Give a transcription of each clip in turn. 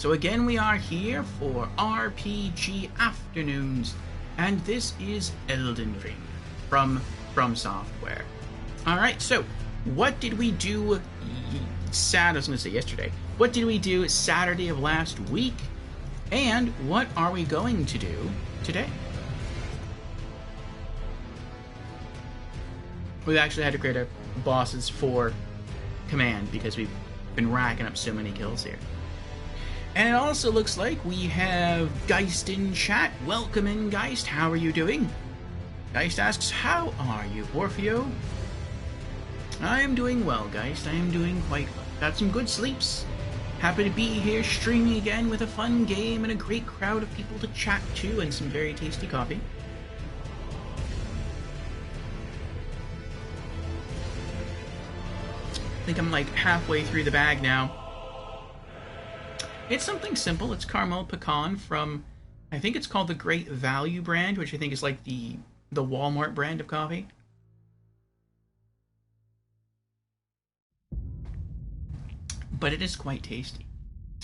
So again, we are here for RPG Afternoons, and this is Elden Ring from Software. Alright, so what did we do yesterday? What did we do Saturday of last week? And what are we going to do today? We've actually had to create our bosses for command because we've been racking up so many kills here. And it also looks like we have Geist in chat. Welcome in, Geist. How are you doing? Geist asks, how are you, Orfeo? I am doing well, Geist. I am doing quite well. Got some good sleeps. Happy to be here streaming again with a fun game and a great crowd of people to chat to and some very tasty coffee. I think I'm like halfway through the bag now. It's something simple. It's caramel pecan from, I think it's called the Great Value brand, which I think is like the Walmart brand of coffee. But it is quite tasty.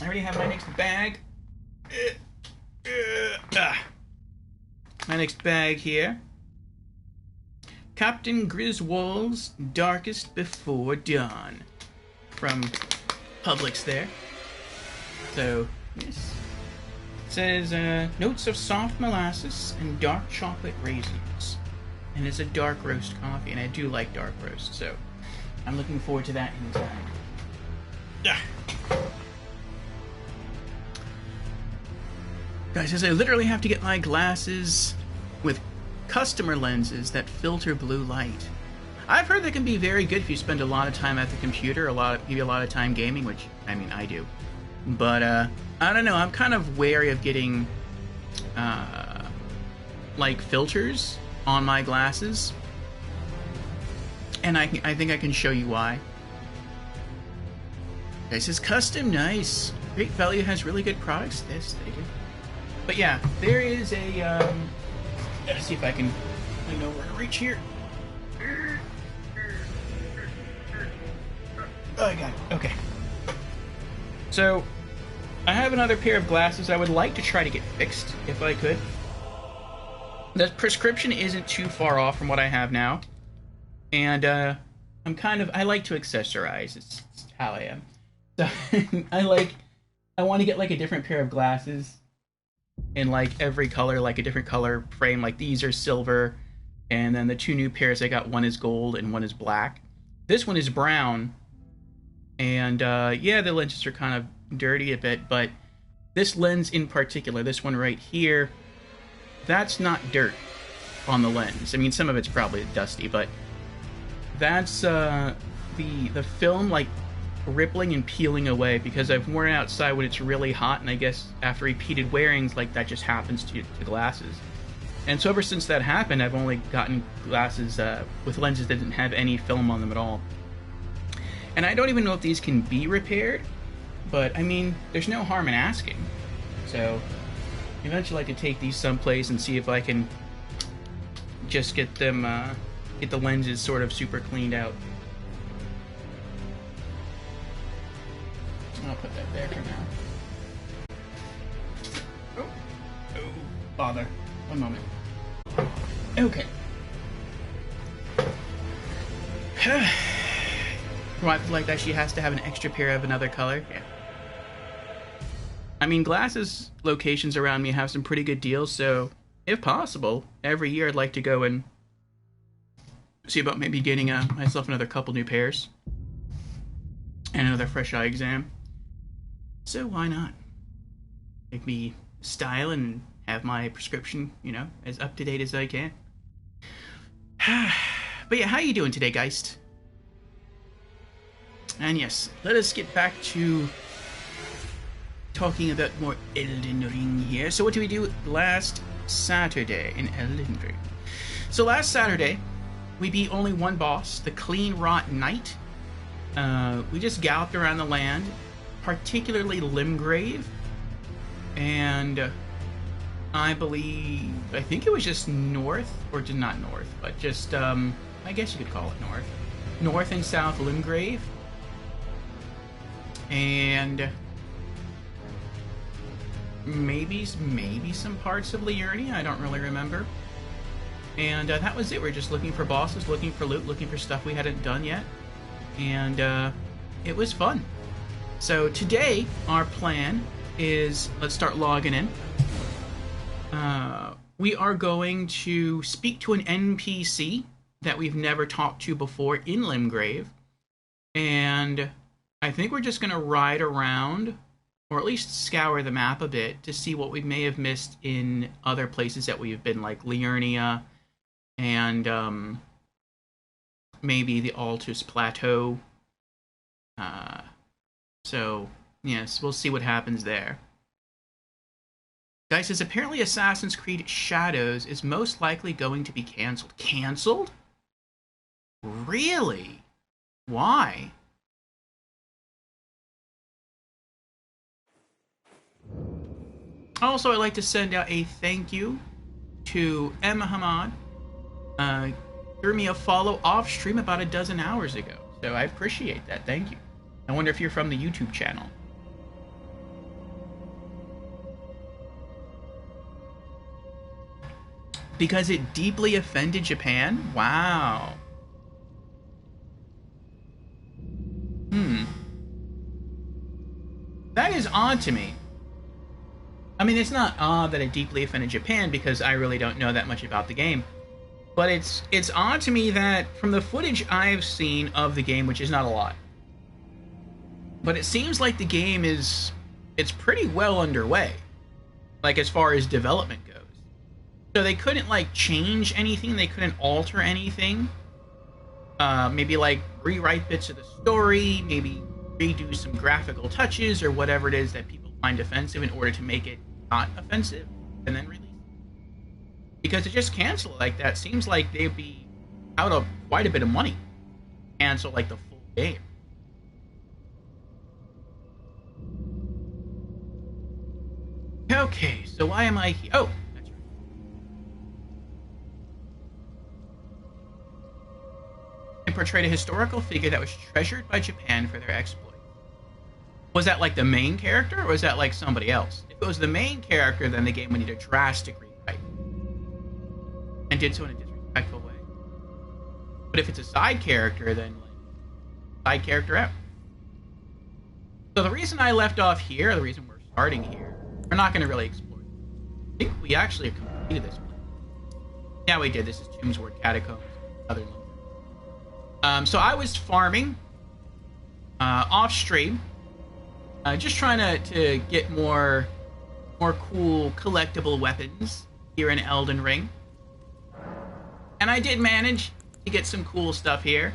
I already have my next bag. My next bag here. Captain Griswold's Darkest Before Dawn. From Publix there. So, yes. It says, notes of soft molasses and dark chocolate raisins. And it's a dark roast coffee, and I do like dark roast, so I'm looking forward to that in time. Guys, says I literally have to get my glasses with customer lenses that filter blue light. I've heard they can be very good if you spend a lot of time at the computer, maybe a lot of time gaming, which, I mean, I do. But, I don't know, I'm kind of wary of getting, like, filters on my glasses. And I think I can show you why. This is custom, nice. Great Value has really good products. Yes, they do. But yeah, there is a, let's see if I know where to reach here. Oh, I got it, okay. So, I have another pair of glasses I would like to try to get fixed, if I could. The prescription isn't too far off from what I have now. And, I like to accessorize, it's how I am. So, I want to get, like, a different pair of glasses in, like, every color, like a different color frame. Like, these are silver, and then the two new pairs I got, one is gold and one is black. This one is brown. And, yeah, the lenses are kind of dirty a bit, but this lens in particular, this one right here, that's not dirt on the lens. I mean, some of it's probably dusty, but that's, the film, like, rippling and peeling away because I've worn it outside when it's really hot, and I guess after repeated wearings, like, that just happens to glasses. And so ever since that happened, I've only gotten glasses, with lenses that didn't have any film on them at all. And I don't even know if these can be repaired, but, I mean, there's no harm in asking. So, eventually I'd like to take these someplace and see if I can just get them, get the lenses sort of super cleaned out. I'll put that there for now. Oh, bother. One moment. Okay. Wife like that she has to have an extra pair of another color. Yeah. I mean, glasses locations around me have some pretty good deals, so if possible, every year I'd like to go and see about maybe getting myself another couple new pairs and another fresh eye exam. So why not? Make me style and have my prescription, you know, as up to date as I can. But yeah, how you doing today, Geist? And yes, let us get back to talking about more Elden Ring here. So what did we do last Saturday in Elden Ring? So last Saturday, we beat only one boss, the Clean Rot Knight. We just galloped around the land, particularly Limgrave, and I think it was just north, or just not north, but just, I guess you could call it north. North and south Limgrave. And maybe some parts of Liurnia. I don't really remember. And that was it. We're just looking for bosses, looking for loot, looking for stuff we hadn't done yet. And it was fun. So today, our plan is, let's start logging in. We are going to speak to an NPC that we've never talked to before in Limgrave. And I think we're just going to ride around, or at least scour the map a bit, to see what we may have missed in other places that we've been, like Liurnia and maybe the Altus Plateau. So, yes, we'll see what happens there. Guy says, apparently Assassin's Creed Shadows is most likely going to be cancelled. Cancelled? Really? Why? Also, I'd like to send out a thank you to Emma Hamad. Threw me a follow off stream about a dozen hours ago. So I appreciate that. Thank you. I wonder if you're from the YouTube channel. Because it deeply offended Japan? Wow. That is odd to me. I mean, it's not odd that it deeply offended Japan because I really don't know that much about the game. But it's odd to me that from the footage I've seen of the game, which is not a lot, but it seems like the game it's pretty well underway, like as far as development goes. So they couldn't like change anything, they couldn't alter anything. Maybe like rewrite bits of the story, maybe redo some graphical touches or whatever it is that people find offensive in order to make it not offensive, and then release it. Because to just cancel it like that seems like they'd be out of quite a bit of money. Cancel like the full game. Okay, so why am I here? Oh, that's right. It portrayed a historical figure that was treasured by Japan for their exploits. Was that like the main character, or was that like somebody else? If it was the main character, then the game would need a drastic rewrite. And did so in a disrespectful way. But if it's a side character, then like side character out. So the reason I left off here, the reason we're starting here, we're not going to really explore it. I think we actually have completed this place. Yeah, we did. This is Tombsword Catacombs, other than. So I was farming off stream, just trying to get more cool collectible weapons here in Elden Ring. And I did manage to get some cool stuff here.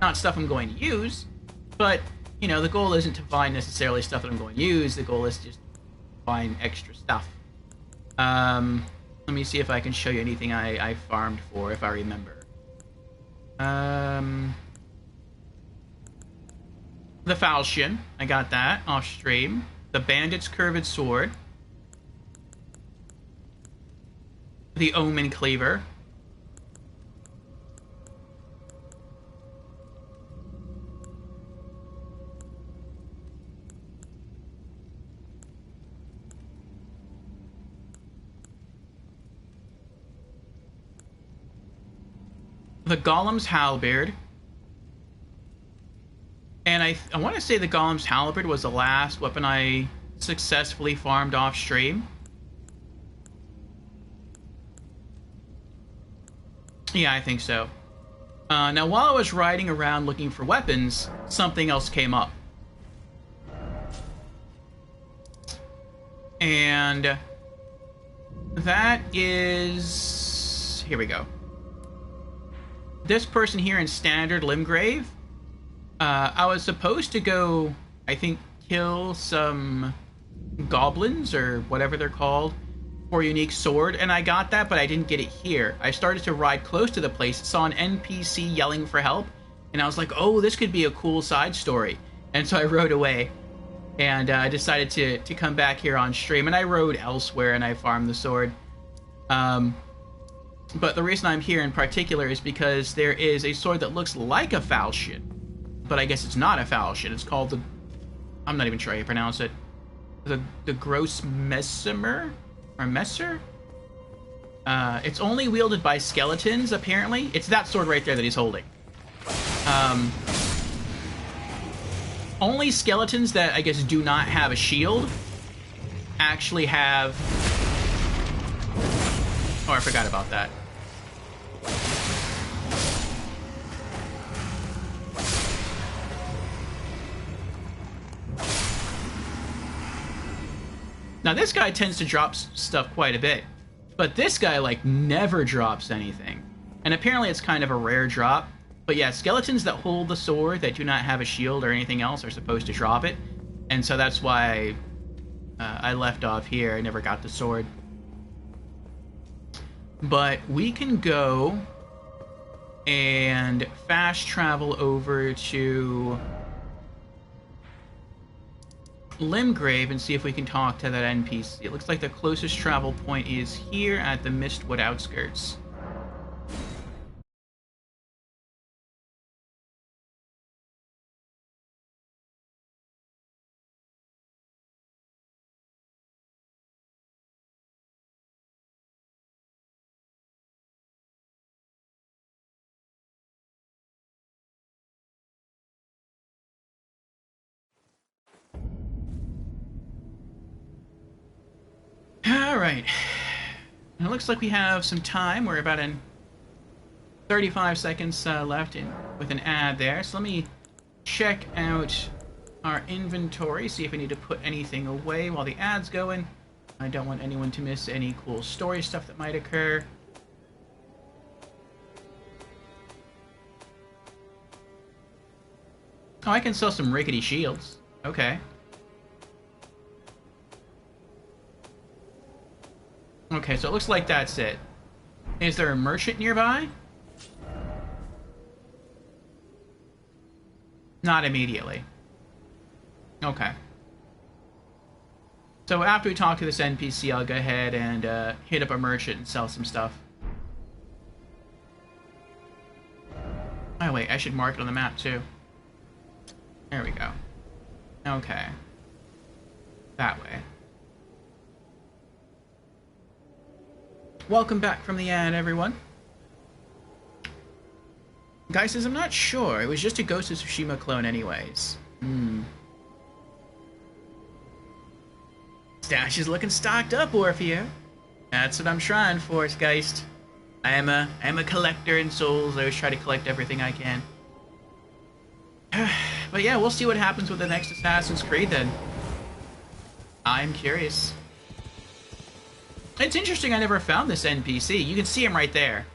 Not stuff I'm going to use, but, you know, the goal isn't to find necessarily stuff that I'm going to use. The goal is to just find extra stuff. Let me see if I can show you anything I farmed for, if I remember. The Falchion, I got that off stream. The Bandit's Curved Sword. The Omen Cleaver. The Golem's Halberd. And I want to say the Golem's Halberd was the last weapon I successfully farmed off stream. Yeah, I think so. Now, while I was riding around looking for weapons, something else came up. And that is... Here we go. This person here in Standard Limgrave, I was supposed to go, I think, kill some goblins, or whatever they're called, for a unique sword, and I got that, but I didn't get it here. I started to ride close to the place, saw an NPC yelling for help, and I was like, oh, this could be a cool side story. And so I rode away, and I decided to come back here on stream, and I rode elsewhere, and I farmed the sword. But the reason I'm here in particular is because there is a sword that looks like a falchion, but I guess it's not a falchion. It's called the... I'm not even sure how you pronounce it. the gross mesmer or messer. It's only wielded by skeletons, apparently. It's that sword right there that he's holding. Only skeletons that, I guess, do not have a shield actually have... Oh, I forgot about that. Now, this guy tends to drop stuff quite a bit. But this guy, like, never drops anything. And apparently it's kind of a rare drop. But yeah, skeletons that hold the sword that do not have a shield or anything else are supposed to drop it. And so that's why I left off here. I never got the sword. But we can go and fast travel over to Limgrave and see if we can talk to that NPC. It looks like the closest travel point is here at the Mistwood outskirts. Alright. It looks like we have some time. We're about in 35 seconds left with an ad there. So let me check out our inventory, see if we need to put anything away while the ad's going. I don't want anyone to miss any cool story stuff that might occur. Oh, I can sell some rickety shields. Okay. Okay, so it looks like that's it. Is there a merchant nearby? Not immediately. Okay. So after we talk to this NPC, I'll go ahead and hit up a merchant and sell some stuff. Oh wait, I should mark it on the map too. There we go. Okay. That way. Welcome back from the ad, everyone. Guy says, I'm not sure. It was just a Ghost of Tsushima clone anyways. Stash is looking stocked up, Orfeo. That's what I'm trying for, Geist. I am a collector in souls. I always try to collect everything I can. But yeah, we'll see what happens with the next Assassin's Creed then. I'm curious. It's interesting I never found this NPC. You can see him right there.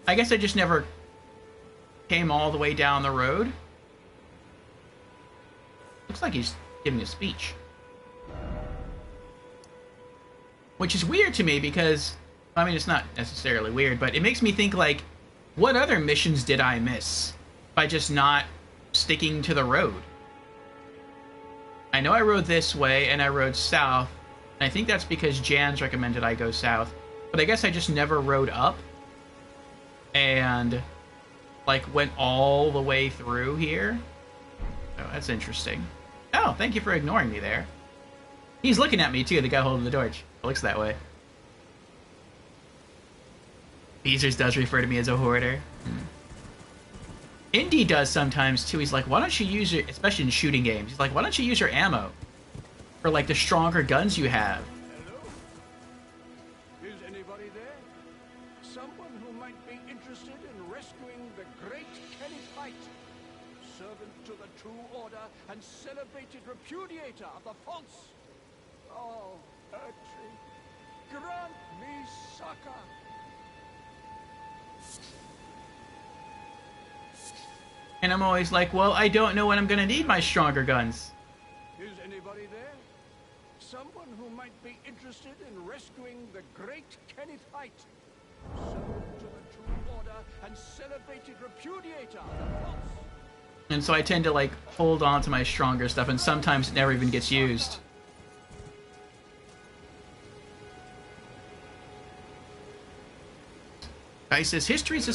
I guess I just never came all the way down the road. Looks like he's giving a speech. Which is weird to me because, I mean, it's not necessarily weird, but it makes me think, like, what other missions did I miss by just not sticking to the road? I know I rode this way and I rode south. I think that's because Jan's recommended I go south. But I guess I just never rode up. And, like, went all the way through here. Oh, that's interesting. Oh, thank you for ignoring me there. He's looking at me, too, the guy holding the torch. It looks that way. Beezers does refer to me as a hoarder. Indy does sometimes, too. He's like, why don't you use your... Especially in shooting games. He's like, why don't you use your ammo? For, like, the stronger guns you have. Hello? Is anybody there? Someone who might be interested in rescuing the great Kennyfight, servant to the true order and celebrated repudiator of the false. Oh, Ertri, grant me succor. And I'm always like, well, I don't know when I'm gonna need my stronger guns. Is anybody there? Someone who might be interested in rescuing the great Kennyfight, servant to the true order and celebrated repudiator of the false. And so I tend to, like, hold on to my stronger stuff, and sometimes it never even gets used. Guy says, history is a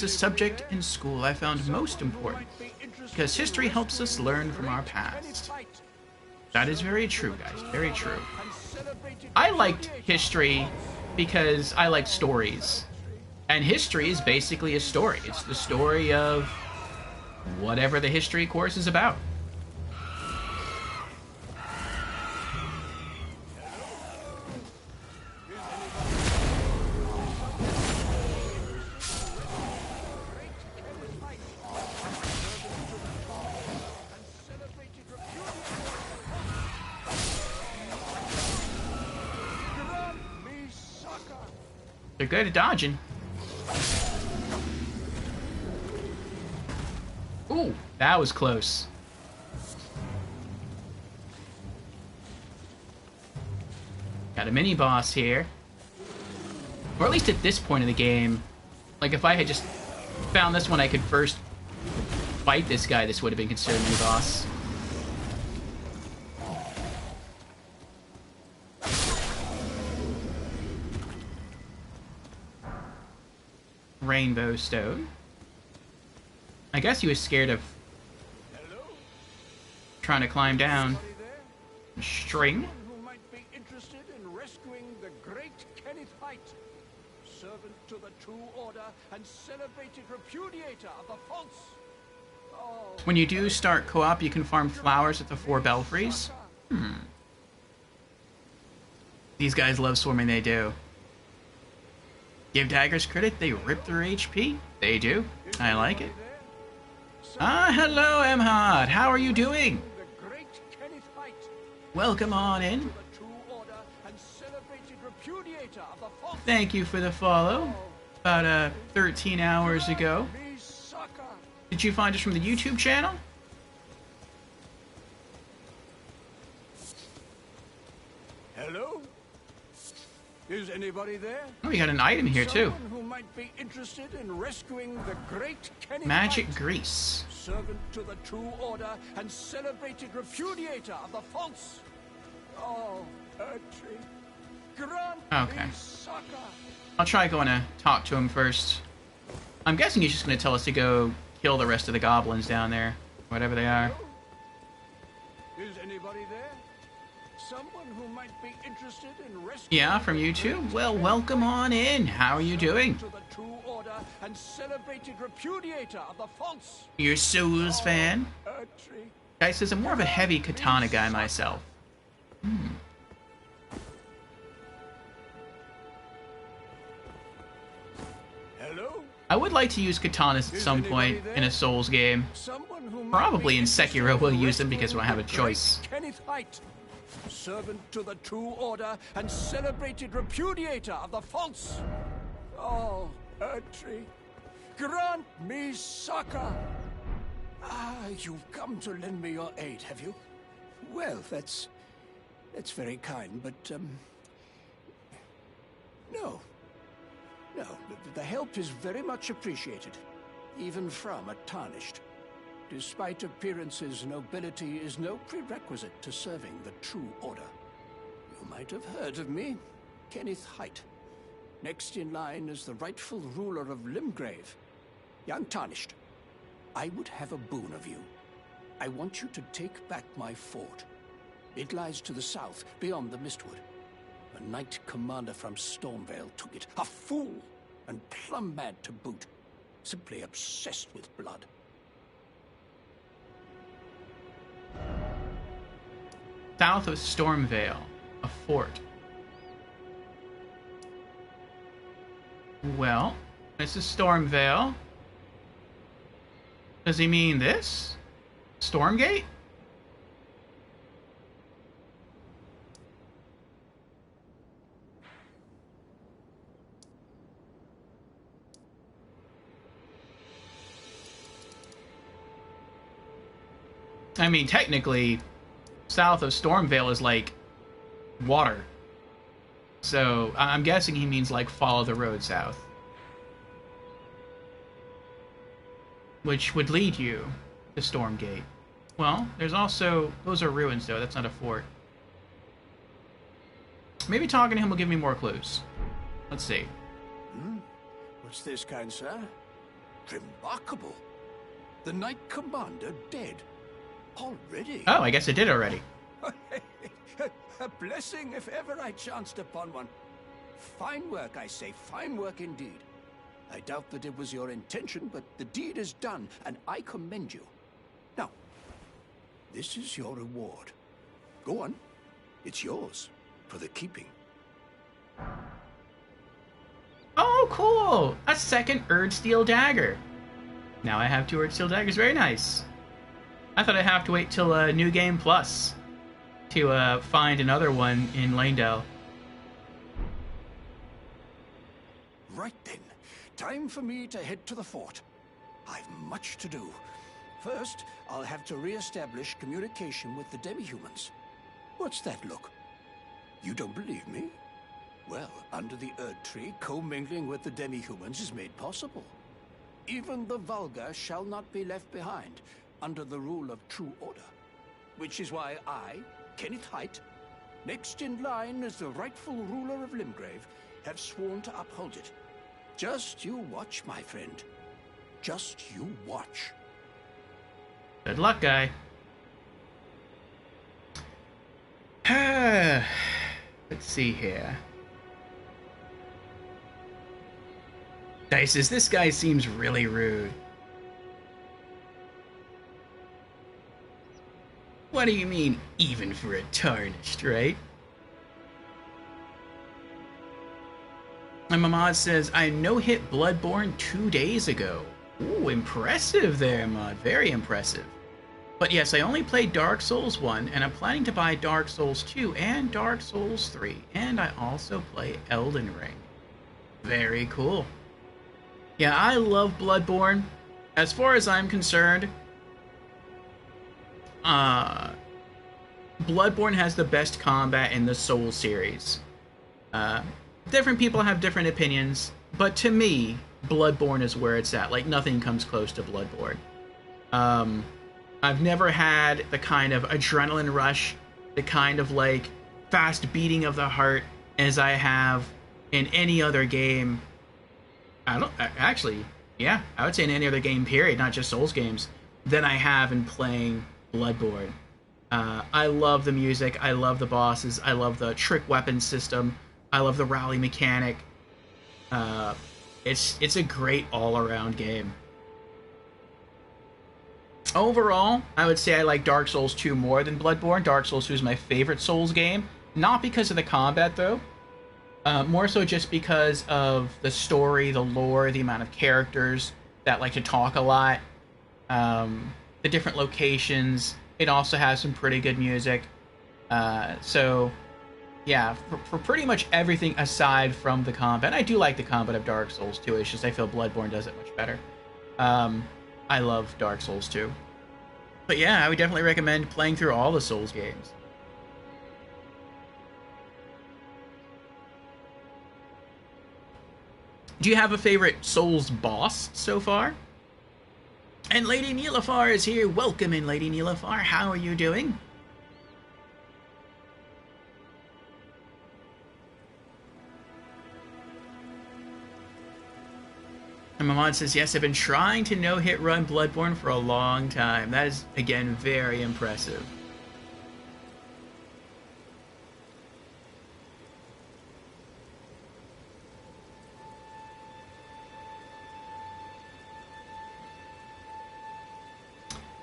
subject in school I found most important, because history helps us learn from our past. That is very true, guys. Very true. I liked history because I like stories. And history is basically a story. It's the story of whatever the history course is about. They're good at dodging. Ooh, that was close. Got a mini boss here. Or at least at this point in the game. Like, if I had just found this one I could first fight this guy, this would have been considered a mini boss. Rainbow stone. I guess he was scared of trying to climb down. String. Who might be interested in rescuing the great Kenneth Height, servant to the true order and celebrated repudiator of the false. Oh, When you do start co-op, you can farm flowers at the 4 belfries. These guys love swarming, they do. Give daggers credit, they rip through HP. They do. I like it. Ah, hello, Emhad. How are you doing? the great Kenneth Height, Welcome on in. the true order and celebrated repudiator of the false. Thank you for the follow. About 13 hours ago. Me sucker. Did you find us from the YouTube channel? Hello? Is anybody there? Oh, we got an item here too. Someone who might be interested in rescuing the great Kenneth Magic Height, grease. servant to the true order and celebrated repudiator of the false. Oh, Ertry, grant Okay. me succor. I'll try going to talk to him first. I'm guessing he's just going to tell us to go kill the rest of the goblins down there. Whatever they are. Is anybody there? Someone who might be interested in rescuing Yeah, from YouTube? Well, welcome on in. How are you doing? to the true order and celebrated repudiator of the false. You're Souls fan? Ertry, Guy says I'm more of a heavy katana guy myself. hello? I would like to use katanas at some point in a Souls game. Someone who might Probably be in interested Sekiro we'll in use them because we don't have a rescuing the choice. great Kenneth Height, servant to the true order and celebrated repudiator of the false. Oh, Ertry, grant me succor. Ah, you've come to lend me your aid, have you? Well, that's very kind, but no. No, the help is very much appreciated, even from a tarnished. Despite appearances, nobility is no prerequisite to serving the true order. You might have heard of me, Kenneth Height. Next in line is the rightful ruler of Limgrave, young Tarnished. I would have a boon of you. I want you to take back my fort. It lies to the south, beyond the Mistwood. A knight commander from Stormvale took it. A fool! And plumb mad to boot. Simply obsessed with blood. South of Stormvale, a fort. Well, this is Stormvale. Does he mean this? Stormgate? I mean, technically, south of Stormvale is like water. So I'm guessing he means like follow the road south. Which would lead you to Stormgate. Well, there's also... those are ruins, though. That's not a fort. Maybe talking to him will give me more clues. Let's see. What's this, kind sir? Remarkable. The Knight Commander dead. Already? Oh, I guess it did already. A blessing if ever I chanced upon one. Fine work, I say, fine work indeed. I doubt that it was your intention, but the deed is done, and I commend you. Now, this is your reward. Go on. It's yours, for the keeping. Oh, cool! A second Erdsteel dagger. Now I have 2 Erdsteel daggers. Very nice. I thought I'd have to wait till New Game Plus to find another one in Lanedale. Right then. Time for me to head to the fort. I've much to do. First, I'll have to re-establish communication with the demi-humans. What's that look? You don't believe me? Well, under the Erd Tree, commingling with the demi-humans is made possible. Even the vulgar shall not be left behind, under the rule of true order. Which is why I, Kenneth Haight, next in line as the rightful ruler of Limgrave, have sworn to uphold it. Just you watch, my friend. Just you watch. Good luck, guy. Let's see here. Dice says, this guy seems really rude. What do you mean, even for a tarnished, right? And Mamad says, I no-hit Bloodborne 2 days ago. Ooh, impressive there, Mamad. Very impressive. But yes, I only played Dark Souls 1, and I'm planning to buy Dark Souls 2 and Dark Souls 3. And I also play Elden Ring. Very cool. Yeah, I love Bloodborne. As far as I'm concerned, Bloodborne has the best combat in the Souls series. Different people have different opinions, but to me, Bloodborne is where it's at. Like, nothing comes close to Bloodborne. I've never had the kind of adrenaline rush, the kind of, like, fast beating of the heart as I have in any other game. Actually, yeah, I would say in any other game, period, not just Souls games, than I have in playing Bloodborne. I love the music, I love the bosses, I love the trick weapon system, I love the rally mechanic. It's a great all-around game. Overall, I would say I like Dark Souls 2 more than Bloodborne. Dark Souls 2 is my favorite Souls game. Not because of the combat, though. More so just because of the story, the lore, the amount of characters that like to talk a lot. The different locations. It also has some pretty good music. So, yeah, for pretty much everything aside from the combat. I do like the combat of Dark Souls 2. It's just I feel Bloodborne does it much better. I love Dark Souls 2. But yeah, I would definitely recommend playing through all the Souls games. Do you have a favorite Souls boss so far? And Lady Nilafar is here. Welcome in, Lady Nilafar. How are you doing? And Mamad says, yes, I've been trying to no-hit run Bloodborne for a long time. That is, again, very impressive.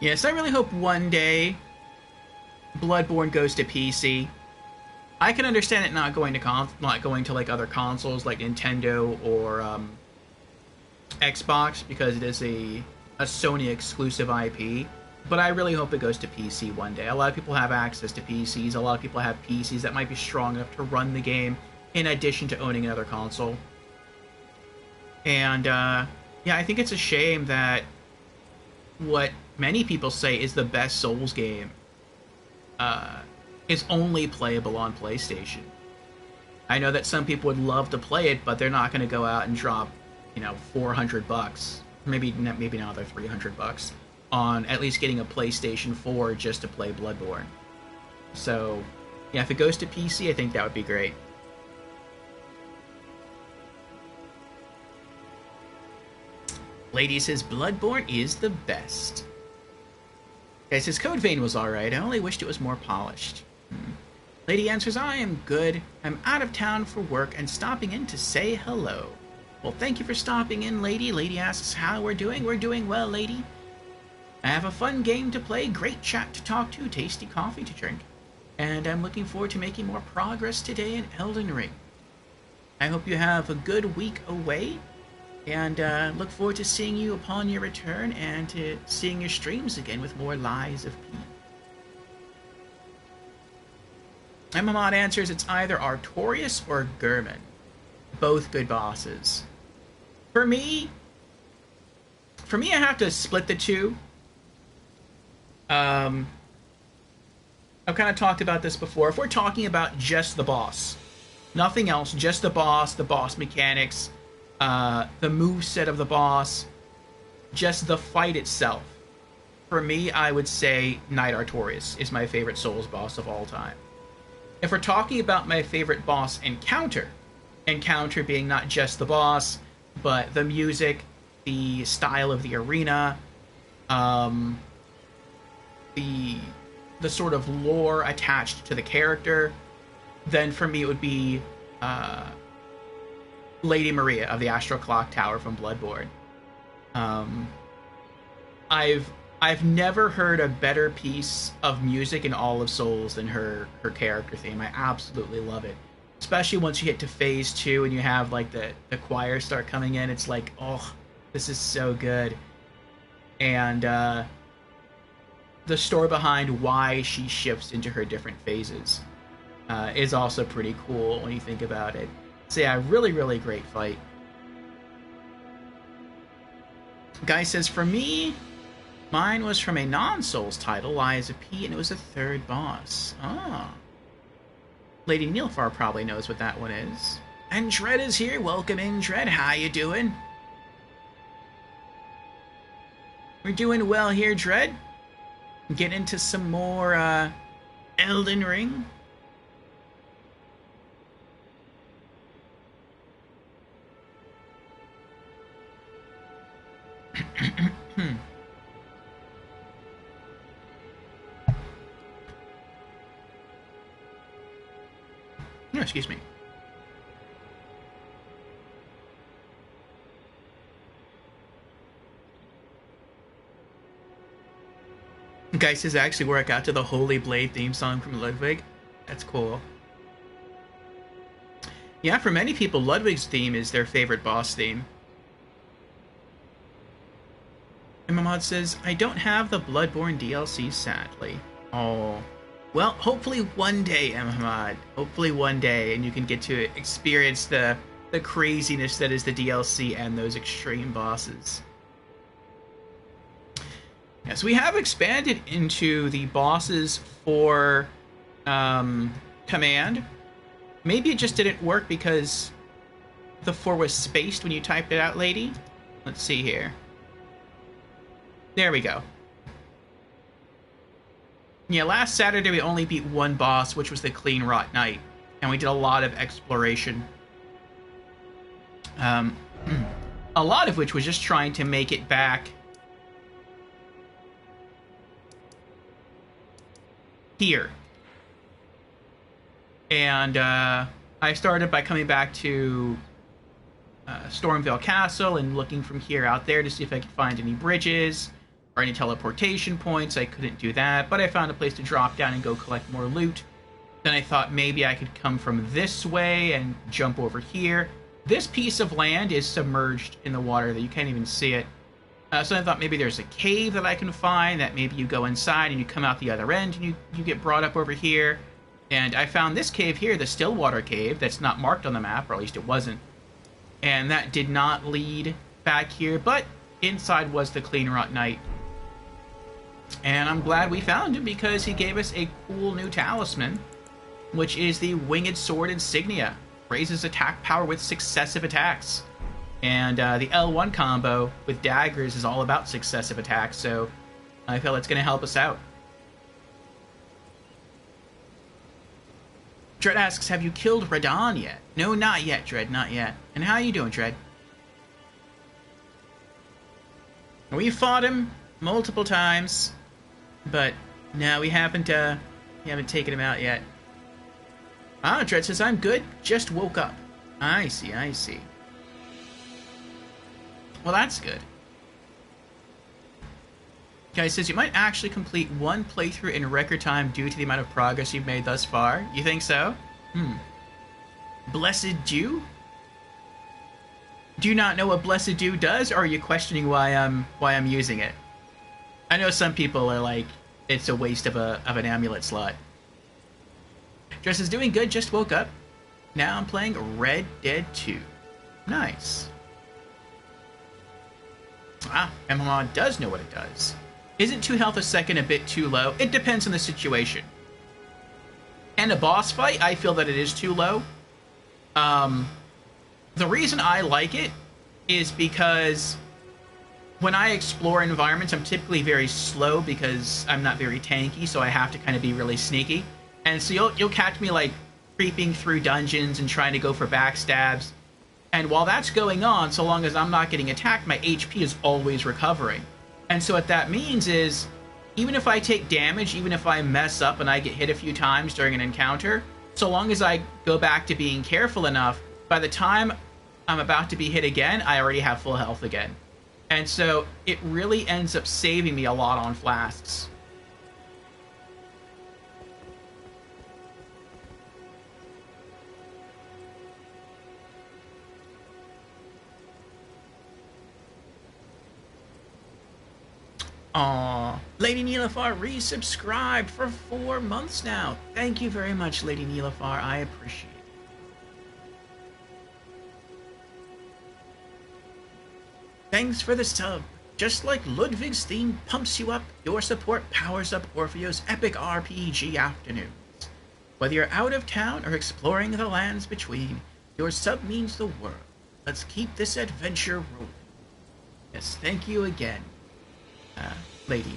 Yes, I really hope one day Bloodborne goes to PC. I can understand it not going to like other consoles like Nintendo or Xbox because it is a Sony exclusive IP. But I really hope it goes to PC one day. A lot of people have access to PCs. A lot of people have PCs that might be strong enough to run the game in addition to owning another console. And yeah, I think it's a shame that what many people say is the best Souls game is only playable on PlayStation. I know that some people would love to play it, but they're not going to go out and drop, you know, $400, maybe now they're $300 on at least getting a PlayStation 4 just to play Bloodborne. So, yeah, if it goes to PC, I think that would be great. Lady says Bloodborne is the best. Guy says, Code Vein was alright. I only wished it was more polished. Lady answers, I am good. I'm out of town for work and stopping in to say hello. Well, thank you for stopping in, lady. Lady asks how we're doing. We're doing well, lady. I have a fun game to play, great chat to talk to, tasty coffee to drink. And I'm looking forward to making more progress today in Elden Ring. I hope you have a good week away. And look forward to seeing you upon your return and to seeing your streams again with more Lies of P. Emamod answers, it's either Artorias or Gurman. Both good bosses. For me, I have to split the two. I've kind of talked about this before. If we're talking about just the boss, nothing else, just the boss mechanics, the moveset of the boss, just the fight itself. For me, I would say Knight Artorias is my favorite Souls boss of all time. If we're talking about my favorite boss encounter being not just the boss, but the music, the style of the arena, the sort of lore attached to the character, then for me it would be Lady Maria of the Astral Clock Tower from Bloodborne. I've never heard a better piece of music in all of Souls than her character theme. I absolutely love it. Especially once you hit to phase 2 and you have like the choir start coming in, it's like, oh, this is so good. And the story behind why she shifts into her different phases is also pretty cool when you think about it. So yeah, really, really great fight. Guy says, for me, mine was from a non-Souls title, Lies of P, and it was a third boss. Ah. Lady Neilfar probably knows what that one is. And Dread is here. Welcome in, Dread. How you doing? We're doing well here, Dread. Get into some more Elden Ring. Oh, excuse me. Guy says actually work out to the Holy Blade theme song from Ludwig. That's cool. Yeah, for many people, Ludwig's theme is their favorite boss theme. Imamad says, I don't have the Bloodborne DLC, sadly. Oh. Well, hopefully one day, Imamad. Hopefully one day, and you can get to experience the craziness that is the DLC and those extreme bosses. Yes, we have expanded into the bosses for command. Maybe it just didn't work because the 4 was spaced when you typed it out, lady. Let's see here. There we go. Yeah, last Saturday we only beat one boss, which was the Clean Rot Knight, and we did a lot of exploration. A lot of which was just trying to make it back here. And I started by coming back to Stormvale Castle and looking from here out there to see if I could find any bridges or any teleportation points. I couldn't do that, but I found a place to drop down and go collect more loot. Then I thought maybe I could come from this way and jump over here. This piece of land is submerged in the water that you can't even see it. So I thought maybe there's a cave that I can find, that maybe you go inside and you come out the other end and you get brought up over here. And I found this cave here, the Stillwater Cave, that's not marked on the map, or at least it wasn't. And that did not lead back here, but inside was the Clean Rot Knight. And I'm glad we found him because he gave us a cool new talisman, which is the Winged Sword Insignia. Raises attack power with successive attacks. And the L1 combo with daggers is all about successive attacks, so I feel it's going to help us out. Dread asks, have you killed Radon yet? No, not yet, Dread, not yet. And how are you doing, Dread? We fought him multiple times. But no, we haven't taken him out yet. Ah, Dread says, I'm good, just woke up. I see, I see. Well, that's good. Guy says, you might actually complete one playthrough in record time due to the amount of progress you've made thus far. You think so? Blessed Dew? Do you not know what Blessed Dew does, or are you questioning why I'm using it? I know some people are like, it's a waste of an amulet slot. Dress is doing good, just woke up. Now I'm playing Red Dead 2. Nice. Ah, MMOD does know what it does. Isn't 2 health a second a bit too low? It depends on the situation. And a boss fight, I feel that it is too low. The reason I like it is because when I explore environments, I'm typically very slow because I'm not very tanky, so I have to kind of be really sneaky. And so you'll catch me like creeping through dungeons and trying to go for backstabs. And while that's going on, so long as I'm not getting attacked, my HP is always recovering. And so what that means is, even if I take damage, even if I mess up and I get hit a few times during an encounter, so long as I go back to being careful enough, by the time I'm about to be hit again, I already have full health again. And so it really ends up saving me a lot on flasks. Aww. Lady Neelafar resubscribed for 4 months now. Thank you very much, Lady Neelafar. I appreciate it. Thanks for the sub. Just like Ludwig's theme pumps you up, your support powers up Orpheo's epic RPG afternoons. Whether you're out of town or exploring the lands between, your sub means the world. Let's keep this adventure rolling. Yes, thank you again. Lady.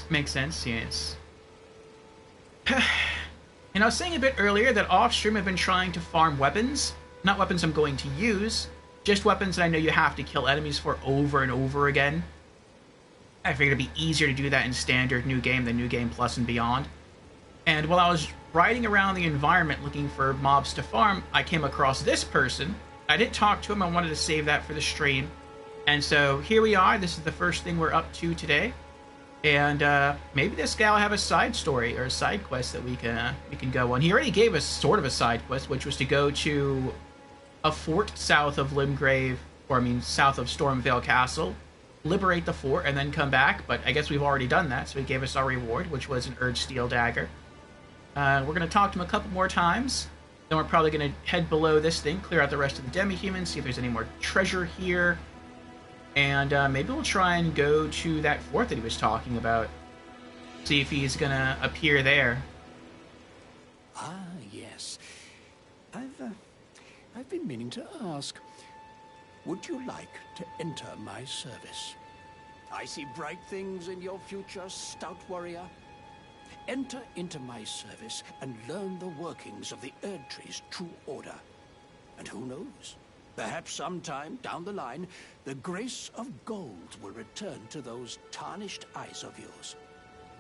Makes sense, yes. And I was saying a bit earlier that off-stream I've been trying to farm weapons. Not weapons I'm going to use, just weapons that I know you have to kill enemies for over and over again. I figured it'd be easier to do that in standard New Game than New Game Plus and beyond. And while I was riding around the environment looking for mobs to farm, I came across this person. I didn't talk to him, I wanted to save that for the stream. And so here we are, this is the first thing we're up to today. And maybe this guy will have a side story or a side quest that we can go on. He already gave us sort of a side quest, which was to go to a fort south of Limgrave, or I mean south of Stormvale Castle, liberate the fort, and then come back. But I guess we've already done that, so he gave us our reward, which was an Urge Steel Dagger. We're going to talk to him a couple more times. Then we're probably going to head below this thing, clear out the rest of the demi-humans, see if there's any more treasure here. And maybe we'll try and go to that fort that he was talking about. See if he's going to appear there. Ah, yes. I've been meaning to ask. Would you like to enter my service? I see bright things in your future, stout warrior. Enter into my service and learn the workings of the Erdtree's true order. And who knows? Perhaps sometime down the line, the grace of gold will return to those tarnished eyes of yours.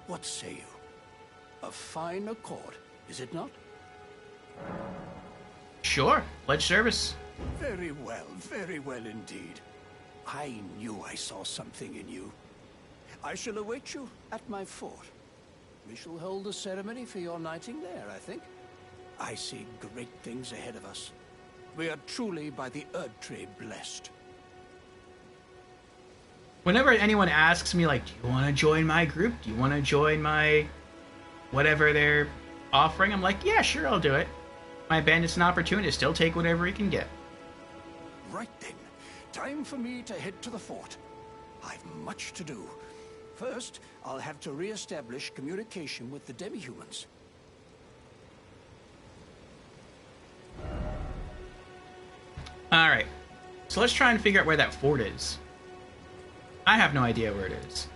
What say you? A fine accord, is it not? Sure, pledge service. Very well indeed. I knew I saw something in you. I shall await you at my fort. We shall hold a ceremony for your knighting there, I think. I see great things ahead of us. We are truly by the Erdtree blessed. Whenever anyone asks me, like, do you want to join my group? Do you want to join my whatever they're offering? I'm like, yeah, sure, I'll do it. My bandit's an opportunist. He'll take whatever he can get. Right then. Time for me to head to the fort. I've much to do. First, I'll have to re-establish communication with the demi-humans. Alright. So let's try and figure out where that fort is. I have no idea where it is.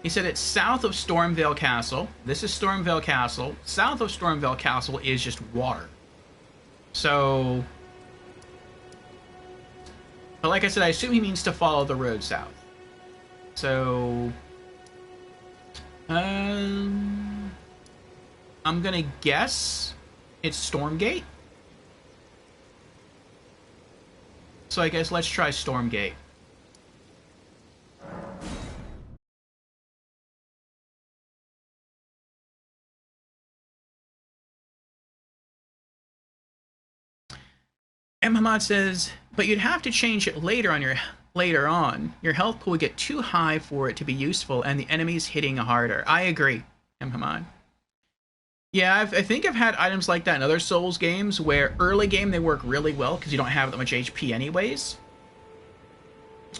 He said it's south of Stormvale Castle. This is Stormvale Castle. South of Stormvale Castle is just water. So But like I said, I assume he means to follow the road south. So... I'm gonna guess it's Stormgate. So I guess let's try Stormgate. And Hamad says, but you'd have to change it later on. Your health pool would get too high for it to be useful, and the enemy's hitting harder. I agree, Hamad. Yeah, I think I've had items like that in other Souls games where early game they work really well because you don't have that much HP anyways.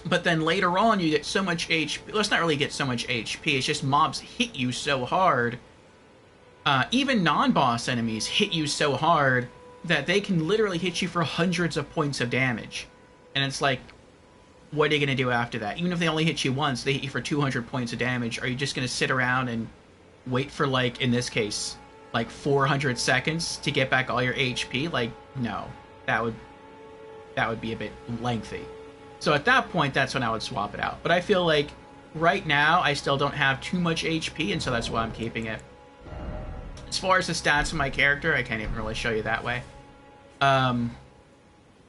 But then later on you get so much HP. Let's not really get so much HP. It's just mobs hit you so hard. Even non-boss enemies hit you so hard that they can literally hit you for hundreds of points of damage. And it's like, what are you going to do after that? Even if they only hit you once, they hit you for 200 points of damage. Are you just going to sit around and wait for, like, in this case, like 400 seconds to get back all your HP? Like, no. That would be a bit lengthy. So at that point, that's when I would swap it out. But I feel like right now, I still don't have too much HP, and so that's why I'm keeping it. As far as the stats of my character, I can't even really show you that way. I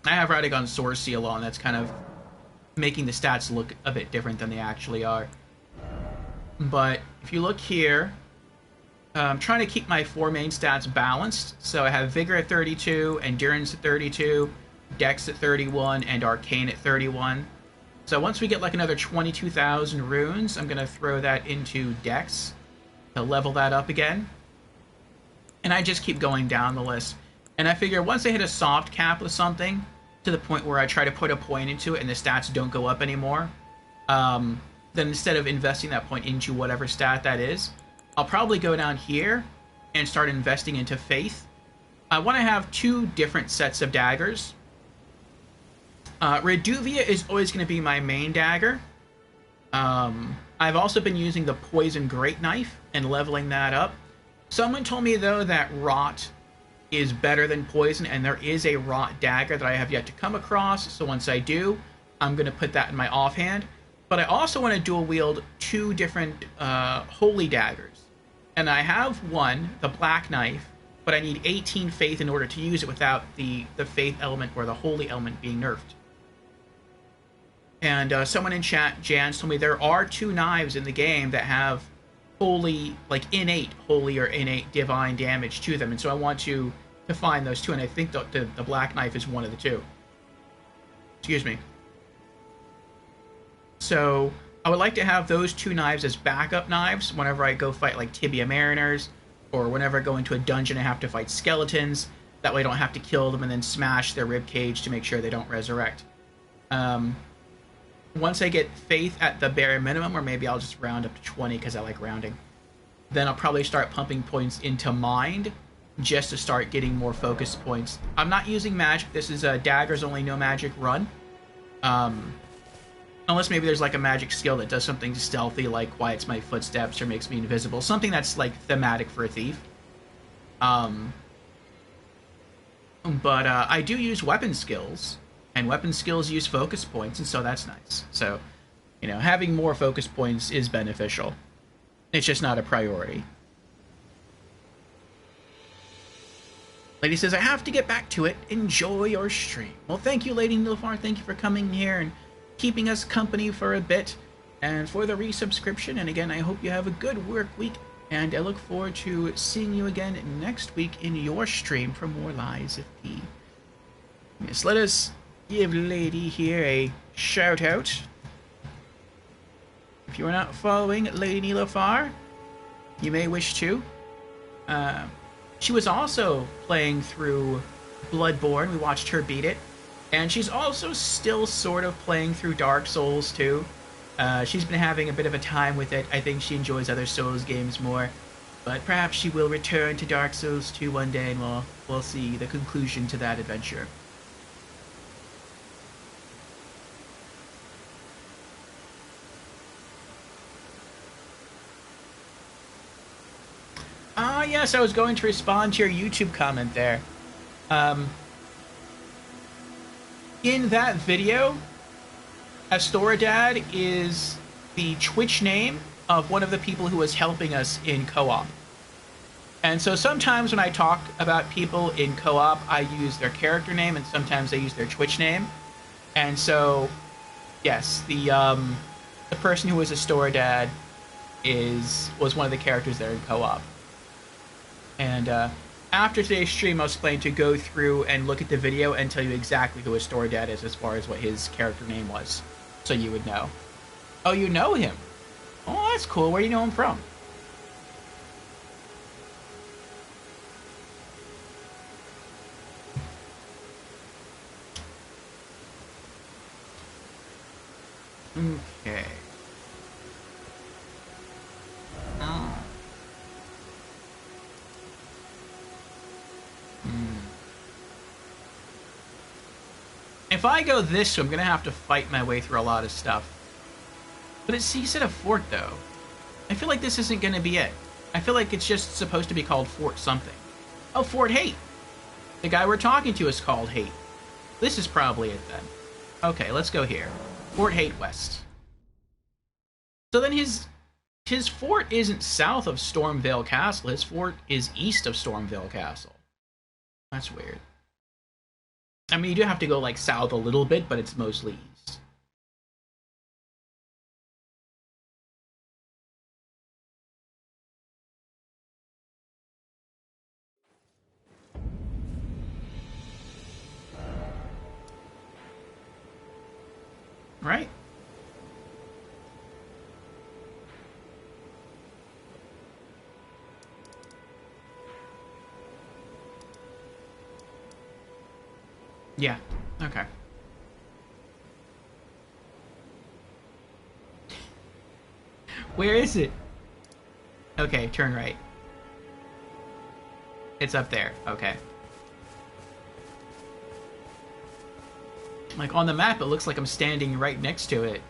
have Radagon Sword Seal on. That's kind of making the stats look a bit different than they actually are. But if you look here, I'm trying to keep my 4 main stats balanced. So I have Vigor at 32, Endurance at 32, Dex at 31, and Arcane at 31. So once we get like another 22,000 runes, I'm going to throw that into Dex to level that up again. And I just keep going down the list. And I figure once I hit a soft cap with something, to the point where I try to put a point into it and the stats don't go up anymore, then instead of investing that point into whatever stat that is, I'll probably go down here and start investing into Faith. I want to have 2 different sets of daggers. Reduvia is always going to be my main dagger. I've also been using the Poison Great Knife and leveling that up. Someone told me, though, that Rot is better than Poison, and there is a Rot dagger that I have yet to come across, so once I do, I'm going to put that in my offhand. But I also want to dual wield 2 different Holy Daggers. And I have one, the Black Knife, but I need 18 Faith in order to use it without the Faith element or the Holy element being nerfed. And someone in chat, Jans, told me there are 2 knives in the game that have holy, like innate holy or innate divine damage to them, and so I want to find those 2, and I think the Black Knife is one of the 2. Excuse me. So I would like to have those 2 knives as backup knives whenever I go fight like Tibia Mariners, or whenever I go into a dungeon and have to fight skeletons. That way I don't have to kill them and then smash their rib cage to make sure they don't resurrect. Once I get Faith at the bare minimum, or maybe I'll just round up to 20 because I like rounding, then I'll probably start pumping points into Mind just to start getting more focus points. I'm not using magic. This is a Daggers-Only, no magic run. Unless maybe there's like a magic skill that does something stealthy, like quiets my footsteps or makes me invisible. Something that's like thematic for a thief. But I do use weapon skills. And weapon skills use focus points, and so that's nice. So, you know, having more focus points is beneficial. It's just not a priority. Lady says, I have to get back to it. Enjoy your stream. Well, thank you, Lady Nilfar. Thank you for coming here and keeping us company for a bit. And for the resubscription. And again, I hope you have a good work week. And I look forward to seeing you again next week in your stream for more Lies of P. Yes, let us give Lady here a shout out. If you are not following Lady Nilfar, you may wish to. She was also playing through Bloodborne. We watched her beat it. And she's also still sort of playing through Dark Souls too. She's been having a bit of a time with it. I think she enjoys other Souls games more. But perhaps she will return to Dark Souls 2 one day, and we'll see the conclusion to that adventure. Ah, yes, I was going to respond to your YouTube comment there. In that video, Astoradad is the Twitch name of one of the people who was helping us in co-op. And so sometimes when I talk about people in co-op, I use their character name, and sometimes I use their Twitch name. And so, yes, the person who was Astoradad was one of the characters there in co-op. And after today's stream, I was planning to go through and look at the video and tell you exactly who Astoradad is as far as what his character name was, so you would know. Oh, you know him? Oh, that's cool. Where do you know him from? Okay. Oh. If I go this way, I'm gonna have to fight my way through a lot of stuff. But he said a fort, though. I feel like this isn't gonna be it. I feel like it's just supposed to be called Fort something. Oh, Fort Hate! The guy we're talking to is called Hate. This is probably it, then. Okay, let's go here. Fort Hate West. So then his fort isn't south of Stormvale Castle. His fort is east of Stormvale Castle. That's weird. I mean, you do have to go, like, south a little bit, but it's mostly east. Right? Yeah, okay. Where is it? Okay, turn right. It's up there, okay. Like, on the map, it looks like I'm standing right next to it.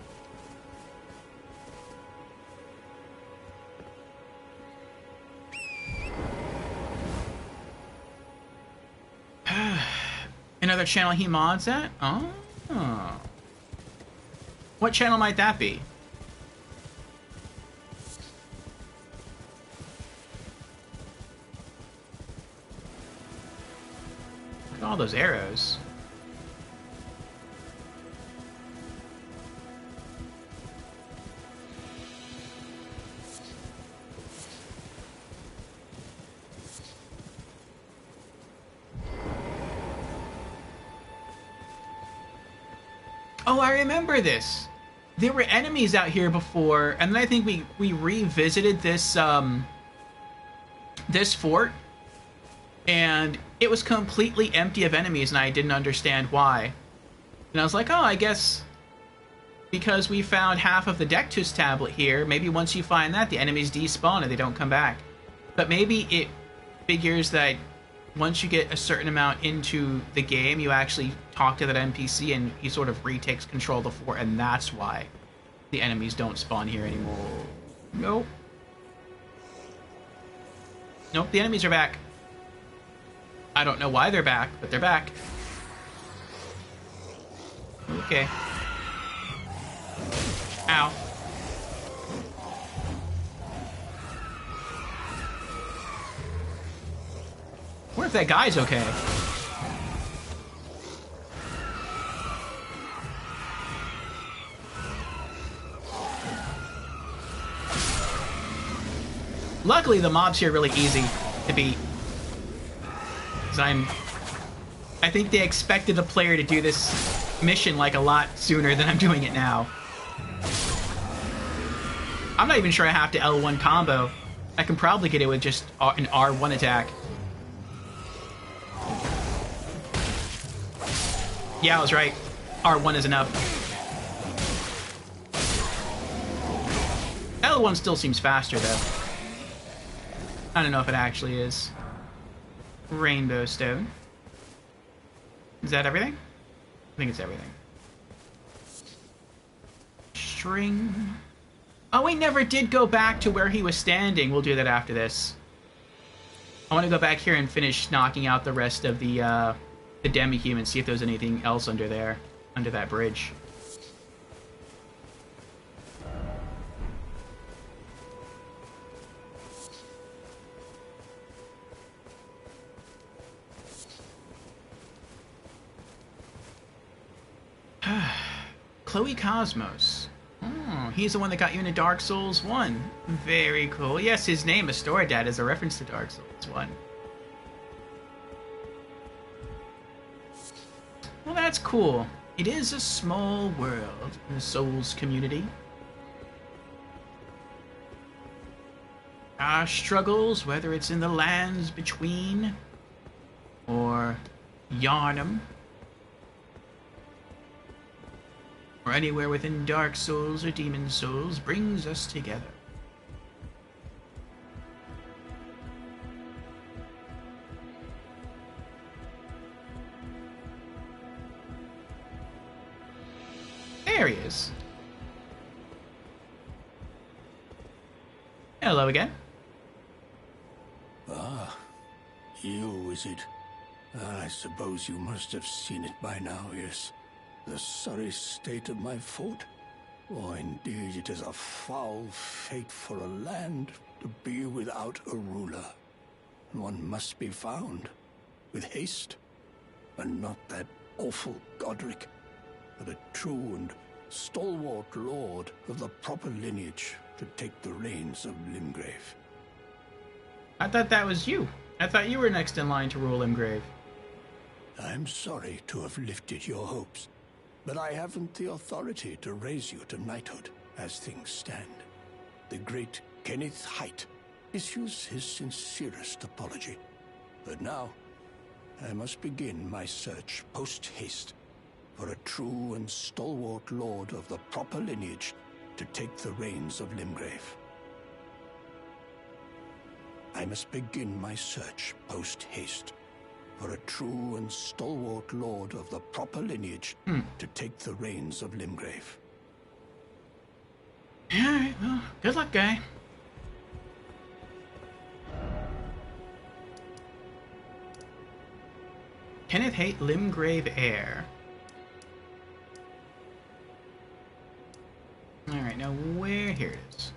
Another channel he mods at? Oh. What channel might that be? Look at all those arrows. Oh, I remember this. There were enemies out here before, and then I think we revisited this this fort, and it was completely empty of enemies, and I didn't understand why. And I was like, oh, I guess because we found half of the Dectus tablet here, maybe once you find that, the enemies despawn and they don't come back. But maybe it figures that once you get a certain amount into the game, you actually talk to that NPC and he sort of retakes control of the fort, and that's why the enemies don't spawn here anymore. Nope. Nope, the enemies are back. I don't know why they're back, but they're back. Okay. Ow. I wonder if that guy's okay. Luckily, the mobs here are really easy to beat. Because I think they expected the player to do this mission like a lot sooner than I'm doing it now. I'm not even sure I have to L1 combo. I can probably get it with just an R1 attack. Yeah, I was right. R1 is enough. L1 still seems faster, though. I don't know if it actually is. Rainbow Stone. Is that everything? I think it's everything. String. Oh, we never did go back to where he was standing. We'll do that after this. I want to go back here and finish knocking out the rest of the demi-human, see if there's anything else under there, under that bridge. Chloe Cosmos. Oh, he's the one that got you into Dark Souls 1. Very cool. Yes, his name, Astora Dad, is a reference to Dark Souls 1. Well, that's cool. It is a small world in the Souls community. Our struggles, whether it's in the lands between or Yharnam, or anywhere within Dark Souls or Demon Souls, brings us together. There he is. Hello again. Ah, you, is it? I suppose you must have seen it by now, yes. The sorry state of my fort. Oh, indeed, it is a foul fate for a land to be without a ruler. One must be found, with haste, and not that awful Godric, but a true and stalwart lord of the proper lineage to take the reins of Limgrave. I thought that was you. I thought you were next in line to rule Limgrave. I'm sorry to have lifted your hopes, but I haven't the authority to raise you to knighthood as things stand. The great Kenneth Height issues his sincerest apology. But now, I must begin my search post-haste for a true and stalwart lord of the proper lineage to take the reins of Limgrave. I must begin my search post-haste for a true and stalwart lord of the proper lineage to take the reins of Limgrave. Alright, well, good luck, guy. Kenneth Haight, Limgrave heir. Alright, now where? Here it is.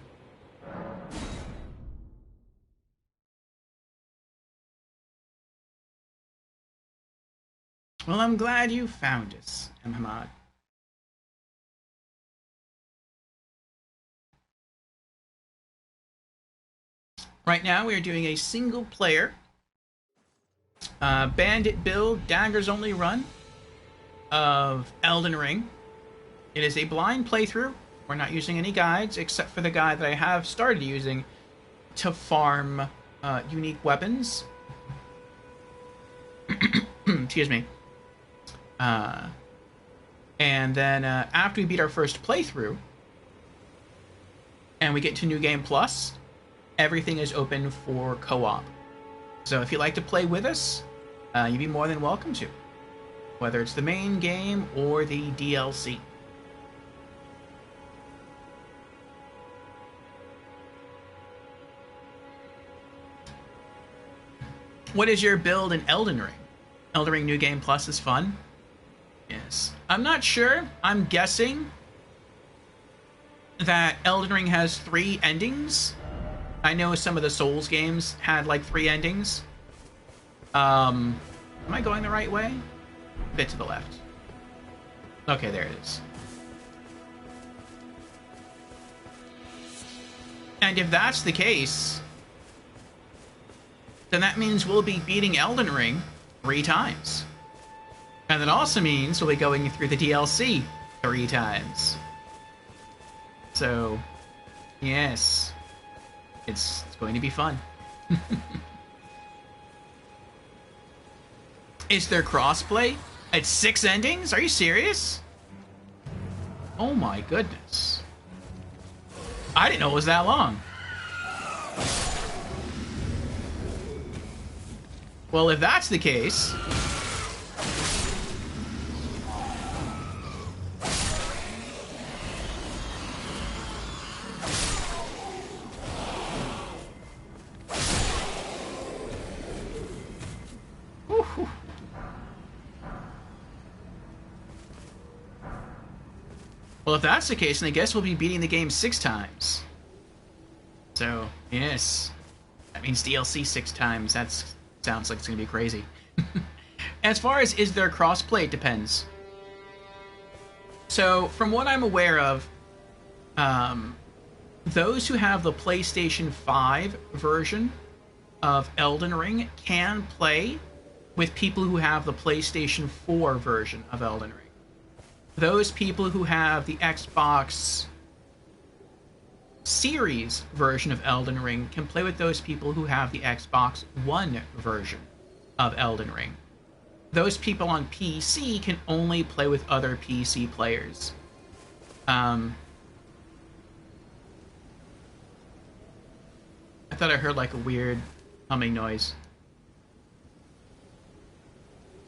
Well, I'm glad you found us, Hamad. Right now, we are doing a single player Bandit build, Daggers-Only run of Elden Ring. It is a blind playthrough. We're not using any guides, except for the guide that I have started using to farm unique weapons. Excuse me. And then after we beat our first playthrough, and we get to New Game Plus, everything is open for co-op. So if you'd like to play with us, you'd be more than welcome to, whether it's the main game or the DLC. What is your build in Elden Ring? Elden Ring New Game Plus is fun. Yes. I'm not sure. I'm guessing that Elden Ring has 3 endings. I know some of the Souls games had like 3 endings. Am I going the right way? A bit to the left. Okay, there it is. And if that's the case, then that means we'll be beating Elden Ring 3 times. And that also means we'll be going through the DLC 3 times. So, yes. It's going to be fun. Is there crossplay? It's 6 endings? Are you serious? Oh my goodness. I didn't know it was that long. Well, if that's the case... Well, if that's the case, then I guess we'll be beating the game 6 times. So, yes. That means DLC 6 times. That sounds like it's going to be crazy. As far as is there crossplay, it depends. So, from what I'm aware of, those who have the PlayStation 5 version of Elden Ring can play with people who have the PlayStation 4 version of Elden Ring. Those people who have the Xbox Series version of Elden Ring can play with those people who have the Xbox One version of Elden Ring. Those people on PC can only play with other PC players. I thought I heard like a weird humming noise.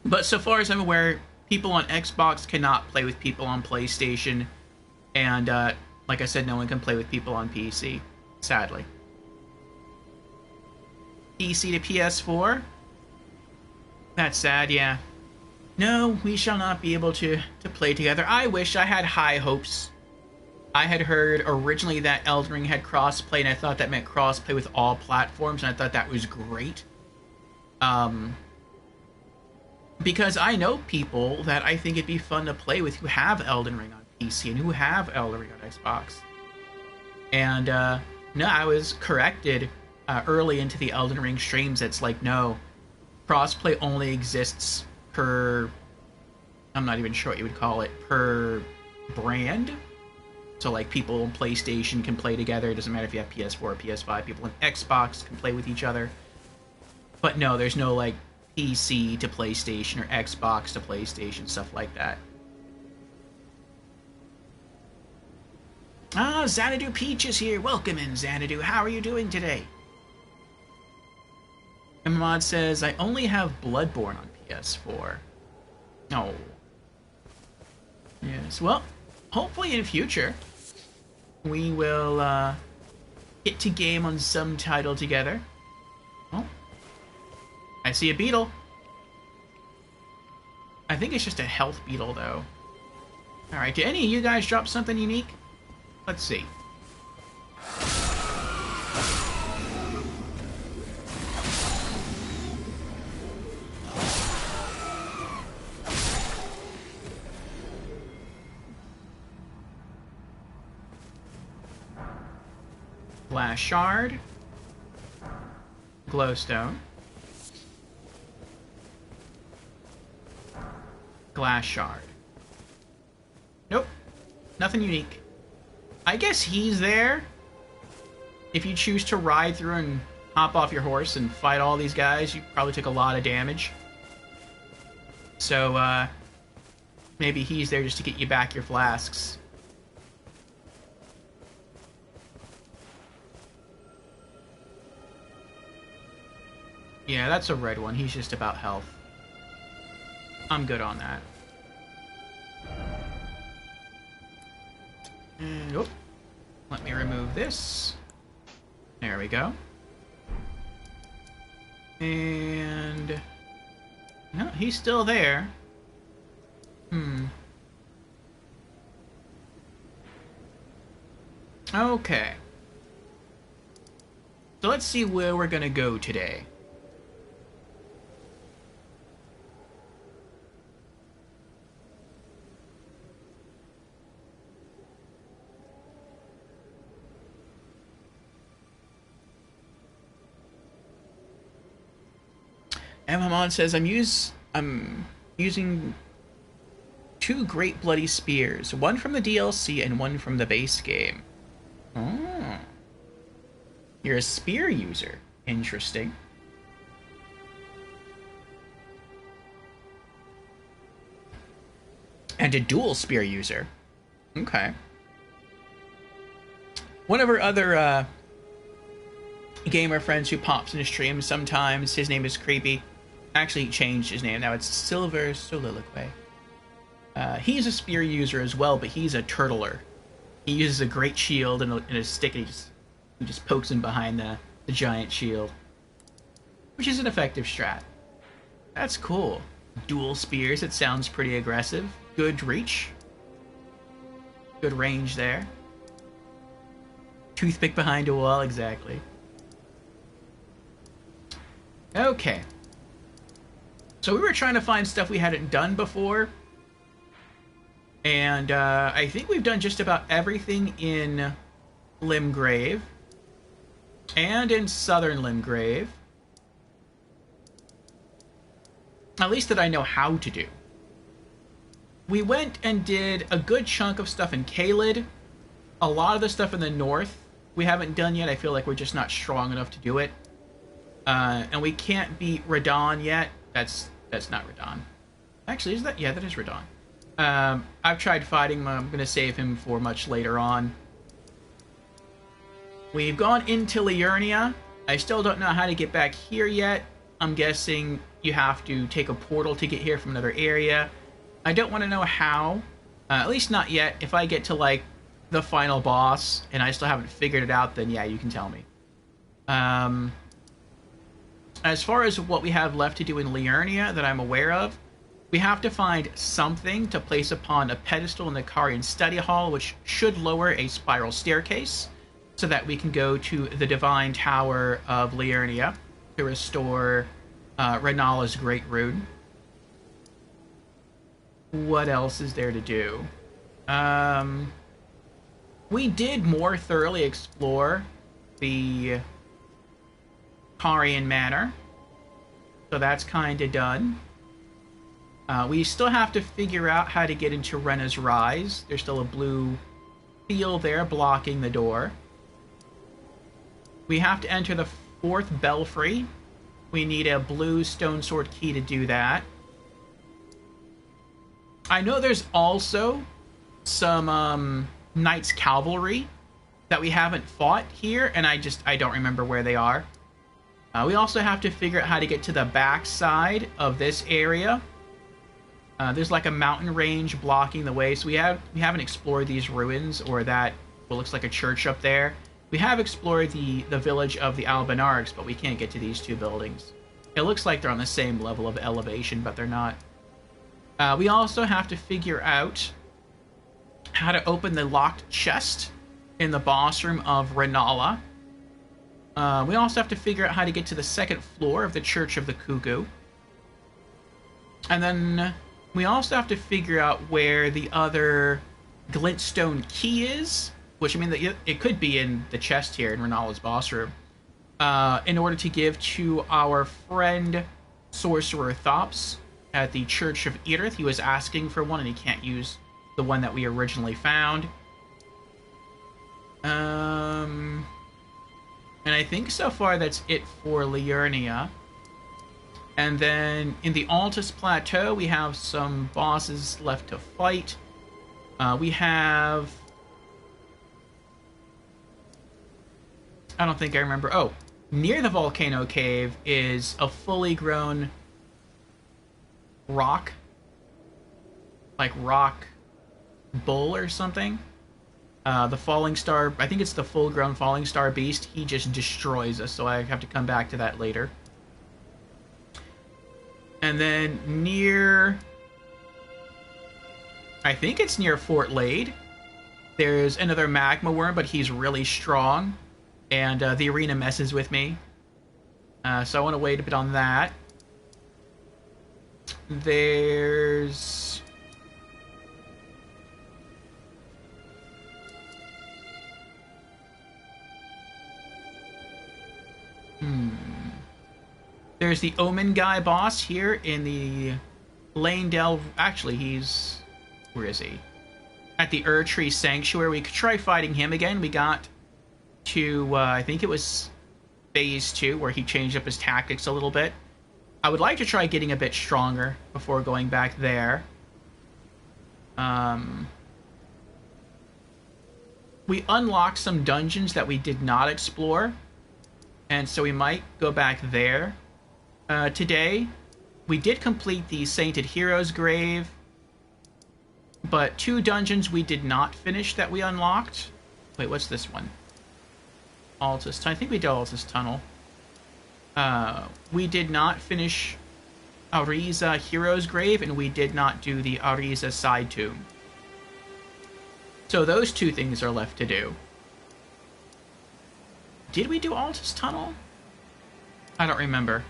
But so far as I'm aware, people on Xbox cannot play with people on PlayStation, and like I said, no one can play with people on PC, sadly. PC to PS4? That's sad, yeah. No, we shall not be able to play together. I wish. I had high hopes. I had heard originally that Elden Ring had crossplay, and I thought that meant crossplay with all platforms, and I thought that was great. Because I know people that I think it'd be fun to play with who have Elden Ring on PC and who have Elden Ring on Xbox. And, no, I was corrected early into the Elden Ring streams. It's like, no, crossplay only exists per, I'm not even sure what you would call it, per brand. So, like, people on PlayStation can play together. It doesn't matter if you have PS4 or PS5. People on Xbox can play with each other. But no, there's no, like, PC to PlayStation or Xbox to PlayStation, stuff like that. Ah, Xanadu Peach is here. Welcome in, Xanadu. How are you doing today? And Mod says, I only have Bloodborne on PS4. Oh. Yes, well, hopefully in future, we will get to game on some title together. Oh. I see a beetle. I think it's just a health beetle, though. Alright, did any of you guys drop something unique? Let's see. Glass shard. Glowstone. Glass shard. Nope. Nothing unique. I guess he's there. If you choose to ride through and hop off your horse and fight all these guys, you probably took a lot of damage. So, maybe he's there just to get you back your flasks. Yeah, that's a red one. He's just about health. I'm good on that. And, oh, let me remove this. There we go. And no, he's still there. Okay. So let's see where we're gonna go today. Hamon says, I'm using 2 Great Bloody Spears, one from the DLC and one from the base game. Oh. You're a spear user. Interesting. And a dual spear user. Okay. One of our other gamer friends who pops into streams sometimes, his name is Creepy. Actually changed his name, now it's Silver Soliloquy. He's a spear user as well, but he's a turtler. He uses a great shield and a stick, and he just pokes him behind the giant shield. Which is an effective strat. That's cool. Dual spears, it sounds pretty aggressive. Good reach. Good range there. Toothpick behind a wall, exactly. Okay. So we were trying to find stuff we hadn't done before. And I think we've done just about everything in Limgrave and in Southern Limgrave. At least that I know how to do. We went and did a good chunk of stuff in Caelid. A lot of the stuff in the north we haven't done yet. I feel like we're just not strong enough to do it. And we can't beat Radon yet. That's not Radon. Actually, is that? Yeah, that is Radon. I've tried fighting him. I'm going to save him for much later on. We've gone into Liurnia. I still don't know how to get back here yet. I'm guessing you have to take a portal to get here from another area. I don't want to know how. At least not yet. If I get to, like, the final boss and I still haven't figured it out, then yeah, you can tell me. As far as what we have left to do in Liurnia that I'm aware of, we have to find something to place upon a pedestal in the Carian Study Hall, which should lower a spiral staircase, so that we can go to the Divine Tower of Liurnia to restore Renala's Great Rune. What else is there to do? We did more thoroughly explore the Carian Manor, so that's kind of done. We still have to figure out how to get into Rena's Rise. There's still a blue field there blocking the door. We have to enter the 4th Belfry. We need a blue stone sword key to do that. I know there's also some Knights Cavalry that we haven't fought here, and I don't remember where they are. We also have to figure out how to get to the back side of this area. There's like a mountain range blocking the way, so we haven't explored these ruins, or that what looks like a church up there. We have explored the village of the Albinargs, but we can't get to these two buildings. It looks like they're on the same level of elevation, but they're not. We also have to figure out how to open the locked chest in the boss room of Renala. We also have to figure out how to get to the 2nd floor of the Church of the Cuckoo. And then we also have to figure out where the other glintstone key is, which, I mean, it could be in the chest here in Renala's boss room, in order to give to our friend Sorcerer Thops at the Church of Earth. He was asking for one, and he can't use the one that we originally found. And I think so far that's it for Liurnia. And then in the Altus Plateau, we have some bosses left to fight. We have... I don't think I remember. Oh, near the Volcano Cave is a fully grown rock. Like rock bull or something. The Falling Star, I think it's the full-grown Falling Star Beast. He just destroys us, so I have to come back to that later. And then near... I think it's near Fort Lade. There's another magma worm, but he's really strong. And the arena messes with me. So I want to wait a bit on that. There's... There's the Omen Guy boss here in the Lanedale... Actually, he's... Where is he? At the Tree Sanctuary. We could try fighting him again. We got to, I think it was Phase 2, where he changed up his tactics a little bit. I would like to try getting a bit stronger before going back there. We unlocked some dungeons that we did not explore, and so we might go back there. Today, we did complete the Sainted Hero's Grave, but 2 dungeons we did not finish that we unlocked. Wait, what's this one? Altus. I think we did Altus Tunnel. We did not finish Ariza Hero's Grave, and we did not do the Ariza Side Tomb. So those 2 things are left to do. Did we do Altus Tunnel? I don't remember.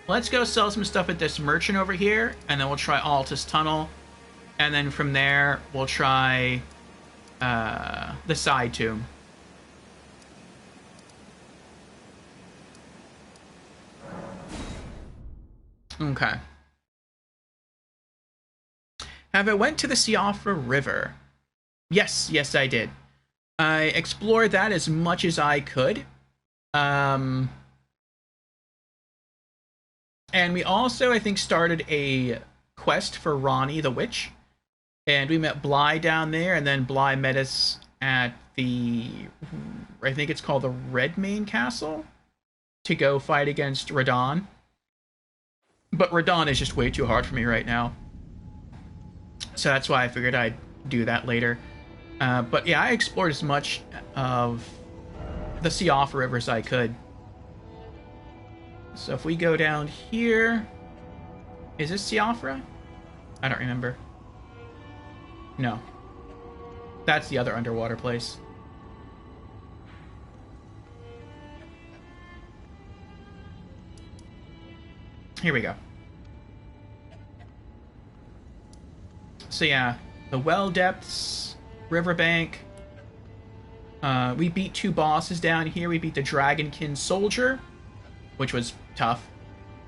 let's go sell some stuff at this merchant over here, and then we'll try Altus Tunnel, and then from there we'll try the side tomb. Okay. Have I went to the Siofra River? Yes, I did. I explored that as much as I could. And we also, I think, started a quest for Ronnie the Witch. And we met Bly down there, and then Bly met us at the, I think it's called the Redmane Castle, to go fight against Radon. But Radon is just way too hard for me right now. So that's why I figured I'd do that later. But yeah, I explored as much of the Siofra River as I could. So if we go down here... Is this Siofra? I don't remember. No. That's the other underwater place. Here we go. So yeah, the well depths, riverbank. We beat 2 bosses down here. We beat the Dragonkin Soldier, which was tough.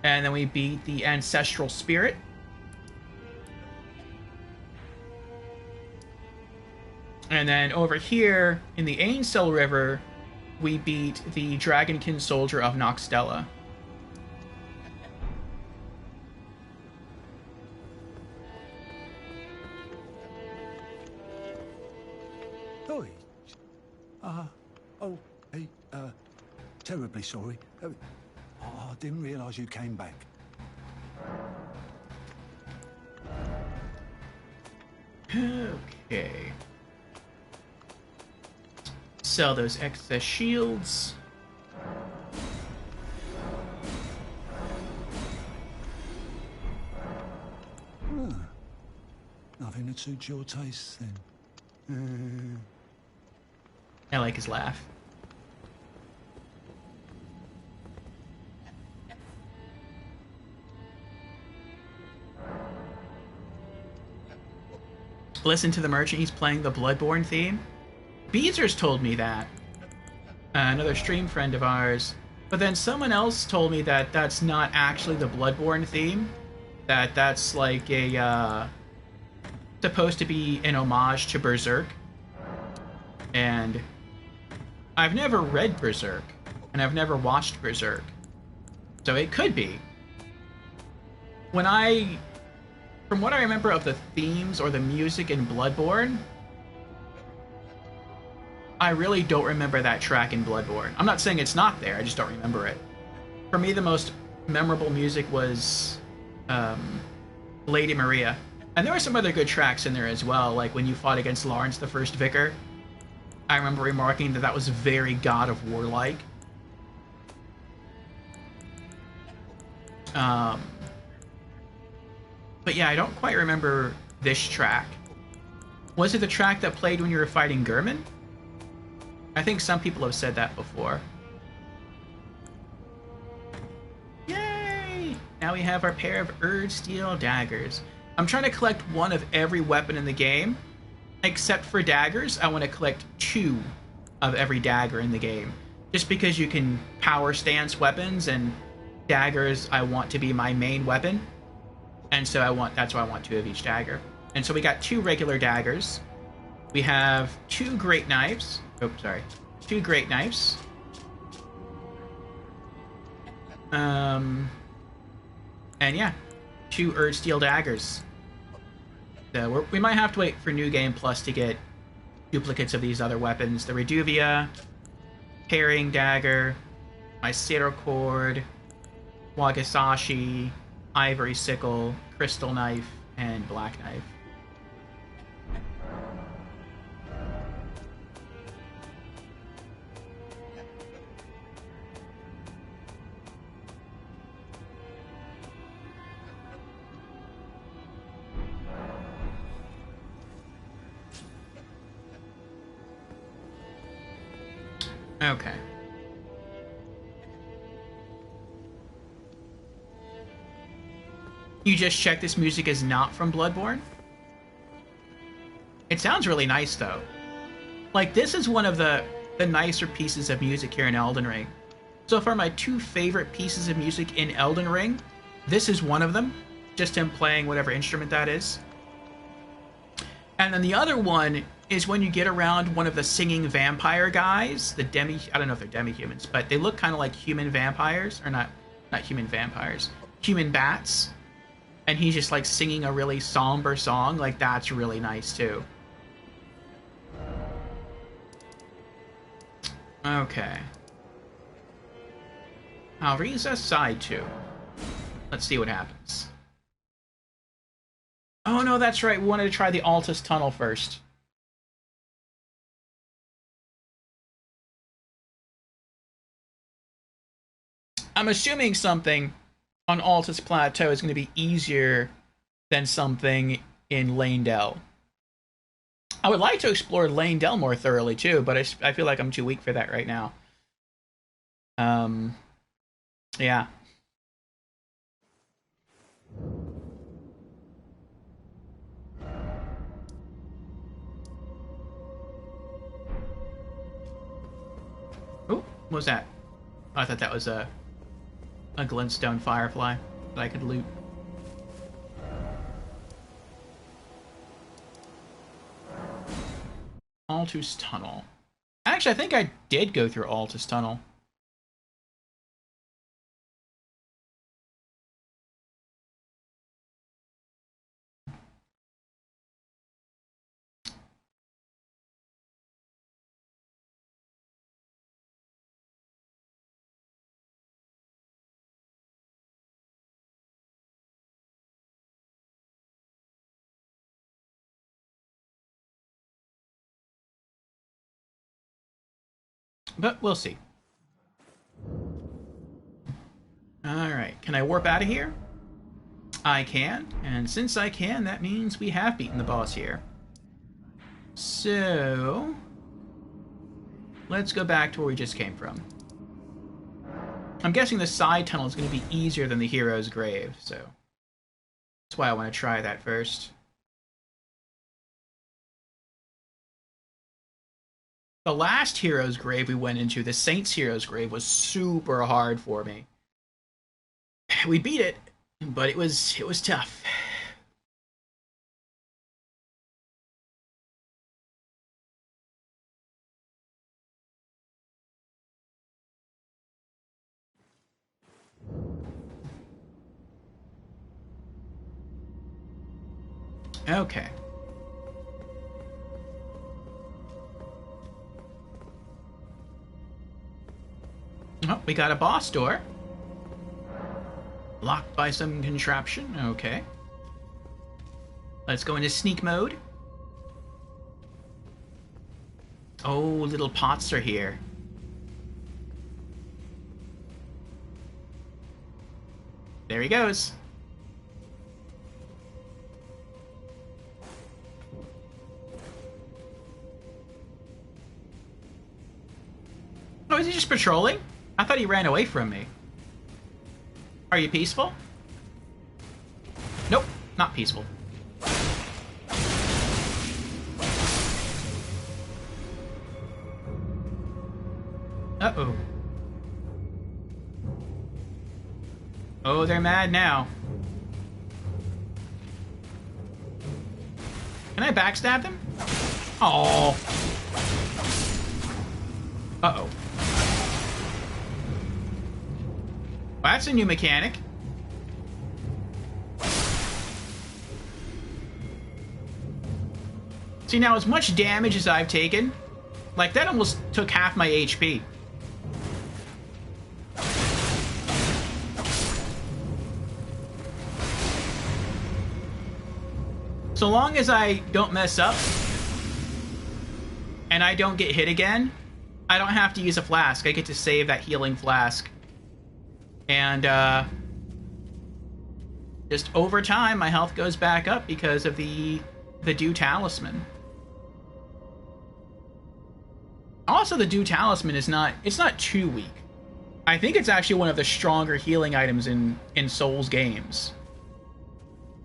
And then we beat the Ancestral Spirit. And then over here, in the Ainsel River, we beat the Dragonkin Soldier of Noxtella. Terribly sorry. I didn't realise you came back. Okay. Sell those excess shields. Nothing that suits your taste, then. I like his laugh. Listen to the merchant, he's playing the Bloodborne theme. Beezers told me that. Another stream friend of ours. But then someone else told me that that's not actually the Bloodborne theme. That's like a, supposed to be an homage to Berserk. And I've never read Berserk. And I've never watched Berserk. So it could be. From what I remember of the themes or the music in Bloodborne, I really don't remember that track in Bloodborne. I'm not saying it's not there, I just don't remember it. For me, the most memorable music was Lady Maria. And there were some other good tracks in there as well, like when you fought against Lawrence the First Vicar. I remember remarking that that was very God of War-like. But yeah, I don't quite remember this track. Was it the track that played when you were fighting Gurman? I think some people have said that before. Yay! Now we have our pair of Erdsteel daggers. I'm trying to collect one of every weapon in the game. Except for daggers, I want to collect 2 of every dagger in the game. Just because you can power stance weapons, and daggers I want to be my main weapon. And so that's why I want 2 of each dagger. And so we got 2 regular daggers. We have 2 great knives. Oh, sorry. 2 great knives. And yeah, 2 Erdsteel daggers. So we might have to wait for New Game Plus to get duplicates of these other weapons. The Reduvia, Parrying Dagger, my Satyr Cord, Wagasashi, Ivory Sickle, Crystal Knife, and Black Knife. Okay. You just check this music is not from Bloodborne? It sounds really nice, though. Like, this is one of the nicer pieces of music here in Elden Ring. So far, my two favorite pieces of music in Elden Ring, this is one of them. Just him playing whatever instrument that is. And then the other one is when you get around one of the singing vampire guys, the I don't know if they're demi-humans, but they look kind of like human vampires, or not human vampires, human bats. And he's just like singing a really somber song. Like, that's really nice too. Okay. Alriza side 2. Let's see what happens. Oh no, that's right. We wanted to try the Altus tunnel first. I'm assuming something on Altus Plateau is going to be easier than something in Lane Dell. I would like to explore Lane Dell more thoroughly too, but I feel like I'm too weak for that right now. Yeah. Oh, what was that? Oh, I thought that was a glintstone firefly that I could loot. Altus Tunnel. Actually, I think I did go through Altus Tunnel. But we'll see. Alright, can I warp out of here? I can, and since I can, that means we have beaten the boss here. So, let's go back to where we just came from. I'm guessing the side tunnel is going to be easier than the hero's grave, so that's why I want to try that first. The last hero's grave we went into, the Saint's hero's grave, was super hard for me. We beat it, but it was tough. Okay. Oh, we got a boss door. Locked by some contraption. Okay. Let's go into sneak mode. Oh, little pots are here. There he goes. Oh, is he just patrolling? I thought he ran away from me. Are you peaceful? Nope, not peaceful. Uh-oh. Oh, they're mad now. Can I backstab them? Oh. Uh-oh. Well, that's a new mechanic. See, now as much damage as I've taken, like, that almost took half my HP. So long as I don't mess up, and I don't get hit again, I don't have to use a flask. I get to save that healing flask. And, just over time, my health goes back up because of the Dew Talisman. Also, the Dew Talisman is not too weak. I think it's actually one of the stronger healing items in Souls games.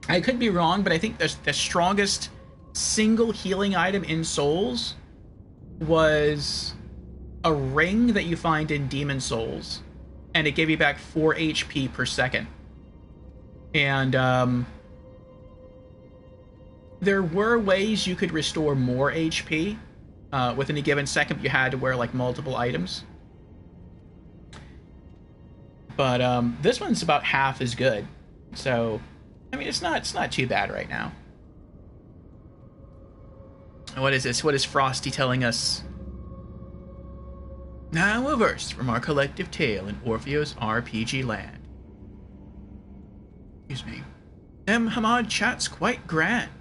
I could be wrong, but I think the strongest single healing item in Souls was a ring that you find in Demon Souls, and it gave you back 4 HP per second. And there were ways you could restore more HP within a given second, but you had to wear like multiple items. But this one's about half as good, so I mean it's not too bad right now. What is this? What is Frosty telling us? Now a verse from our collective tale in Orpheus RPG land. Excuse me. Hamad chats quite grand.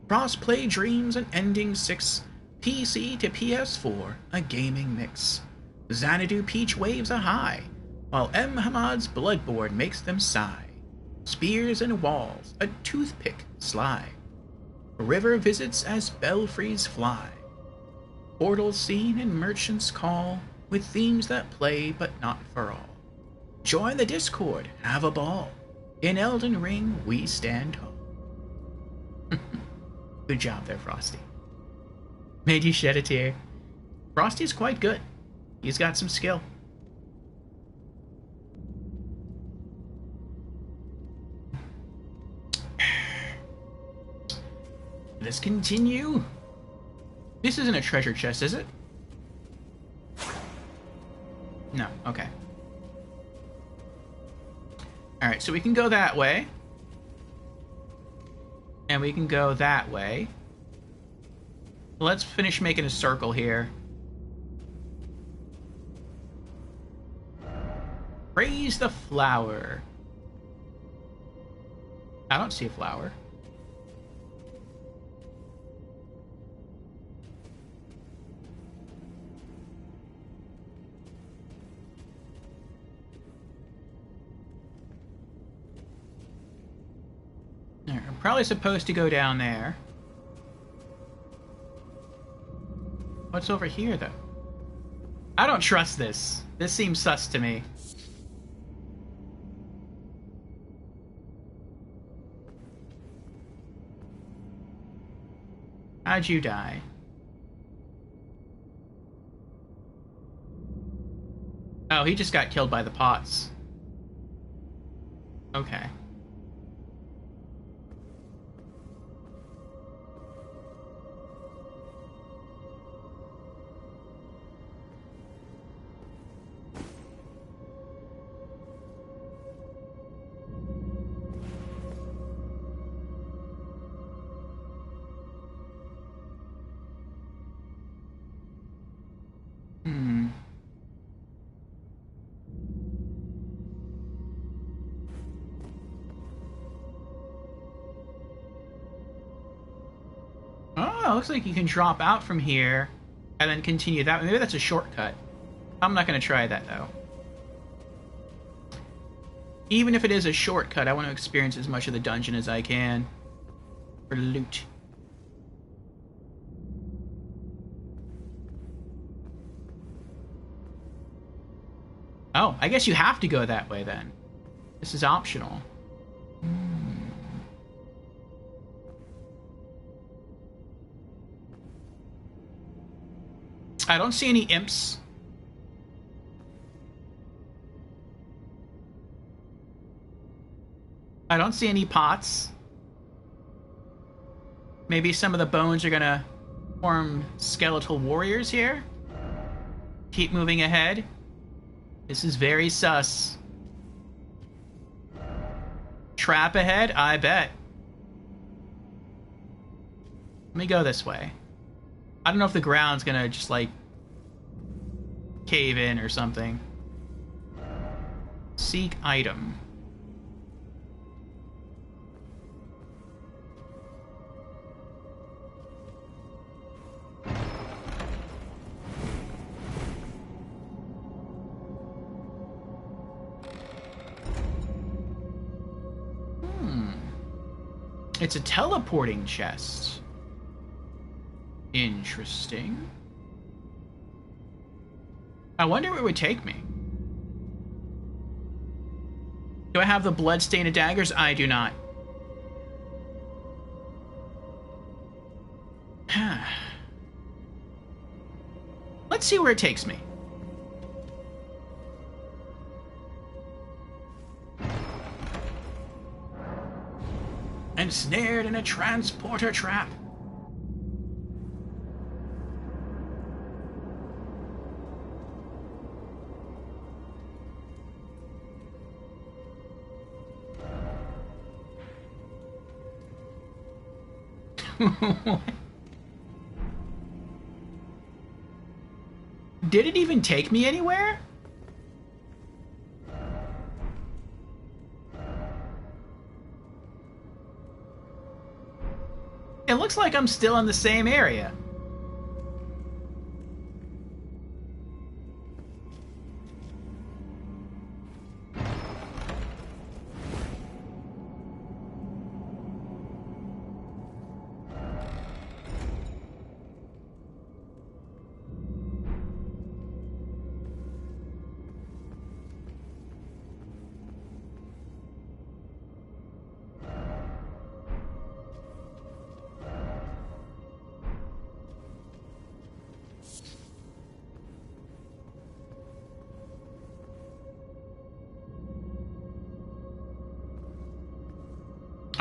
Cross-play dreams and ending 6. PC to PS4, a gaming mix. Xanadu Peach waves a high, while Hamad's bloodboard makes them sigh. Spears and walls, a toothpick slide. River visits as belfries fly. Portals seen and merchants call, with themes that play but not for all. Join the Discord, have a ball. In Elden Ring, we stand tall. Good job there, Frosty. Made you shed a tear. Frosty's quite good. He's got some skill. Let's continue. This isn't a treasure chest, is it? No, okay. Alright, so we can go that way. And we can go that way. Let's finish making a circle here. Praise the flower. I don't see a flower. I'm probably supposed to go down there. What's over here, though? I don't trust this. This seems sus to me. How'd you die? Oh, he just got killed by the pots. Okay. Oh, it looks like you can drop out from here and then continue that way. Maybe that's a shortcut. I'm not going to try that, though. Even if it is a shortcut, I want to experience as much of the dungeon as I can for loot. Oh, I guess you have to go that way, then. This is optional. I don't see any imps. I don't see any pots. Maybe some of the bones are gonna form skeletal warriors here. Keep moving ahead. This is very sus. Trap ahead? I bet. Let me go this way. I don't know if the ground's gonna just, like, cave in or something. Seek item. It's a teleporting chest. Interesting. I wonder where it would take me. Do I have the bloodstained daggers? I do not. Let's see where it takes me. Ensnared in a transporter trap. Did it even take me anywhere? It looks like I'm still in the same area.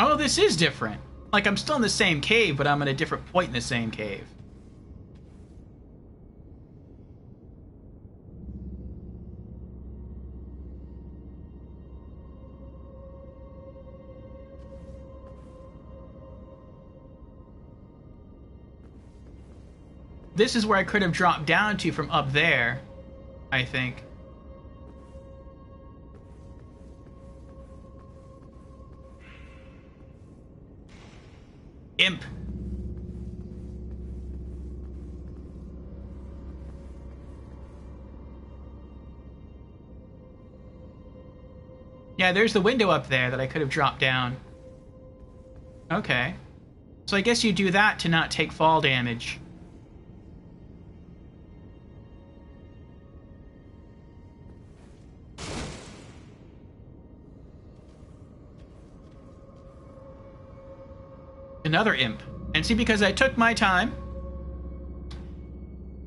Oh, this is different. Like, I'm still in the same cave, but I'm at a different point in the same cave. This is where I could have dropped down to from up there, I think. Imp. Yeah, there's the window up there that I could have dropped down. Okay. So I guess you do that to not take fall damage. Another imp. And see, because I took my time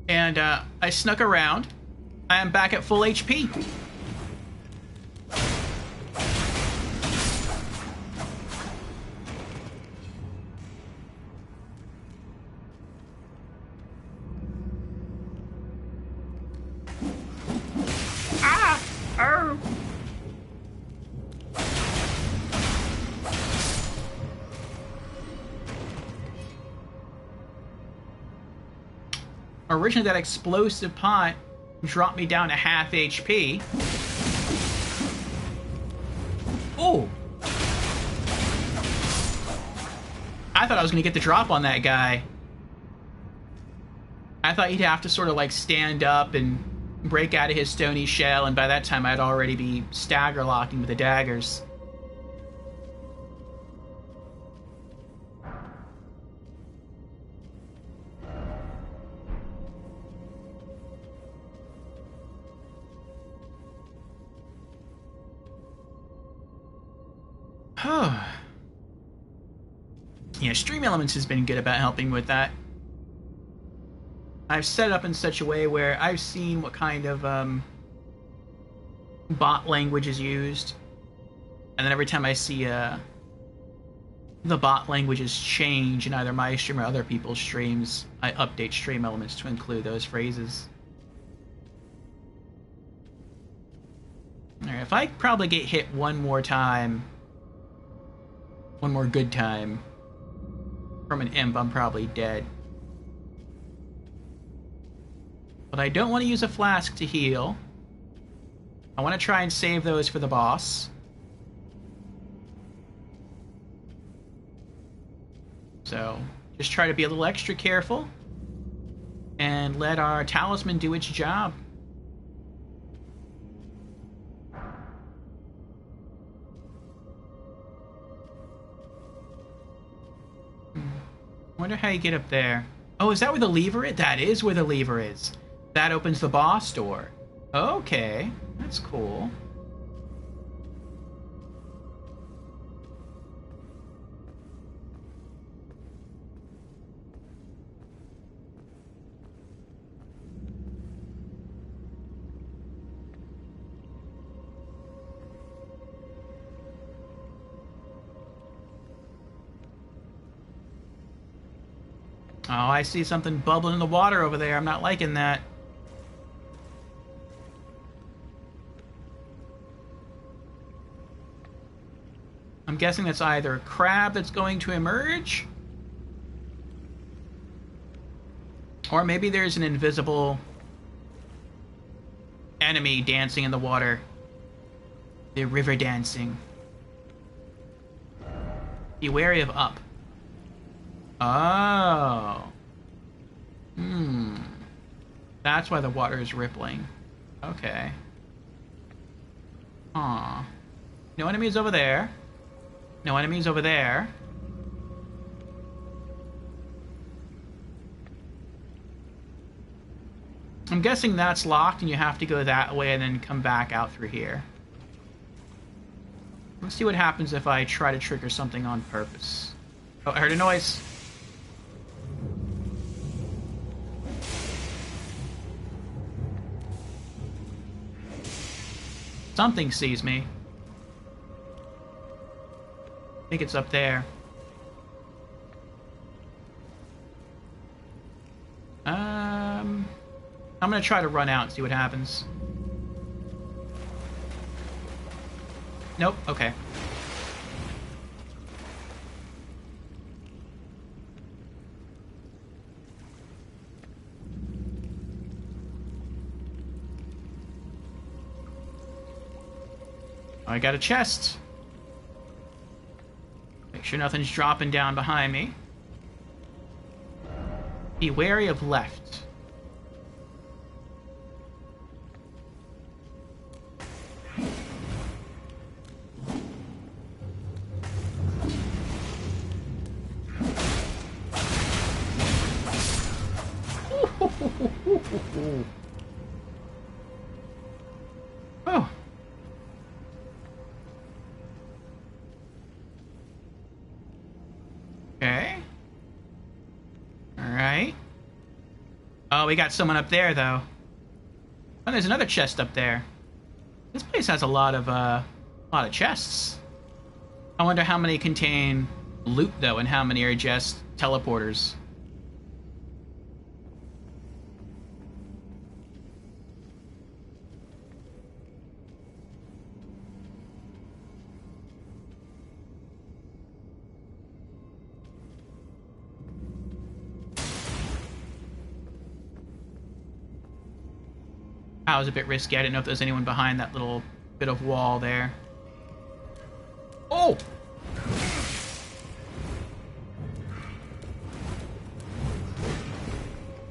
and I snuck around, I am back at full HP. Ah! Oh! Originally, that explosive pot dropped me down to half HP. Oh! I thought I was going to get the drop on that guy. I thought he'd have to sort of like stand up and break out of his stony shell, and by that time I'd already be stagger locking with the daggers. Yeah, Stream Elements has been good about helping with that. I've set it up in such a way where I've seen what kind of bot language is used, and then every time I see the bot languages change in either my stream or other people's streams, I update Stream Elements to include those phrases. Alright, if I probably get hit one more time, one more good time from an imp, I'm probably dead. But I don't want to use a flask to heal. I want to try and save those for the boss. So, just try to be a little extra careful and let our talisman do its job. Wonder how you get up there. Oh, is that where the lever is? That is where the lever is. That opens the boss door. Okay, that's cool. I see something bubbling in the water over there. I'm not liking that. I'm guessing that's either a crab that's going to emerge, or maybe there's an invisible enemy dancing in the water. The river dancing. Be wary of up. Oh. That's why the water is rippling. Okay. Aw. No enemies over there. No enemies over there. I'm guessing that's locked and you have to go that way and then come back out through here. Let's see what happens if I try to trigger something on purpose. Oh, I heard a noise. Something sees me. I think it's up there. I'm gonna try to run out and see what happens. Nope, okay. I got a chest. Make sure nothing's dropping down behind me. Be wary of left. Oh. Okay. Alright. Oh, we got someone up there, though. Oh, there's another chest up there. This place has a lot of chests. I wonder how many contain loot, though, and how many are just teleporters. That was a bit risky. I didn't know if there was anyone behind that little bit of wall there. Oh!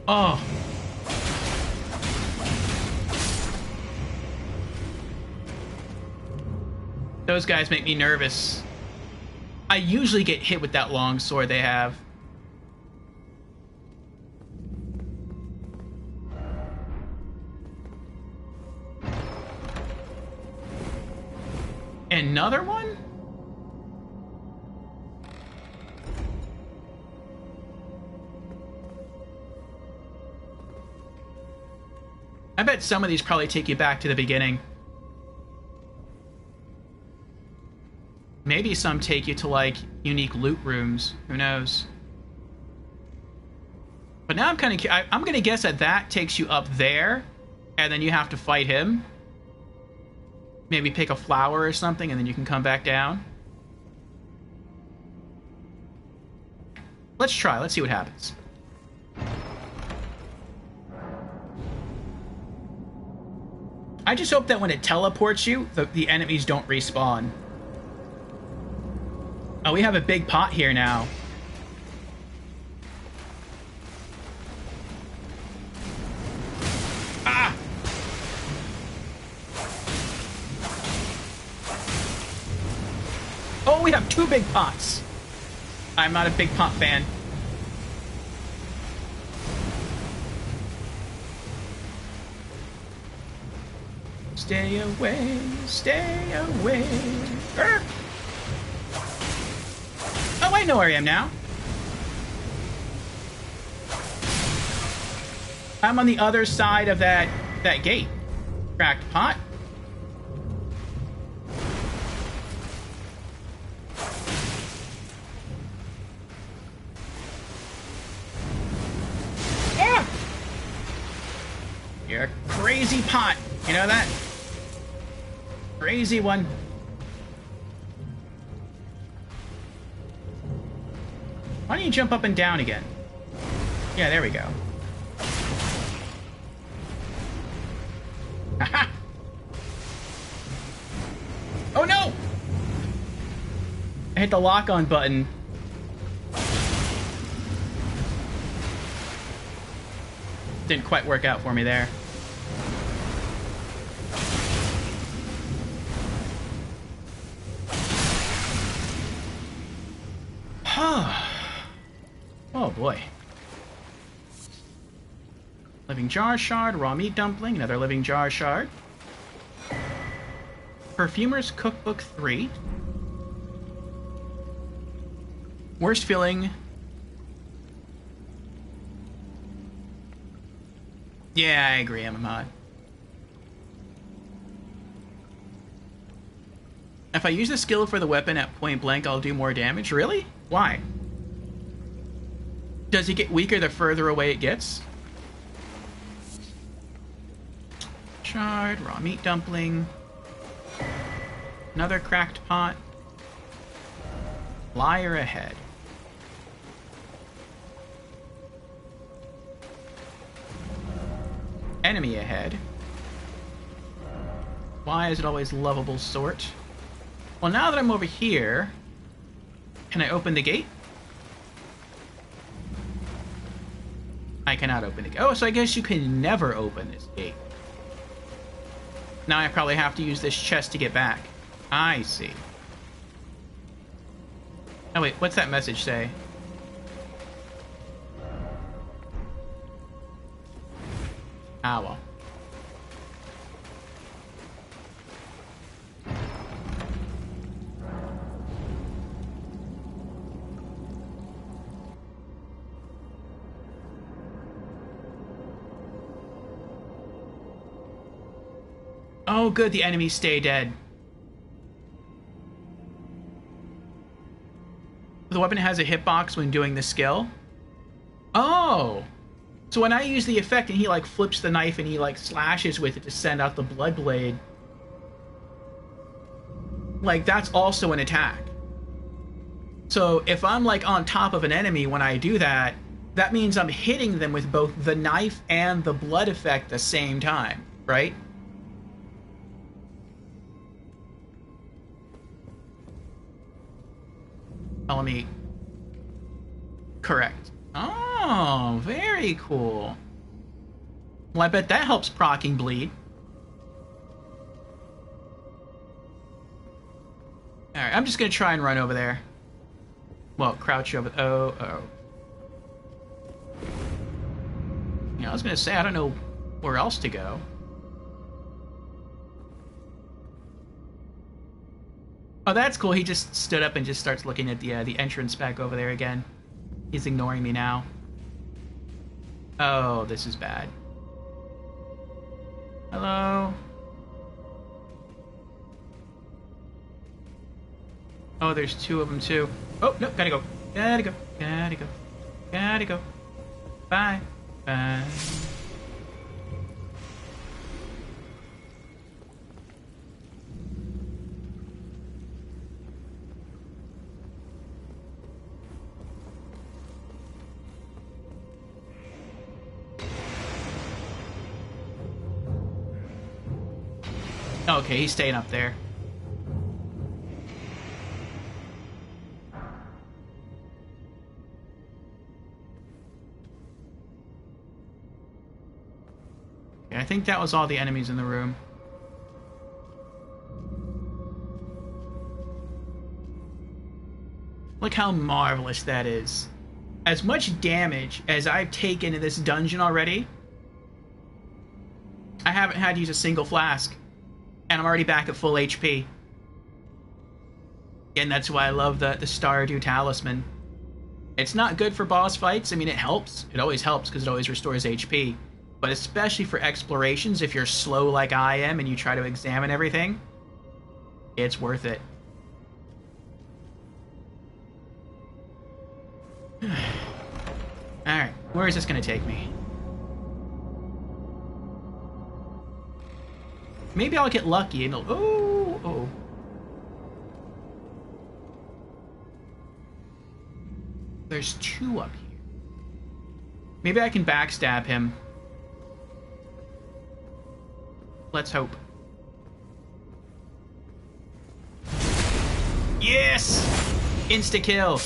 Oh. Those guys make me nervous. I usually get hit with that long sword they have. Another one? I bet some of these probably take you back to the beginning. Maybe some take you to, like, unique loot rooms. Who knows? But now I'm kind of... I'm going to guess that takes you up there, and then you have to fight him. Maybe pick a flower or something, and then you can come back down. Let's try. Let's see what happens. I just hope that when it teleports you, the enemies don't respawn. Oh, we have a big pot here now. Ah! Oh, we have two big pots. I'm not a big pot fan. Stay away, stay away. Arr! Oh, I know where I am now. I'm on the other side of that gate. Cracked pot. You're a crazy pot. You know that? Crazy one. Why don't you jump up and down again? Yeah, there we go. Haha! Oh no! I hit the lock-on button. Didn't quite work out for me there. Oh boy. Living jar shard, raw meat dumpling, another living jar shard. Perfumer's Cookbook 3. Worst feeling. Yeah, I agree, I'm a mod. If I use the skill for the weapon at point blank, I'll do more damage. Really? Why? Does it get weaker the further away it gets? Shard, raw meat dumpling. Another cracked pot. Liar ahead. Enemy ahead. Why is it always lovable sort? Well, now that I'm over here, can I open the gate? I cannot open the gate. Oh, so I guess you can never open this gate. Now I probably have to use this chest to get back. I see. Oh wait, what's that message say? Ah, well. Oh, good, the enemies stay dead. The weapon has a hitbox when doing the skill. Oh! So when I use the effect and he, like, flips the knife and he, like, slashes with it to send out the blood blade, like, that's also an attack. So if I'm, like, on top of an enemy when I do that, that means I'm hitting them with both the knife and the blood effect at the same time, right? Follow me. Correct. Oh, very cool. Well, I bet that helps proccing bleed. Alright, I'm just gonna try and run over there. Well, crouch over... Oh. You know, I was gonna say, I don't know where else to go. Oh, that's cool. He just stood up and just starts looking at the entrance back over there again. He's ignoring me now. Oh, this is bad. Hello? Oh, there's two of them too. Oh, no, gotta go. Gotta go. Gotta go. Gotta go. Bye. Bye. Okay, he's staying up there. Okay, I think that was all the enemies in the room. Look how marvelous that is. As much damage as I've taken in this dungeon already, I haven't had to use a single flask. And I'm already back at full HP. And that's why I love the Stardew Talisman. It's not good for boss fights. I mean, it helps. It always helps because it always restores HP. But especially for explorations, if you're slow like I am and you try to examine everything, it's worth it. Alright, where is this going to take me? Maybe I'll get lucky and oh. There's two up here. Maybe I can backstab him. Let's hope. Yes! Insta-kill.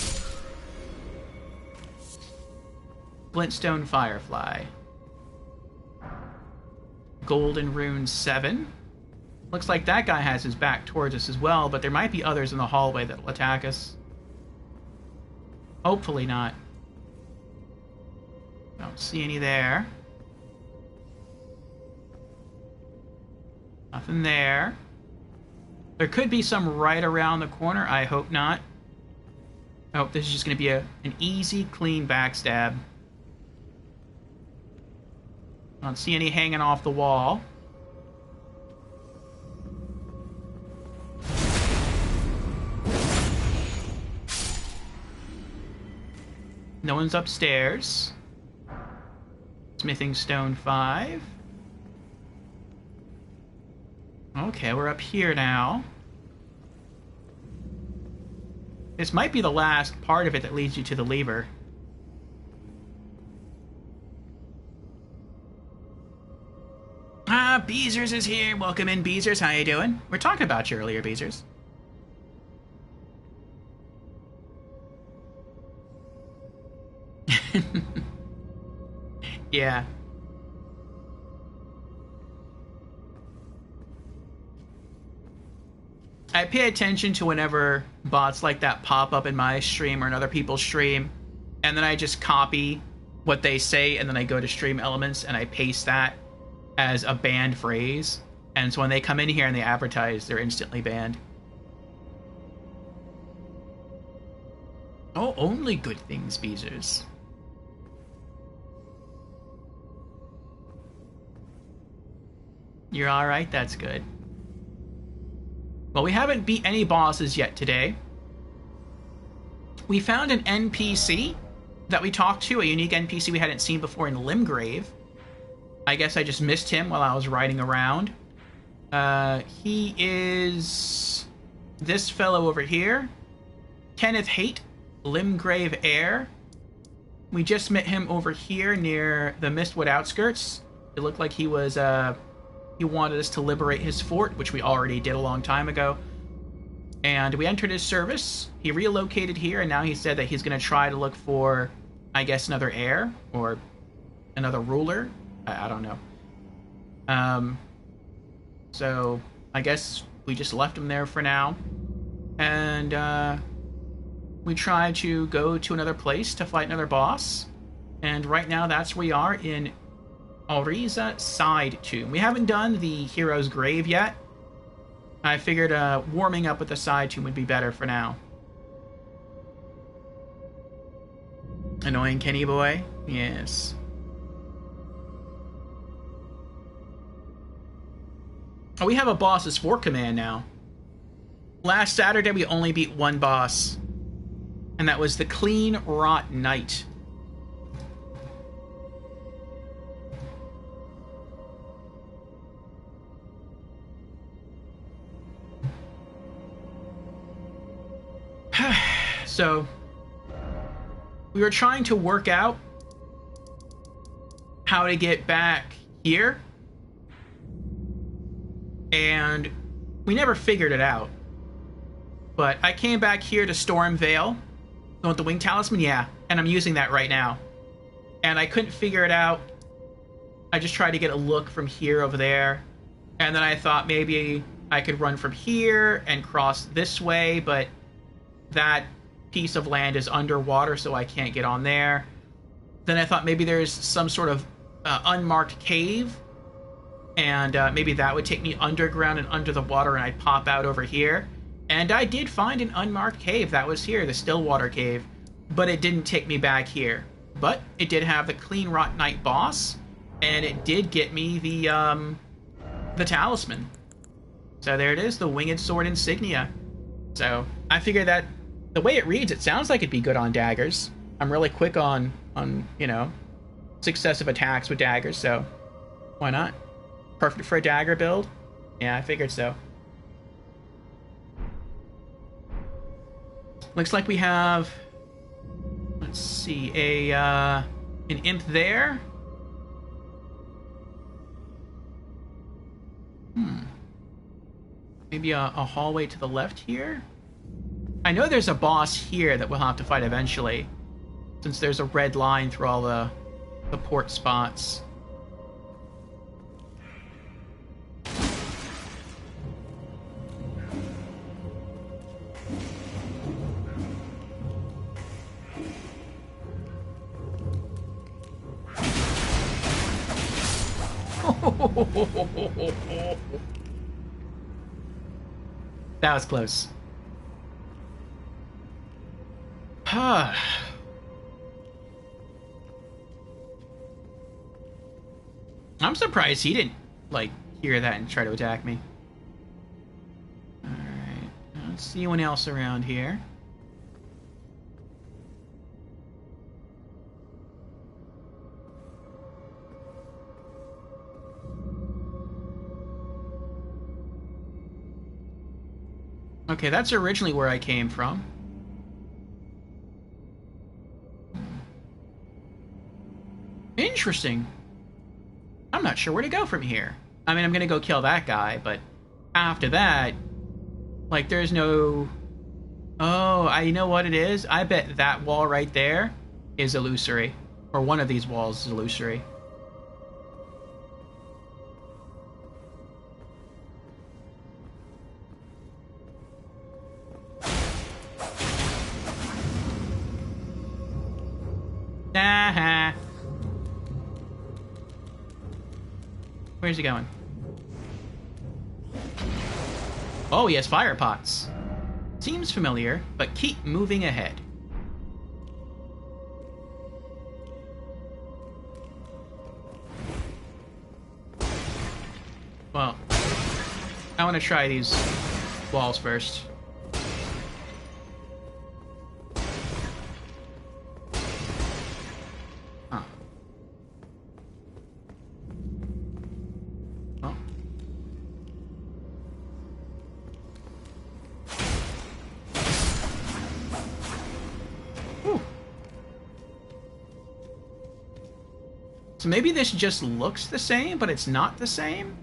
Glintstone Firefly. Golden Rune 7. Looks like that guy has his back towards us as well, but there might be others in the hallway that will attack us. Hopefully not. Don't see any there. Nothing there. There could be some right around the corner. I hope not. I hope this is just going to be an easy, clean backstab. I don't see any hanging off the wall. No one's upstairs. Smithing Stone 5. Okay, we're up here now. This might be the last part of it that leads you to the lever. Ah, Beezers is here. Welcome in, Beezers. How you doing? We're talking about you earlier, Beezers. Yeah. I pay attention to whenever bots like that pop up in my stream or in other people's stream, and then I just copy what they say, and then I go to Stream Elements and I paste that as a banned phrase. And so when they come in here and they advertise, they're instantly banned. Oh, only good things, Beezers. You're alright, that's good. Well, we haven't beat any bosses yet today. We found an NPC that we talked to, a unique NPC we hadn't seen before in Limgrave. I guess I just missed him while I was riding around. He is this fellow over here. Kenneth Haight, Limgrave Heir. We just met him over here near the Mistwood outskirts. It looked like he was, he wanted us to liberate his fort, which we already did a long time ago. And we entered his service. He relocated here, and now he said that he's going to try to look for, I guess, another heir or another ruler. I don't know. So I guess we just left him there for now. And we tried to go to another place to fight another boss. And right now that's where we are in Alriza Side Tomb. We haven't done the Hero's Grave yet. I figured warming up with the Side Tomb would be better for now. Annoying Kenny boy? Yes. Oh, we have a boss's fort command now. Last Saturday we only beat one boss. And that was the Clean Rot Knight. So, we were trying to work out how to get back here, and we never figured it out. But I came back here to Stormvale, going with the Wing Talisman, yeah, and I'm using that right now. And I couldn't figure it out. I just tried to get a look from here over there, and then I thought maybe I could run from here and cross this way, but that piece of land is underwater, so I can't get on there. Then I thought maybe there's some sort of unmarked cave, and maybe that would take me underground and under the water, and I'd pop out over here. And I did find an unmarked cave that was here, the Stillwater Cave, but it didn't take me back here. But it did have the Clean Rot Knight boss, and it did get me the talisman. So there it is, the Winged Sword insignia. So I figured that the way it reads, it sounds like it'd be good on daggers. I'm really quick on you know, successive attacks with daggers, so why not? Perfect for a dagger build. Yeah, I figured so. Looks like we have, let's see, an imp there. Maybe a hallway to the left here? I know there's a boss here that we'll have to fight eventually, since there's a red line through all the port spots. That was close. I'm surprised he didn't, like, hear that and try to attack me. Alright, let's see anyone else around here. Okay, that's originally where I came from. Interesting. I'm not sure where to go from here. I mean, I'm gonna go kill that guy, but after that, like, there's no... Oh, you know what it is? I bet that wall right there is illusory. Or one of these walls is illusory. Nah. Where's he going? Oh, he has fire pots. Seems familiar, but keep moving ahead. Well, I want to try these walls first. Huh. Oh. Whew. So maybe this just looks the same, but it's not the same?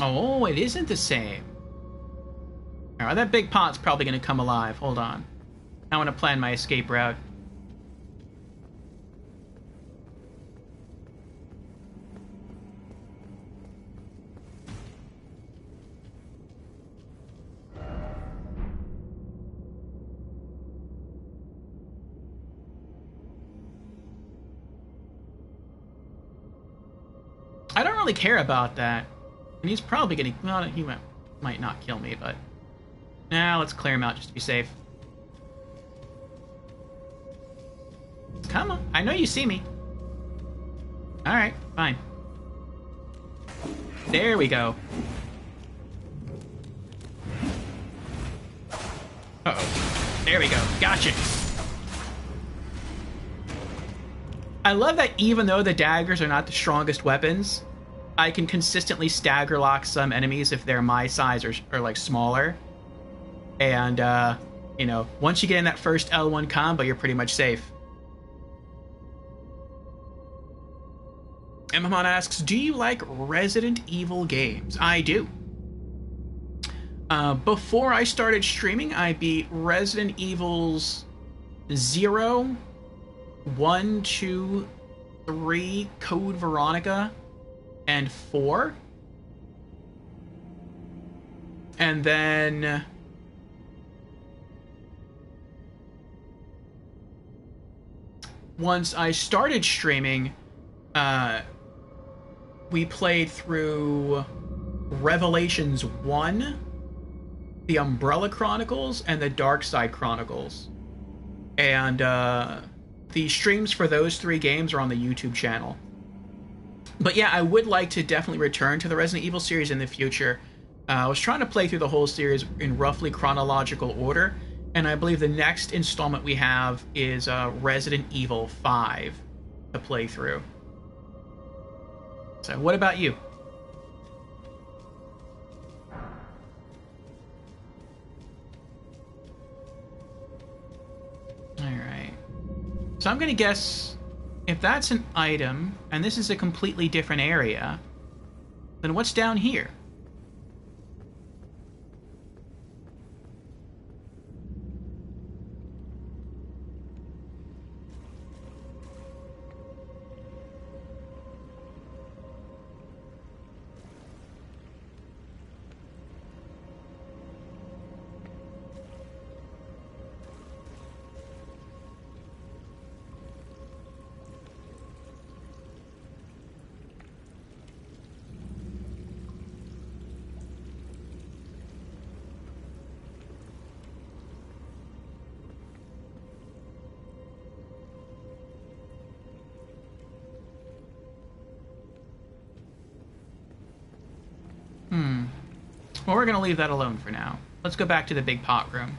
Oh, it isn't the same. Alright, that big pot's probably going to come alive. Hold on. I want to plan my escape route. I don't really care about that. And he's probably gonna... Well, he might not kill me, but... Nah, let's clear him out just to be safe. Come on. I know you see me. Alright, fine. There we go. Uh-oh. There we go. Gotcha. I love that even though the daggers are not the strongest weapons, I can consistently stagger lock some enemies if they're my size or like smaller. And, you know, once you get in that first L1 combo, you're pretty much safe. Emhamon asks, do you like Resident Evil games? I do. Before I started streaming, I beat Resident Evil's 0, 1, 2, 3, Code Veronica, and 4. And then... once I started streaming, we played through Revelations 1, the Umbrella Chronicles, and the Dark Side Chronicles. And the streams for those 3 games are on the YouTube channel. But yeah, I would like to definitely return to the Resident Evil series in the future. I was trying to play through the whole series in roughly chronological order, and I believe the next installment we have is Resident Evil 5 to play through. So, what about you? Alright. So I'm going to guess if that's an item, and this is a completely different area, then what's down here? Well, we're going to leave that alone for now. Let's go back to the big pot room.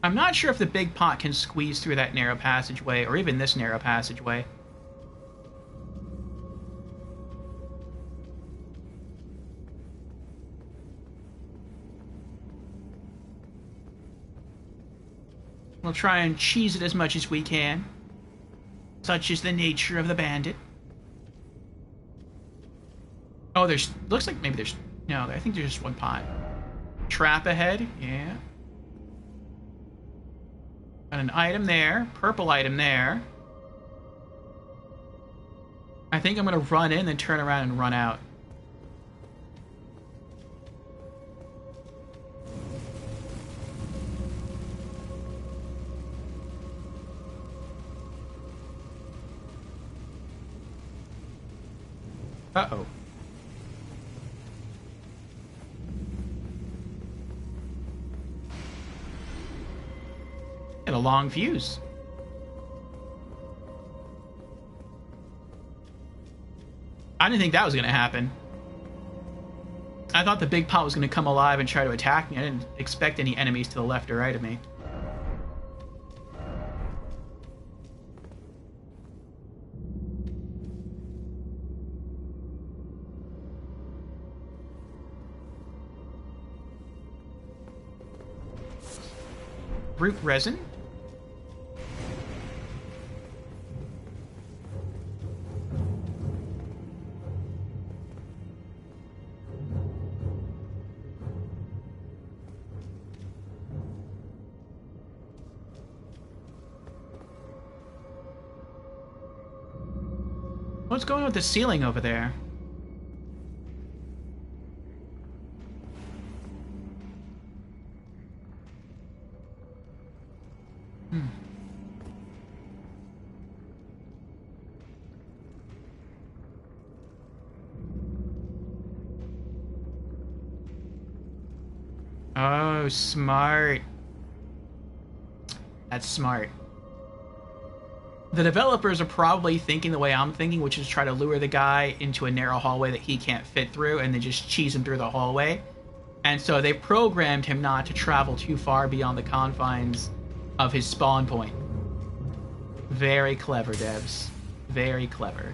I'm not sure if the big pot can squeeze through that narrow passageway, or even this narrow passageway. We'll try and cheese it as much as we can. Such is the nature of the bandit. Oh, there's... looks like maybe there's... no, I think there's just one pot. Trap ahead, yeah. Got an item there. Purple item there. I think I'm going to run in, then turn around and run out. Uh-oh. A long fuse. I didn't think that was going to happen. I thought the big pot was going to come alive and try to attack me. I didn't expect any enemies to the left or right of me. Root resin? What's going on with the ceiling over there? Oh, smart. That's smart. The developers are probably thinking the way I'm thinking, which is try to lure the guy into a narrow hallway that he can't fit through and then just cheese him through the hallway. And so they programmed him not to travel too far beyond the confines of his spawn point. Very clever, devs. Very clever.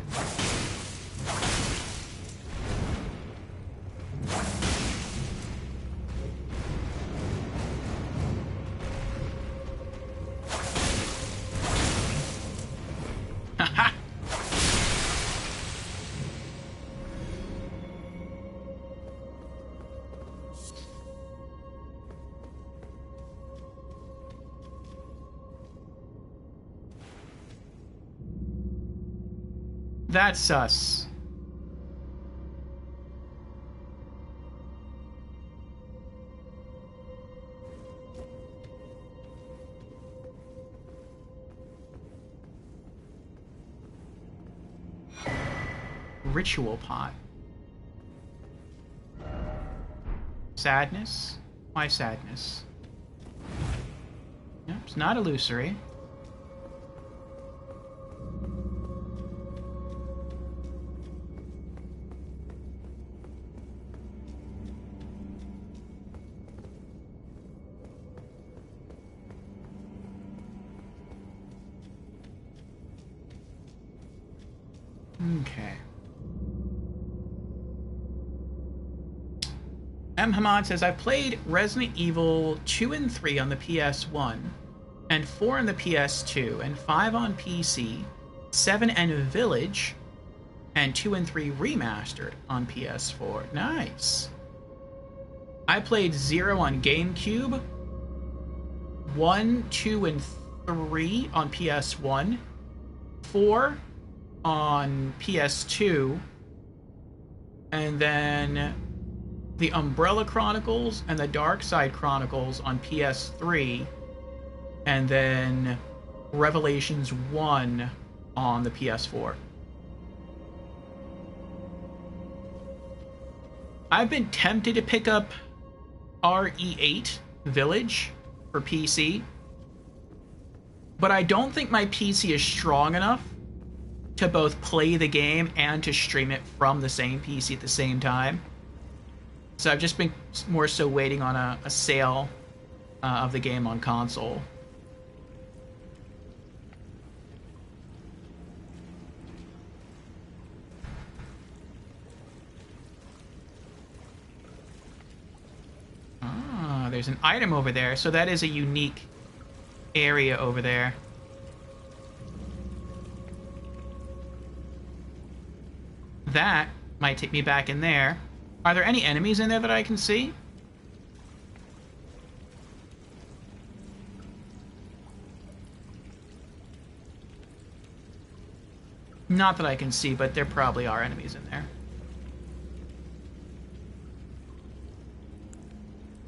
That's sus. Ritual pot. Sadness? Why sadness? Nope, it's not illusory. Okay. M. Hamad says, I've played Resident Evil 2 and 3 on the PS1, and 4 on the PS2, and 5 on PC, 7 and Village, and 2 and 3 remastered on PS4. Nice. I played 0 on GameCube, 1, 2, and 3 on PS1, 4 on PS2, and then the Umbrella Chronicles and the Dark Side Chronicles on PS3, and then Revelations 1 on the PS4. I've been tempted to pick up RE8 Village for PC, but I don't think my PC is strong enough to both play the game and to stream it from the same PC at the same time. So I've just been more so waiting on a sale of the game on console. Ah, there's an item over there, so that is a unique area over there. That might take me back in there. Are there any enemies in there that I can see? Not that I can see, but there probably are enemies in there.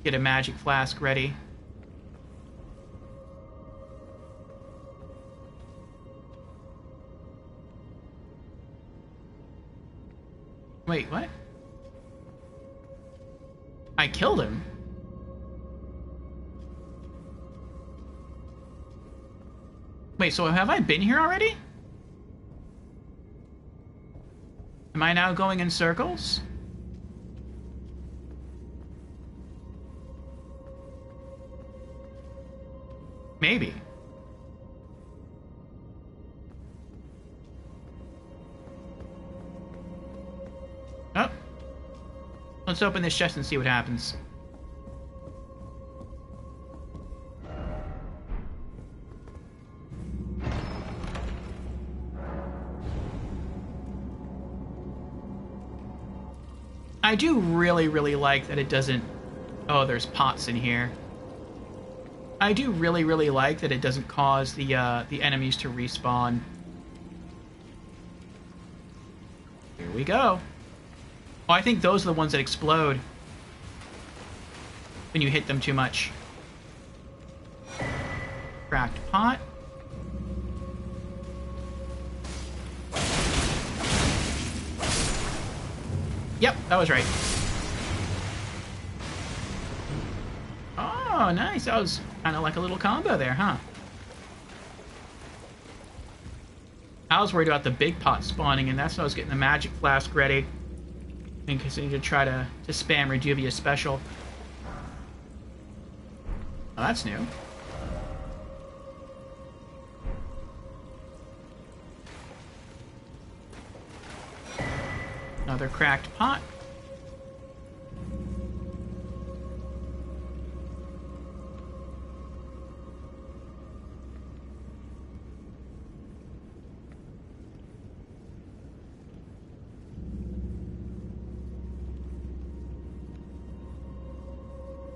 Get a magic flask ready. Wait, what? I killed him. Wait, so have I been here already? Am I now going in circles? Maybe. Oh. Let's open this chest and see what happens. I do really, really like that it doesn't... Oh, there's pots in here. I do really, really like that it doesn't cause the enemies to respawn. Here we go. Oh, I think those are the ones that explode when you hit them too much. Cracked pot. Yep, that was right. Oh, nice. That was kind of like a little combo there, huh? I was worried about the big pot spawning, and that's when I was getting the magic flask ready. In case I need to try to spam Reduvia special. Oh, that's new. Another cracked pot.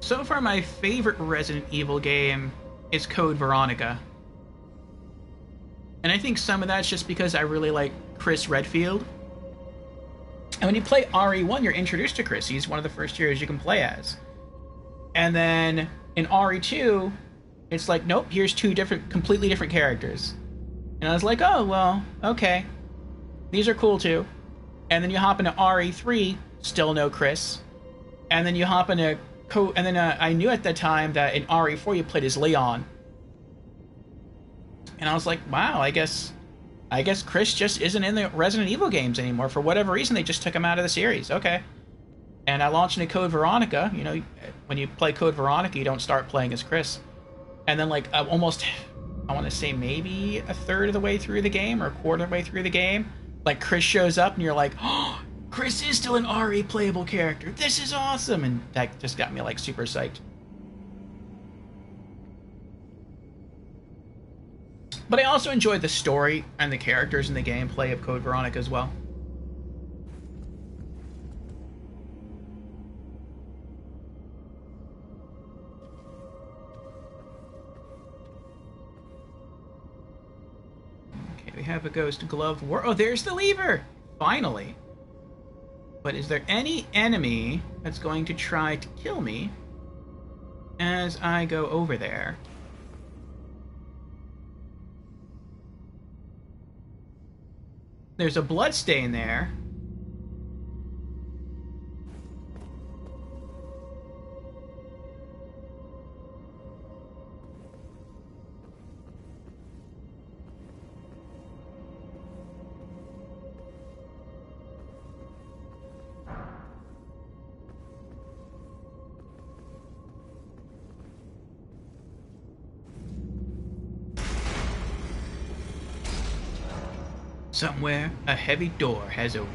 So far, my favorite Resident Evil game is Code Veronica. And I think some of that's just because I really like Chris Redfield. And when you play RE1, you're introduced to Chris. He's one of the first heroes you can play as. And then in RE2, it's like, nope, here's two completely different characters. And I was like, oh, well, okay. These are cool too. And then you hop into RE3, still no Chris. And then you hop into and then I knew at the time that in RE4 you played as Leon. And I was like, wow, I guess Chris just isn't in the Resident Evil games anymore. For whatever reason, they just took him out of the series. Okay. And I launched into Code Veronica. You know, when you play Code Veronica, you don't start playing as Chris. And then, like, almost, I want to say maybe a third of the way through the game or a quarter of the way through the game, Like Chris shows up and you're like, oh, Chris is still an RE playable character. This is awesome. And that just got me like super psyched. But I also enjoyed the story and the characters and the gameplay of Code Veronica as well. Okay, we have a ghost glove war. Oh, there's the lever! Finally. But is there any enemy that's going to try to kill me as I go over there? There's a bloodstain there. Somewhere, a heavy door has opened.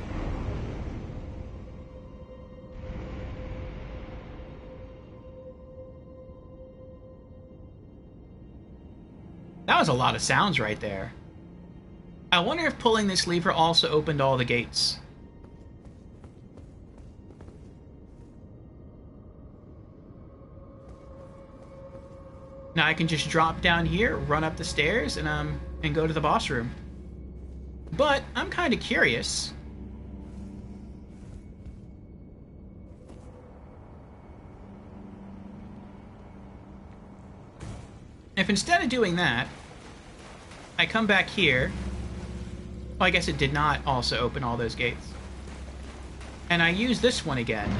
That was a lot of sounds right there. I wonder if pulling this lever also opened all the gates. Now I can just drop down here, run up the stairs, and go to the boss room. But I'm kind of curious. If instead of doing that, I come back here. Well, I guess it did not also open all those gates. And I use this one again.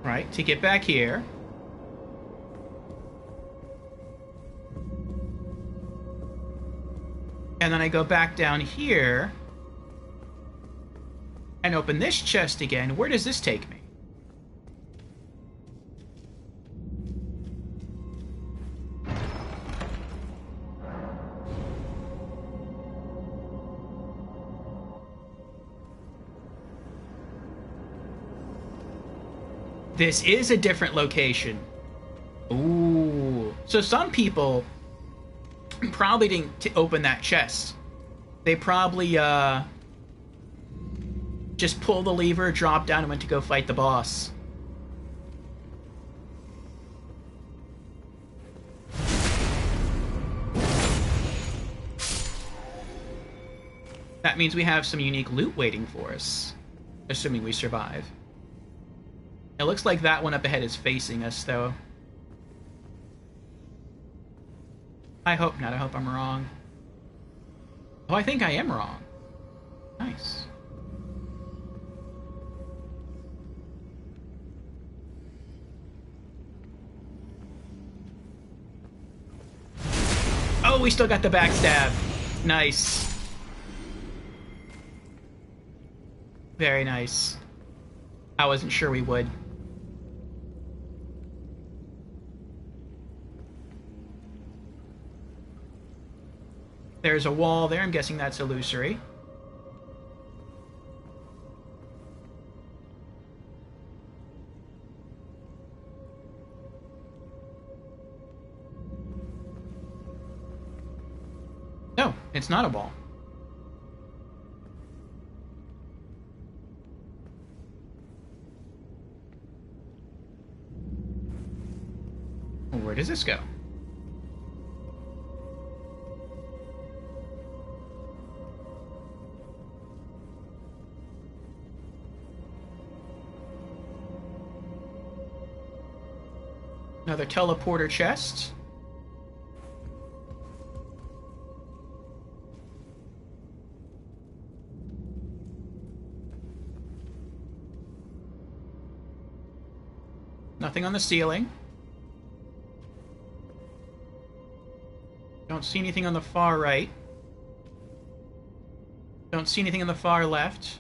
Right, to get back here. And then I go back down here and open this chest again. Where does this take me? This is a different location. Ooh. So some people probably didn't open that chest. They probably just pulled the lever, dropped down, and went to go fight the boss. That means we have some unique loot waiting for us, assuming we survive. It looks like that one up ahead is facing us, though. I hope not. I hope I'm wrong. Oh, I think I am wrong. Nice. Oh, we still got the backstab. Nice. Very nice. I wasn't sure we would. There's a wall there. I'm guessing that's illusory. No, it's not a wall. Where does this go? Another teleporter chest. Nothing on the ceiling. Don't see anything on the far right. Don't see anything on the far left.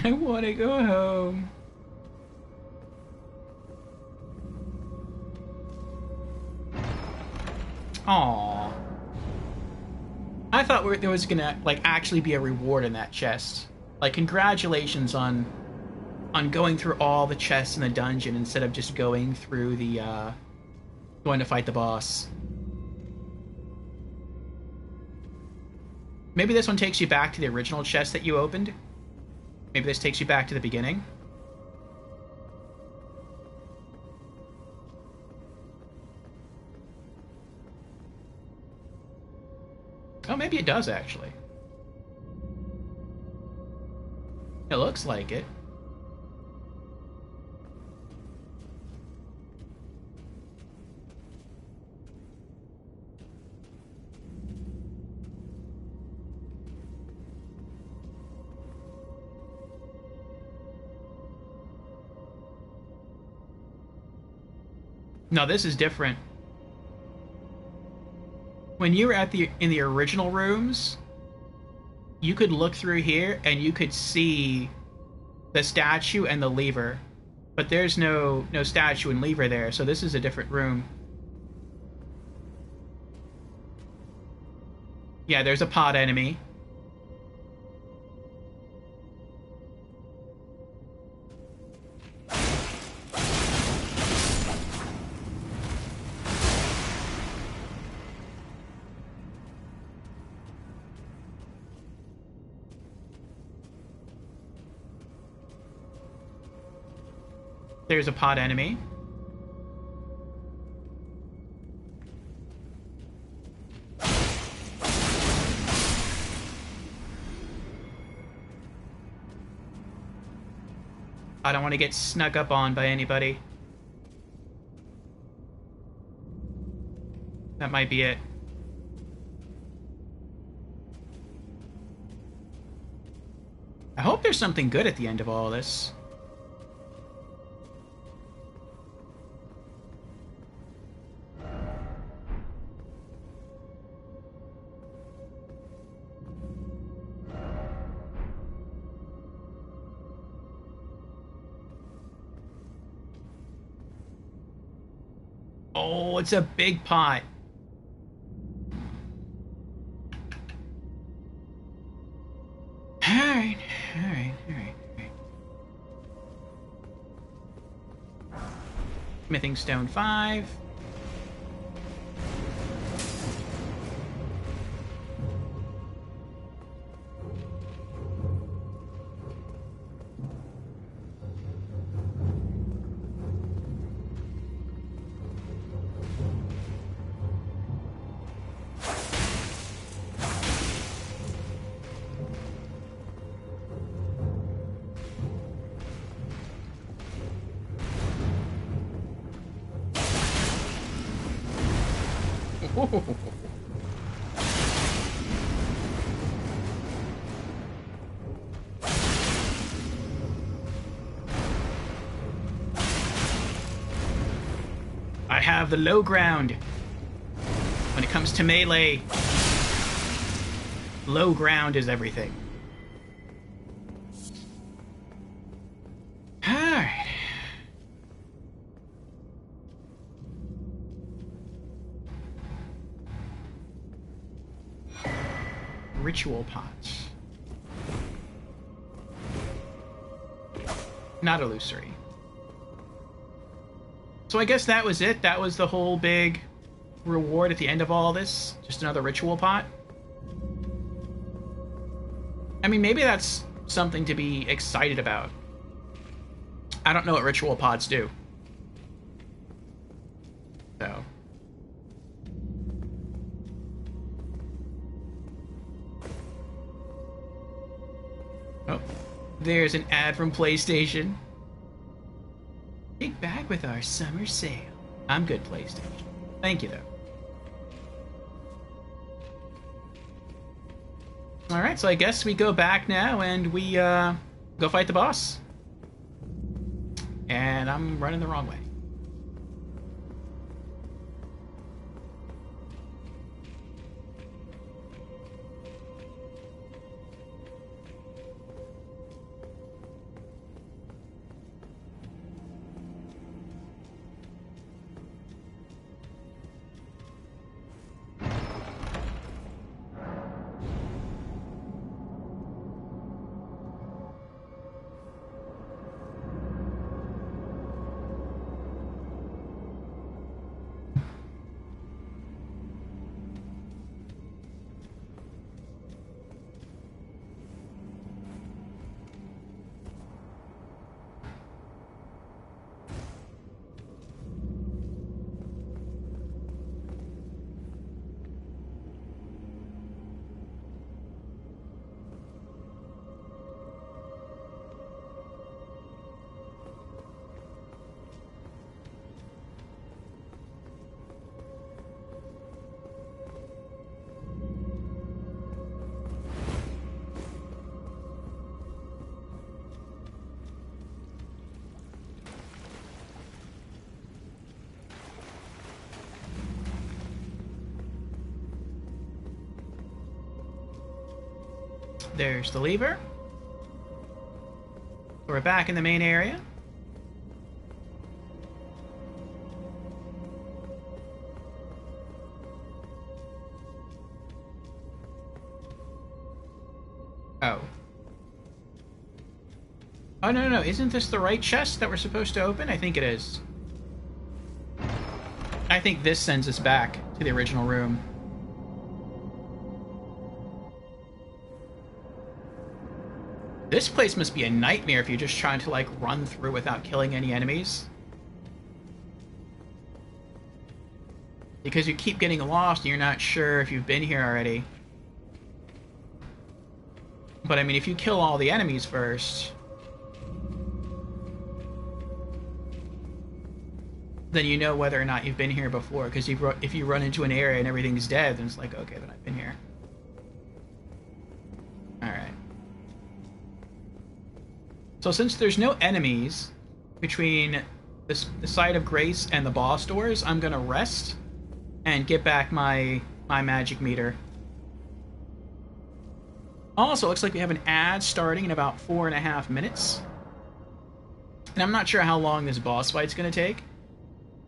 I want to go home. Aww. I thought there was gonna like actually be a reward in that chest. Like congratulations on going through all the chests in the dungeon instead of just going through the going to fight the boss. Maybe this one takes you back to the original chest that you opened. Maybe this takes you back to the beginning. Oh, maybe it does, actually. It looks like it. No, this is different. When you were in the original rooms, you could look through here and you could see the statue and the lever, but there's no statue and lever there, so this is a different room. Yeah, there's a pod enemy. There's a pod enemy. I don't want to get snuck up on by anybody. That might be it. I hope there's something good at the end of all this. Oh, it's a big pot. Alright. Smithing Stone 5. I have the low ground. When it comes to melee, low ground is everything. Alright. Ritual pots. Not illusory. So I guess that was it. That was the whole big reward at the end of all this. Just another ritual pot. I mean, maybe that's something to be excited about. I don't know what ritual pots do. So. Oh, there's an ad from PlayStation. Kick back with our summer sale. I'm good, PlayStation. Thank you, though. Alright, so I guess we go back now and we go fight the boss. And I'm running the wrong way. There's the lever. We're back in the main area. Oh. Oh, no. Isn't this the right chest that we're supposed to open? I think it is. I think this sends us back to the original room. This place must be a nightmare if you're just trying to, like, run through without killing any enemies. Because you keep getting lost and you're not sure if you've been here already. But, I mean, if you kill all the enemies first, then you know whether or not you've been here before. Because if you run into an area and everything's dead, then it's like, okay, then I've been here. Alright. So since there's no enemies between the site of grace and the boss doors, I'm gonna rest and get back my magic meter. Also, looks like we have an ad starting in about 4.5 minutes. And I'm not sure how long this boss fight's gonna take.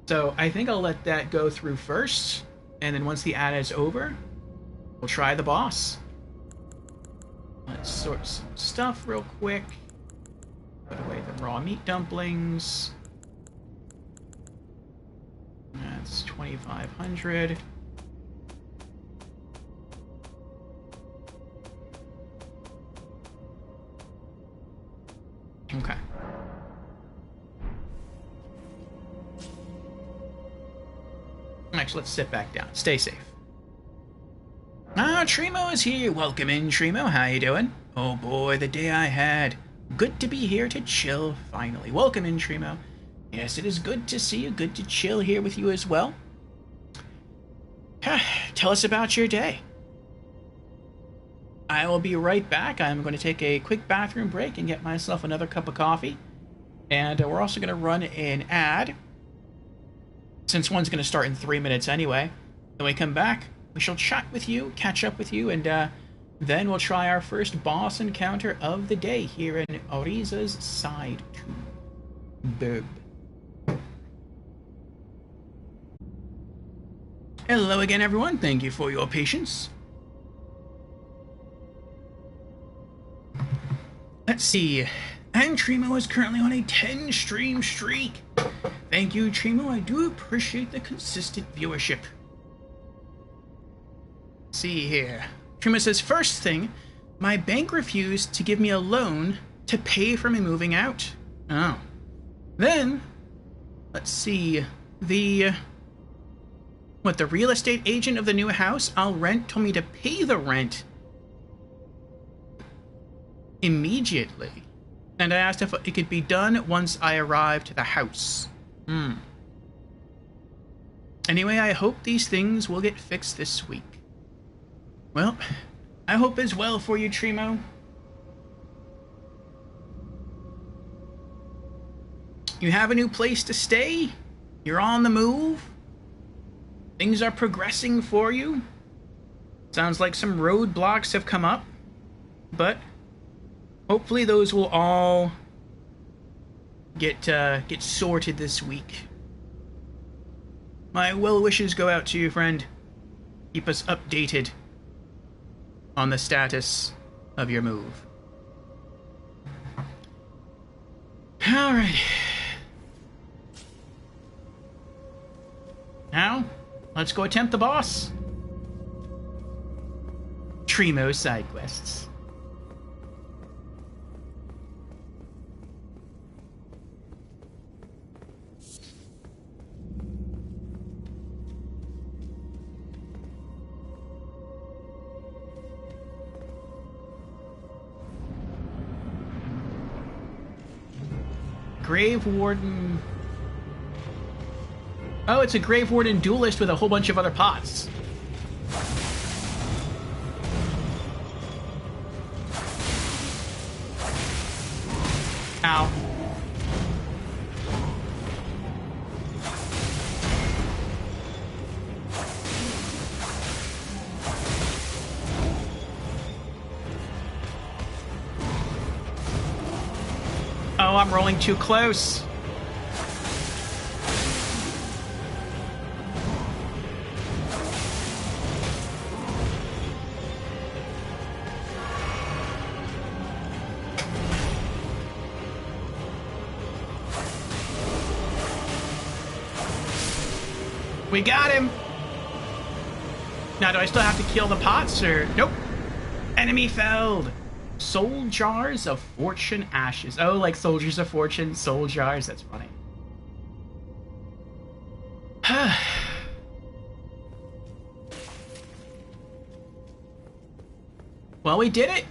So I think I'll let that go through first, and then once the ad is over, we'll try the boss. Let's sort some stuff real quick. Put away the raw meat dumplings. That's 2,500. Okay. Actually, let's sit back down. Stay safe. Ah, Trimo is here. Welcome in, Trimo. How you doing? Oh boy, the day I had. Good to be here to chill, finally. Welcome in, Trimo. Yes, it is good to see you. Good to chill here with you as well. Tell us about your day. I will be right back. I'm going to take a quick bathroom break and get myself another cup of coffee. And we're also going to run an ad, since one's going to start in 3 minutes anyway. When we come back, we shall chat with you, catch up with you, and then we'll try our first boss encounter of the day here in Oriza's Side Tube. Hello again, everyone. Thank you for your patience. Let's see. And Trimo is currently on a 10-stream streak. Thank you, Trimo. I do appreciate the consistent viewership. Let's see here. Trimo says, first thing, my bank refused to give me a loan to pay for me moving out. Oh. Then, let's see. The real estate agent of the new house I'll rent told me to pay the rent immediately. And I asked if it could be done once I arrived at the house. Anyway, I hope these things will get fixed this week. Well, I hope as well for you, Trimo. You have a new place to stay? You're on the move? Things are progressing for you? Sounds like some roadblocks have come up, but hopefully those will all get sorted this week. My well wishes go out to you, friend. Keep us updated on the status of your move. Alright. Now, let's go attempt the boss. Trimo side quests. Grave Warden. Oh, it's a Grave Warden duelist with a whole bunch of other pots. Ow. Oh, I'm rolling too close. We got him! Now, do I still have to kill the pots, or... Nope! Enemy felled! Soul Jars of Fortune Ashes. Oh, like Soldiers of Fortune, Soul Jars. That's funny. Well, we did it!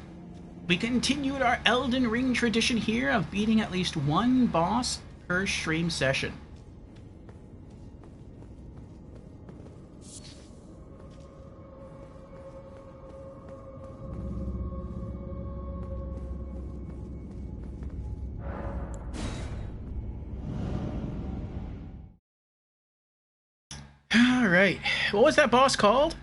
We continued our Elden Ring tradition here of beating at least one boss per stream session. Alright, what was that boss called?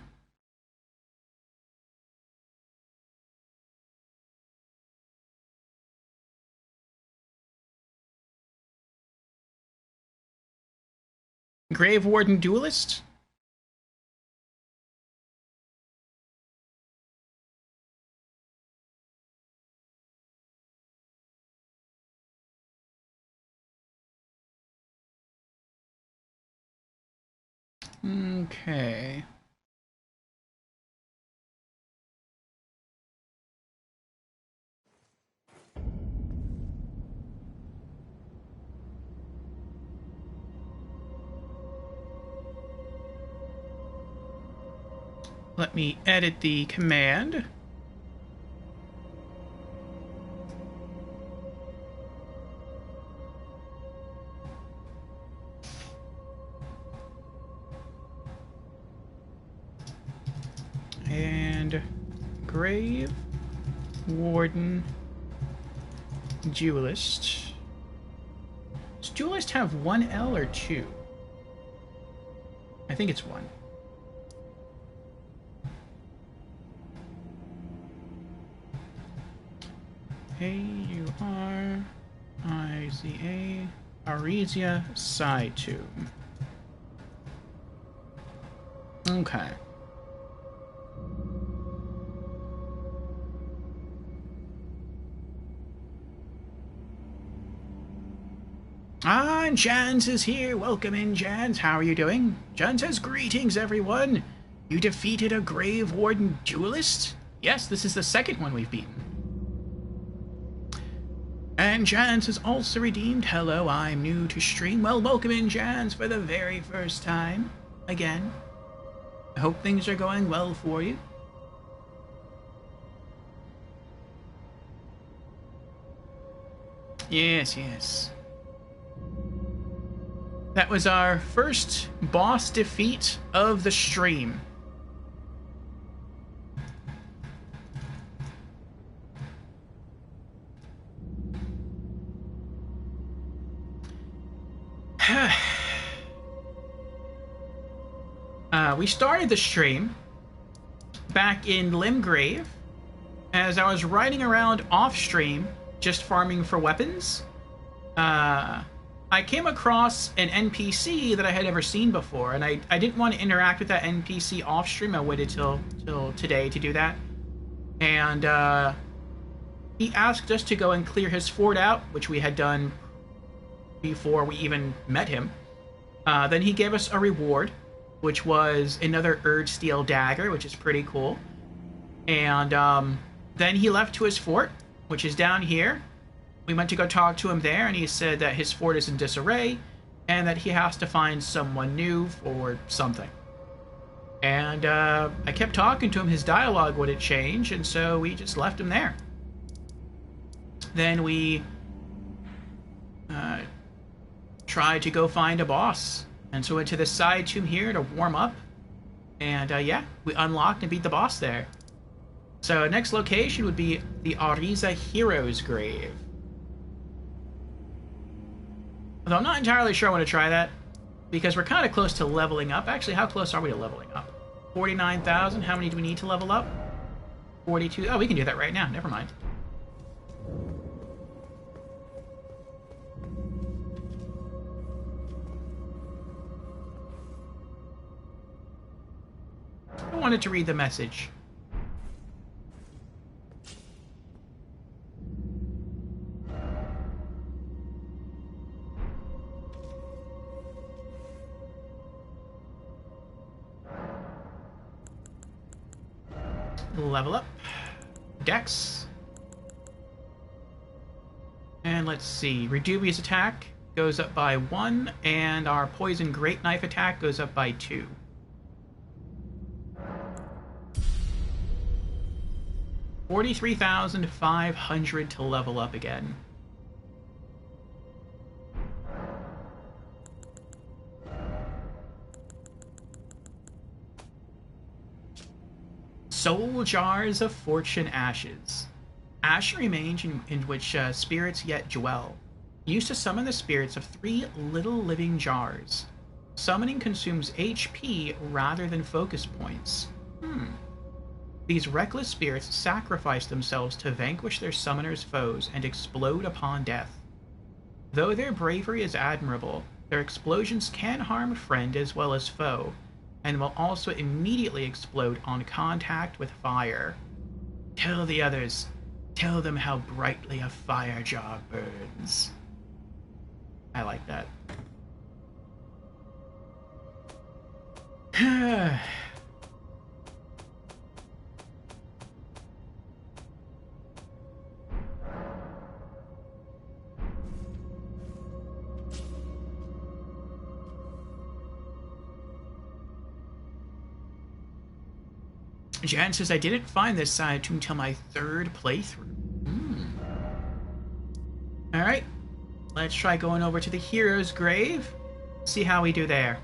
Grave Warden Duelist? Okay. Let me edit the command. And Grave Warden Duelist. Does Duelist have one L or two? I think it's one. A-U-R-I-Z-A Arisia Side Tomb. Okay. Ah, and Jans is here. Welcome in, Jans. How are you doing? Jans says, greetings, everyone. You defeated a Grave Warden Duelist? Yes, this is the second one we've beaten. And Jans is also redeemed. Hello, I'm new to stream. Well, welcome in, Jans, for the very first time. Again. I hope things are going well for you. Yes, yes. That was our first boss defeat of the stream. We started the stream back in Limgrave as I was riding around off stream just farming for weapons. I came across an NPC that I had never seen before, and I didn't want to interact with that NPC off stream. I waited till today to do that. And he asked us to go and clear his fort out, which we had done before we even met him. Then he gave us a reward, which was another Urge Steel Dagger, which is pretty cool. And then he left to his fort, which is down here. We went to go talk to him there, and he said that his fort is in disarray, and that he has to find someone new for something. And I kept talking to him. His dialogue wouldn't change, and so we just left him there. Then we tried to go find a boss. And so went to the side tomb here to warm up. And yeah, we unlocked and beat the boss there. So next location would be the Arisia Hero's Grave. Although I'm not entirely sure I want to try that, because we're kind of close to leveling up. Actually, how close are we to leveling up? 49,000. How many do we need to level up? 42. Oh, we can do that right now. Never mind. wanted to read the message. Level up. Dex. And let's see. Redubious attack goes up by 1, and our poison great knife attack goes up by 2. $43,500 to level up again. Soul Jars of Fortune Ashes. Ash remains in which spirits yet dwell. Used to summon the spirits of 3 little living jars. Summoning consumes HP rather than focus points. These reckless spirits sacrifice themselves to vanquish their summoner's foes and explode upon death. Though their bravery is admirable, their explosions can harm friend as well as foe, and will also immediately explode on contact with fire. Tell the others. Tell them how brightly a fire jar burns. I like that. Jan says, I didn't find this side tomb until my 3rd playthrough. Alright, let's try going over to the hero's grave. See how we do there.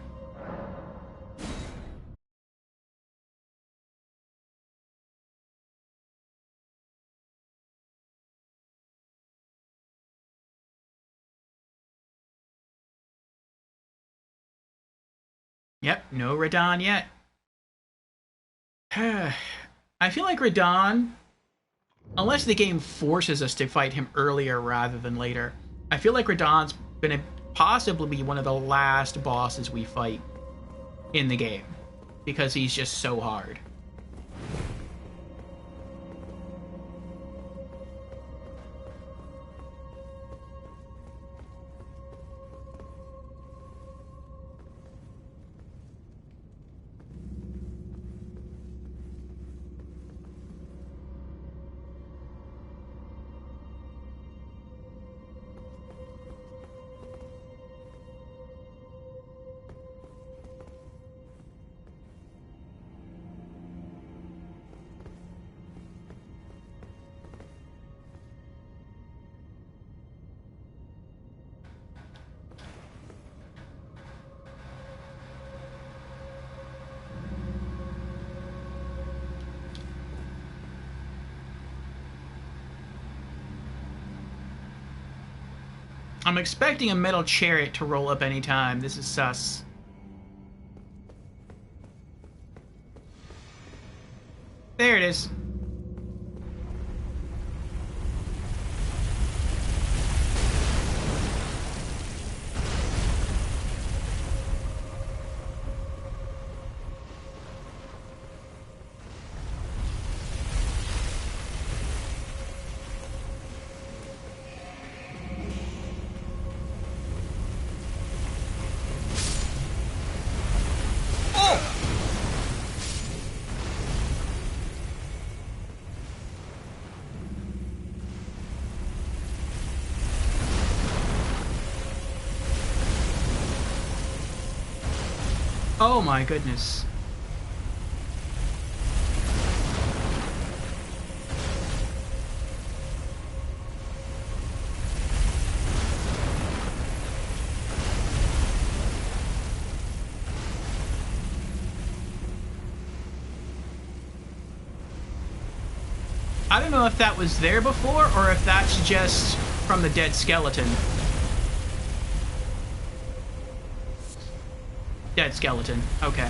Yep, no Radon yet. I feel like Radon, unless the game forces us to fight him earlier rather than later, I feel like Radon's gonna possibly be one of the last bosses we fight in the game, because he's just so hard. I'm expecting a metal chariot to roll up anytime. This is sus. There it is. Oh my goodness. I don't know if that was there before or if that's just from the dead skeleton. Dead skeleton. Okay.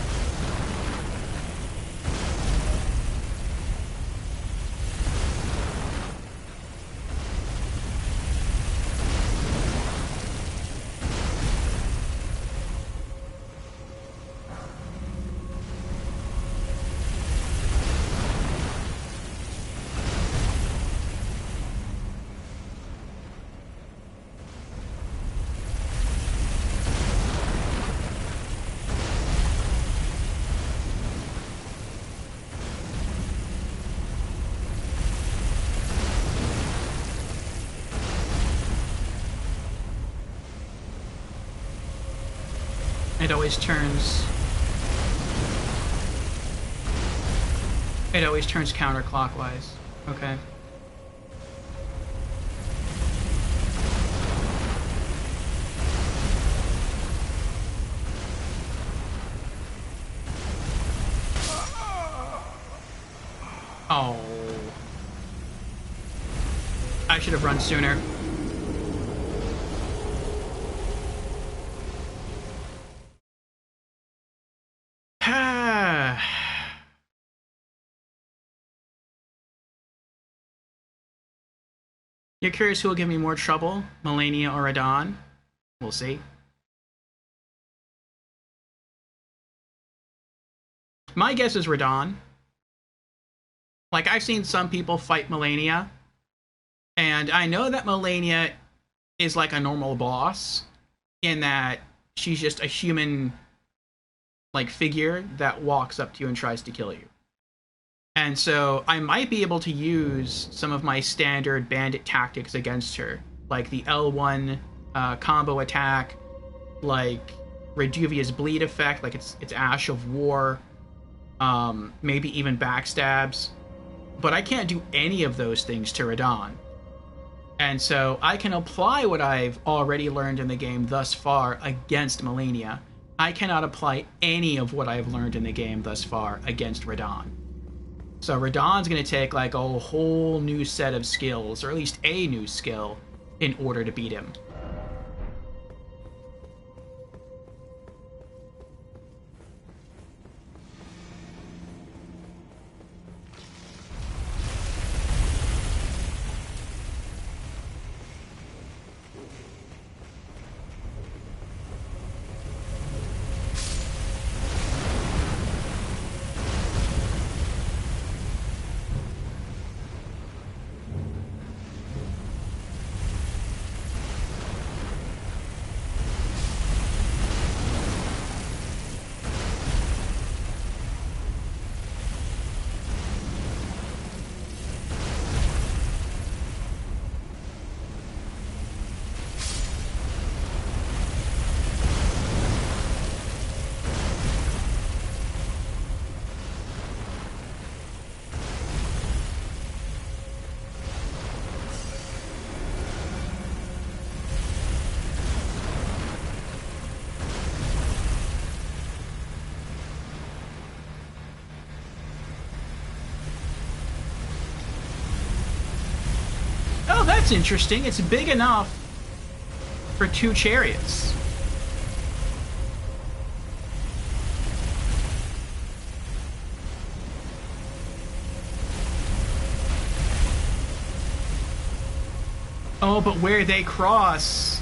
It always turns... It always turns counterclockwise. Okay. Oh. I should have run sooner. You're curious who will give me more trouble? Melania or Radahn? We'll see. My guess is Radahn. Like, I've seen some people fight Melania, and I know that Melania is like a normal boss, in that she's just a human, like, figure that walks up to you and tries to kill you. And so I might be able to use some of my standard bandit tactics against her, like the L1 combo attack, like Reduvia's bleed effect, like it's Ash of War, maybe even backstabs. But I can't do any of those things to Radahn. And so I can apply what I've already learned in the game thus far against Melania. I cannot apply any of what I've learned in the game thus far against Radahn. So Radahn's going to take like a whole new set of skills, or at least a new skill, in order to beat him. Oh, that's interesting. It's big enough for 2 chariots. Oh, but where they cross...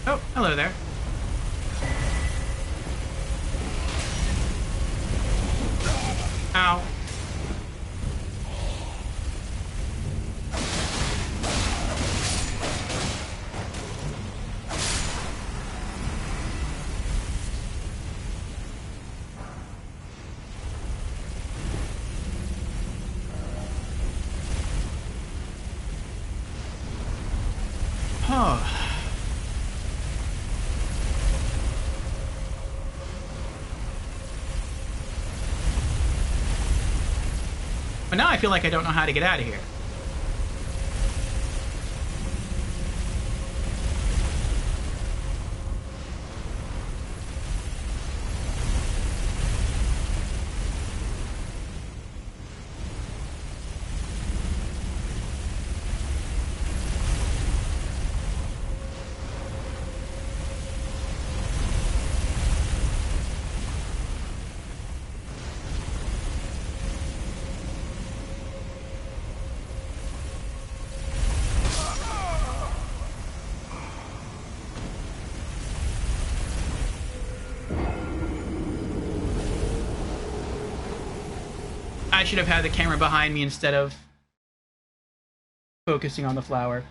Oh, hello there. Ow. Huh. But now I feel like I don't know how to get out of here. I should have had the camera behind me instead of focusing on the flower.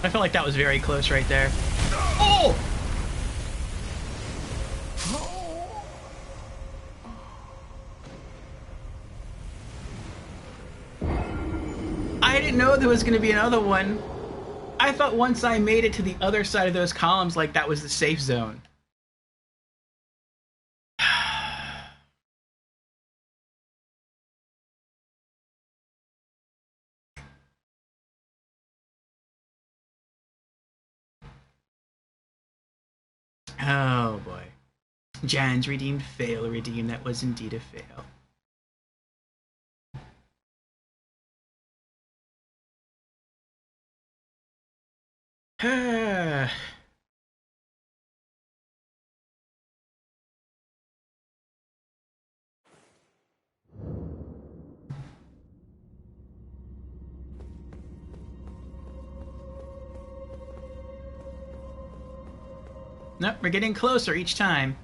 I felt like that was very close right there. Oh! I didn't know there was going to be another one. I thought once I made it to the other side of those columns, like that was the safe zone. Oh boy. Jan's redeemed, fail redeemed. That was indeed a fail. Nope, we're getting closer each time.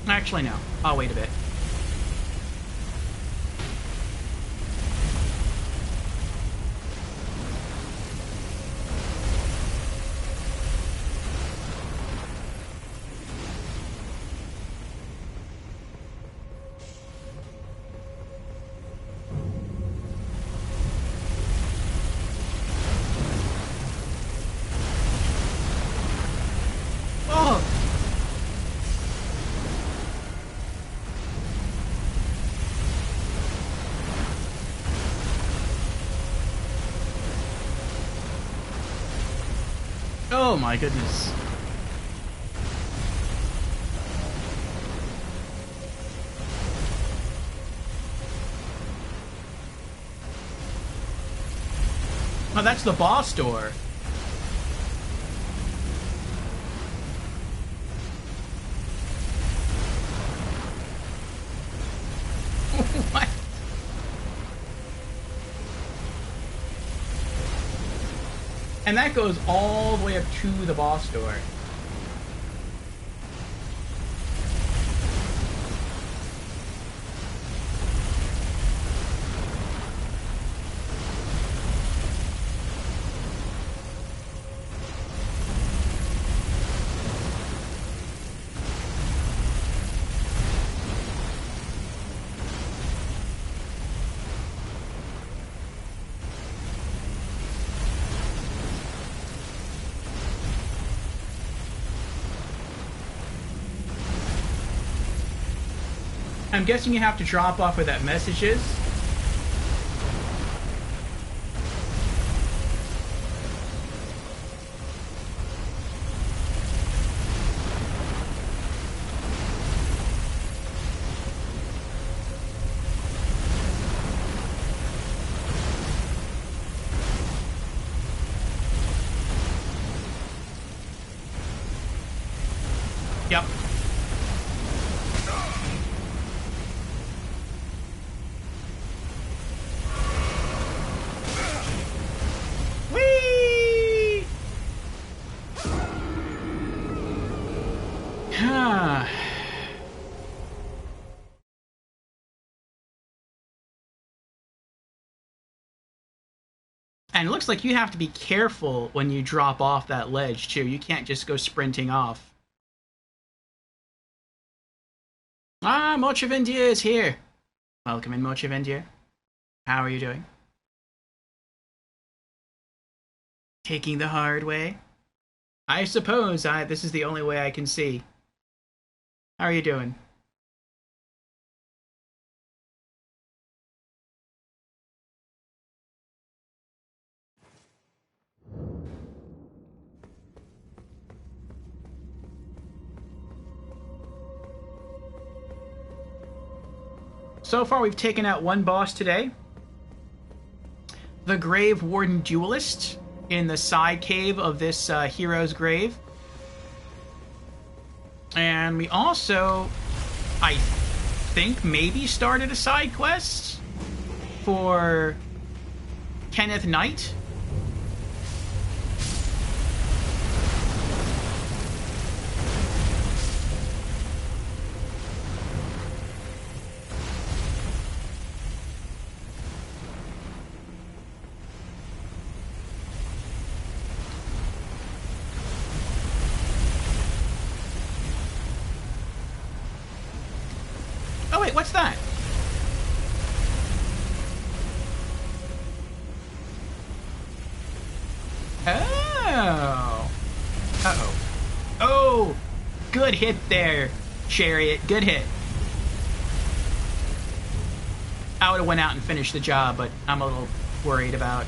Actually, no. I'll wait a bit. Oh my goodness. Oh, that's the boss door. And that goes all the way up to the boss door. I'm guessing you have to drop off where that message is. Yep. Whee! And it looks like you have to be careful when you drop off that ledge, too. You can't just go sprinting off. Ah, Mochavendia is here. Welcome in, Mochavendia. How are you doing? Taking the hard way? I suppose this is the only way I can see. How are you doing? So far, we've taken out one boss today. The Grave Warden Duelist in the side cave of this hero's grave. And we also, I think, maybe started a side quest for Kenneth Knight. Oh wait, what's that? Oh. Uh-oh. Oh! Good hit there, Chariot. Good hit. I would have went out and finished the job, but I'm a little worried about...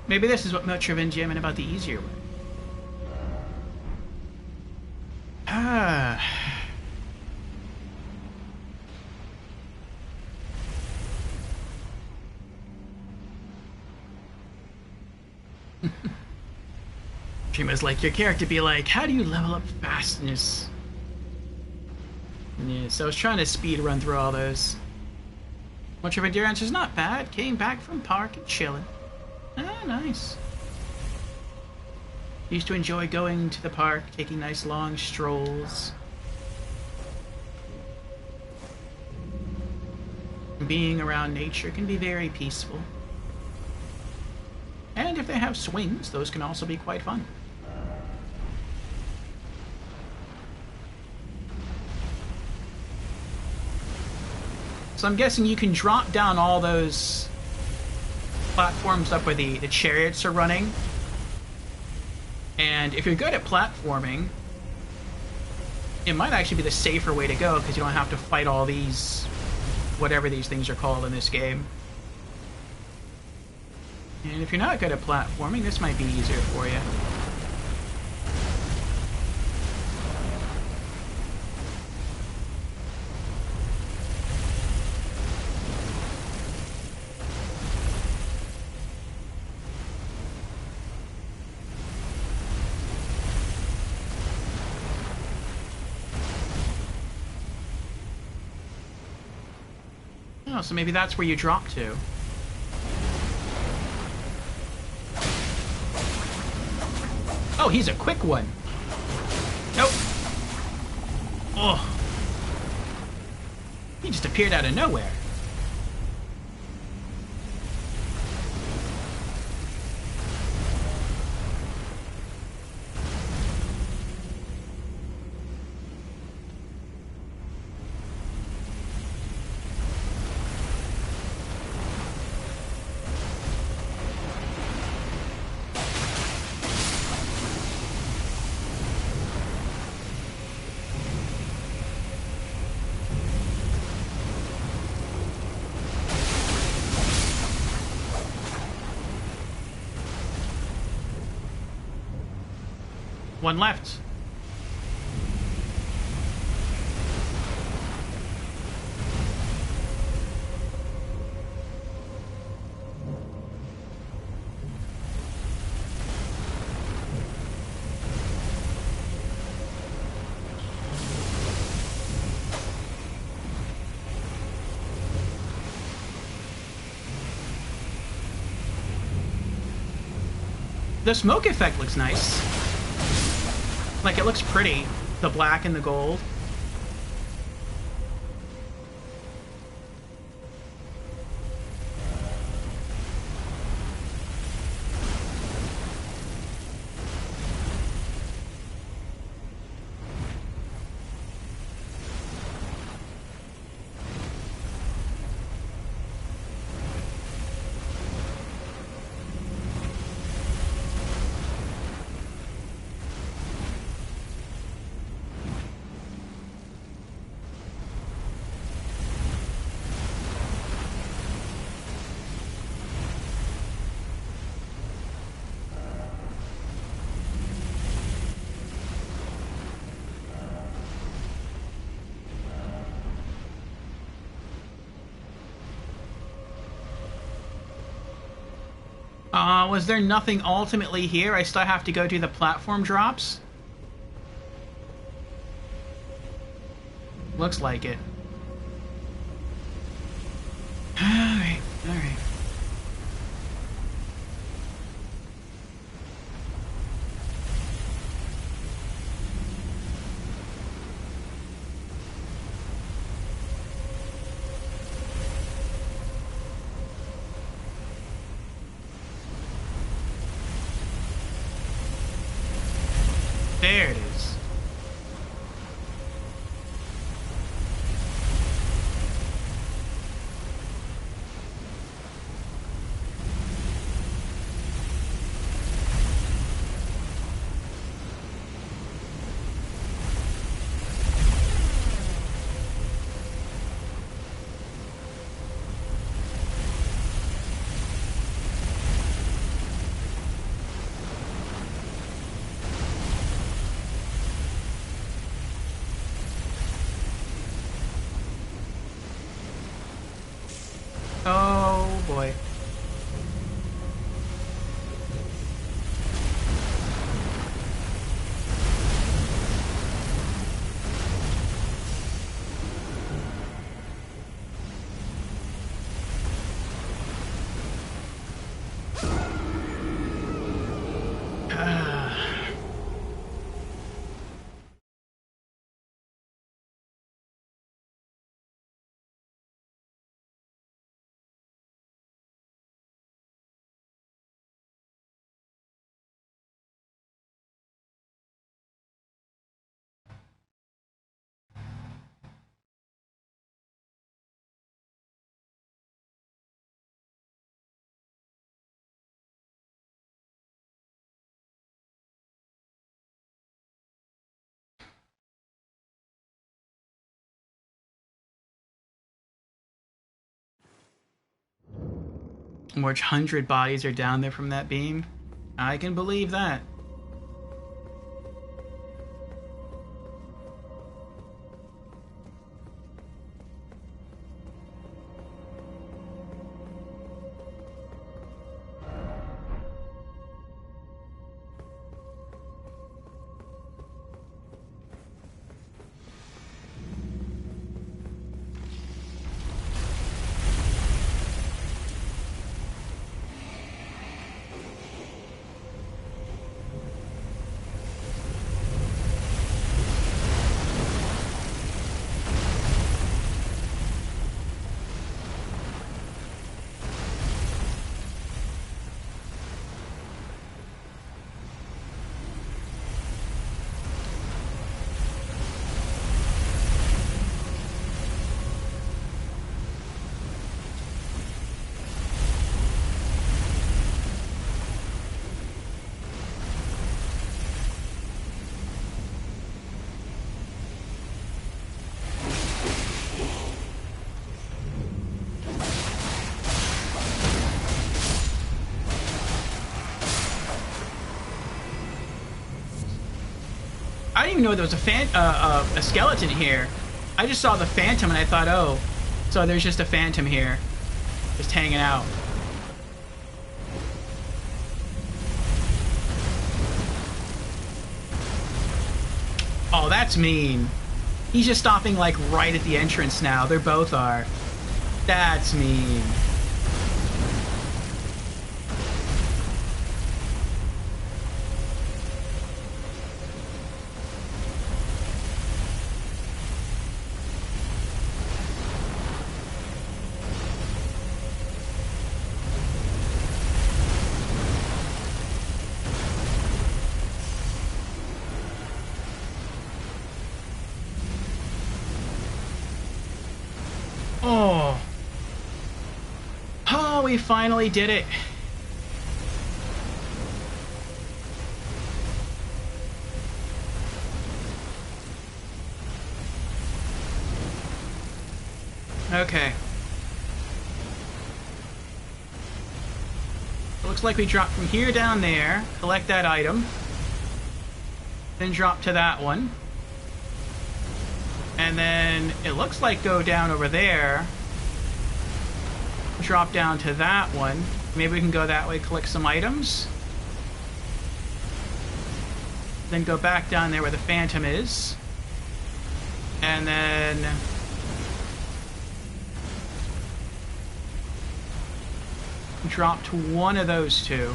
Maybe this is what Mochavendia meant about the easier way. Ah. She must like your character be like, how do you level up fastness? Yeah, so I was trying to speed run through all those. Much of endurance is not bad. Came back from park and chilling. Ah, nice. Used to enjoy going to the park, taking nice long strolls. Being around nature can be very peaceful. And if they have swings, those can also be quite fun. So I'm guessing you can drop down all those platforms up where the chariots are running. And if you're good at platforming, it might actually be the safer way to go because you don't have to fight all these, whatever these things are called in this game. And if you're not good at platforming, this might be easier for you. Oh, so maybe that's where you drop to. Oh, he's a quick one. Nope. Oh. He just appeared out of nowhere. One left. The smoke effect looks nice. Like, it looks pretty. The black and the gold. Was there nothing ultimately here? I still have to go do the platform drops? Looks like it. Alright, alright. There it is. Oh boy. Which 100 bodies are down there from that beam? I can believe that. I didn't even know there was a skeleton here. I just saw the phantom and I thought, oh, so there's just a phantom here, just hanging out. Oh, that's mean. He's just stopping like right at the entrance now. They both are. That's mean. Oh. Oh, we finally did it. Okay. It looks like we drop from here down there, collect that item, then drop to that one. And then it looks like go down over there, drop down to that one. Maybe we can go that way, collect some items. Then go back down there where the phantom is. And then drop to one of those two.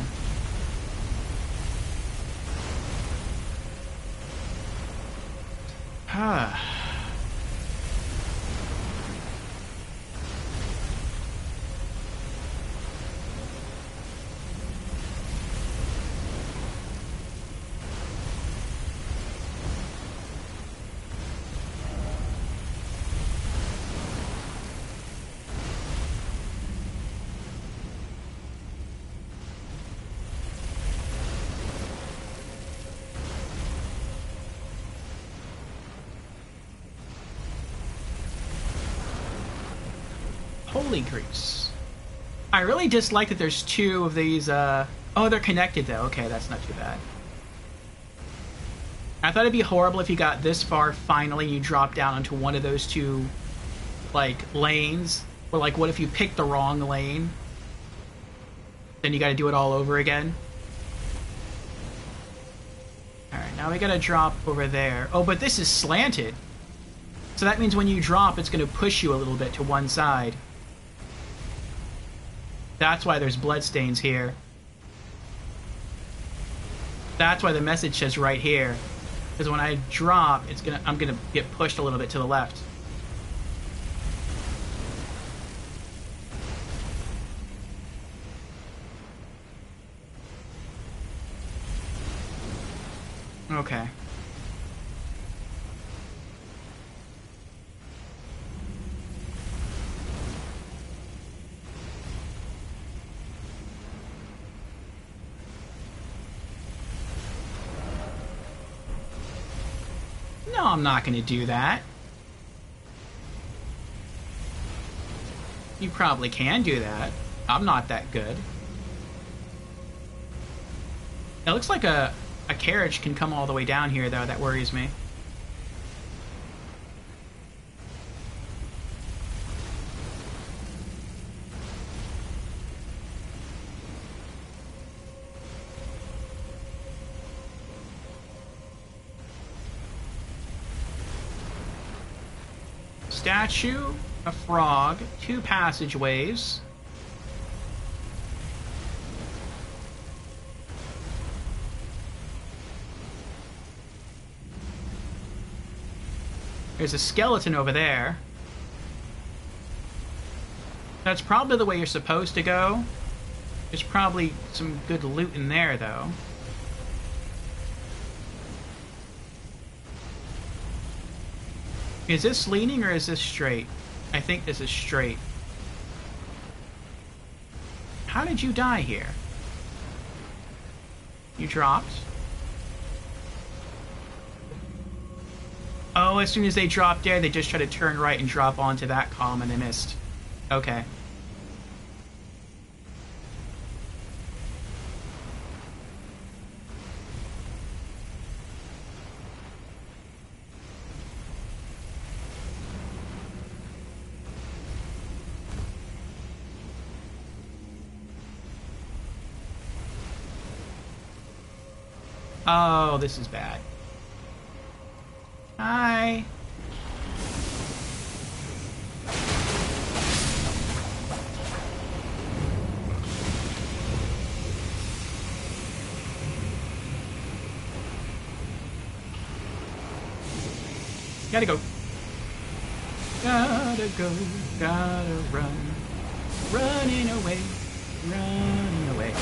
Holy grease. I really dislike that there's two of these, oh, they're connected though. Okay, that's not too bad. I thought it'd be horrible if you got this far, finally, you drop down onto one of those two, like, lanes. Or, like, what if you picked the wrong lane? Then you gotta do it all over again. Alright, now we gotta drop over there. Oh, but this is slanted. So that means when you drop, it's gonna push you a little bit to one side. That's why there's bloodstains here. That's why the message says right here. Because when I drop, I'm gonna get pushed a little bit to the left. Okay. No, I'm not going to do that. You probably can do that. I'm not that good. It looks like a carriage can come all the way down here, though. That worries me. Statue, a frog, 2 passageways. There's a skeleton over there. That's probably the way you're supposed to go. There's probably some good loot in there, though. Is this leaning or is this straight? I think this is straight. How did you die here? You dropped? Oh, as soon as they dropped there, they just try to turn right and drop onto that column and they missed. Okay. Oh, this is bad. Hi. Gotta go. Gotta go. Gotta run. Running away. Running away.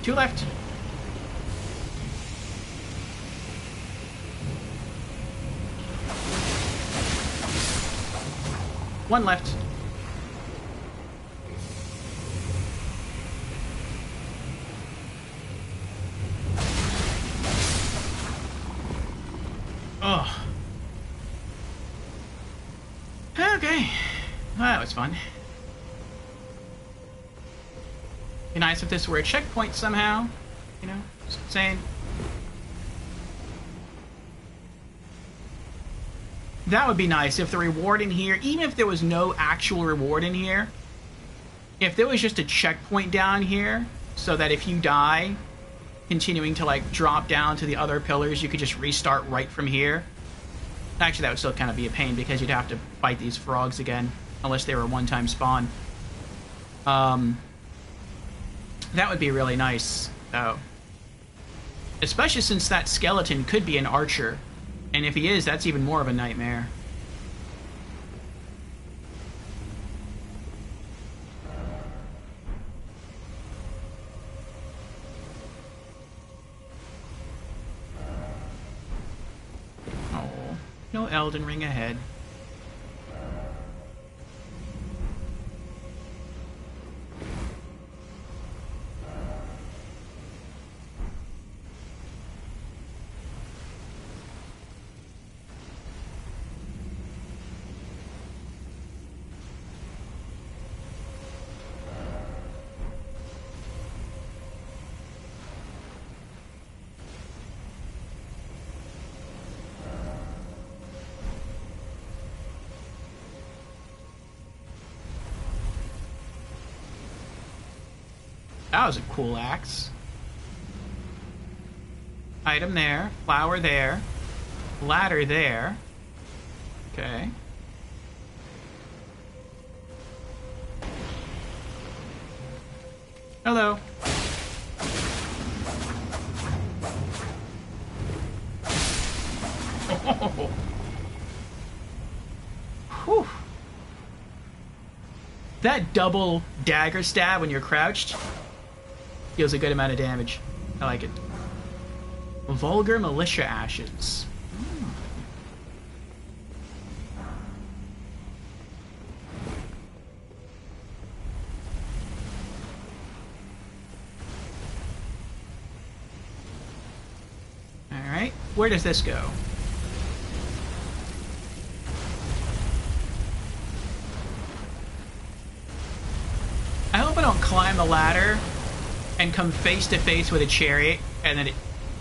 2 left. One left. Oh. Okay. Well, that was fun. Be nice if this were a checkpoint somehow. You know, just saying. That would be nice if the reward in here, even if there was no actual reward in here, if there was just a checkpoint down here, so that if you die, continuing to like drop down to the other pillars, you could just restart right from here. Actually, that would still kind of be a pain because you'd have to fight these frogs again, unless they were a one-time spawn. That would be really nice, though. Especially since that skeleton could be an archer. And if he is, that's even more of a nightmare. Oh, no Elden Ring ahead. That was a cool axe. Item there. Flower there. Ladder there. Okay. Hello. Oh. Whew. That double dagger stab when you're crouched deals a good amount of damage. I like it. Vulgar Militia Ashes. Alright, where does this go? climb the ladder and come face to face with a chariot, and then it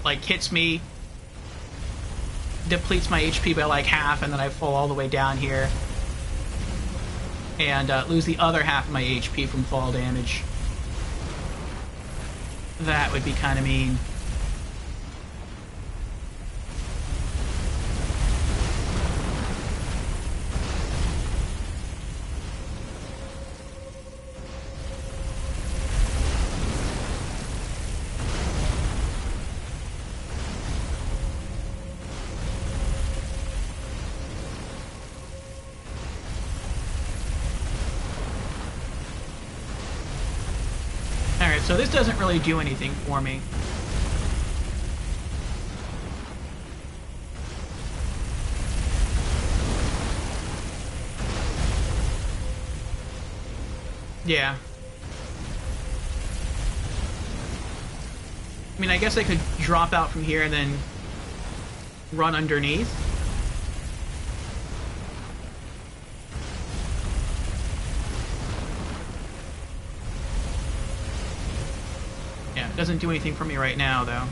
like hits me, depletes my HP by like half, and then I fall all the way down here and lose the other half of my HP from fall damage. That would be kind of mean. So this doesn't really do anything for me. Yeah. I mean, I guess I could drop out from here and then run underneath. Doesn't do anything for me right now, though.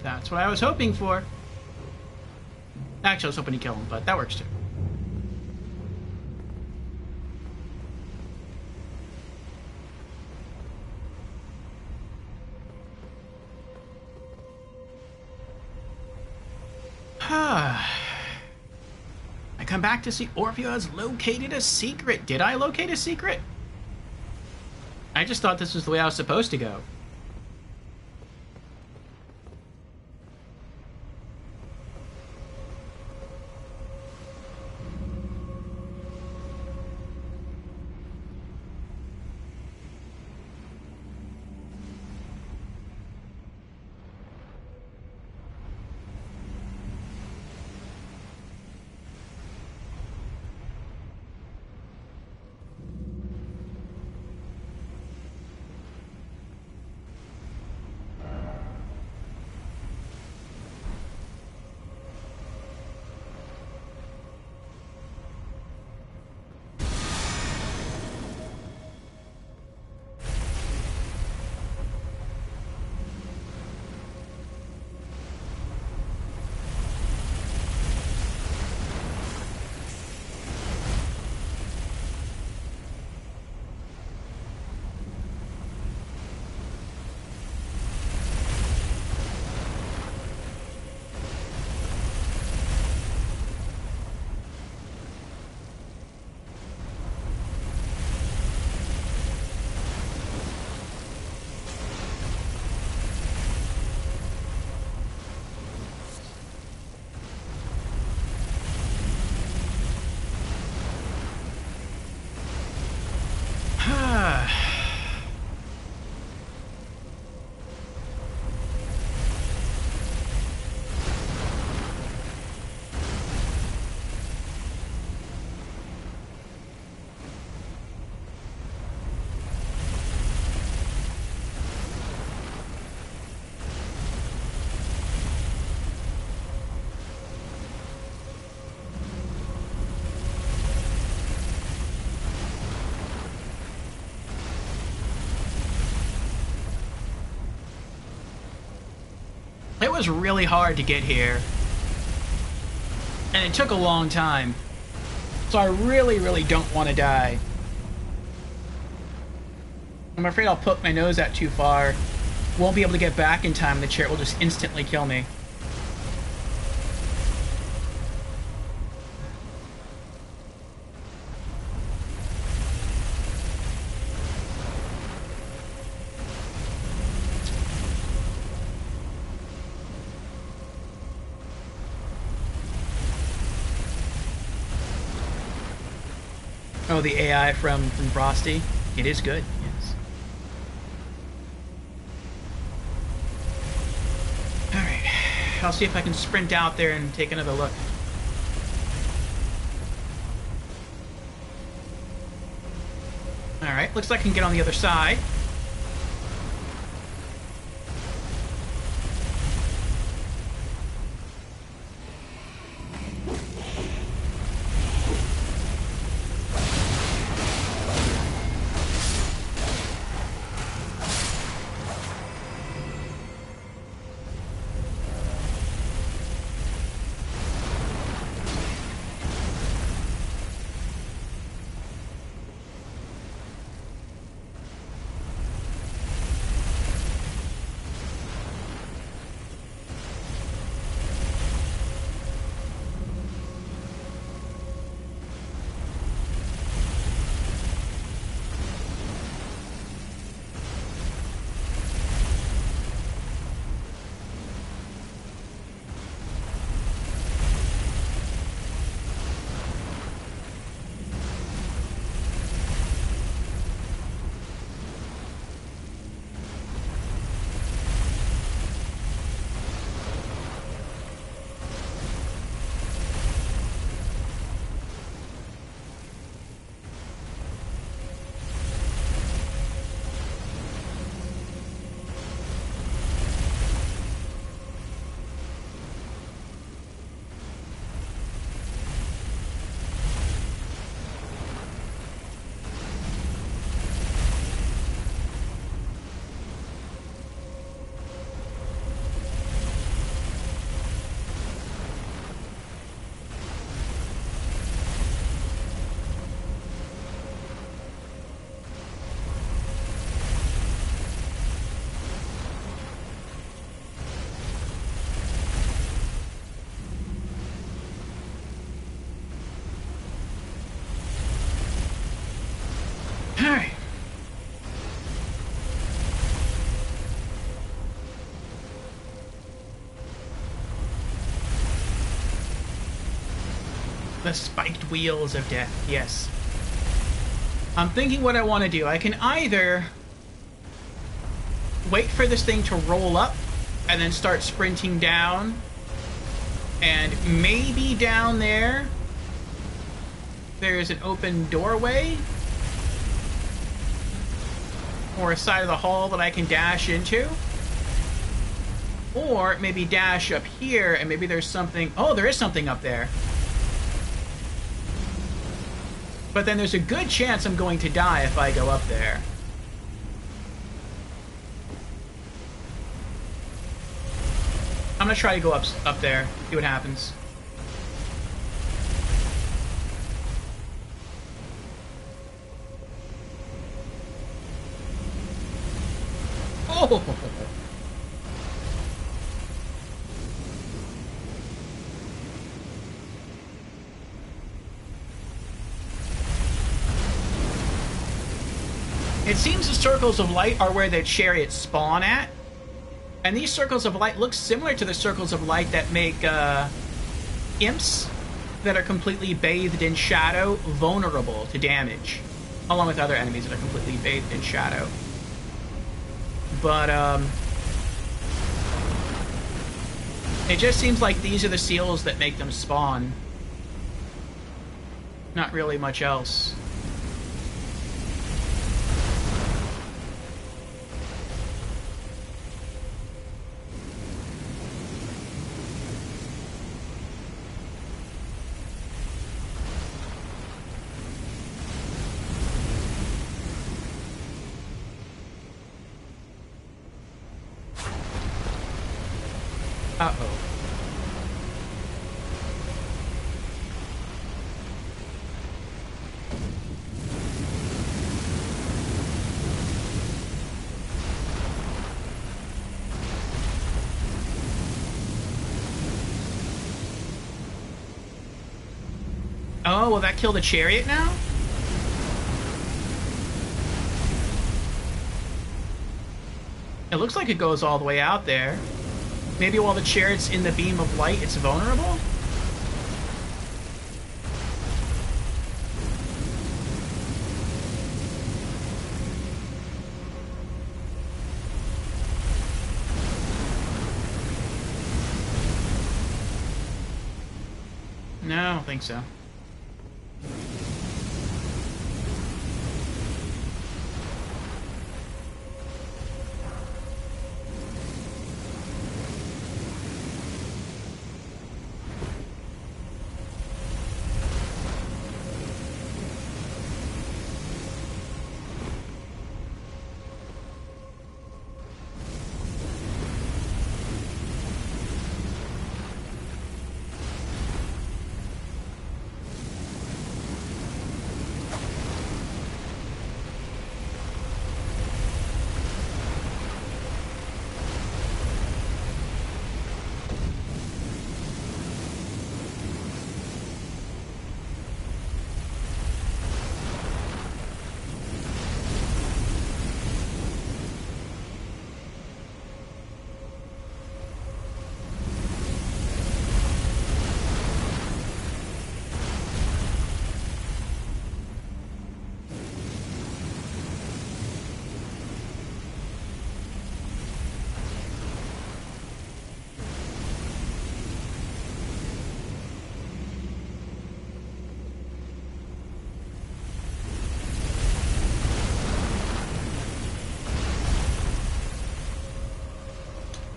That's what I was hoping for. Actually, I was hoping to kill him, but that works too. I come back to see Orfeo has located a secret. Did I locate a secret? I just thought this was the way I was supposed to go. It was really hard to get here. And it took a long time. So I really, really don't want to die. I'm afraid I'll poke my nose out too far. Won't be able to get back in time. The chair will just instantly kill me. Oh, the AI from Frosty? It is good, yes. Alright, I'll see if I can sprint out there and take another look. Alright, looks like I can get on the other side. Alright. The spiked wheels of death, yes. I'm thinking what I want to do. I can either wait for this thing to roll up and then start sprinting down, and maybe down there there's an open doorway or a side of the hall that I can dash into, or maybe dash up here and maybe there's something. Oh, there is something up there. But then there's a good chance I'm going to die if I go up there. I'm gonna try to go up there, see what happens. Oh! It seems the circles of light are where the chariots spawn at. And these circles of light look similar to the circles of light that make imps that are completely bathed in shadow vulnerable to damage, along with other enemies that are completely bathed in shadow. But it just seems like these are the seals that make them spawn. Not really much else. Uh-oh. Oh, will that kill the chariot now? It looks like it goes all the way out there. Maybe while the chariot's in the beam of light, it's vulnerable? No, I don't think so.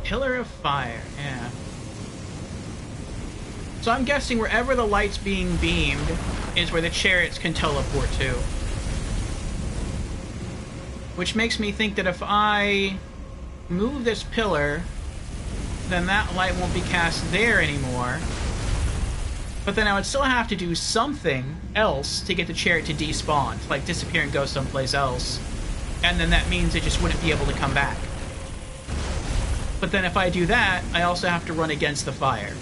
Pillar of fire, yeah. So I'm guessing wherever the light's being beamed is where the chariots can teleport to. Which makes me think that if I move this pillar, then that light won't be cast there anymore. But then I would still have to do something else to get the chariot to despawn, to like disappear and go someplace else. And then that means it just wouldn't be able to come back. But then if I do that, I also have to run against the fire.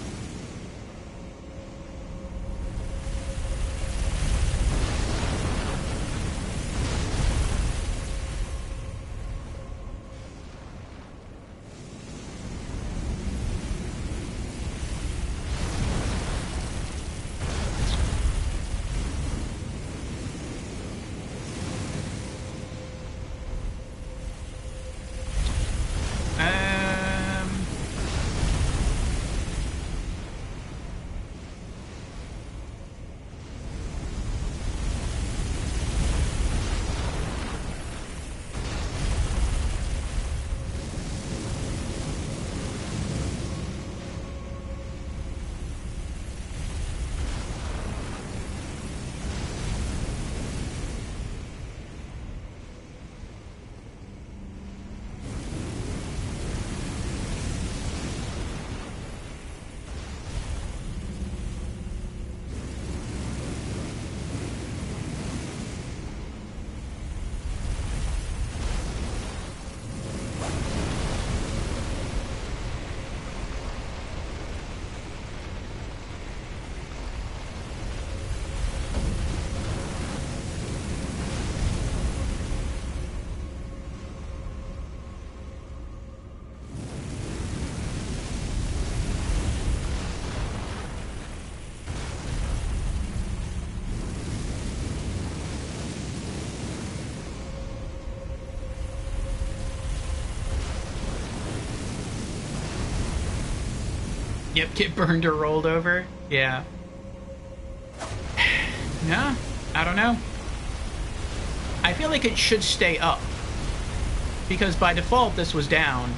Yep, get burned or rolled over. Yeah. No, I don't know. I feel like it should stay up. Because by default, this was down.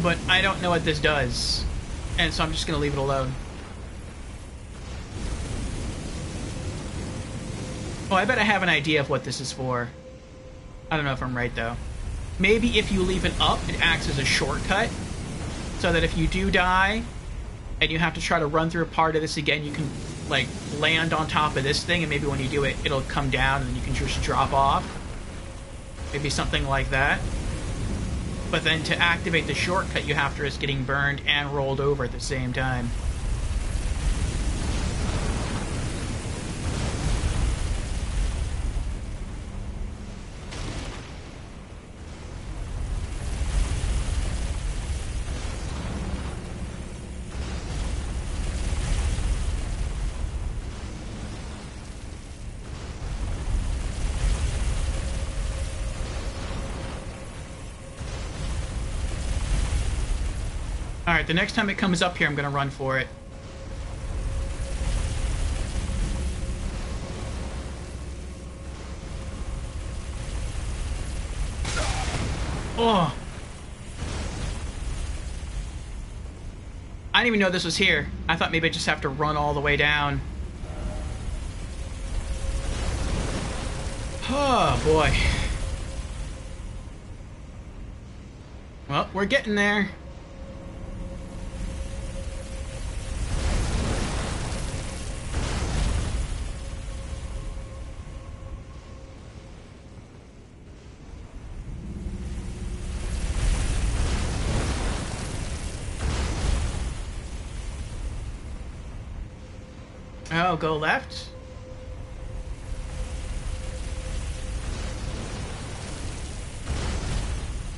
But I don't know what this does. And so I'm just going to leave it alone. Oh, I bet I have an idea of what this is for. I don't know if I'm right, though. maybe if you leave it up, it acts as a shortcut, so that if you do die and you have to try to run through a part of this again, you can like land on top of this thing, and maybe when you do it, it'll come down and then you can just drop off. Maybe something like that. But then to activate the shortcut, you have to risk getting burned and rolled over at the same time. Alright, the next time it comes up here, I'm gonna run for it. Oh! I didn't even know this was here. I thought maybe I just have to run all the way down. Oh, boy. Well, we're getting there. Oh, go left?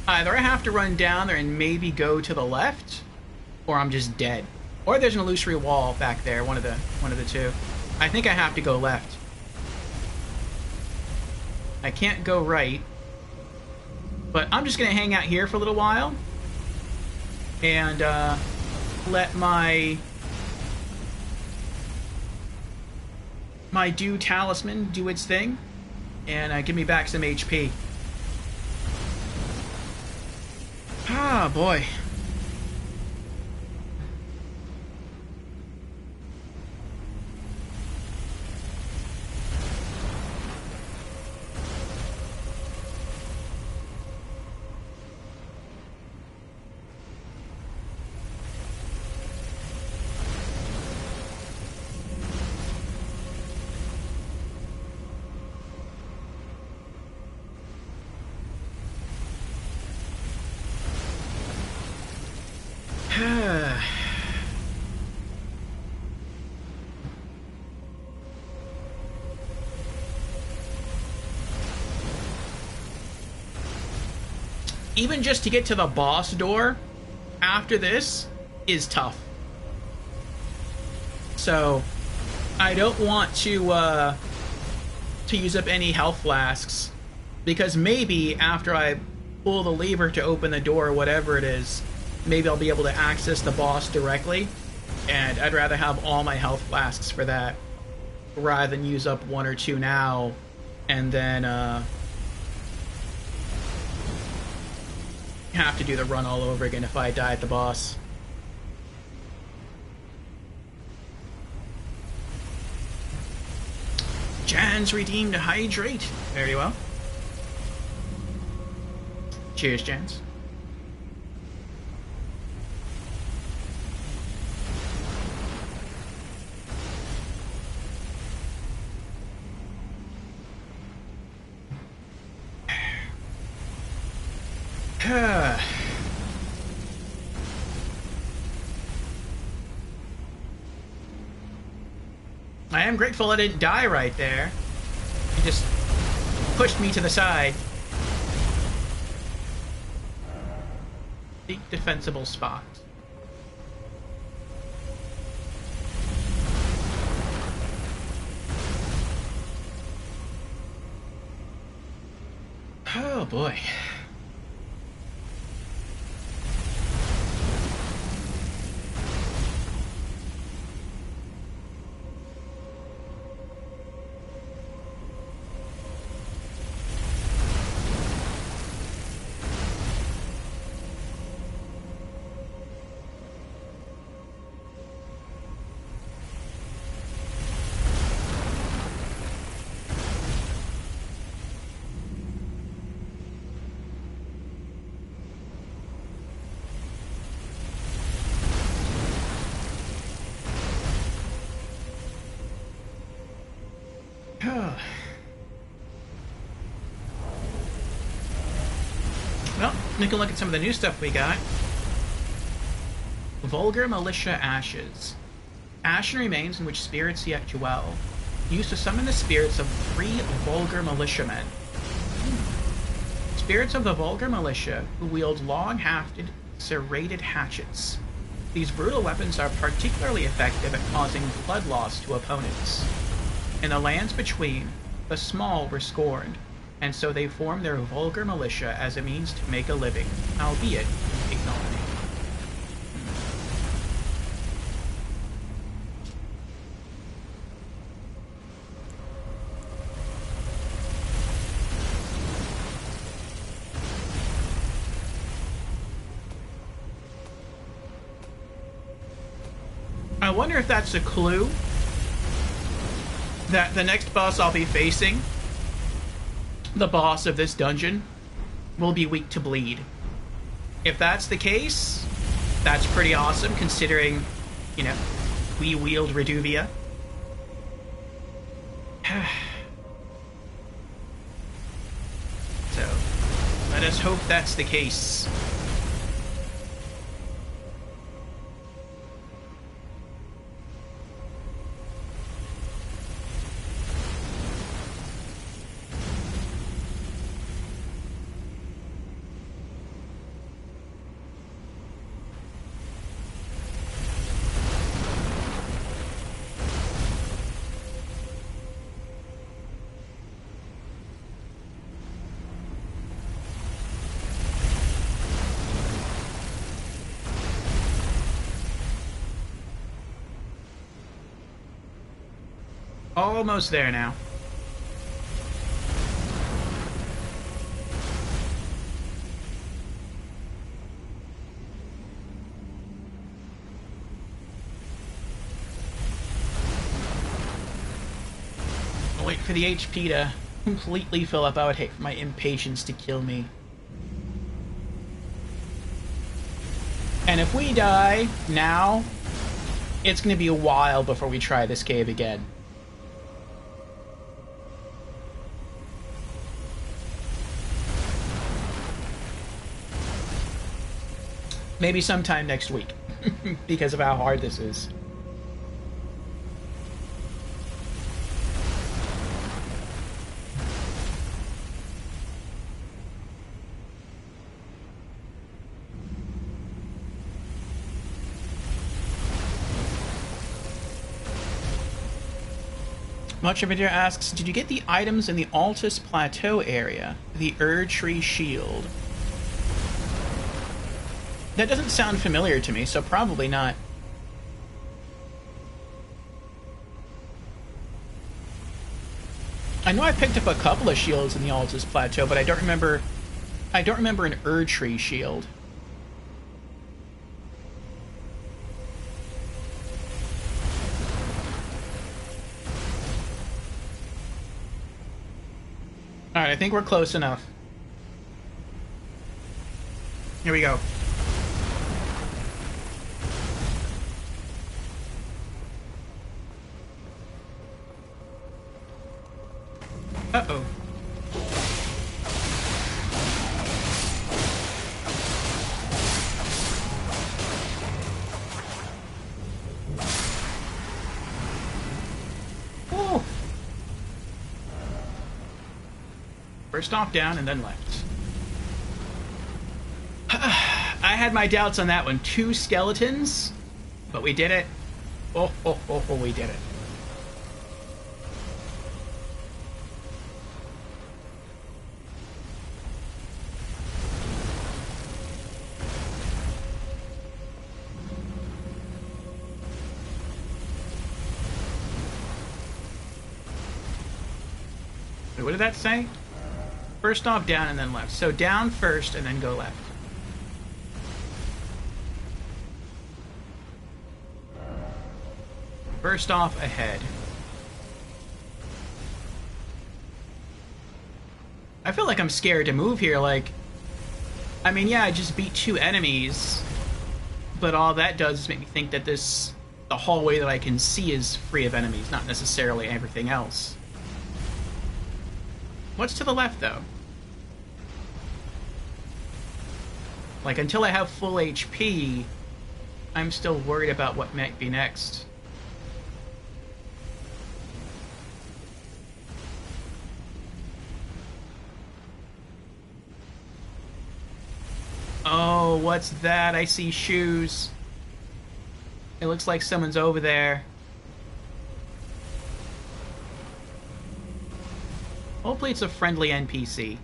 Either I have to run down there and maybe go to the left, or I'm just dead. Or there's an illusory wall back there, one of the two. I think I have to go left. I can't go right. But I'm just gonna hang out here for a little while and let my Dew Talisman do its thing and give me back some HP. Ah, boy. Even just to get to the boss door after this is tough. So I don't want to use up any health flasks, because maybe after I pull the lever to open the door or whatever it is, maybe I'll be able to access the boss directly, and I'd rather have all my health flasks for that rather than use up one or two now and then have to do the run all over again if I die at the boss. Jan's redeemed a hydrate. Very well. Cheers, Jans. I am grateful I didn't die right there. He just pushed me to the side. Deep defensible spot. Oh boy. Well, we can look at some of the new stuff we got. Vulgar Militia Ashes. Ashen remains in which spirits yet dwell. Used to summon the spirits of 3 vulgar militiamen. Spirits of the vulgar militia who wield long-hafted, serrated hatchets. These brutal weapons are particularly effective at causing blood loss to opponents. In the lands between, the small were scorned, and so they formed their vulgar militia as a means to make a living, albeit in ignominy. I wonder if that's a clue that the next boss I'll be facing, the boss of this dungeon, will be weak to bleed. If that's the case, that's pretty awesome considering, you know, we wield Reduvia. So, let us hope that's the case. Almost there now. I'll wait for the HP to completely fill up. I would hate for my impatience to kill me. And if we die now, it's going to be a while before we try this cave again. Maybe sometime next week, because of how hard this is. Much of it here asks, did you get the items in the Altus Plateau area? The Erd-Tree Shield. That doesn't sound familiar to me, so probably not. I know I picked up a couple of shields in the Altus Plateau, but I don't remember an Erd-Tree shield. Alright, I think we're close enough. Here we go. Uh-oh. Whoa. First off down and then left. I had my doubts on that one. 2 skeletons, but we did it. Oh, we did it. What did that say? First off, down and then left. So down first and then go left. First off, ahead. I feel like I'm scared to move here, like... I mean, yeah, I just beat 2 enemies, but all that does is make me think that the hallway that I can see is free of enemies, not necessarily everything else. What's to the left, though? Like, until I have full HP, I'm still worried about what might be next. Oh, what's that? I see shoes. It looks like someone's over there. Hopefully it's a friendly NPC.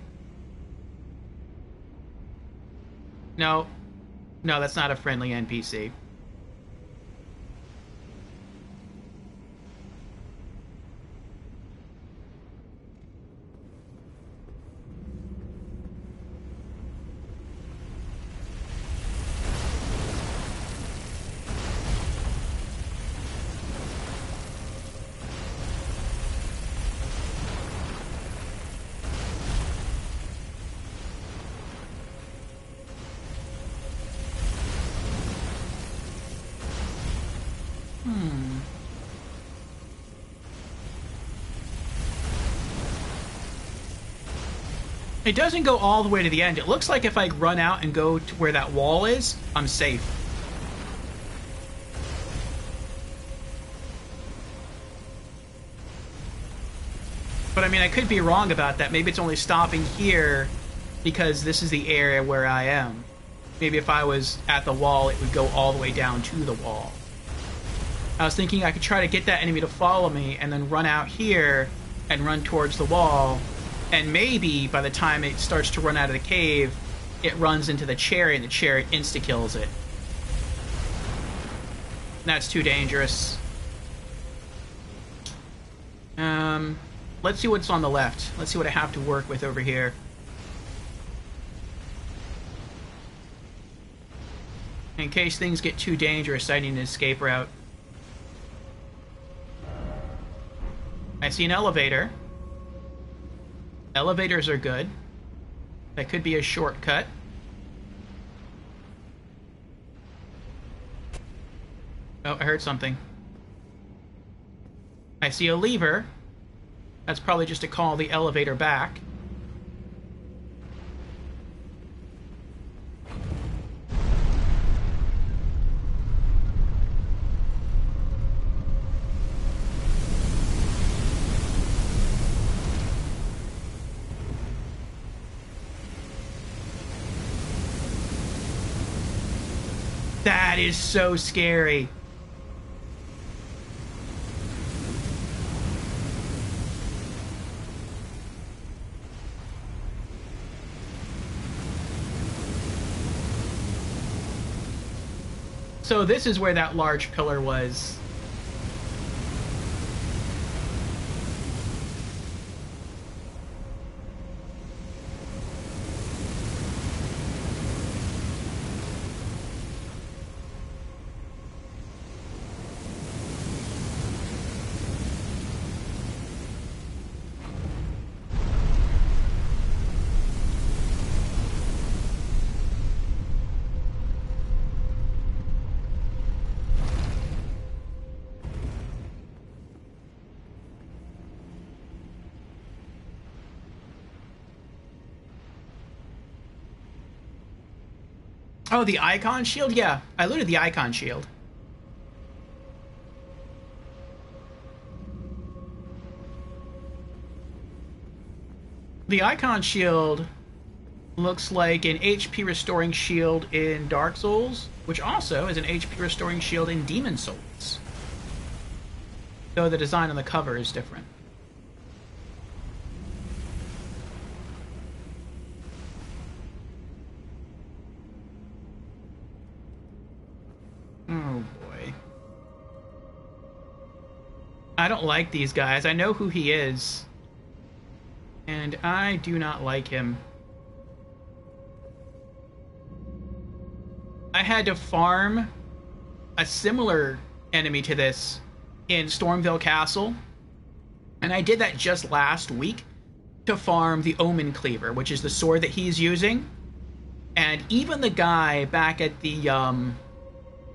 No. No, that's not a friendly NPC. It doesn't go all the way to the end. It looks like if I run out and go to where that wall is, I'm safe. But I mean, I could be wrong about that. Maybe it's only stopping here because this is the area where I am. Maybe if I was at the wall, it would go all the way down to the wall. I was thinking I could try to get that enemy to follow me and then run out here and run towards the wall. And maybe by the time it starts to run out of the cave, it runs into the chariot and the chariot insta-kills it. That's too dangerous. Let's see what's on the left. Let's see what I have to work with over here. In case things get too dangerous, I need an escape route. I see an elevator. Elevators are good. That could be a shortcut. Oh, I heard something. I see a lever. That's probably just to call the elevator back. That is so scary. So this is where that large pillar was. Oh, the icon shield? Yeah, I looted the icon shield. The icon shield looks like an HP restoring shield in Dark Souls, which also is an HP restoring shield in Demon Souls. Though the design on the cover is different. Oh boy. I don't like these guys. I know who he is. And I do not like him. I had to farm a similar enemy to this in Stormville Castle. And I did that just last week to farm the Omen Cleaver, which is the sword that he's using. And even the guy back at the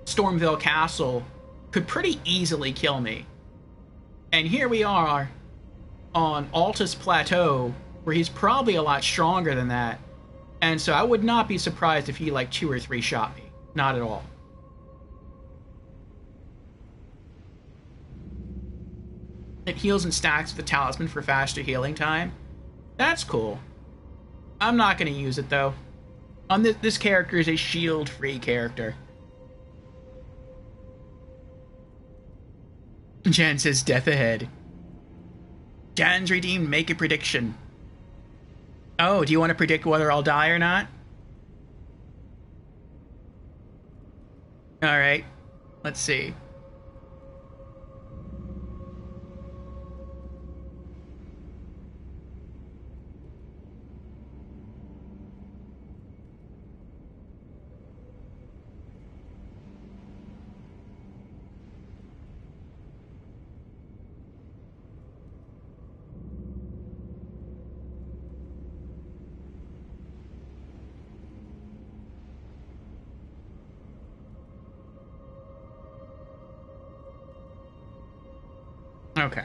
Stormville Castle could pretty easily kill me. And here we are on Altus Plateau where he's probably a lot stronger than that. And so I would not be surprised if he like 2 or 3 shot me. Not at all. It heals and stacks with the talisman for faster healing time. That's cool. I'm not going to use it though. This character is a shield-free character. Jan says death ahead. Jan's redeemed, make a prediction. Oh, do you want to predict whether I'll die or not? Alright. Let's see. Okay.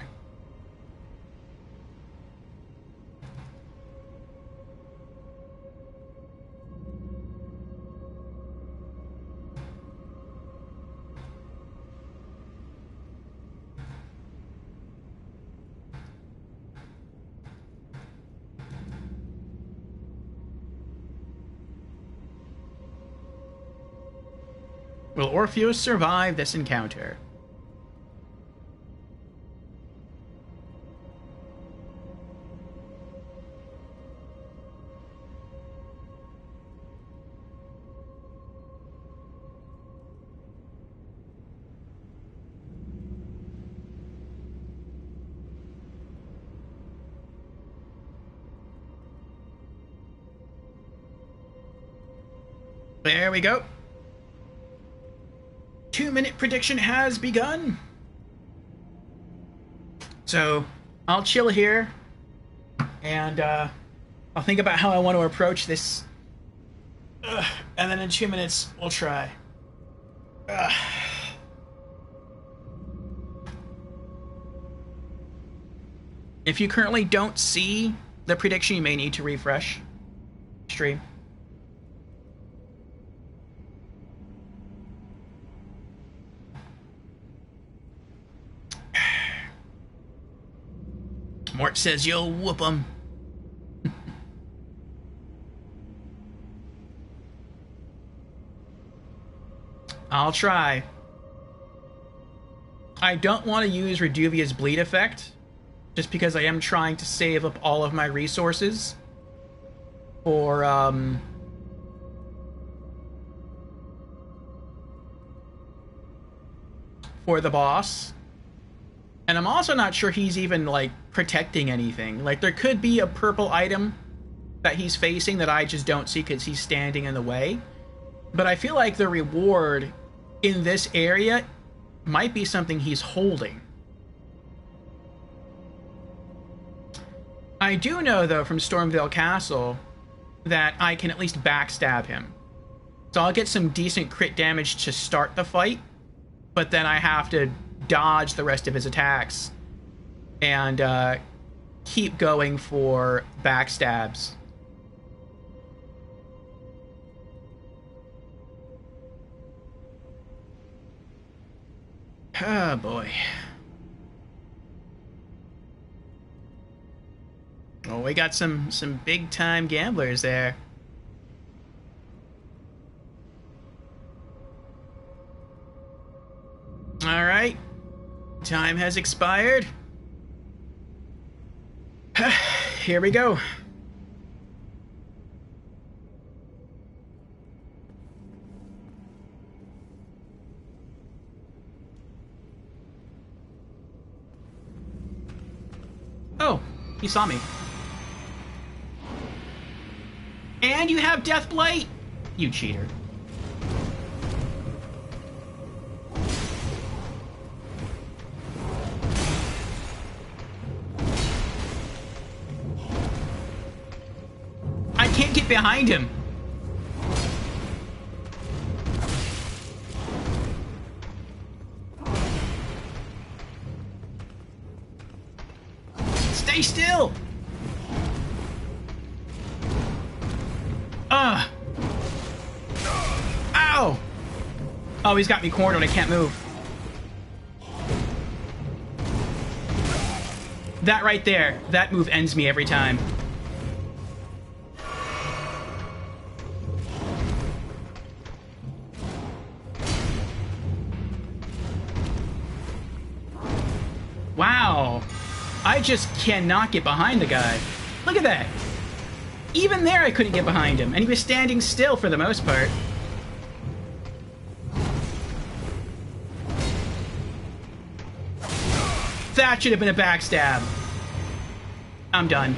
Will Orpheus survive this encounter? There we go. 2-minute prediction has begun. So I'll chill here and I'll think about how I want to approach this. And then in 2 minutes we'll try. If you currently don't see the prediction, you may need to refresh stream. Mort says you'll whoop him. I'll try. I don't want to use Reduvia's bleed effect, just because I am trying to save up all of my resources for the boss. And I'm also not sure he's even, like, protecting anything. Like, there could be a purple item that he's facing that I just don't see because he's standing in the way. But I feel like the reward in this area might be something he's holding. I do know, though, from Stormvale Castle that I can at least backstab him. So I'll get some decent crit damage to start the fight, but then I have to dodge the rest of his attacks and keep going for backstabs. Oh boy. Oh, we got some big time gamblers there. All right. Time has expired. Here we go. Oh, he saw me. And you have Deathblight? You cheater. I can't get behind him. Stay still. Ugh! Ow! Oh, he's got me cornered and I can't move. That right there, that move ends me every time. Wow. I just cannot get behind the guy. Look at that. Even there I couldn't get behind him, and he was standing still for the most part. That should have been a backstab. I'm done.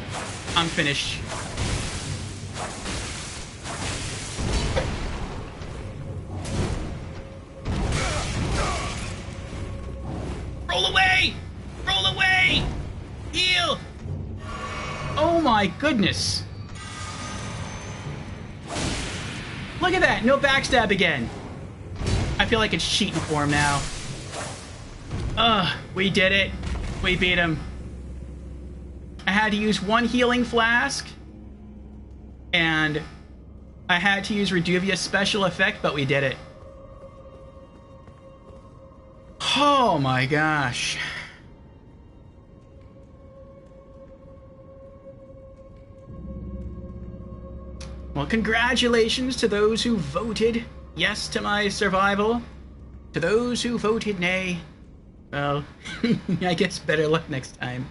I'm finished. Roll away! Roll away! Heal! Oh my goodness. Look at that! No backstab again. I feel like it's cheating for him now. Ugh, we did it. We beat him. I had to use one healing flask. And I had to use Reduvia's special effect, but we did it. Oh my gosh. Well, congratulations to those who voted yes to my survival. To those who voted nay, well, I guess better luck next time.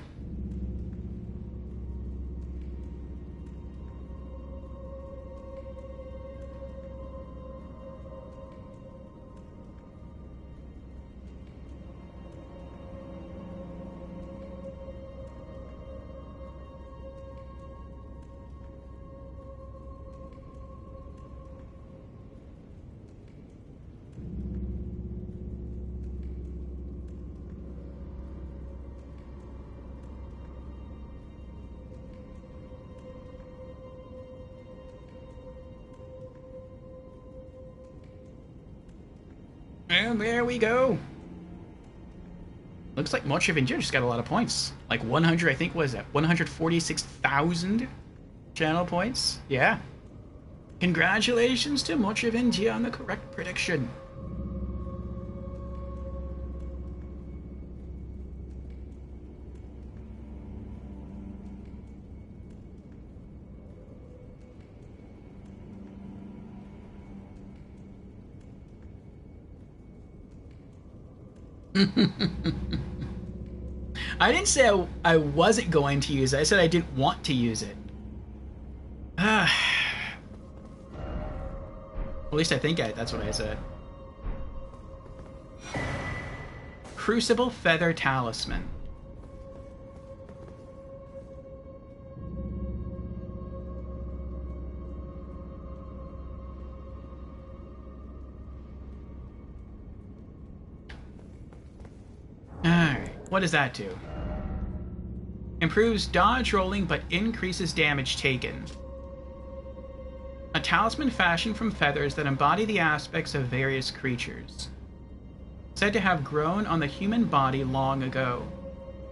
And there we go. Looks like Mochavinja just got a lot of points. Like 100, I think, what is that? 146,000 channel points? Yeah. Congratulations to Mochavinja on the correct prediction. I didn't say I wasn't going to use it. I said I didn't want to use it. At least I think that's what I said. Crucible Feather Talisman. Alright, what does that do? Improves dodge rolling but increases damage taken. A talisman fashioned from feathers that embody the aspects of various creatures. Said to have grown on the human body long ago.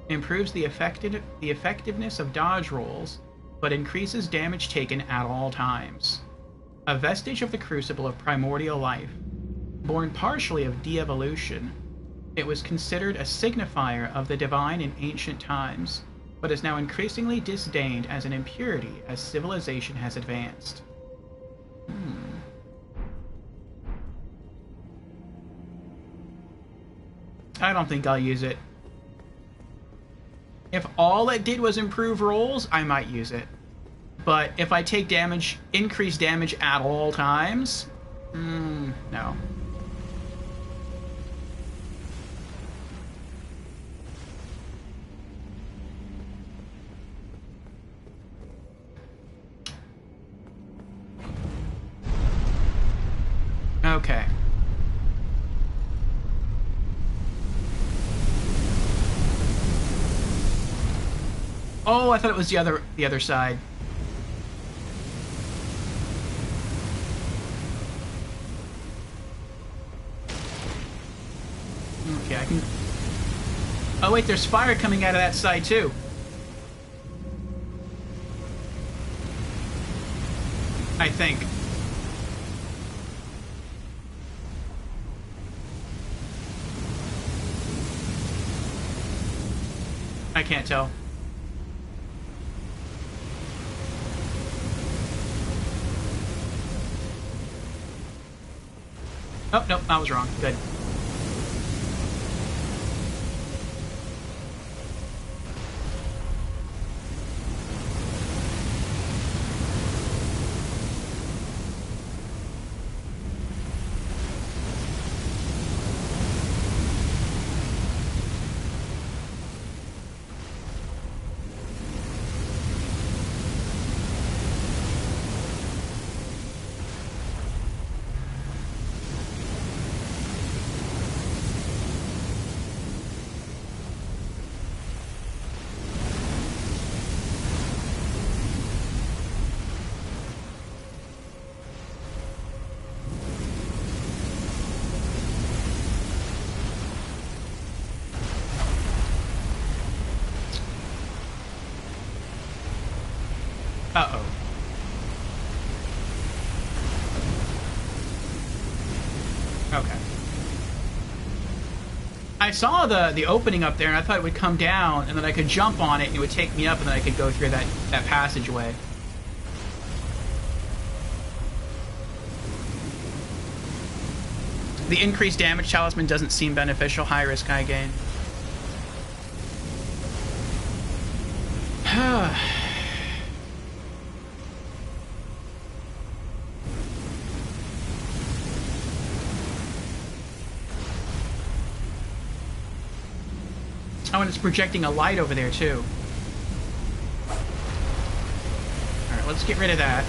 Improves the effectiveness of dodge rolls, but increases damage taken at all times. A vestige of the crucible of primordial life. Born partially of de-evolution, it was considered a signifier of the divine in ancient times, but is now increasingly disdained as an impurity as civilization has advanced. I don't think I'll use it. If all it did was improve rolls, I might use it. But if I take damage, increase damage at all times, no. Okay. Oh, I thought it was the other side. Okay, I can... Oh wait, there's fire coming out of that side too. I think. I can't tell. Oh, nope, I was wrong. Good. Uh-oh. Okay. I saw the opening up there, and I thought it would come down, and then I could jump on it, and it would take me up, and then I could go through that passageway. The increased damage talisman doesn't seem beneficial. High risk, high gain. Oh, and it's projecting a light over there, too. Alright, let's get rid of that.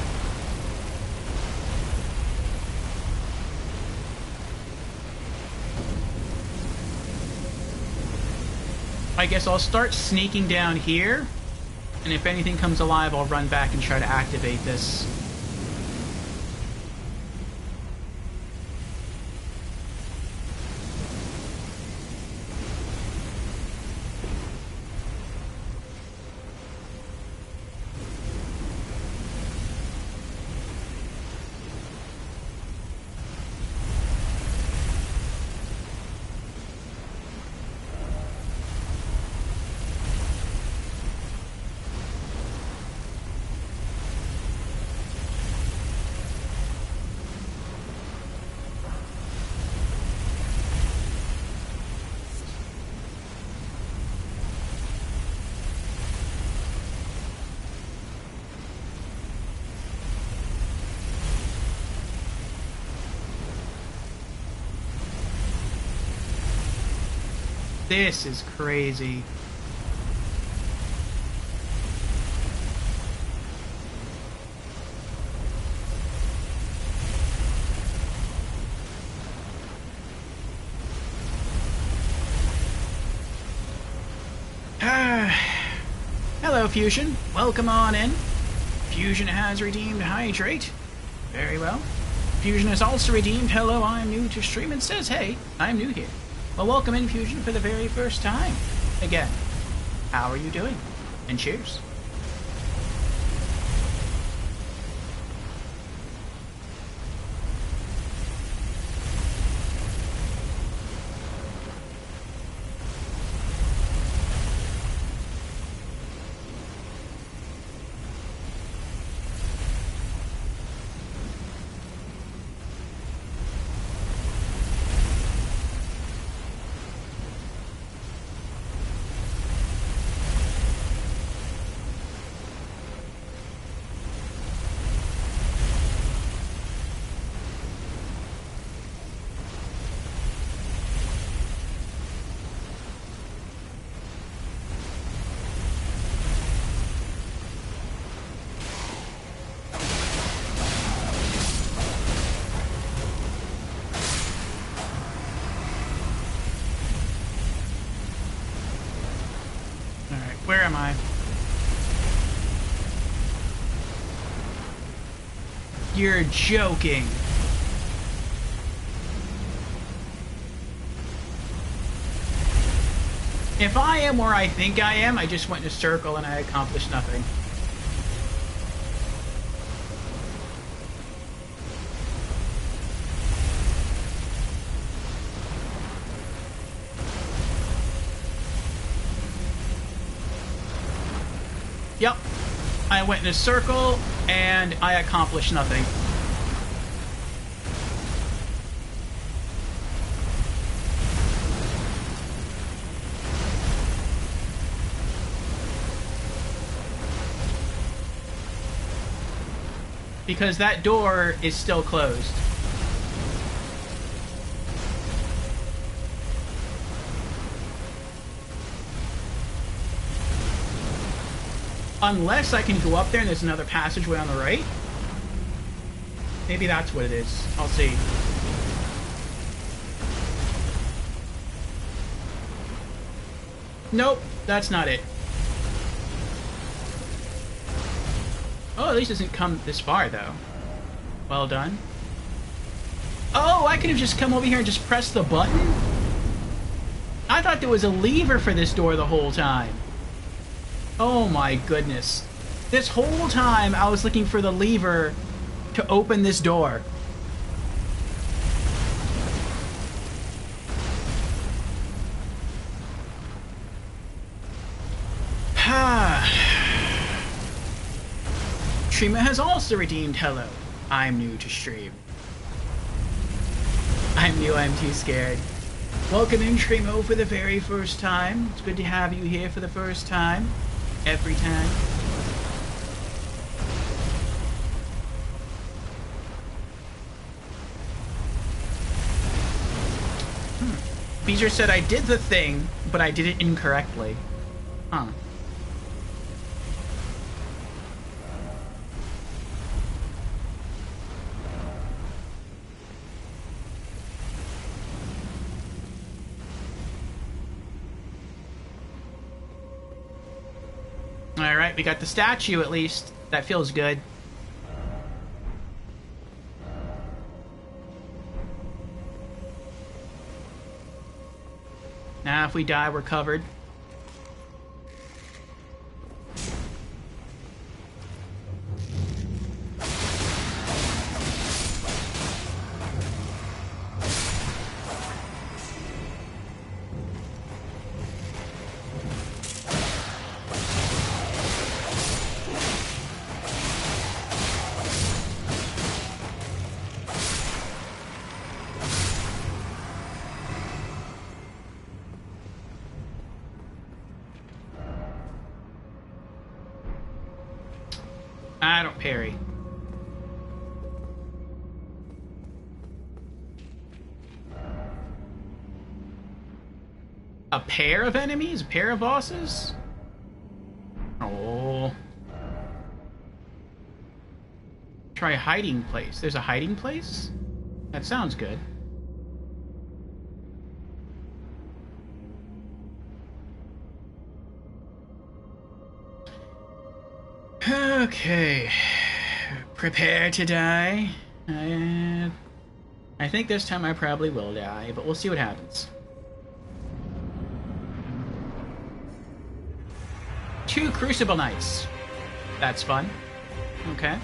I guess I'll start sneaking down here, and if anything comes alive, I'll run back and try to activate this. This is crazy. Hello, Fusion. Welcome on in. Fusion has redeemed Hydrate. Very well. Fusion has also redeemed Hello, I'm new to stream, and says, hey, I'm new here. Well, welcome in, Fusion, for the very first time. Again, how are you doing? And cheers. Where am I? You're joking. If I am where I think I am, I just went in a circle and I accomplished nothing. Yep. I went in a circle, and I accomplished nothing. Because that door is still closed. Unless I can go up there and there's another passageway on the right. Maybe that's what it is. I'll see. Nope, that's not it. Oh, at least it doesn't come this far, though. Well done. Oh, I could have just come over here and just pressed the button? I thought there was a lever for this door the whole time. Oh my goodness. This whole time I was looking for the lever to open this door. Streamer has also redeemed hello. I'm new to stream. I'm new, I'm too scared. Welcome in, Trimo, for the very first time. It's good to have you here for the first time. Every time. Beezer said I did the thing, but I did it incorrectly. Huh. Alright, we got the statue at least. That feels good. Now if we die, we're covered. I don't parry. A pair of enemies? A pair of bosses? Oh. Try a hiding place. There's a hiding place? That sounds good. Okay. Prepare to die. I think this time I probably will die, but we'll see what happens. 2 Crucible Knights. That's fun. Okay.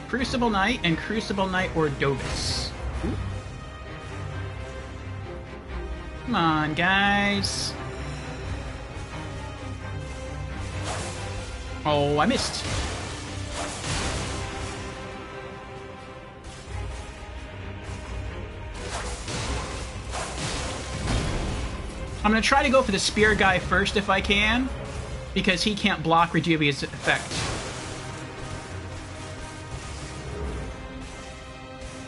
Crucible Knight and Crucible Knight Ordovis. Ooh. Come on, guys. Oh, I missed. I'm gonna try to go for the spear guy first if I can, because he can't block Rejuvia's effect.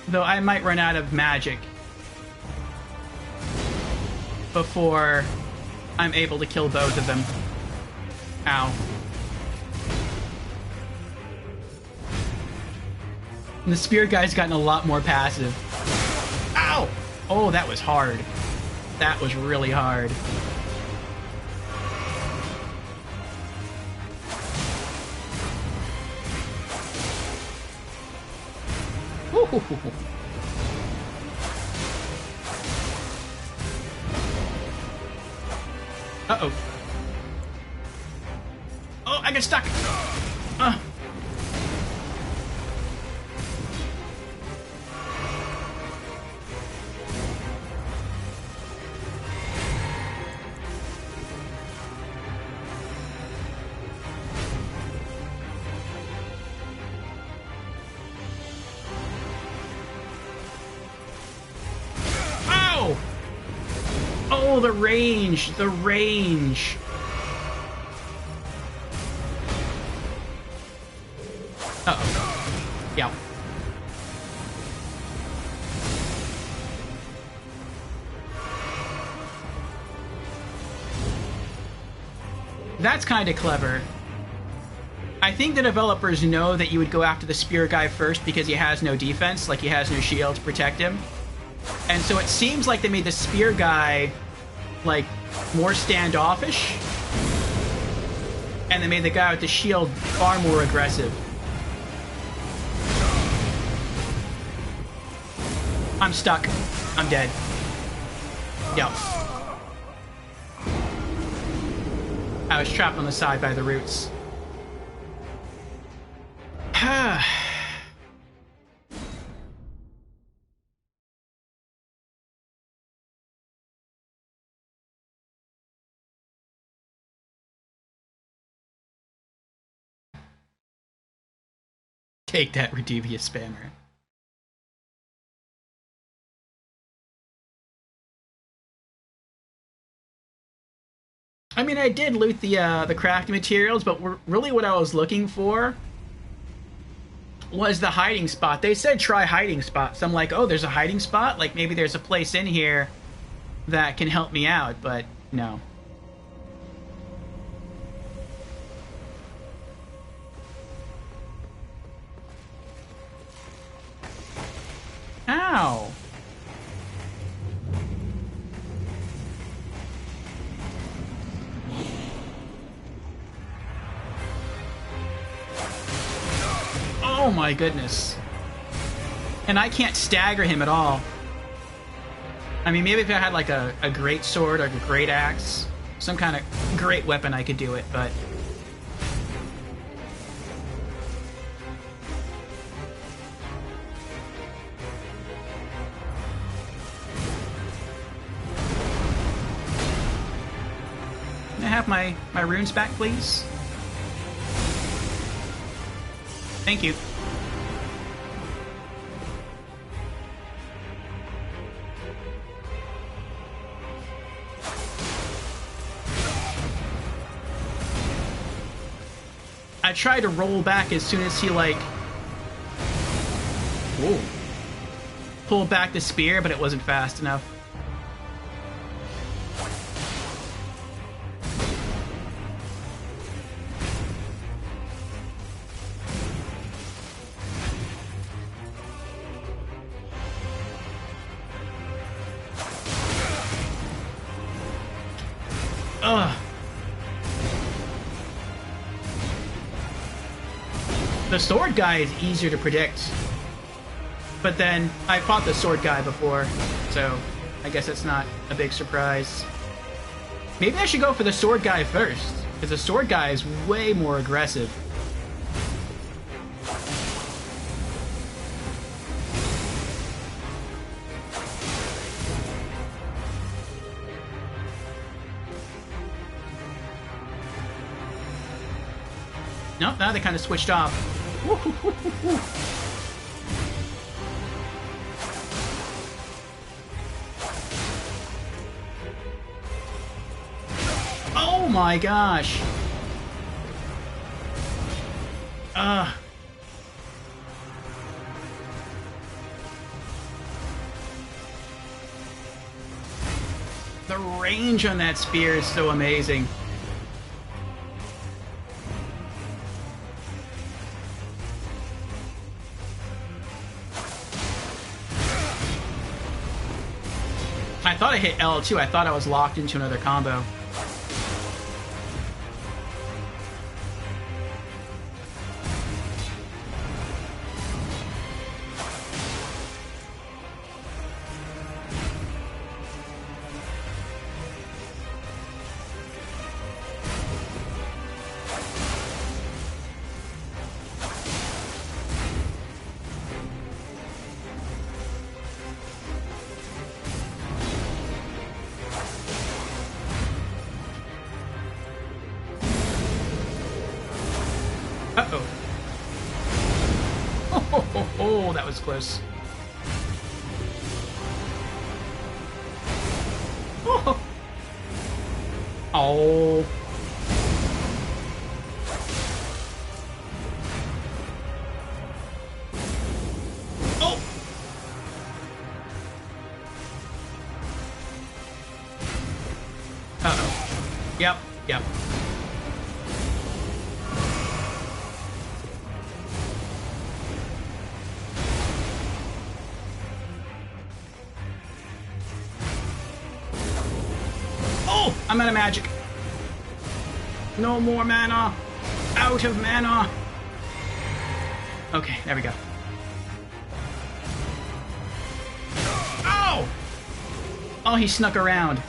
Though I might run out of magic before I'm able to kill both of them. Ow. And the spear guy's gotten a lot more passive. Ow! Oh, that was hard. That was really hard. Uh-oh. Oh, I I get stuck! Uh. Oh, the range! The range! Uh-oh. Yeah. That's kind of clever. I think the developers know that you would go after the spear guy first because he has no defense, like he has no shield to protect him. And so it seems like they made the spear guy, like, more standoffish. And they made the guy with the shield far more aggressive. I'm stuck. I'm dead. Yep. I was trapped on the side by the roots. Take that, Redevious spammer. I mean, I did loot the crafting materials, but really what I was looking for was the hiding spot. They said try hiding spots. So I'm like, oh, there's a hiding spot? Like, maybe there's a place in here that can help me out, but no. Ow! Oh my goodness. And I can't stagger him at all. I mean, maybe if I had like a great sword or a great axe, some kind of great weapon, I could do it, but... Can I have my runes back, please? Thank you. I tried to roll back as soon as he, like... Whoa. Pulled back the spear, but it wasn't fast enough. Ugh. The sword guy is easier to predict. But then, I fought the sword guy before, so I guess it's not a big surprise. Maybe I should go for the sword guy first, because the sword guy is way more aggressive. Nope, now they kind of switched off. Oh my gosh! The range on that spear is so amazing. I thought I hit L2. I thought I was locked into another combo. Oh, that was close. Oh. Oh. Oh. Uh-oh. Yep, yep. Oh, I'm out of magic. No more mana. Out of mana. Okay, there we go. Oh! Oh, he snuck around.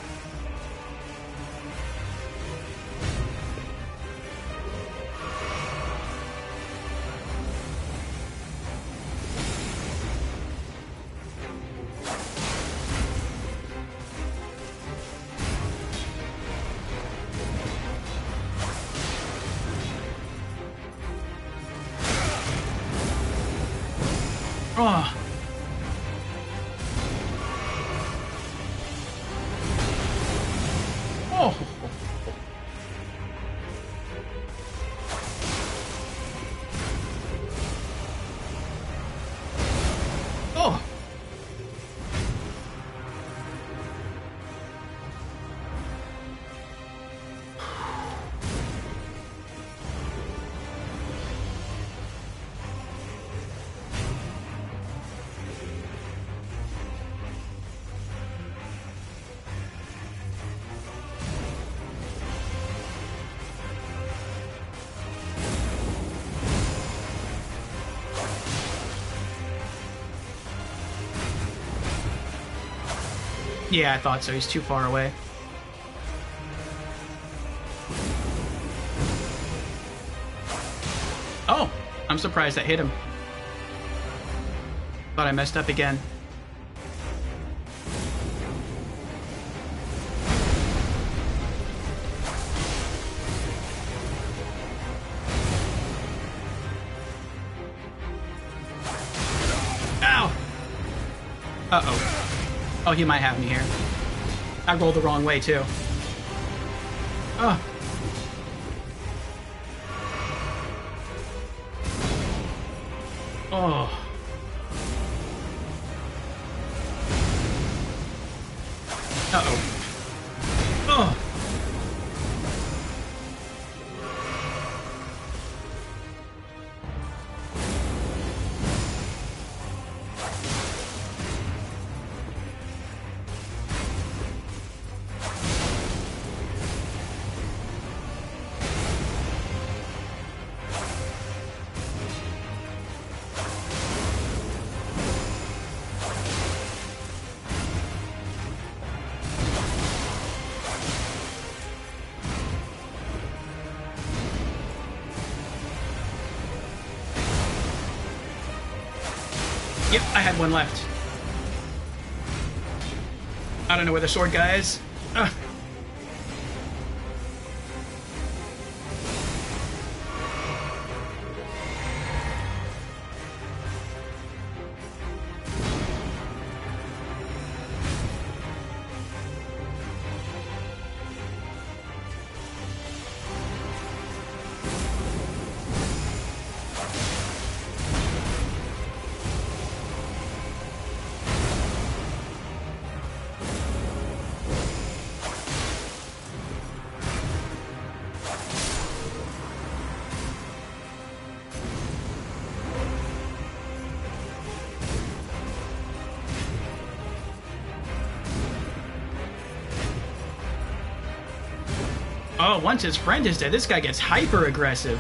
Oh. Oh. Oh. Yeah, I thought so. He's too far away. Oh, I'm surprised that hit him. Thought I messed up again. Ow! Uh-oh. Oh, he might have me here. I rolled the wrong way, too. Oh. Oh. Uh-oh. Oh. Yep, I had one left. I don't know where the sword guy is. Ugh. Oh, once his friend is dead, this guy gets hyper aggressive.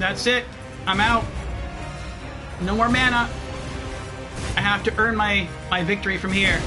That's it. I'm out. No more mana. I have to earn my victory from here.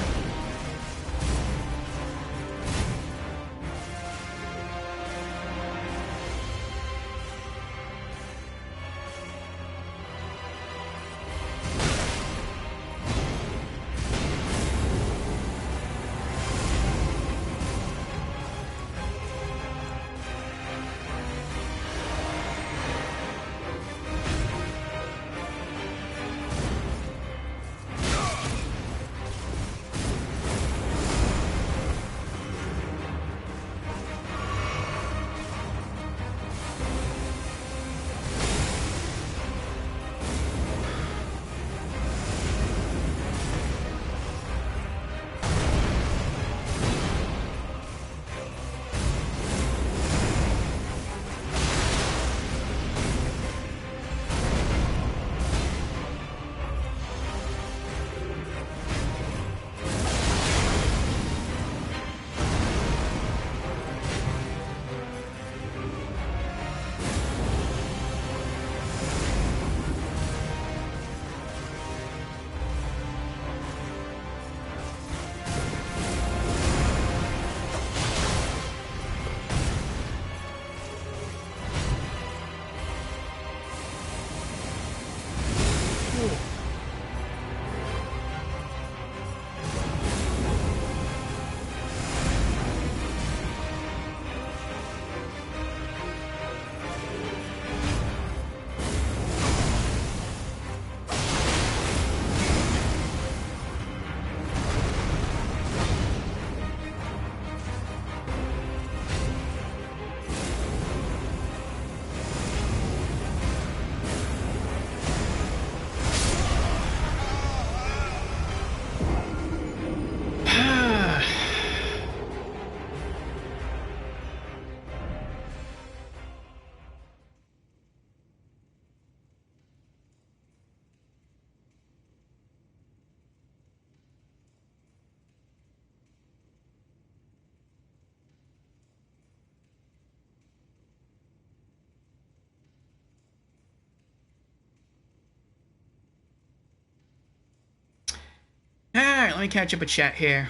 Alright, let me catch up a chat here.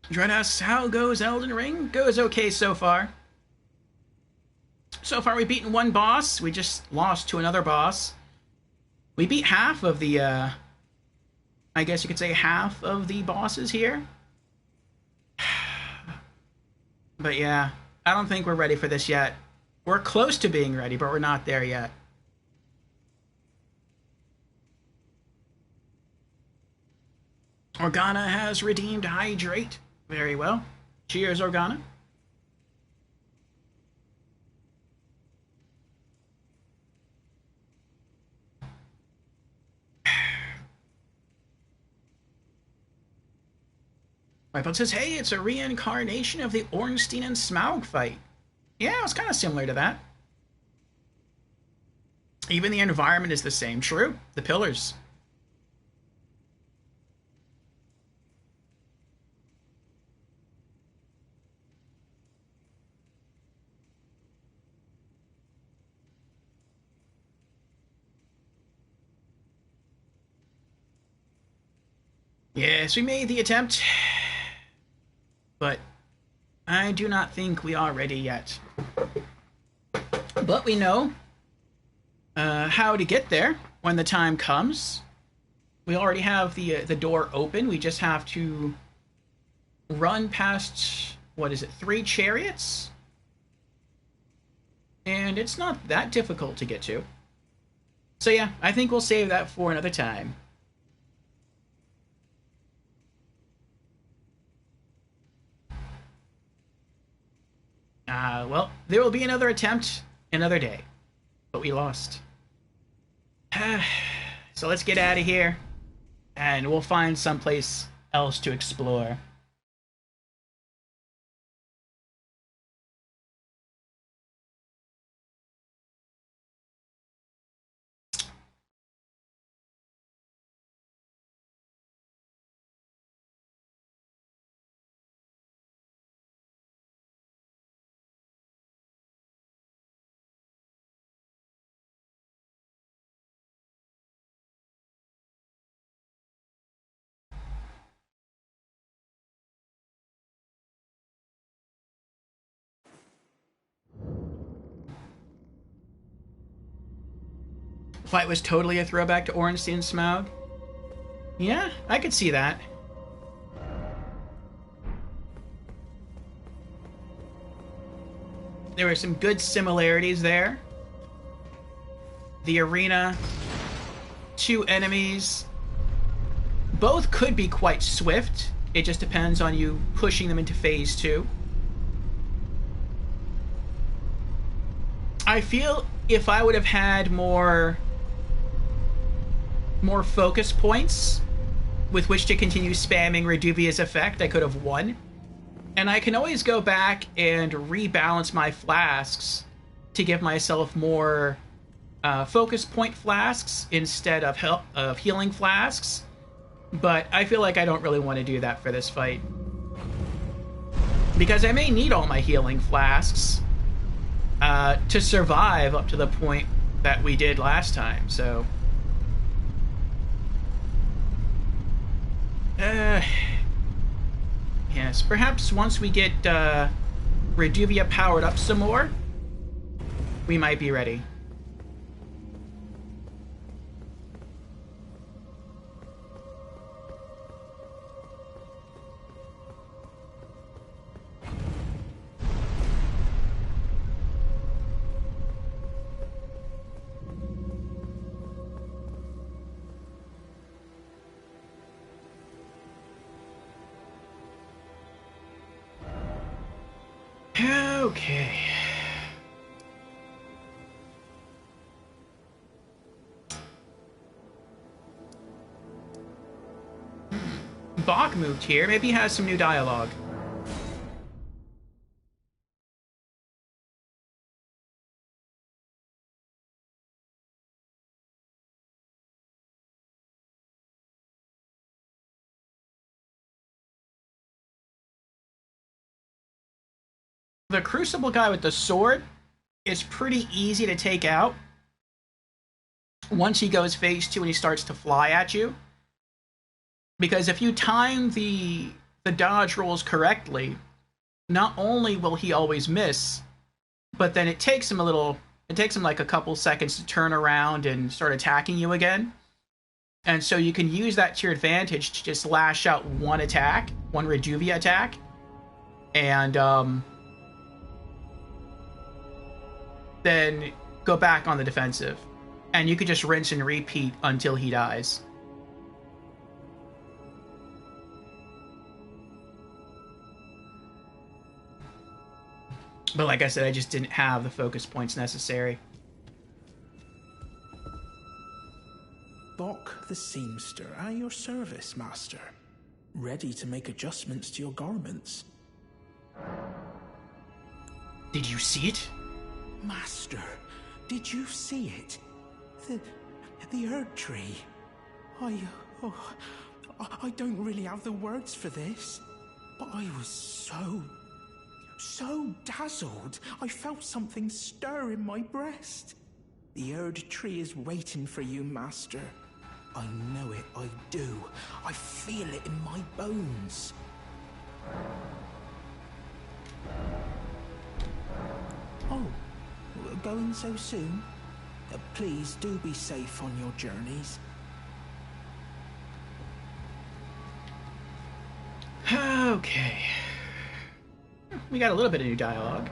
Dread asks, how goes Elden Ring? Goes okay so far. So far we've beaten one boss. We just lost to another boss. We beat half of the, I guess you could say half of the bosses here. But yeah, I don't think we're ready for this yet. We're close to being ready, but we're not there yet. Organa has redeemed Hydrate. Very well. Cheers, Organa. Wipeout says, hey, it's a reincarnation of the Ornstein and Smaug fight. Yeah, it's kind of similar to that. Even the environment is the same. True. The pillars. Yes, we made the attempt. But I do not think we are ready yet. But we know how to get there when the time comes. We already have the door open. We just have to run past, what is it, 3 chariots? And it's not that difficult to get to. So yeah, I think we'll save that for another time. Well, there will be another attempt another day. But we lost. So let's get out of here. And we'll find someplace else to explore. fight was totally a throwback to Ornstein and Smaug. Yeah, I could see that. There were some good similarities there. The arena, 2 enemies. Both could be quite swift. It just depends on you pushing them into phase 2. I feel if I would have had more focus points with which to continue spamming Reduvia's effect, I could have won. And I can always go back and rebalance my flasks to give myself more focus point flasks instead of healing flasks. But I feel like I don't really want to do that for this fight, because I may need all my healing flasks to survive up to the point that we did last time, so... yes, perhaps once we get Reduvia powered up some more, we might be ready. Okay. Bach moved here. Maybe he has some new dialogue. The Crucible guy with the sword is pretty easy to take out once he goes phase 2 and he starts to fly at you. Because if you time the dodge rolls correctly, not only will he always miss, but then it takes him like a couple seconds to turn around and start attacking you again. And so you can use that to your advantage to just lash out one attack, one Reduvia attack, and then go back on the defensive. And you could just rinse and repeat until he dies. But like I said, I just didn't have the focus points necessary. Bok the seamster, at your service, master. Ready to make adjustments to your garments. Did you see it? Master, did you see it? The Erd Tree. I don't really have the words for this, but I was so dazzled. I felt something stir in my breast. The Erd Tree is waiting for you, master. I know it, I do. I feel it in my bones. Oh. Going so soon? Please do be safe on your journeys. Okay. We got a little bit of new dialogue.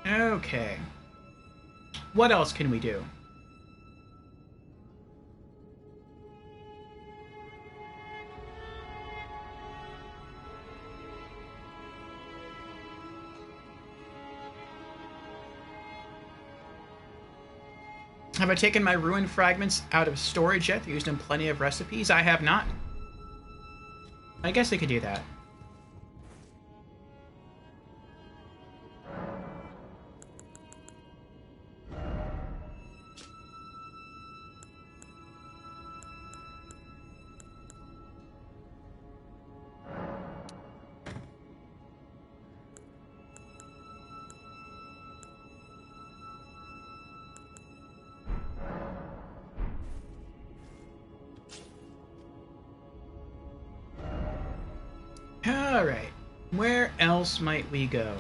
Okay. What else can we do? Have I taken my ruined fragments out of storage yet? They're used in plenty of recipes. I have not. I guess I could do that. Alright. Where else might we go?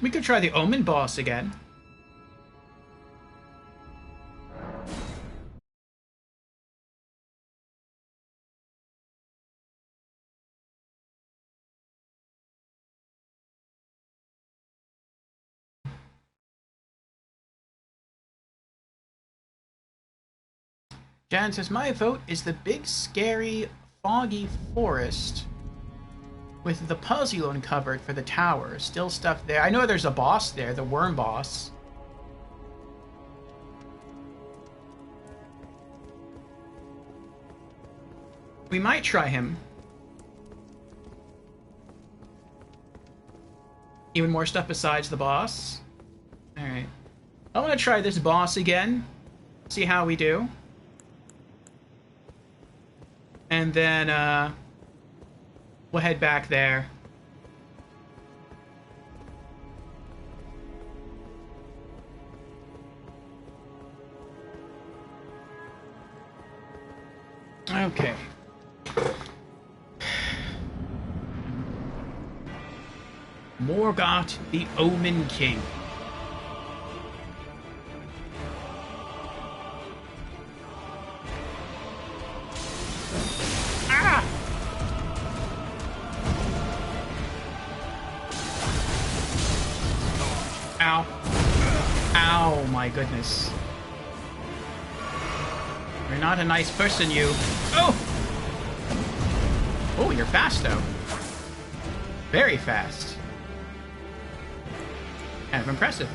We could try the Omen boss again. Jan says, my vote is the big, scary, foggy forest with the puzzle uncovered for the tower. Still stuff there. I know there's a boss there, the worm boss. We might try him. Even more stuff besides the boss. Alright. I want to try this boss again. See how we do. And then, we'll head back there. Okay. Morgoth, the Omen King. Ah! Ow. Ow, my goodness. You're not a nice person, you. Oh! Oh, you're fast, though. Very fast. Kind of impressive.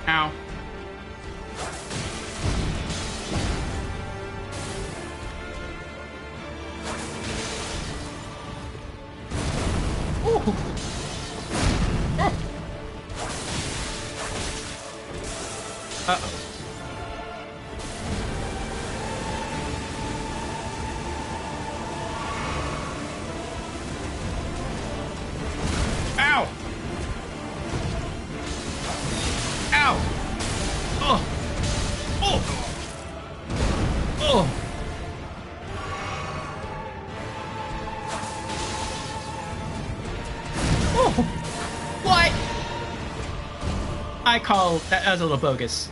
Ow. Ooh. Oh. Uh-oh. Ow! Ow! Oh! Oh! Oh! Oh! What? I call that was a little bogus.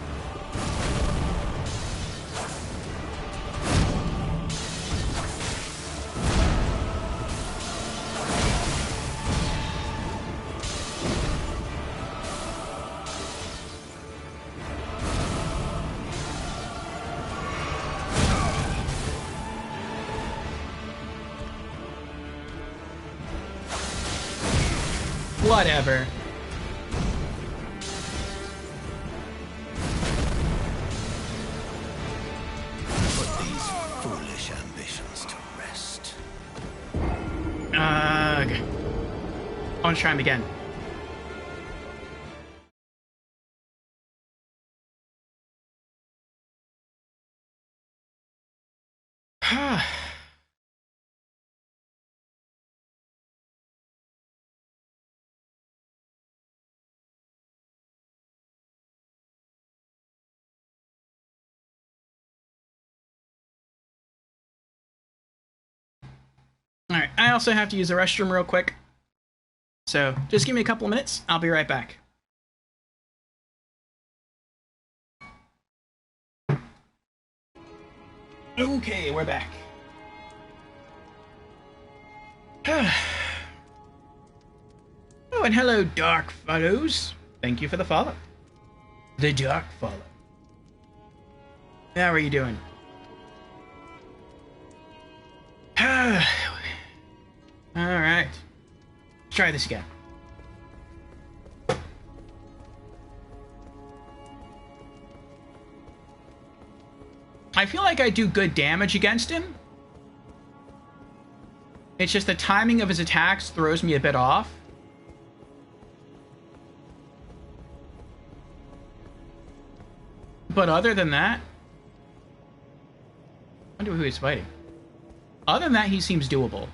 Whatever. Put these foolish ambitions to rest. Okay. I want to try him again. Alright, I also have to use the restroom real quick. So, just give me a couple of minutes. I'll be right back. Okay, we're back. Oh, and hello, Dark Follows. Thank you for the follow. The Dark Follow. How are you doing? Alright. try this again. I feel like I do good damage against him. It's just the timing of his attacks throws me a bit off. But other than that... I wonder who he's fighting. Other than that, he seems doable.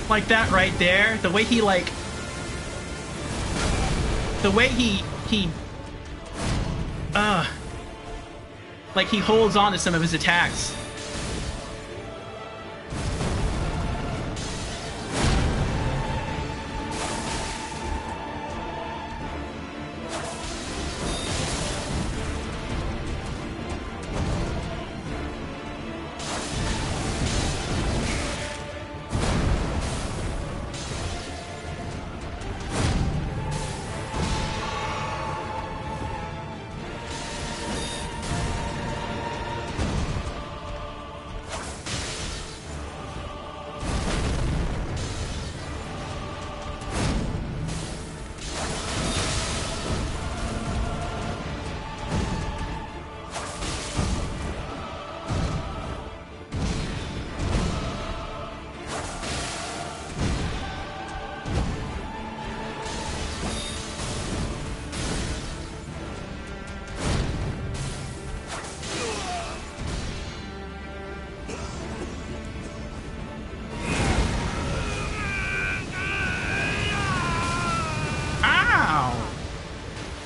Like that right there, the way he like, the way like he holds on to some of his attacks.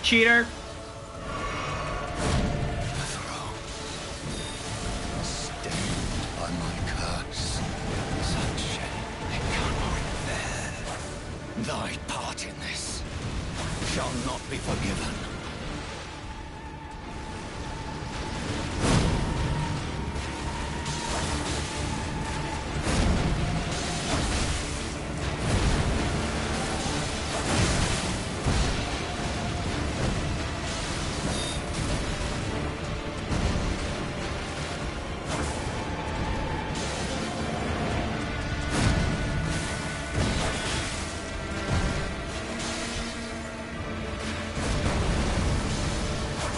Cheater. Stained by my curse, such shame it cannot bear. Thy part in this shall not be forgiven.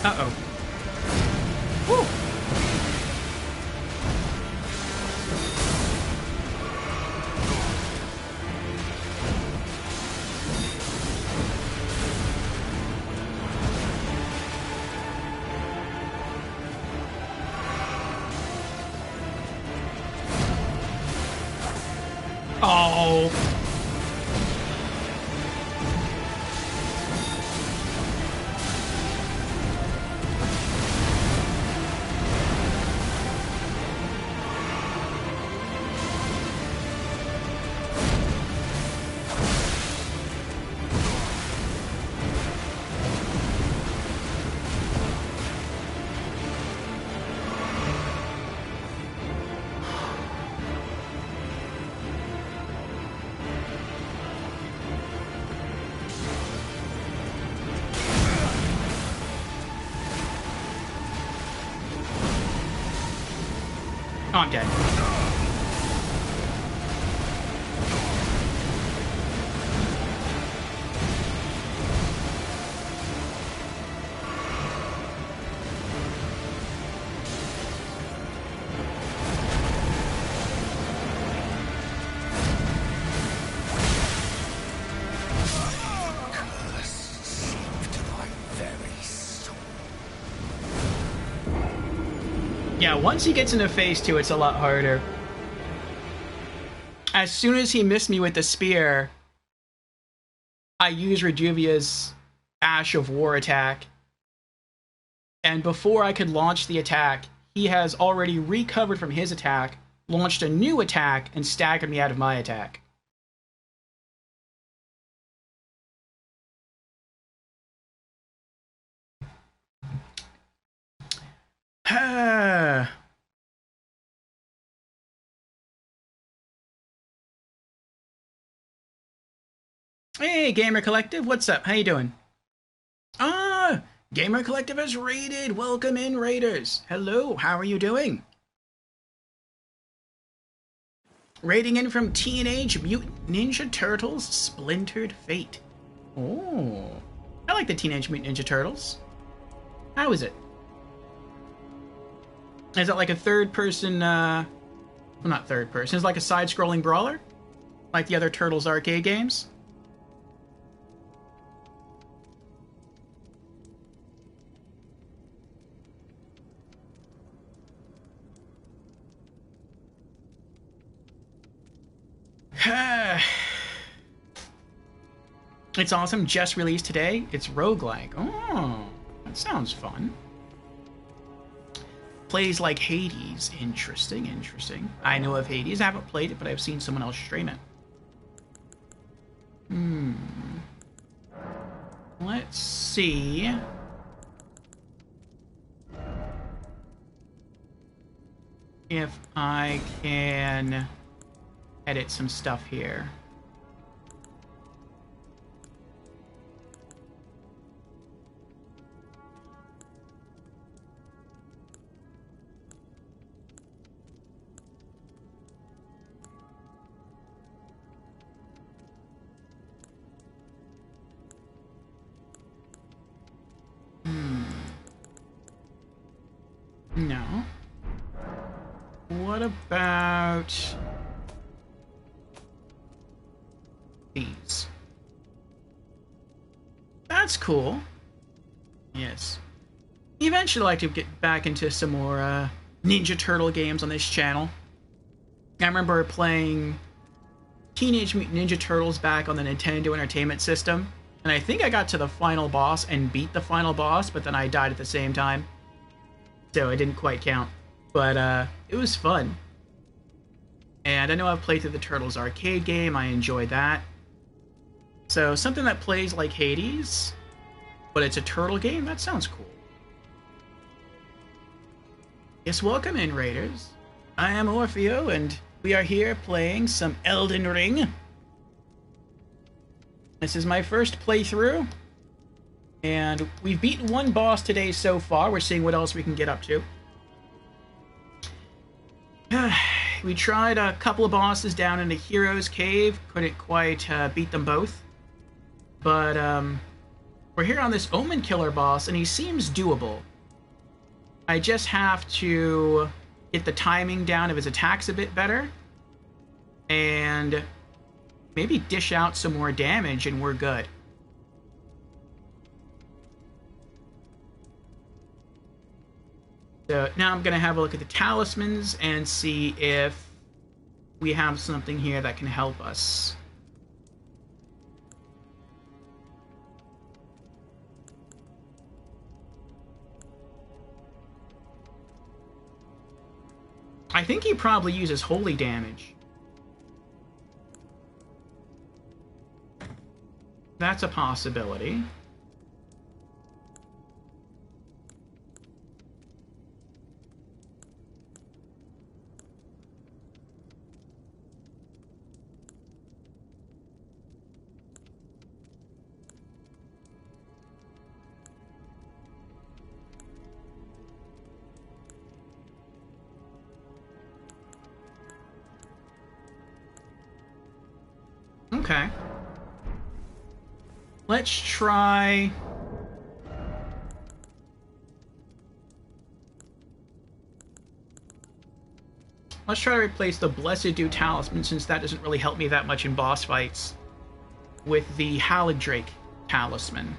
Uh-oh. Woo! Oh. Oh, I'm dead. Yeah, once he gets into phase 2, it's a lot harder. As soon as he missed me with the spear, I used Rejuvia's Ash of War attack. And before I could launch the attack, he has already recovered from his attack, launched a new attack, and staggered me out of my attack. Hey, Gamer Collective, what's up? How you doing? Ah, Gamer Collective has raided. Welcome in, raiders. Hello, how are you doing? Raiding in from Teenage Mutant Ninja Turtles Splintered Fate. Oh, I like the Teenage Mutant Ninja Turtles. How is it? Is it like a third-person, well, not third-person, is it like a side-scrolling brawler? Like the other Turtles arcade games? It's awesome. Just released today. It's roguelike. Oh, that sounds fun. Plays like Hades. Interesting, interesting. I know of Hades. I haven't played it, but I've seen someone else stream it. Let's see. If I can edit some stuff here. No. What about these? That's cool. Yes. Eventually, I'd like to get back into some more Ninja Turtle games on this channel. I remember playing Teenage Mutant Ninja Turtles back on the Nintendo Entertainment System, and I think I got to the final boss and beat the final boss, but then I died at the same time. So it didn't quite count. But it was fun. And I know I've played through the Turtles arcade game. I enjoyed that. So something that plays like Hades, but it's a turtle game? That sounds cool. Yes, welcome in, Raiders. I am Orfeo, and we are here playing some Elden Ring. This is my first playthrough. And we've beaten one boss today so far. We're seeing what else we can get up to. We tried a couple of bosses down in the Hero's Cave. Couldn't quite beat them both. But we're here on this Omen Killer boss, and he seems doable. I just have to get the timing down of his attacks a bit better. And maybe dish out some more damage, and we're good. So now I'm going to have a look at the talismans and see if we have something here that can help us. I think he probably uses holy damage. That's a possibility. Okay. Let's try... Let's try to replace the Blessed Dew Talisman, since that doesn't really help me that much in boss fights, with the Haligdrake Talisman.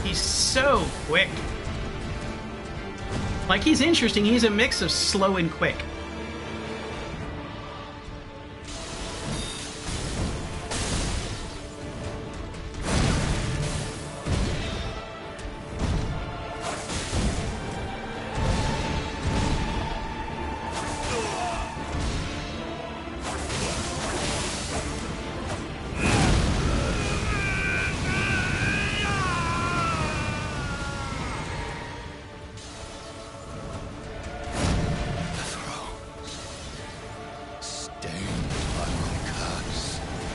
He's so quick. Like, he's interesting. He's a mix of slow and quick.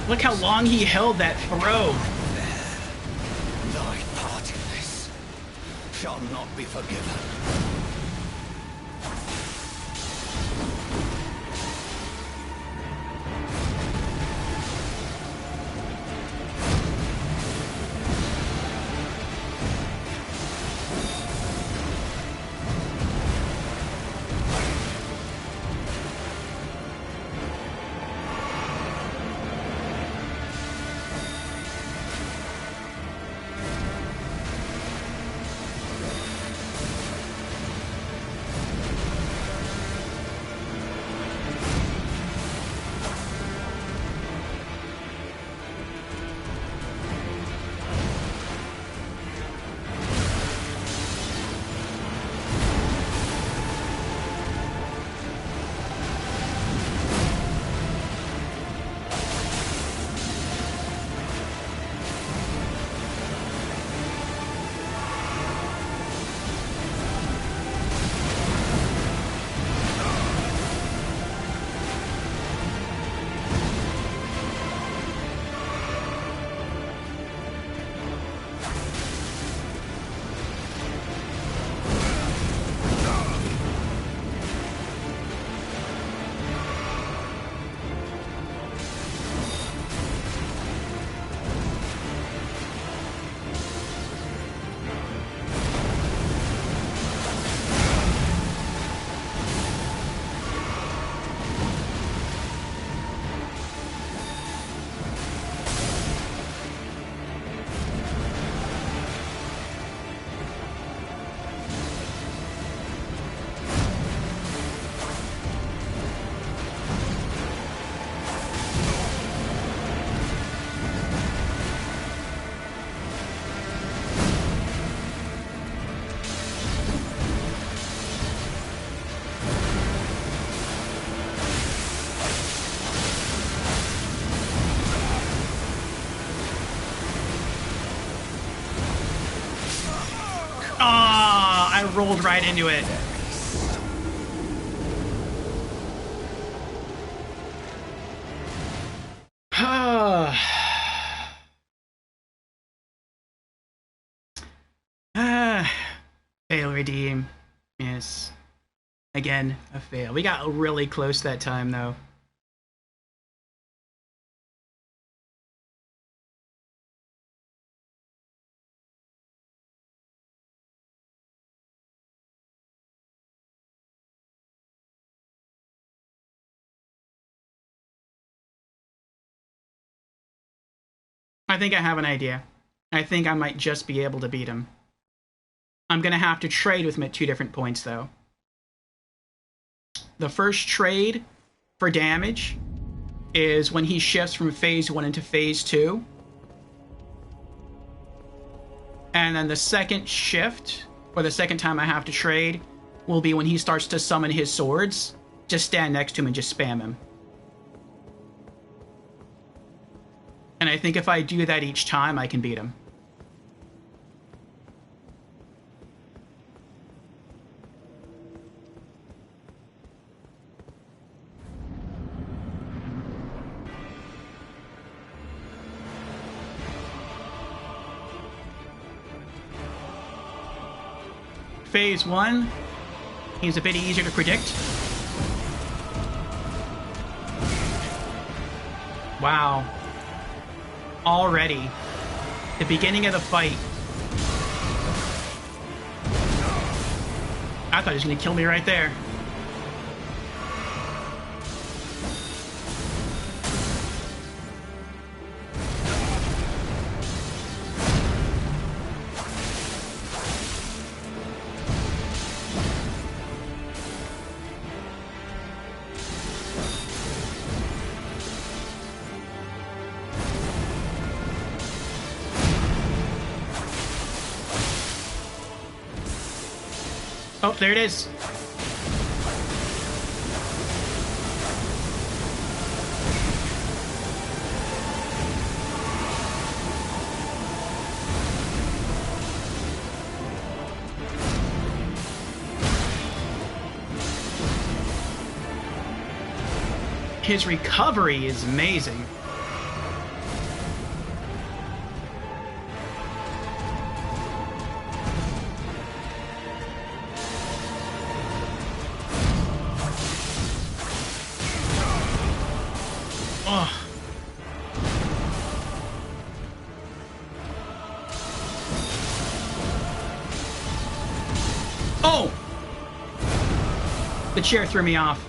Look how long he held that throw. Thy part in this shall not be forgiven. I rolled right into it. Fail redeem. Yes. Again, a fail. We got really close that time, though. I think I have an idea. I think I might just be able to beat him. I'm going to have to trade with him at 2 different points, though. The first trade for damage is when he shifts from phase 1 into phase 2. And then the second shift, or the second time I have to trade, will be when he starts to summon his swords. Just stand next to him and just spam him. And I think if I do that each time, I can beat him. Phase 1, he's a bit easier to predict. Wow. Already. The beginning of the fight. I thought he was going to kill me right there. Oh, there it is. His recovery is amazing. Oh. Oh! The chair threw me off.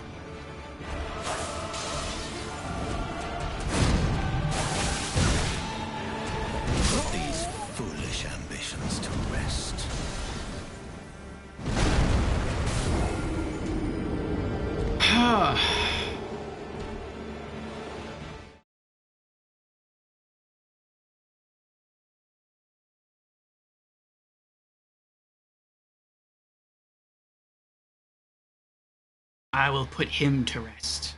I will put him to rest.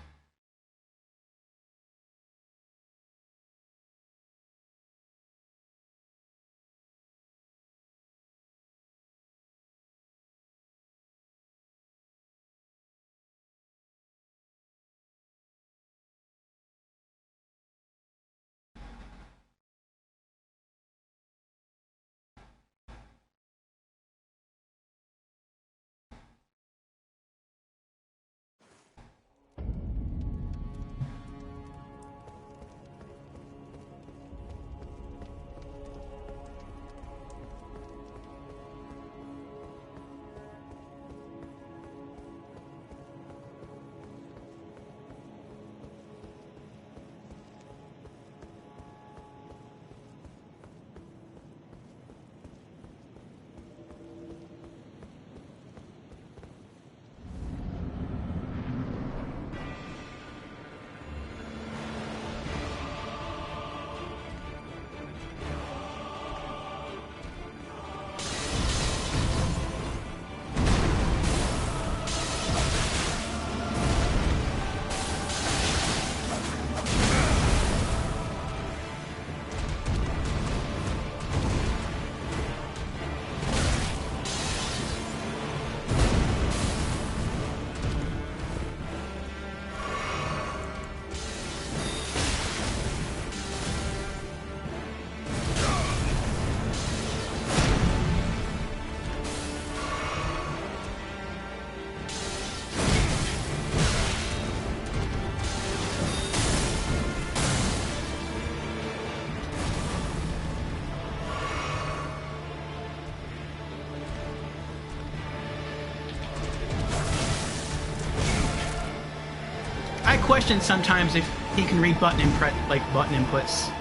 I question sometimes if he can read button inputs,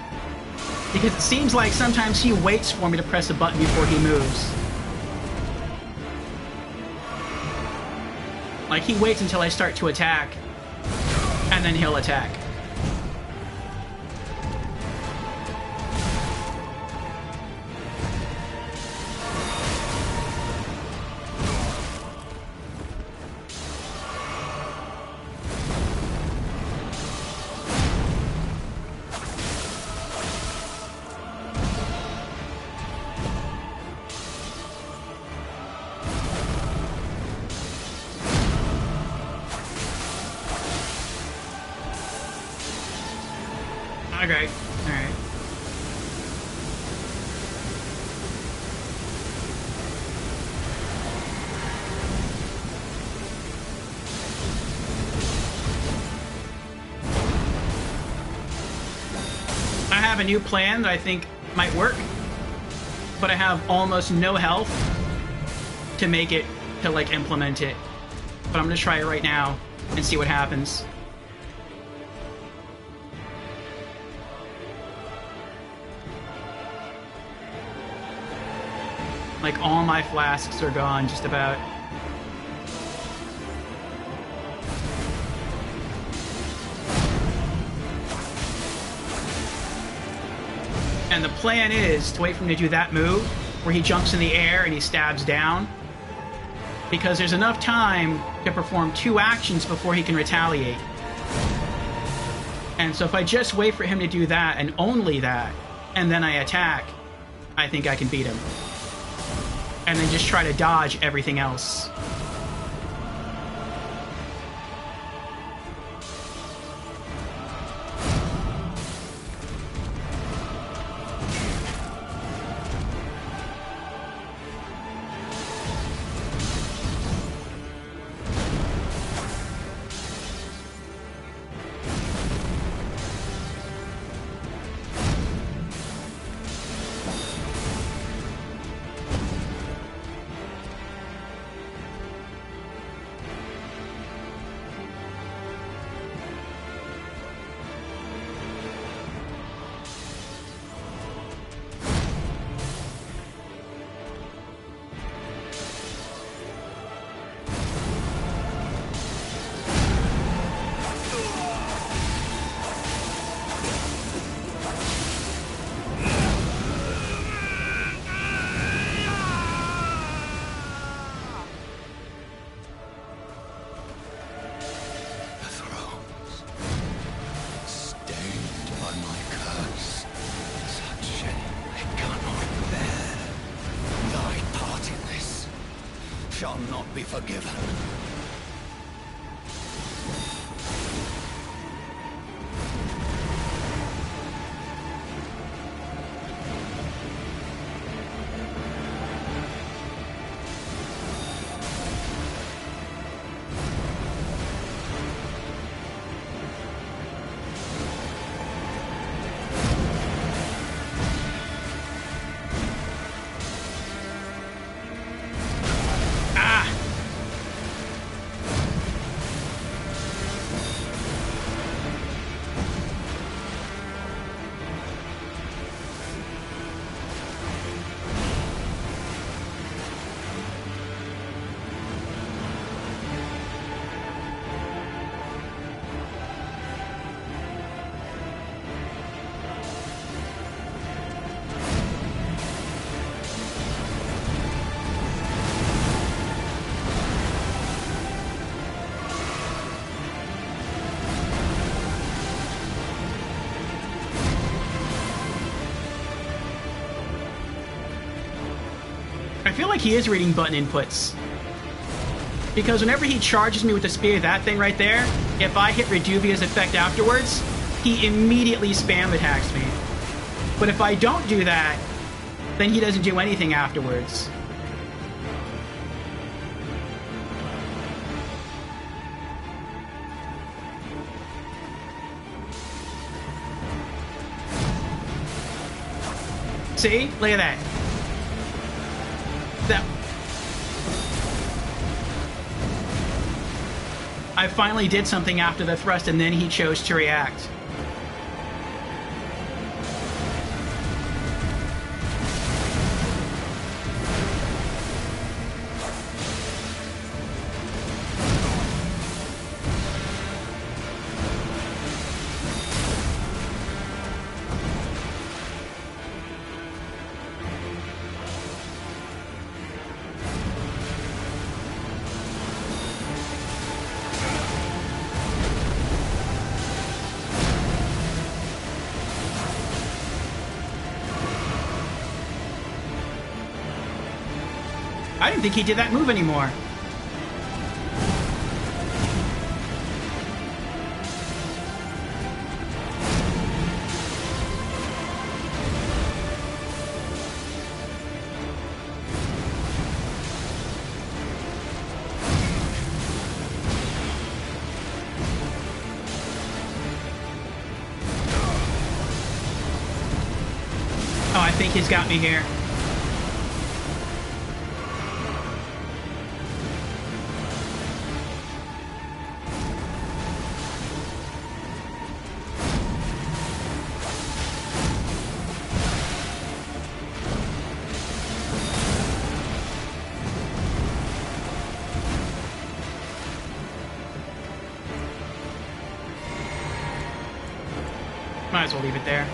because it seems like sometimes he waits for me to press a button before he moves. Like, he waits until I start to attack, and then he'll attack. Okay, alright. I have a new plan that I think might work, but I have almost no health to make it, to like implement it. But I'm gonna try it right now and see what happens. Like, all my flasks are gone, just about. And the plan is to wait for him to do that move, where he jumps in the air and he stabs down. because there's enough time to perform 2 actions before he can retaliate. And so if I just wait for him to do that, and only that, and then I attack, I think I can beat him. And then just try to dodge everything else. Shall not be forgiven. I feel like he is reading button inputs. Because whenever he charges me with the spear, that thing right there, if I hit Reduvia's effect afterwards, he immediately spam attacks me. But if I don't do that, then he doesn't do anything afterwards. See? Look at that. I finally did something after the thrust, and then he chose to react. I didn't think he did that move anymore. Oh, I think he's got me here. Might as well leave it there.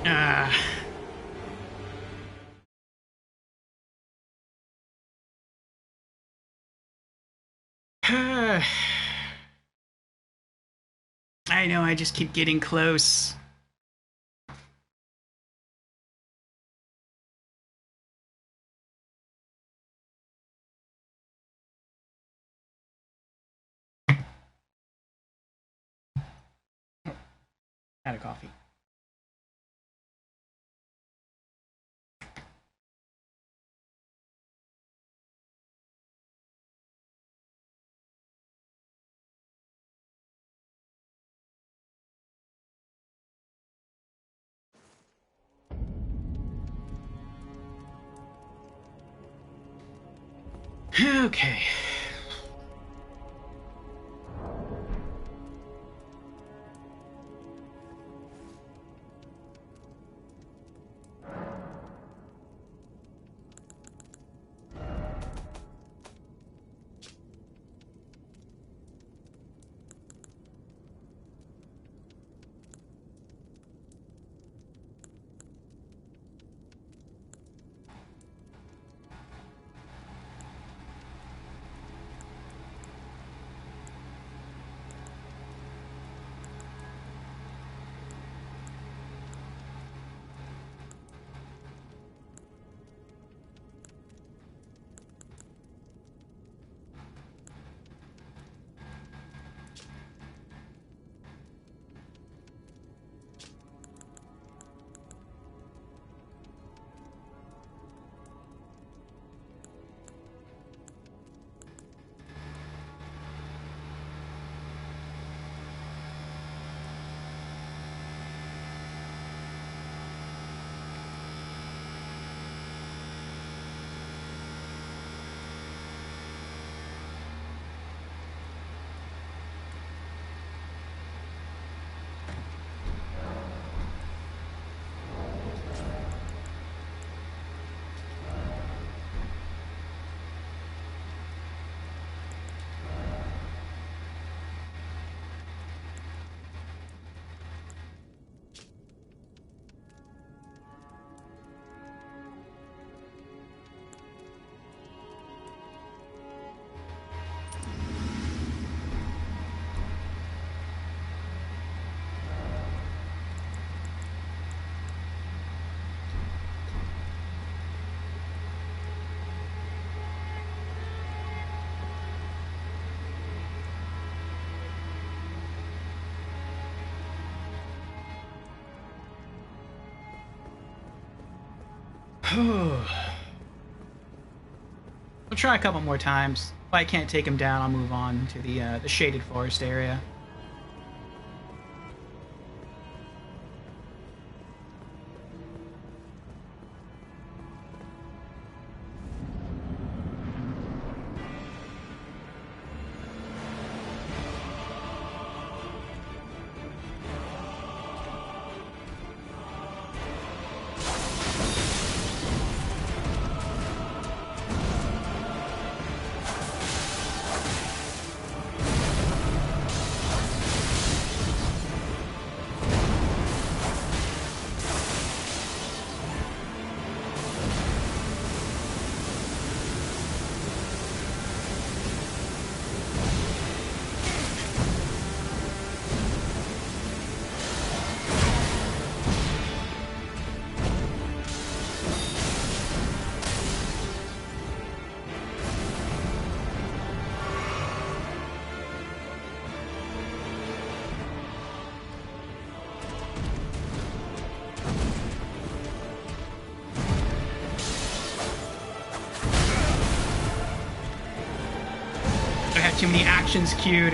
Ah. I know, I just keep getting close. Out of coffee. Okay. We'll try a couple more times. If I can't take him down, I'll move on to the shaded forest area. Too many actions queued.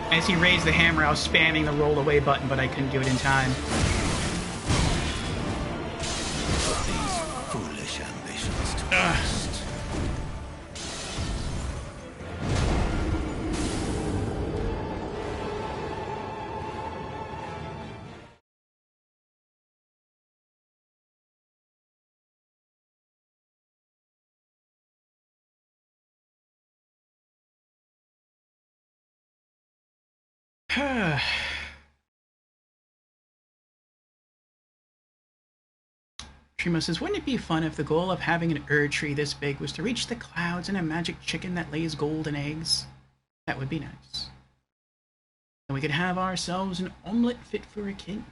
As he raised the hammer, I was spamming the roll away button, but I couldn't do it in time. These foolish ambitions to rest. Trimo says, wouldn't it be fun if the goal of having an Erd tree this big was to reach the clouds and a magic chicken that lays golden eggs? That would be nice. And we could have ourselves an omelette fit for a king.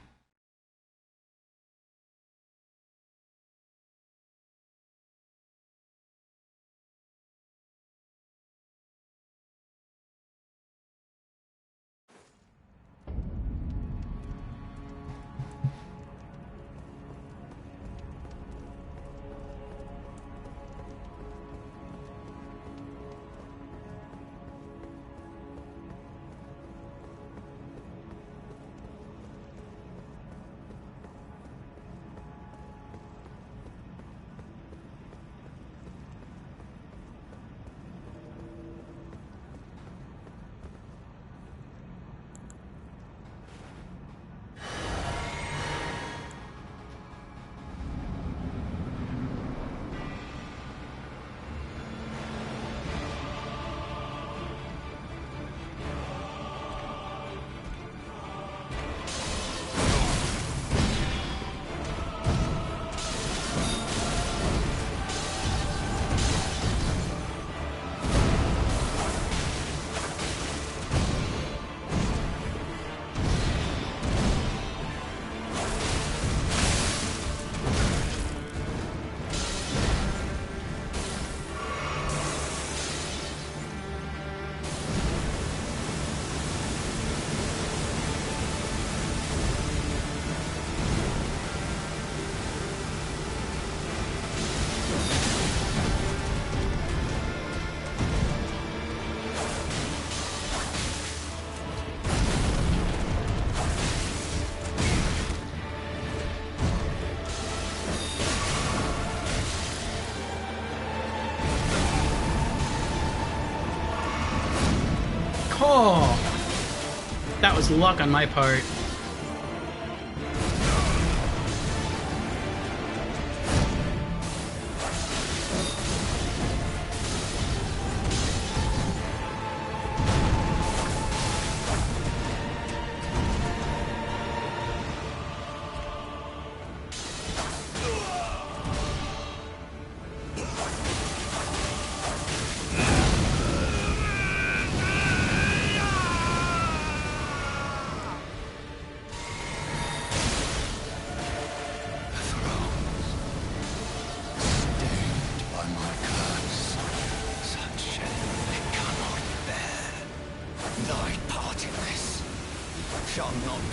Oh, that was luck on my part.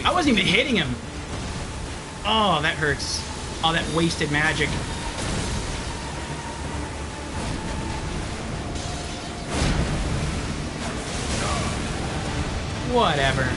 I wasn't even hitting him. Oh, that hurts. All that wasted magic. Whatever.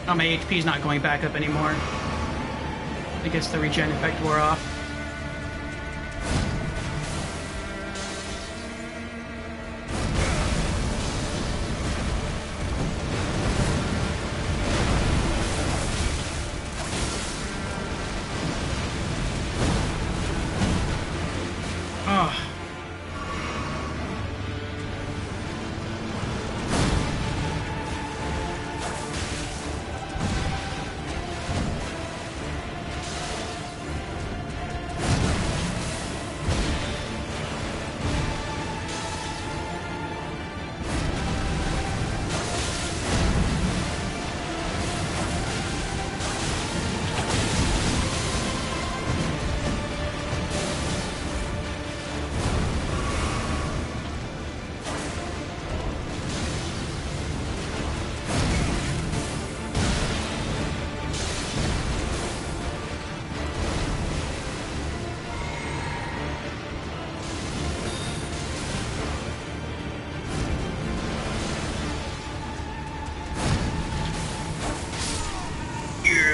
Oh, my HP's not going back up anymore. I guess the regen effect wore off.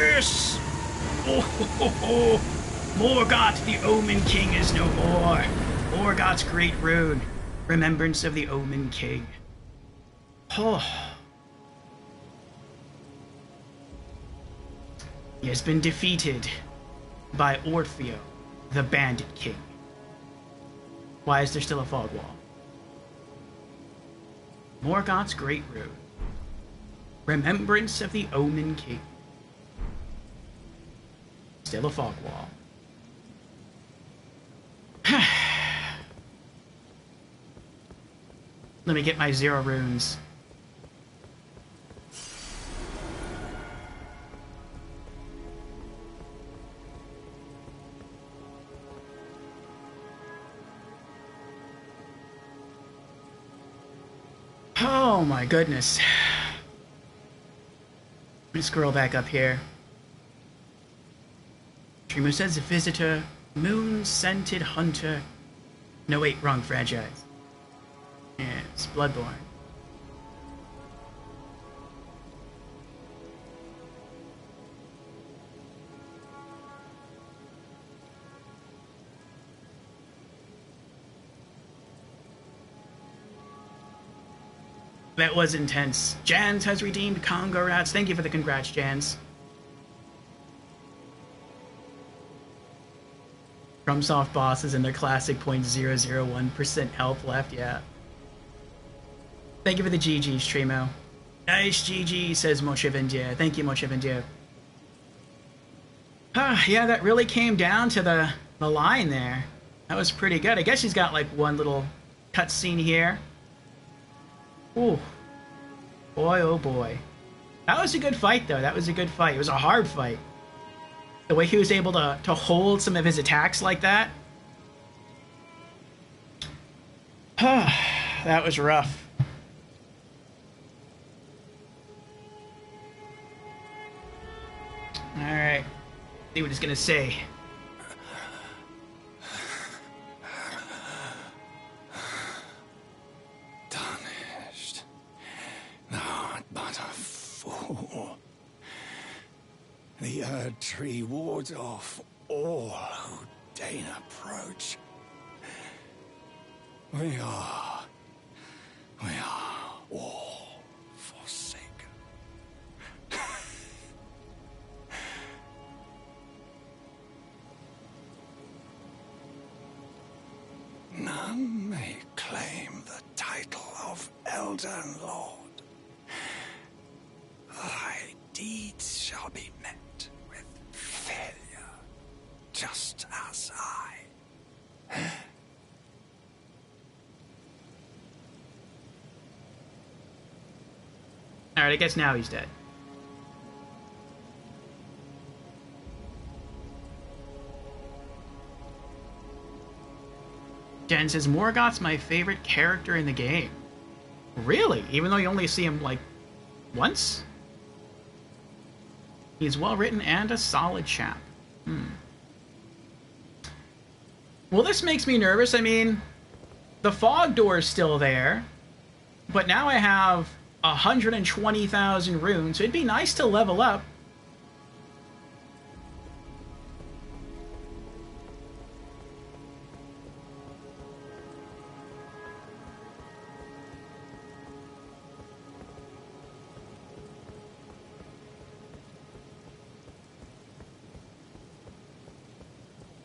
Yes! Oh, ho, ho, ho. Morgoth, the Omen King, is no more. Morgoth's great rune. Remembrance of the Omen King. Oh. He has been defeated by Orfeo, the Bandit King. Why is there still a fog wall? Morgoth's great rune. Remembrance of the Omen King. Still a fog wall. Let me get my 0 runes. Oh my goodness. Let me scroll back up here. Streamer says visitor, moon-scented hunter. No, wait, wrong franchise. Yes, Bloodborne. That was intense. Jans has redeemed Congo Rats. Thank you for the congrats, Jans. FromSoft bosses and their classic 0.001% health left, yeah. Thank you for the GG, Streamo. Nice GG, says Moshe Vendier. Thank you, Moshe Vendier. Yeah, that really came down to the line there. That was pretty good. I guess she's got like one little cutscene here. Ooh. Boy, oh boy. That was a good fight, though. That was a good fight. It was a hard fight. The way he was able to hold some of his attacks like that. That was rough. Alright. See what he's gonna say. Tarnished. Not but a fool. The Erd Tree wards off all who deign approach. We are all forsaken. None may claim the title of Elden Lord. Thy deeds shall be met with failure, just as I. Alright, I guess now he's dead. Jen says, Morgoth's my favorite character in the game. Really? Even though you only see him, like, once? He's well written and a solid chap. Well, this makes me nervous. I mean, the fog door is still there, but now I have 120,000 runes, so it'd be nice to level up.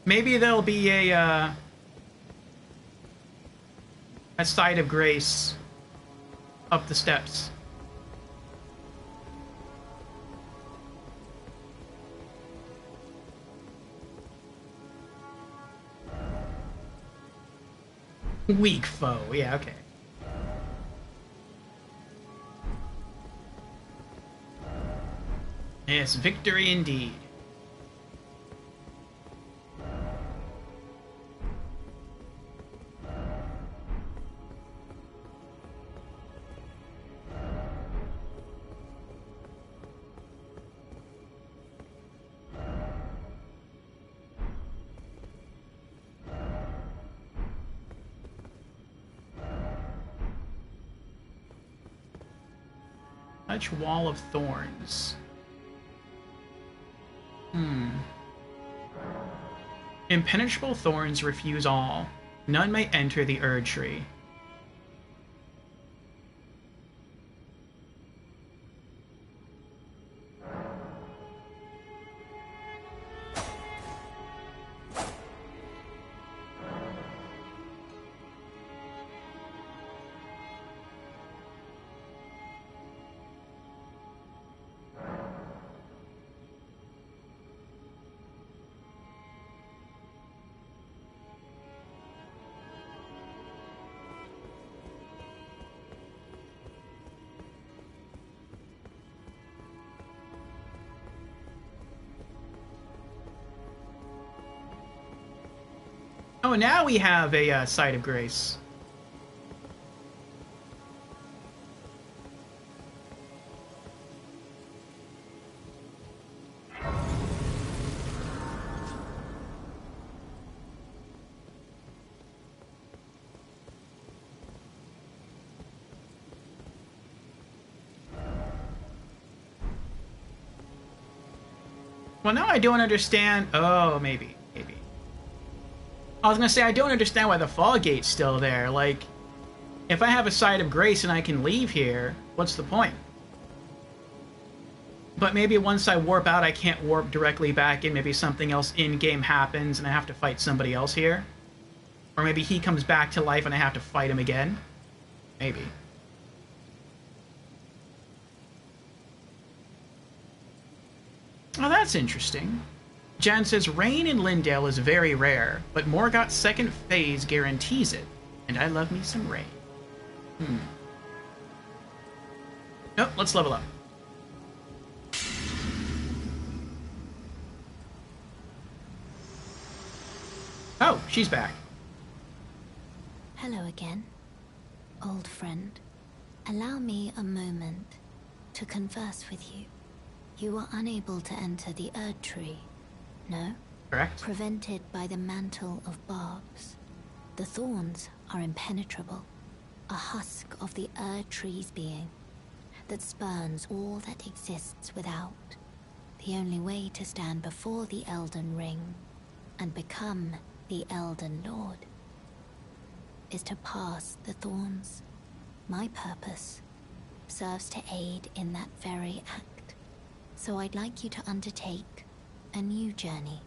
Maybe there'll be a site of grace up the steps. Weak foe, yeah, okay. Yes, victory indeed. Touch Wall of Thorns. Impenetrable thorns refuse all. None may enter the Erd tree. Oh, now we have a Site of Grace. Well, now I don't understand. Oh, maybe. I was gonna say, I don't understand why the Fall Gate's still there. Like, if I have a Site of Grace and I can leave here, what's the point? But maybe once I warp out, I can't warp directly back in. Maybe something else in-game happens and I have to fight somebody else here. Or maybe he comes back to life and I have to fight him again. Maybe. Oh, that's interesting. Jan says, rain in Lindale is very rare, but Morgott's second phase guarantees it. And I love me some rain. Oh, let's level up. Oh, she's back. Hello again, old friend. Allow me a moment to converse with you. You were unable to enter the Erd tree, no? Correct. Prevented by the mantle of barbs. The thorns are impenetrable, a husk of the Erd tree's being that spurns all that exists without. The only way to stand before the Elden Ring and become the Elden Lord is to pass the thorns. My purpose serves to aid in that very act. So I'd like you to undertake a new journey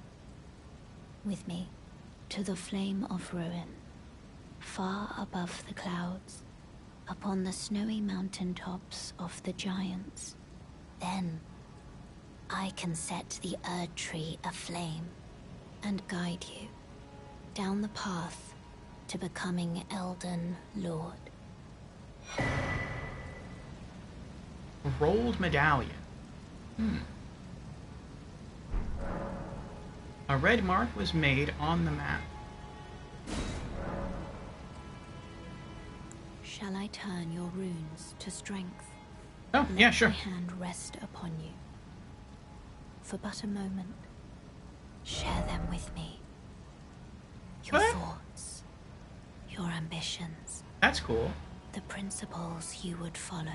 with me to the Flame of Ruin, far above the clouds, upon the snowy mountain tops of the giants. Then I can set the Erd tree aflame and guide you down the path to becoming Elden Lord. Rolled medallion. A red mark was made on the map. Shall I turn your runes to strength? Oh, yeah, sure. Let my hand rest upon you. For but a moment, share them with me. Your What? thoughts, your ambitions, That's cool. the principles you would follow.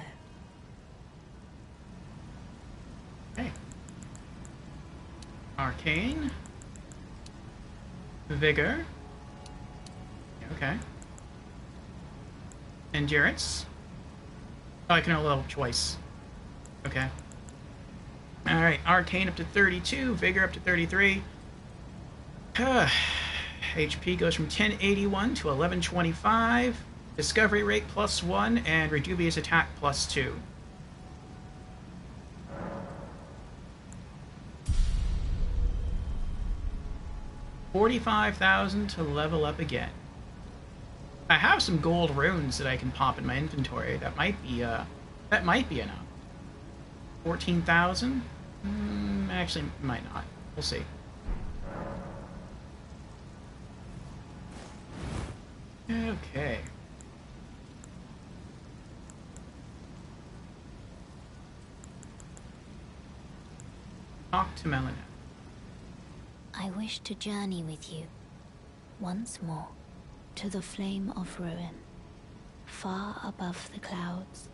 Hey. Arcane. Vigor. Okay. Endurance. Oh, I can only level twice. Okay. Alright, Arcane up to 32, Vigor up to 33. HP goes from 1081 to 1125. Discovery rate +1 and Redubious attack +2. $45,000 to level up again. I have some gold runes that I can pop in my inventory. That might be enough. 14,000? Actually, might not. We'll see. Okay. Talk to Melina. I wish to journey with you, once more, to the Flame of Ruin, far above the clouds,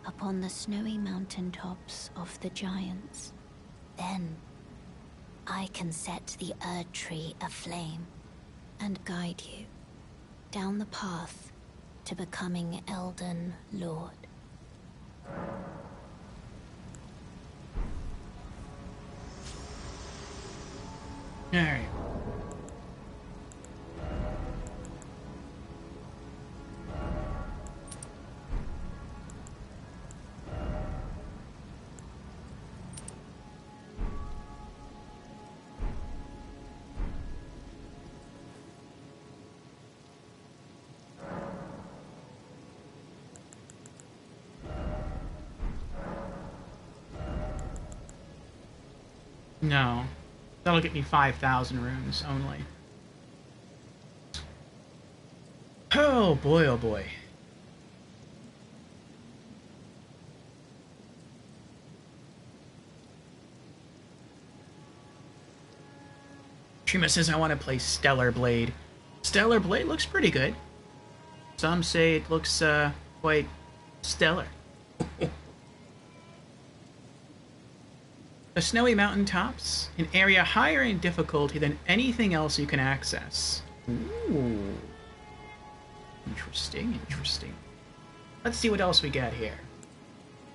upon the snowy mountain tops of the giants. Then I can set the Erd Tree aflame and guide you down the path to becoming Elden Lord. Alright. No. That'll get me 5,000 runes only. Oh boy, oh boy. Trima says I want to play Stellar Blade. Stellar Blade looks pretty good. Some say it looks quite stellar. The snowy mountaintops, an area higher in difficulty than anything else you can access. Ooh. Interesting, interesting. Let's see what else we got here.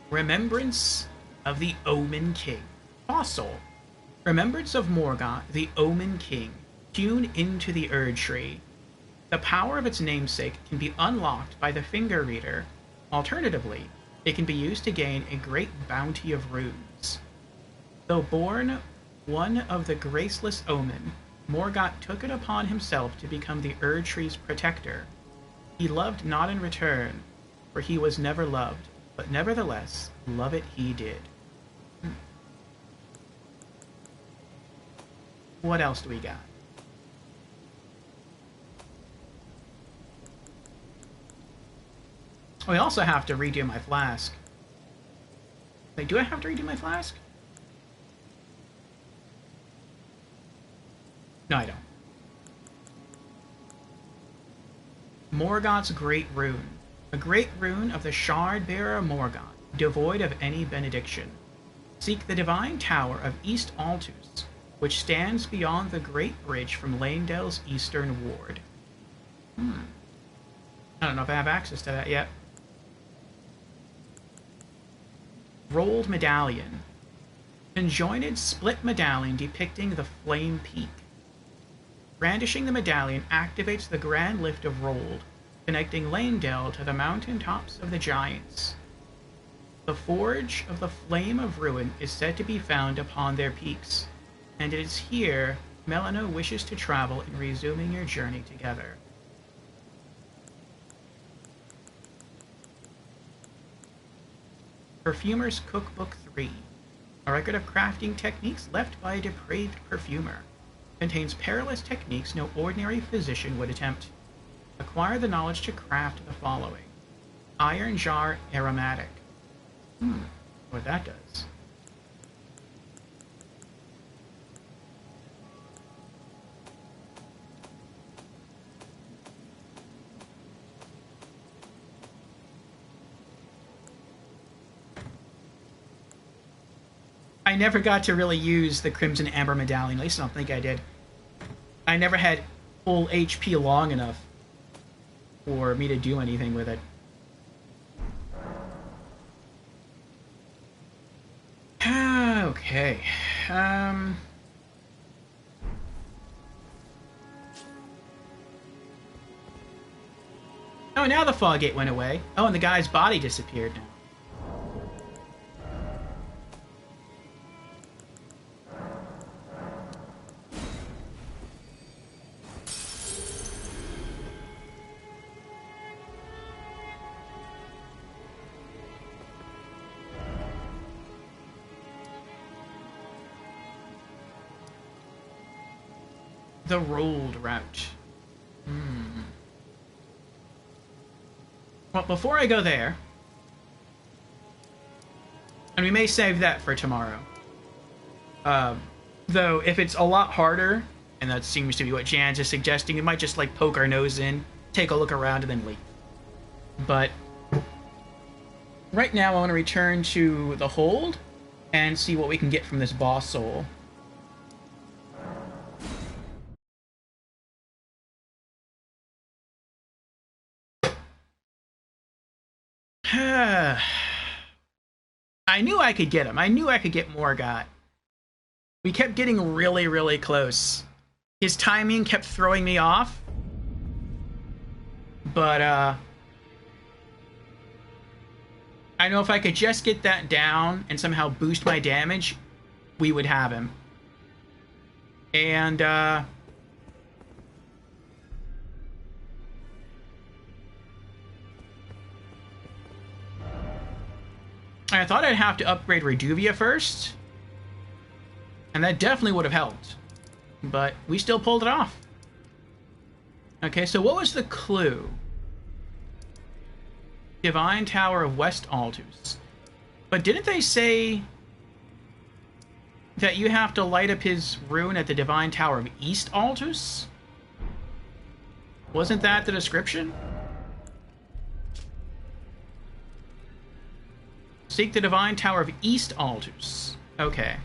Remembrance of the Omen King. Fossil. Remembrance of Morgott, the Omen King, hewn into the Erd Tree. The power of its namesake can be unlocked by the Finger Reader. Alternatively, it can be used to gain a great bounty of runes. Though born one of the graceless Omen, Morgott took it upon himself to become the Erd Tree's protector. He loved not in return, for he was never loved, but nevertheless, love it he did. What else do we got? We also have to redo my flask. Wait, do I have to redo my flask? No, I don't. Morgott's Great Rune. A great rune of the Shard-bearer Morgott, devoid of any benediction. Seek the divine tower of East Altus, which stands beyond the Great Bridge from Lanedale's eastern ward. I don't know if I have access to that yet. Rolled Medallion. Conjoined split medallion depicting the Flame Peak. Brandishing the medallion activates the Grand Lift of Rolled, connecting Lanedale to the mountaintops of the Giants. The Forge of the Flame of Ruin is said to be found upon their peaks, and it is here Melina wishes to travel in resuming your journey together. Perfumer's Cookbook 3, a record of crafting techniques left by a depraved perfumer. Contains perilous techniques no ordinary physician would attempt. Acquire the knowledge to craft the following. Iron Jar Aromatic. What that does. I never got to really use the Crimson Amber Medallion. At least I don't think I did. I never had full HP long enough for me to do anything with it. Okay. Oh, now the fog gate went away. Oh, and the guy's body disappeared now. The rolled route. Well, before I go there, and we may save that for tomorrow, though if it's a lot harder, and that seems to be what Jan's is suggesting, we might just like poke our nose in, take a look around, and then leave. But right now I want to return to the hold and see what we can get from this boss soul. I knew I could get him. I knew I could get Morgott. We kept getting really, really close. His timing kept throwing me off. But, I know if I could just get that down and somehow boost my damage, we would have him. And, I thought I'd have to upgrade Reduvia first. And that definitely would have helped. But we still pulled it off. Okay, so what was the clue? Divine Tower of West Altus. But didn't they say that you have to light up his rune at the Divine Tower of East Altus? Wasn't that the description? Seek the Divine Tower of East Altus. Okay.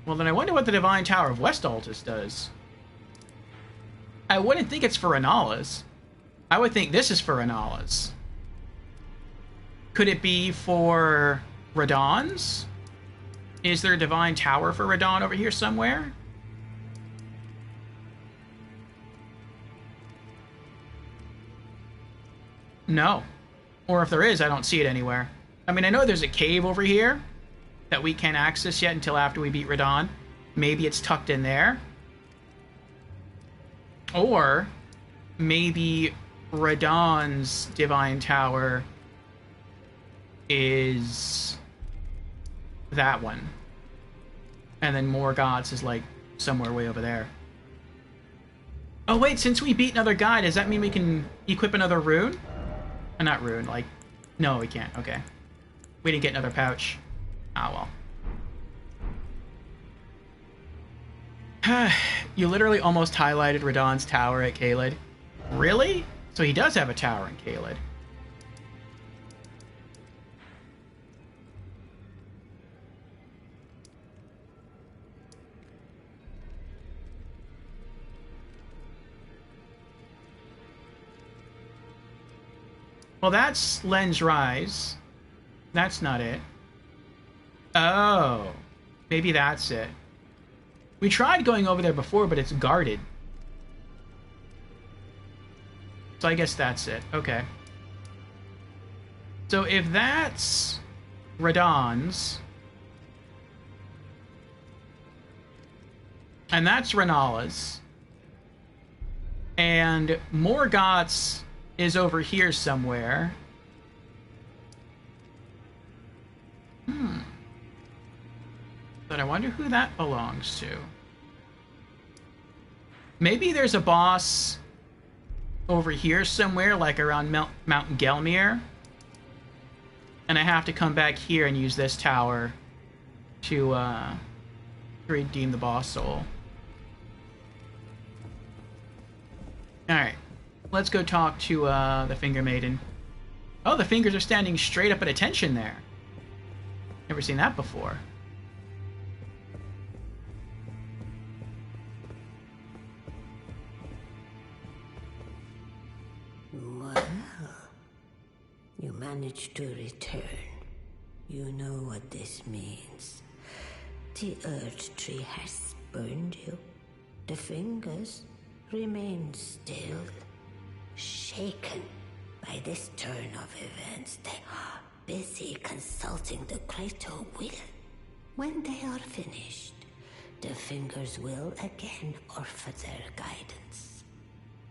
Well, then I wonder what the Divine Tower of West Altus does. I wouldn't think it's for Anala's. I would think this is for Anala's. Could it be for Radahn's? Is there a Divine Tower for Radahn over here somewhere? No. Or if there is, I don't see it anywhere. I mean, I know there's a cave over here that we can't access yet until after we beat Radahn. Maybe it's tucked in there. Or maybe Radahn's Divine Tower is that one. And then Morgott's is like somewhere way over there. Oh wait, since we beat another guy, does that mean we can equip another rune? Not rune, like... No, we can't. Okay. We didn't get another pouch. Ah, well. You literally almost highlighted Radahn's tower at Caelid. Really? So he does have a tower in Caelid. Well, that's Lens Rise. That's not it. Oh. Maybe that's it. We tried going over there before, but it's guarded. So I guess that's it. Okay. So if that's Radahn's, and that's Renala's, and Morgott's is over here somewhere. But I wonder who that belongs to. Maybe there's a boss over here somewhere, like around Mount Gelmir. And I have to come back here and use this tower to redeem the boss soul. Alright. Let's go talk to the Finger Maiden. Oh, the fingers are standing straight up at attention there. Never seen that before. Well, you managed to return. You know what this means. The Earth Tree has spurned you. The fingers remain still. Shaken by this turn of events, they are busy consulting the greater will. When they are finished, the fingers will again offer their guidance.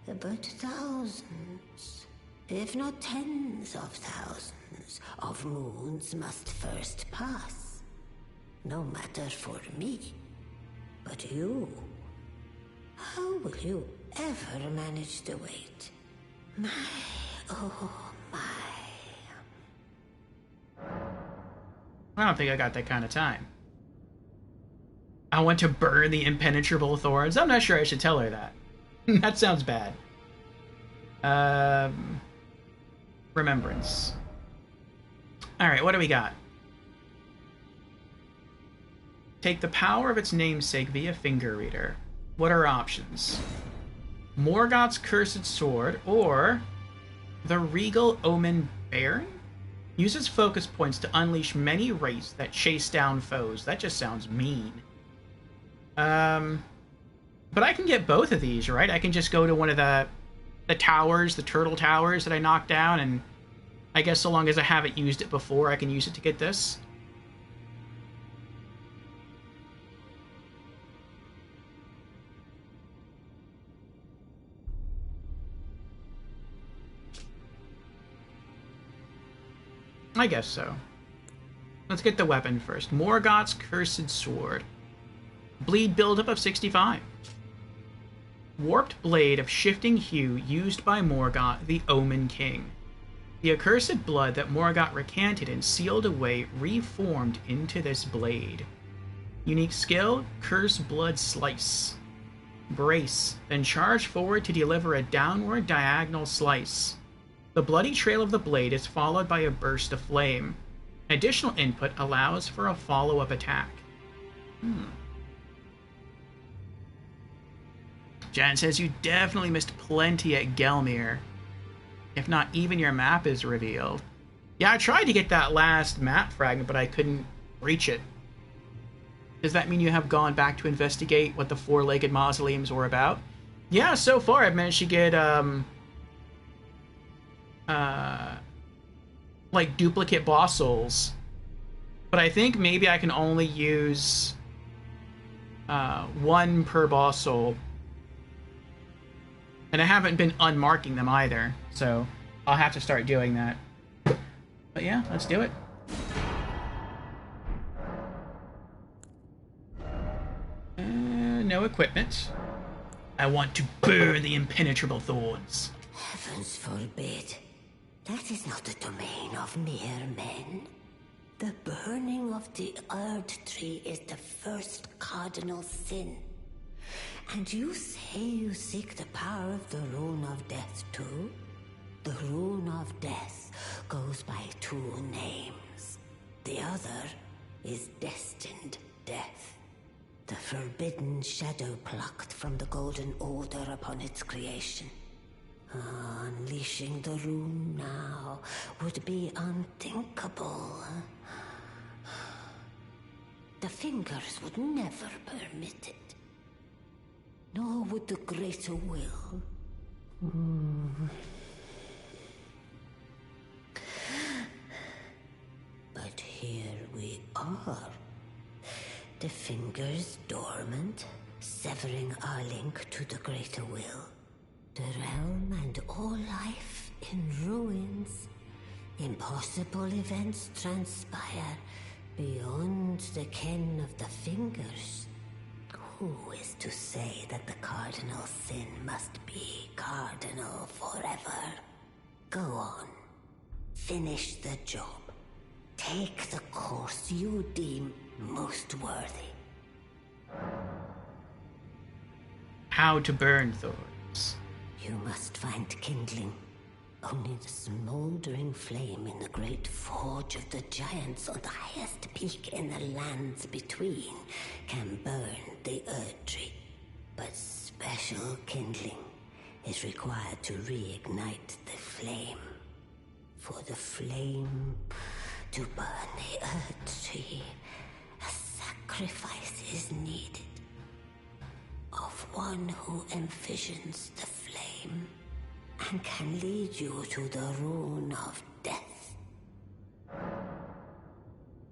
But thousands, if not tens of thousands, of moons must first pass. No matter for me, but you. How will you ever manage to wait? My, oh my. I don't think I got that kind of time. I want to burn the impenetrable thorns. I'm not sure I should tell her that. That sounds bad. Remembrance. Alright, what do we got? Take the power of its namesake via finger reader. What are options? Morgott's Cursed Sword, or the Regal Omen Baron? Uses focus points to unleash many wraiths that chase down foes. That just sounds mean. But I can get both of these, right? I can just go to one of the towers, the turtle towers that I knocked down, and I guess so long as I haven't used it before, I can use it to get this. I guess so. Let's get the weapon first. Morgoth's Cursed Sword. Bleed buildup of 65. Warped blade of shifting hue used by Morgoth, the Omen King. The accursed blood that Morgoth recanted and sealed away reformed into this blade. Unique skill, Curse Blood Slice. Brace, then charge forward to deliver a downward diagonal slice. The bloody trail of the blade is followed by a burst of flame. Additional input allows for a follow-up attack. Jan says you definitely missed plenty at Gelmir. If not, even your map is revealed. Yeah, I tried to get that last map fragment, but I couldn't reach it. Does that mean you have gone back to investigate what the four-legged mausoleums were about? Yeah, so far I've managed to get, like duplicate boss souls, but I think maybe I can only use one per boss soul, and I haven't been unmarking them either, so I'll have to start doing that. But yeah, let's do it. No equipment. I want to burn the impenetrable thorns. Heavens forbid. That is not the domain of mere men. The burning of the Erd Tree is the first cardinal sin. And you say you seek the power of the Rune of Death too? The Rune of Death goes by two names. The other is Destined Death. The forbidden shadow plucked from the Golden Order upon its creation. Unleashing the rune now would be unthinkable. The fingers would never permit it. Nor would the greater will. But here we are. The fingers dormant, severing our link to the greater will. The realm and all life in ruins. Impossible events transpire beyond the ken of the fingers. Who is to say that the cardinal sin must be cardinal forever? Go on. Finish the job. Take the course you deem most worthy. How to burn thorns. You must find kindling. Only the smoldering flame in the great forge of the giants on the highest peak in the lands between can burn the Erd Tree. But special kindling is required to reignite the flame. For the flame to burn the Erd Tree, a sacrifice is needed. Of one who envisions the flame and can lead you to the Rune of Death.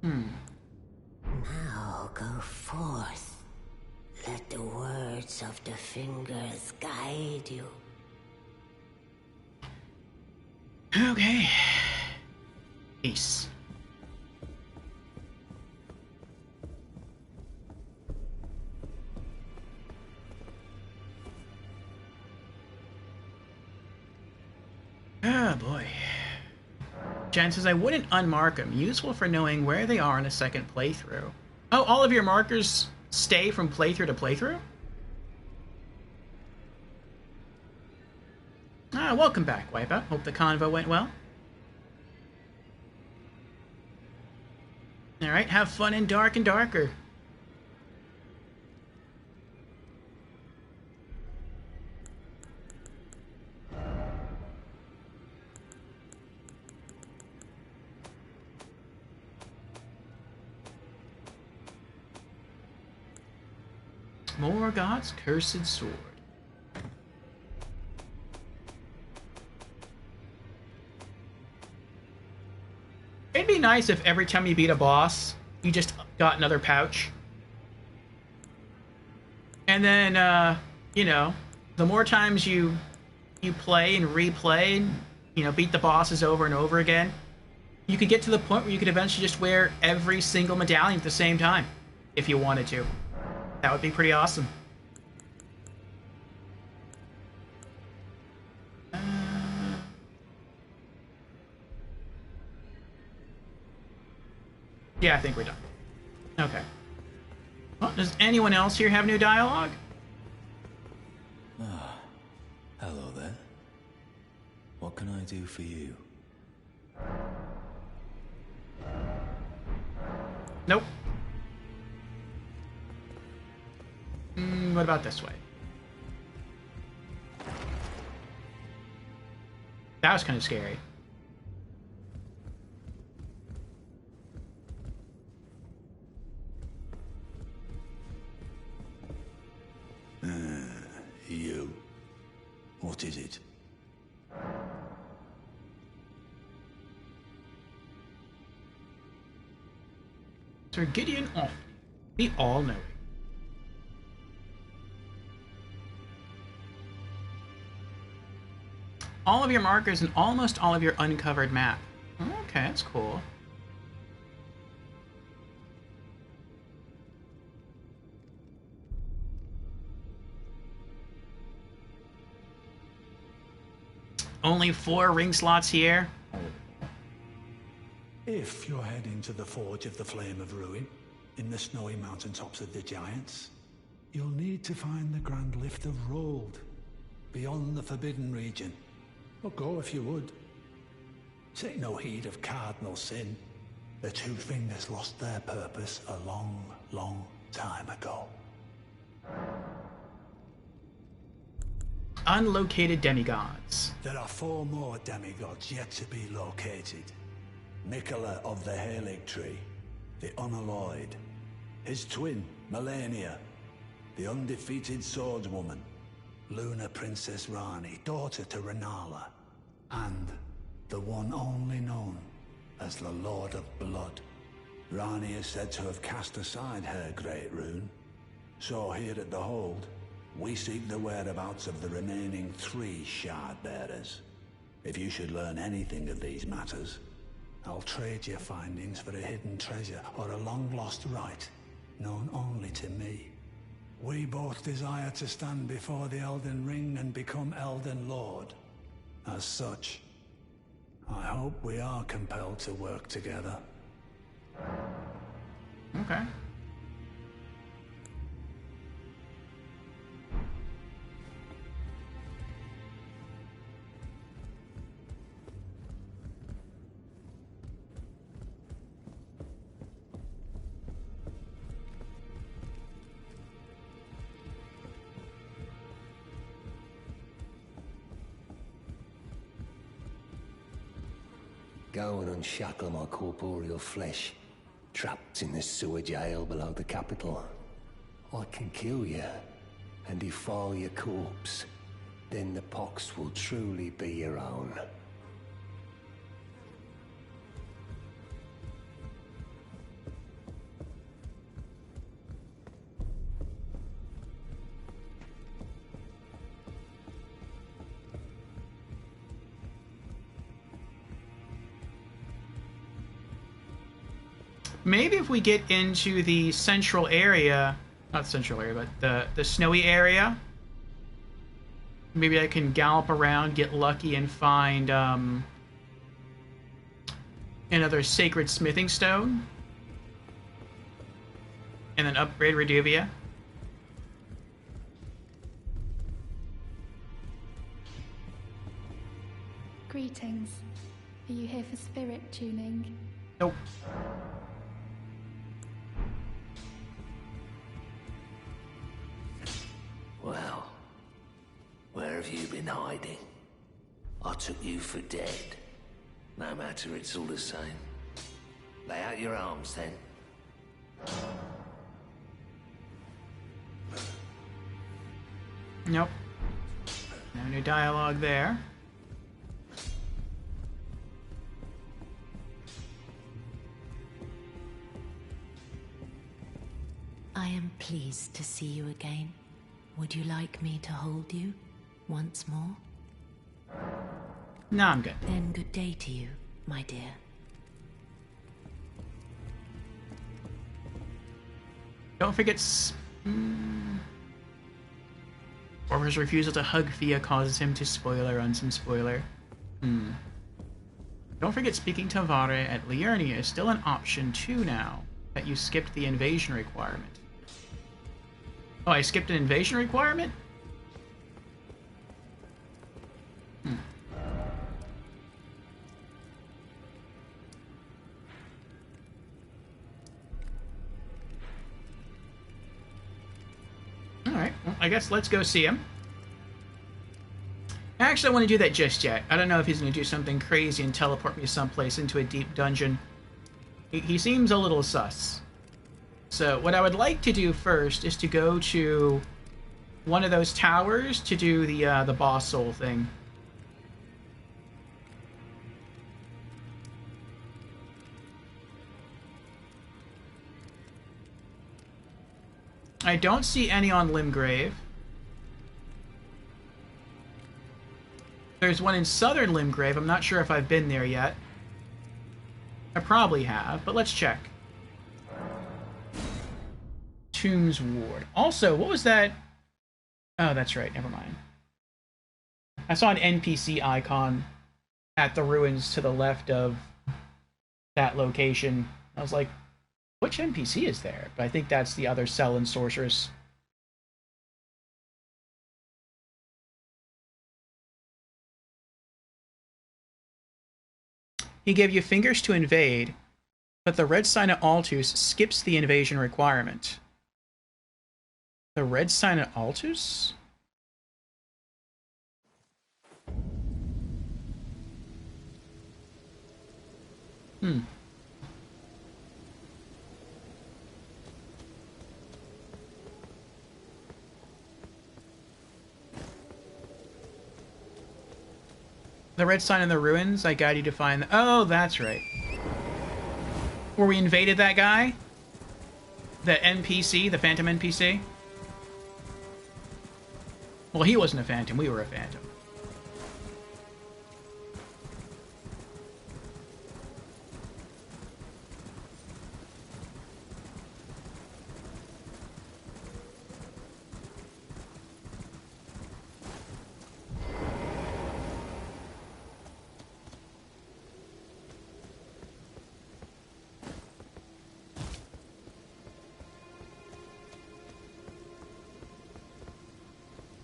Now go forth. Let the words of the fingers guide you. Okay. Peace. Oh boy. Jen says I wouldn't unmark them. Useful for knowing where they are in a second playthrough. Oh, all of your markers stay from playthrough to playthrough? Ah, welcome back, Wipeout. Hope the convo went well. Alright, have fun in Dark and Darker. Morgoth's cursed sword. It'd be nice if every time you beat a boss, you just got another pouch. And then, you know, the more times you play and replay, and, you know, beat the bosses over and over again, you could get to the point where you could eventually just wear every single medallion at the same time, if you wanted to. That would be pretty awesome. Yeah, I think we're done. Okay. Well, does anyone else here have new dialogue? Ah, hello there. What can I do for you? Nope. What about this way? That was kind of scary. You. What is it? Sir Gideon Off, the all-knowing. All of your markers and almost all of your uncovered map. Okay, that's cool. Only 4 ring slots here. If you're heading to the Forge of the Flame of Ruin, in the snowy mountaintops of the Giants, you'll need to find the Grand Lift of Rold, beyond the Forbidden Region. Or go if you would. Take no heed of cardinal sin. The Two Fingers lost their purpose a long, long time ago. Unlocated demigods. There are 4 more demigods yet to be located. Nicola of the Halig Tree, the Unalloyed, his twin, Melania, the undefeated swordswoman, Luna Princess Rani, daughter to Renala, and the one only known as the Lord of Blood. Rani is said to have cast aside her great rune, so here at the Hold, we seek the whereabouts of the remaining 3 shard bearers. If you should learn anything of these matters, I'll trade your findings for a hidden treasure or a long-lost right, known only to me. We both desire to stand before the Elden Ring and become Elden Lord. As such, I hope we are compelled to work together. Okay. Go and unshackle my corporeal flesh, trapped in this sewer jail below the capital. I can kill you and defile your corpse. Then the pox will truly be your own. Maybe if we get into the central area, not central area, but the snowy area, maybe I can gallop around, get lucky, and find another sacred smithing stone, and then upgrade Reduvia. Greetings. Are you here for spirit tuning? Nope. Well, where have you been hiding? I took you for dead. No matter, it's all the same. Lay out your arms, then. Nope. No new dialogue there. I am pleased to see you again. Would you like me to hold you once more? No, I'm good. Then good day to you, my dear. Don't forget... Orber's refusal to hug Fia causes him to spoiler on some spoiler. Don't forget speaking to Vare at Liurnia is still an option too now that you skipped the invasion requirement. Oh, I skipped an invasion requirement? Alright, well, I guess let's go see him. Actually, I don't want to do that just yet. I don't know if he's going to do something crazy and teleport me someplace into a deep dungeon. He seems a little sus. So what I would like to do first is to go to one of those towers to do the boss soul thing. I don't see any on Limgrave. There's one in southern Limgrave. I'm not sure if I've been there yet. I probably have, but let's check. Tombs Ward. Also, what was that? Oh, that's right. Never mind. I saw an NPC icon at the ruins to the left of that location. I was like, which NPC is there? But I think that's the other Selene Sorceress. He gave you fingers to invade, but the red sign at Altus skips the invasion requirement. The red sign at Altus? The red sign in the ruins, I guide you to find... Oh, that's right. Where we invaded that guy? The NPC, the Phantom NPC? Well, he wasn't a Phantom, we were a Phantom.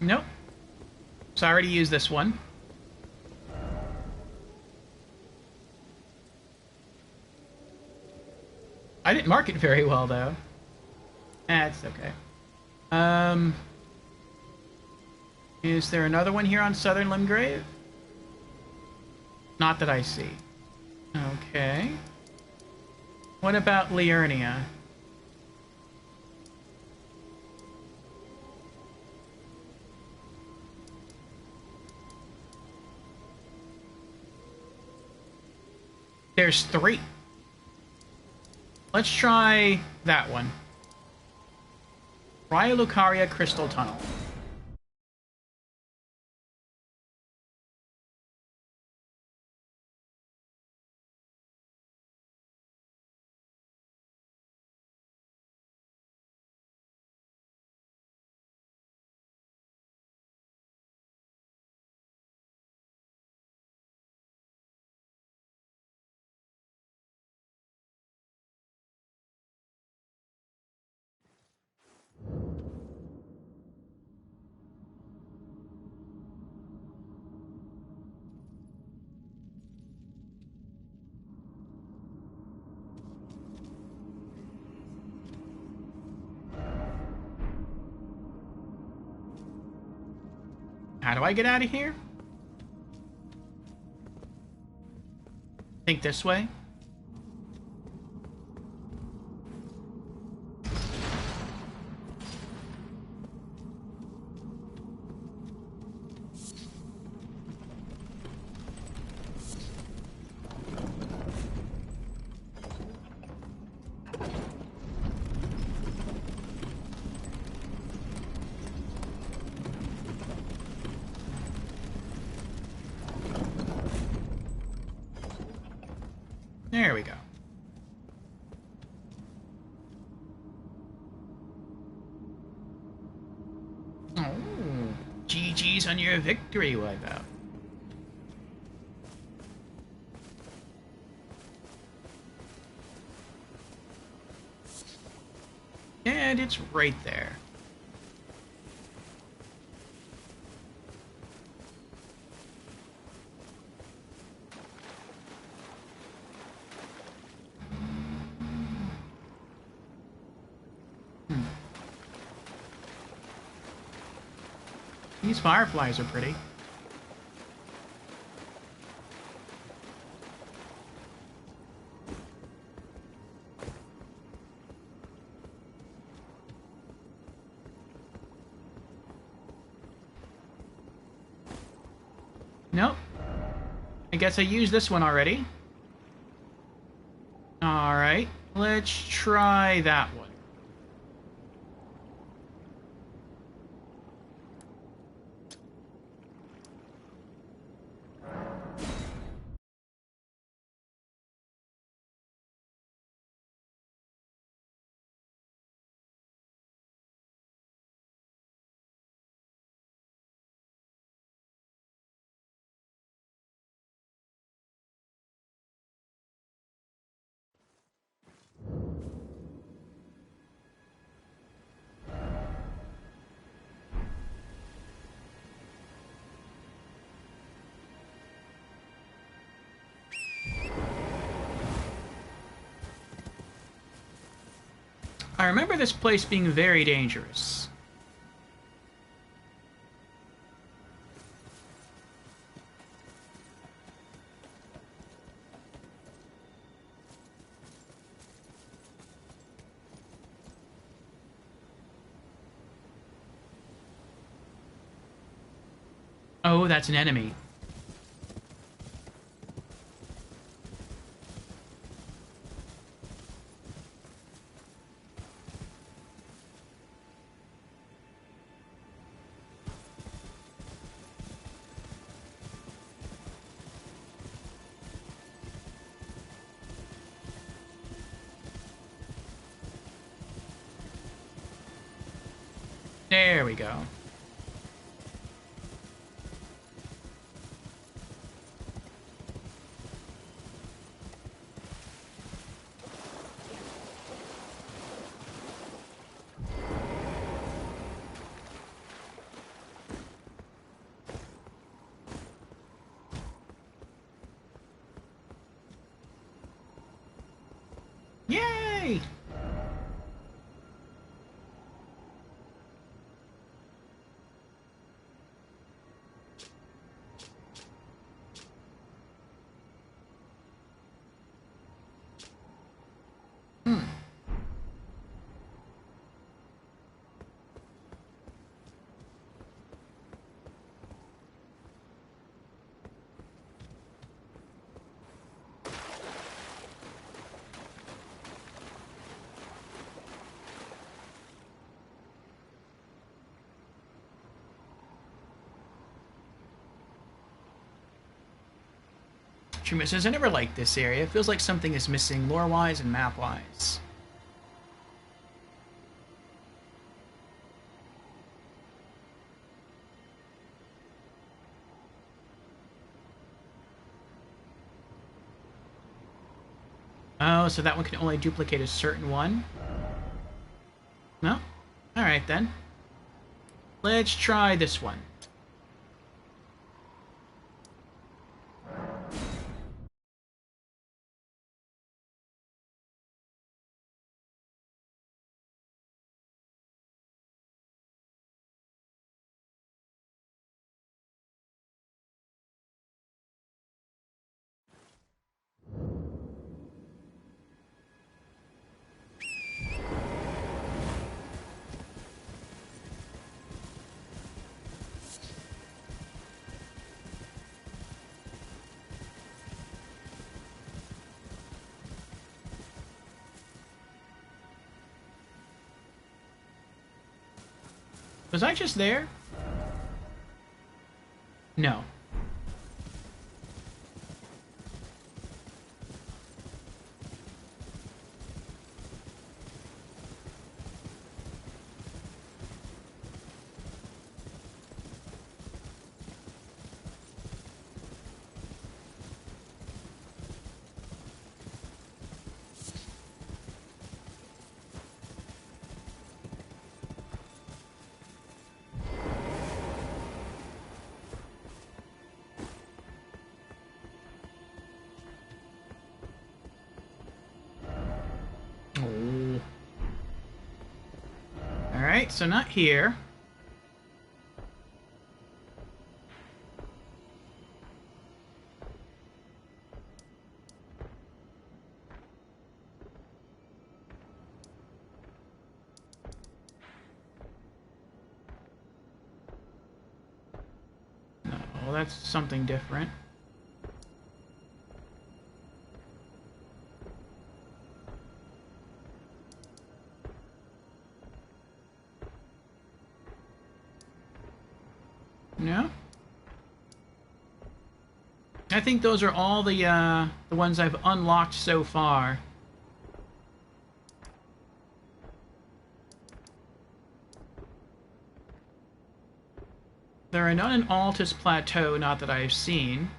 Nope. So I already used this one. I didn't mark it very well, though. That's okay. Is there another one here on Southern Limgrave? Not that I see. Okay. What about Liurnia? There's 3. Let's try that one. Raya Lucaria Crystal Tunnel. How do I get out of here? Think this way? There we go. Oh, GG's on your victory wipeout. And it's right there. These fireflies are pretty. Nope. I guess I used this one already. Alright, let's try that one. I remember this place being very dangerous. Oh, that's an enemy. There we go. Yay! Truma says, I never liked this area. It feels like something is missing lore-wise and map-wise. Oh, so that one can only duplicate a certain one? No? Alright then. Let's try this one. Was I just there? No. Alright, so not here. No, that's something different. No? I think those are all the ones I've unlocked so far. There are none in Altus Plateau, not that I've seen.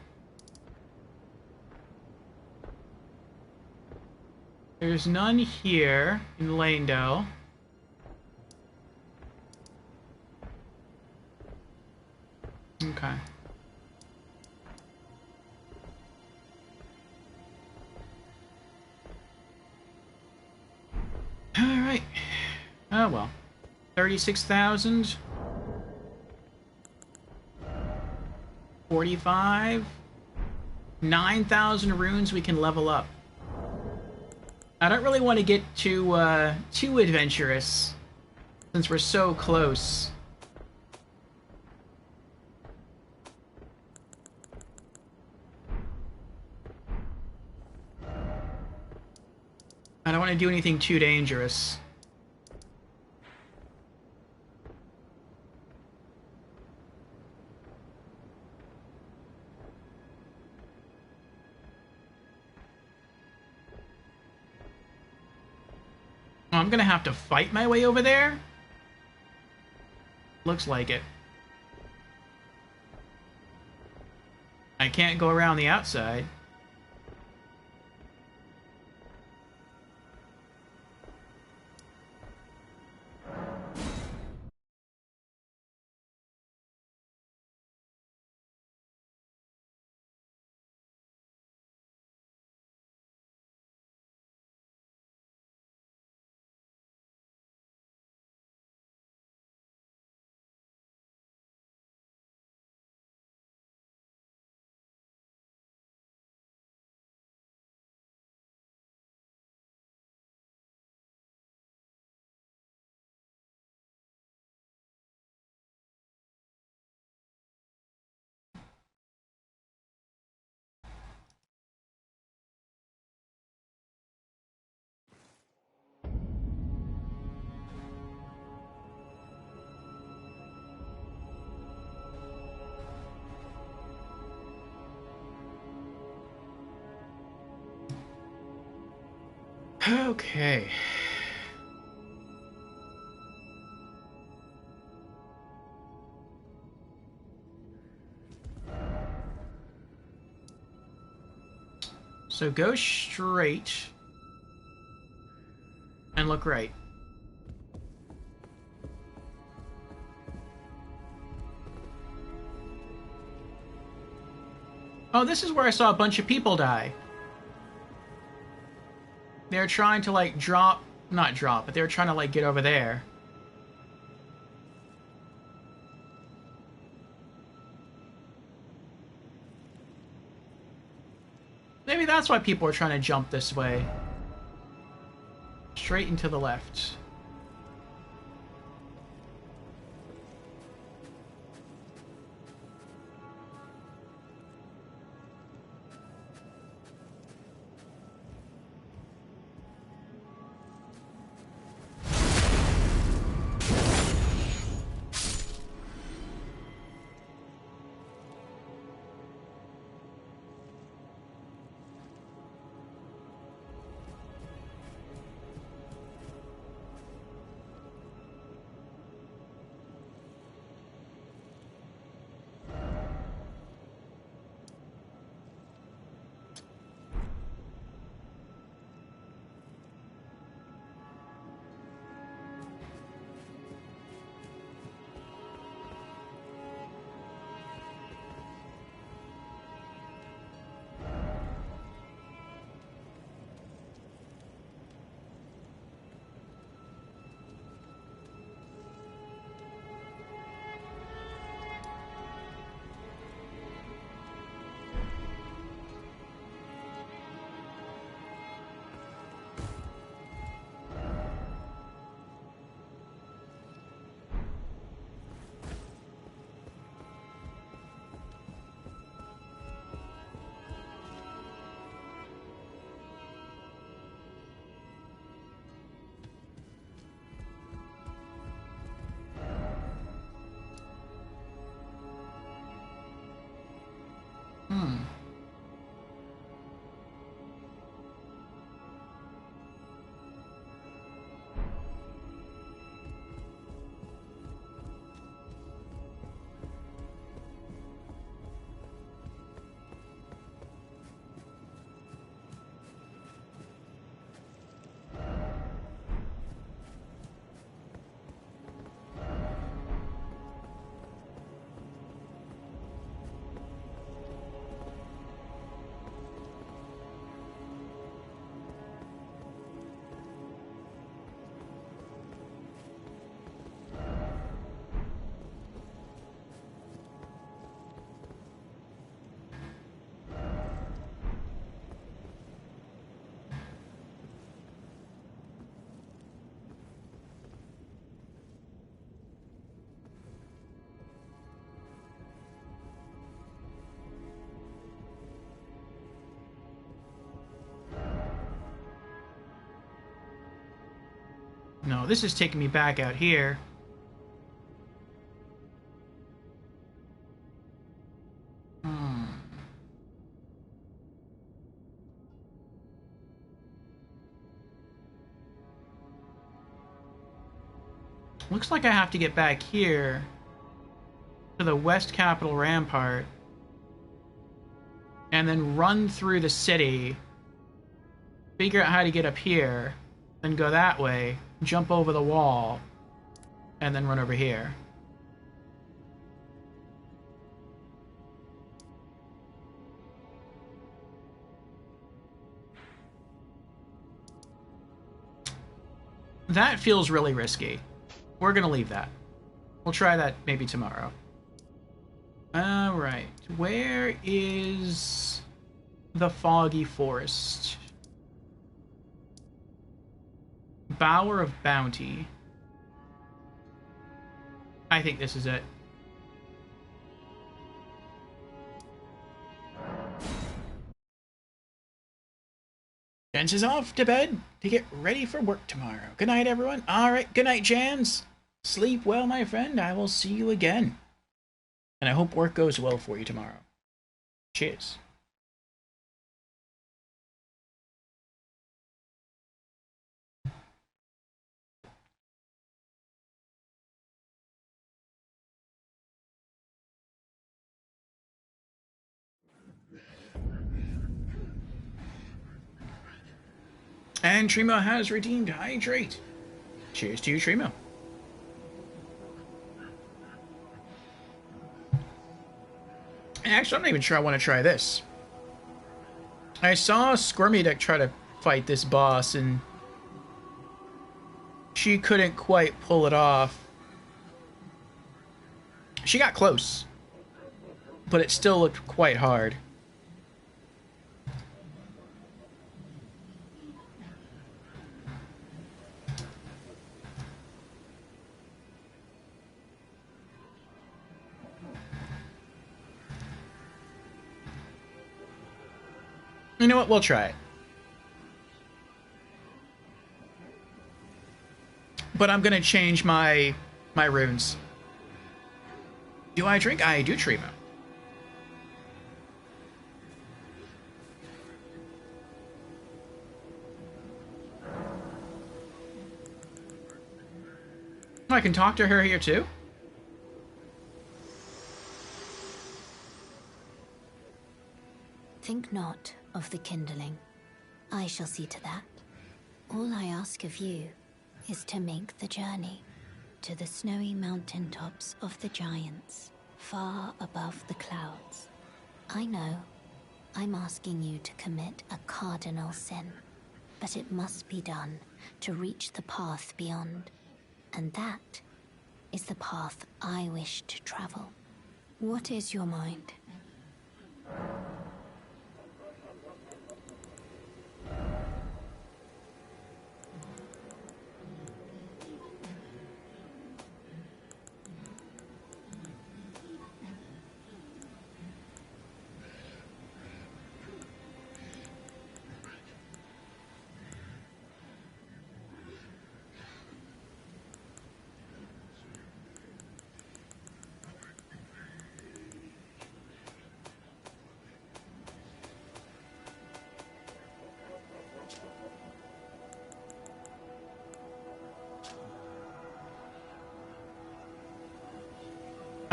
There's none here in Lanedale. Okay. Alright. Oh well. 36,000. 45. 9,000 runes we can level up. I don't really want to get too adventurous, since we're so close. I don't want to do anything too dangerous. Oh, I'm gonna have to fight my way over there? Looks like it. I can't go around the outside. Okay. So go straight and look right. Oh, this is where I saw a bunch of people die. They're trying to, like, not drop, but they're trying to, like, get over there. Maybe that's why people are trying to jump this way. Straight and to the left. No, this is taking me back out here. Looks like I have to get back here to the West Capitol Rampart and then run through the city, figure out how to get up here, then go that way, jump over the wall, and then run over here. That feels really risky. We're gonna leave that. We'll try that maybe tomorrow. Alright. Where is the Foggy Forest? Bower of Bounty. I think this is it. Jans is off to bed to get ready for work tomorrow. Good night, everyone. Alright, good night, Jans. Sleep well, my friend. I will see you again. And I hope work goes well for you tomorrow. Cheers. And Trimo has redeemed Hydrate. Cheers to you, Trimo. Actually, I'm not even sure I want to try this. I saw Squirmy Duck try to fight this boss, and she couldn't quite pull it off. She got close, but it still looked quite hard. You know what? We'll try it. But I'm gonna change my runes. Do I drink? I do, Trimo. I can talk to her here too? Think not of the kindling. I shall see to that. All I ask of you is to make the journey to the snowy mountain tops of the giants, far above the clouds. I know I'm asking you to commit a cardinal sin, but it must be done to reach the path beyond. And that is the path I wish to travel. What is your mind?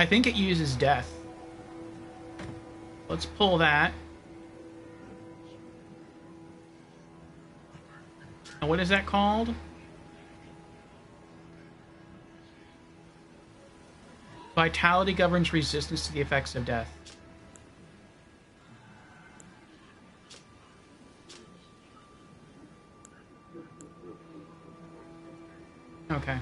I think it uses death. Let's pull that. And what is that called? Vitality governs resistance to the effects of death. Okay.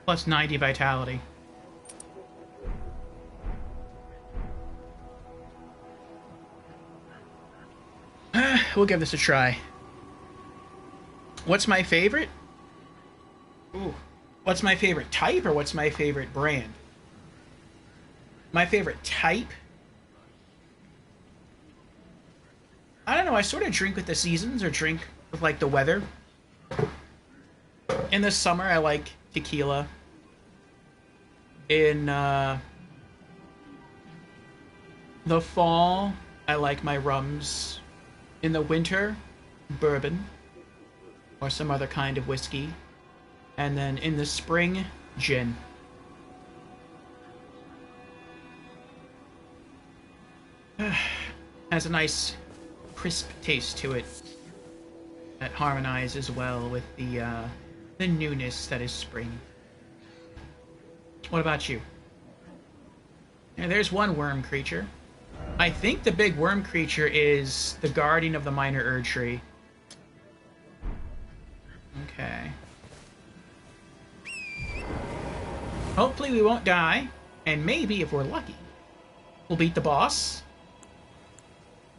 Plus 90 vitality. we'll give this a try. What's my favorite? Ooh. What's my favorite type, or what's my favorite brand? My favorite type? I don't know, I sort of drink with the seasons, or drink with, like, the weather. In the summer, I like tequila. In, the fall, I like my rums. In the winter, bourbon. Or some other kind of whiskey. And then in the spring, gin. Has a nice crisp taste to it that harmonizes well with the newness that is spring. What about you? Now, there's one worm creature. I think the big worm creature is the guardian of the minor Erd tree. Okay. Hopefully we won't die, and maybe, if we're lucky, we'll beat the boss,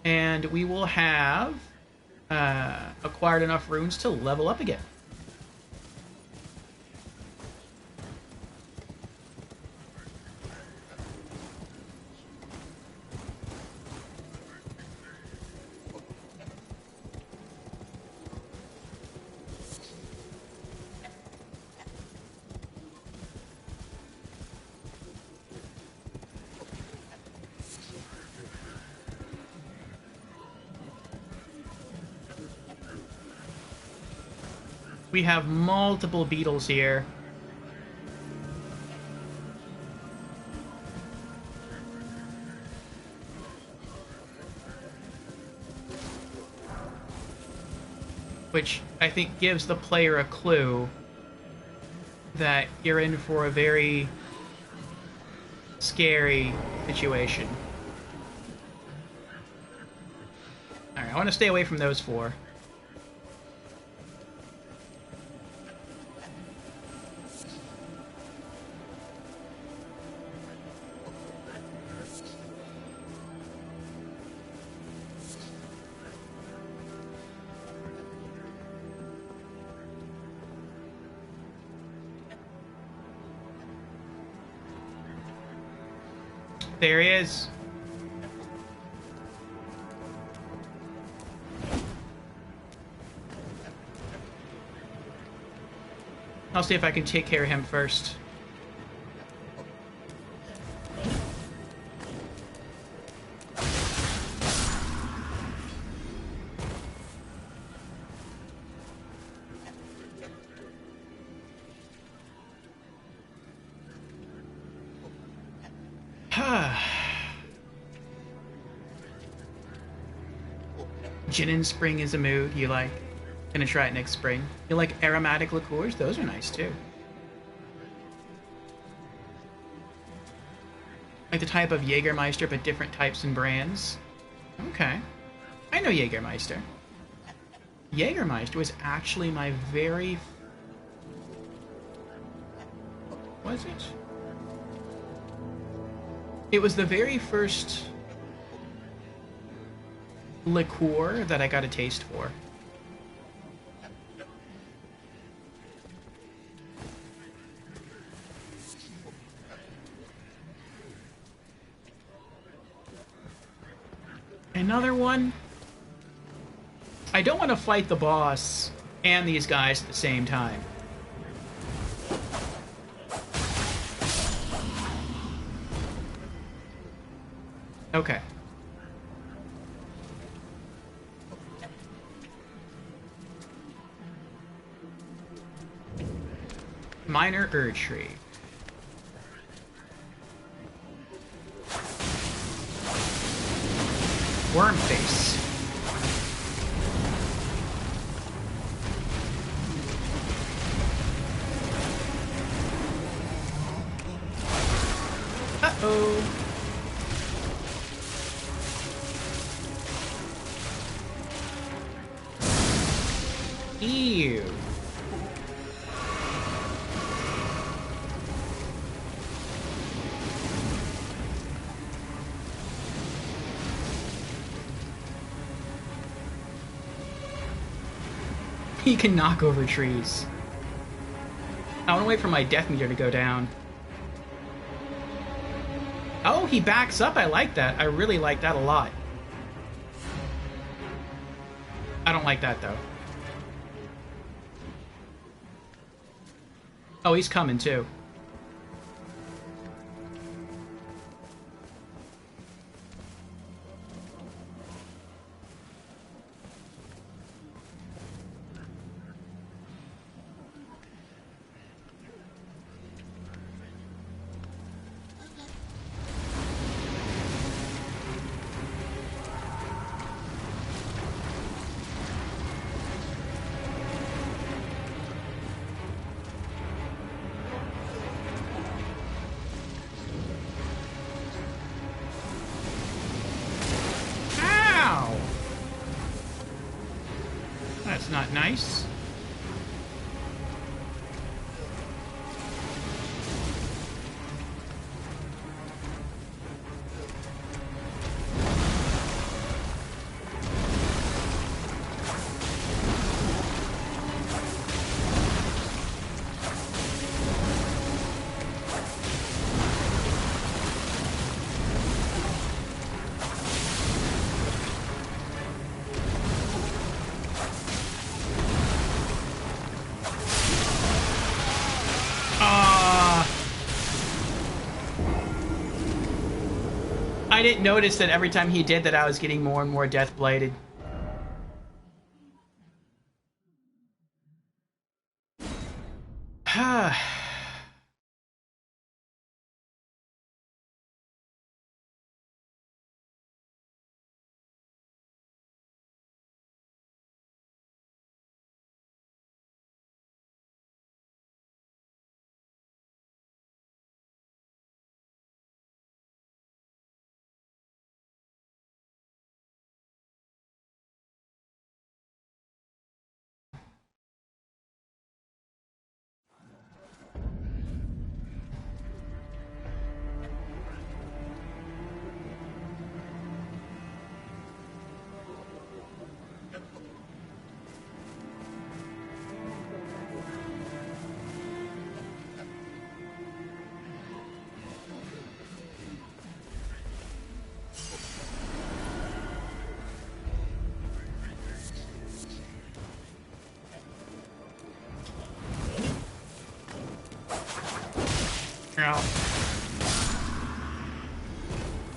and we will have acquired enough runes to level up again. We have multiple beetles here. Which I think gives the player a clue that you're in for a very scary situation. Alright, I want to stay away from those four. There he is. I'll see if I can take care of him first. Gin in spring is a mood you like. Gonna try it next spring. You like aromatic liqueurs? Those are nice too. Like the type of Jägermeister, but different types and brands. Okay. I know Jägermeister. Jägermeister was actually my very... Was it? It was the very first liqueur that I got a taste for. Another one? I don't want to fight the boss and these guys at the same time. Okay. Minor Erd tree. Worm face. Uh-oh. Ew. He can knock over trees. I want to wait for my death meter to go down. Oh, he backs up. I like that. I really like that a lot. I don't like that, though. Oh, he's coming, too. That's not nice. I didn't notice that every time he did that I was getting more and more death bladed. Ow.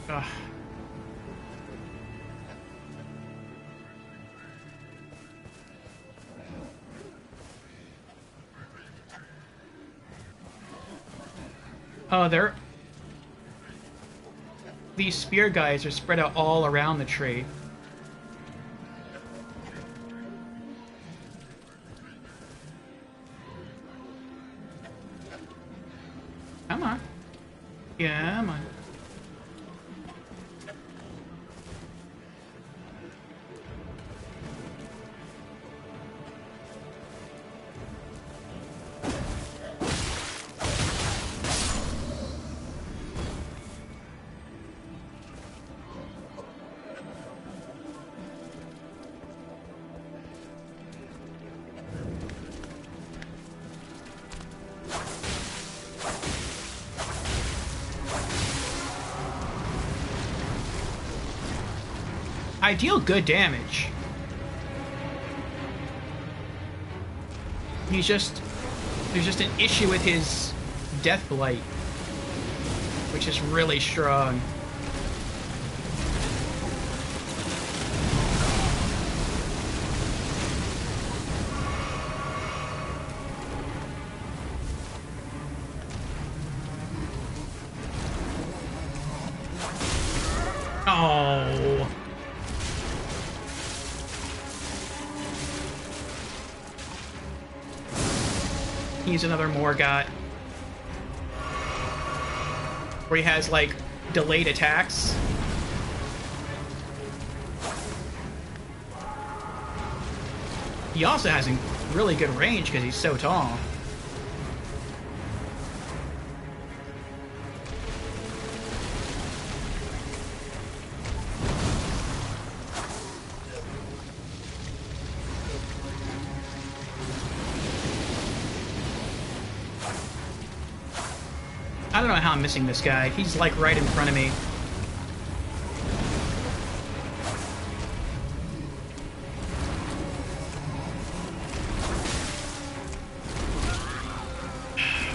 Ugh. Oh, these spear guys are spread out all around the tree. Come on. Yeah, come on. I deal good damage. There's just an issue with his death blight, which is really strong. Oh. He's another Morgott. Where he has, like, delayed attacks. He also has a really good range because he's so tall. I don't know how I'm missing this guy. He's like right in front of me.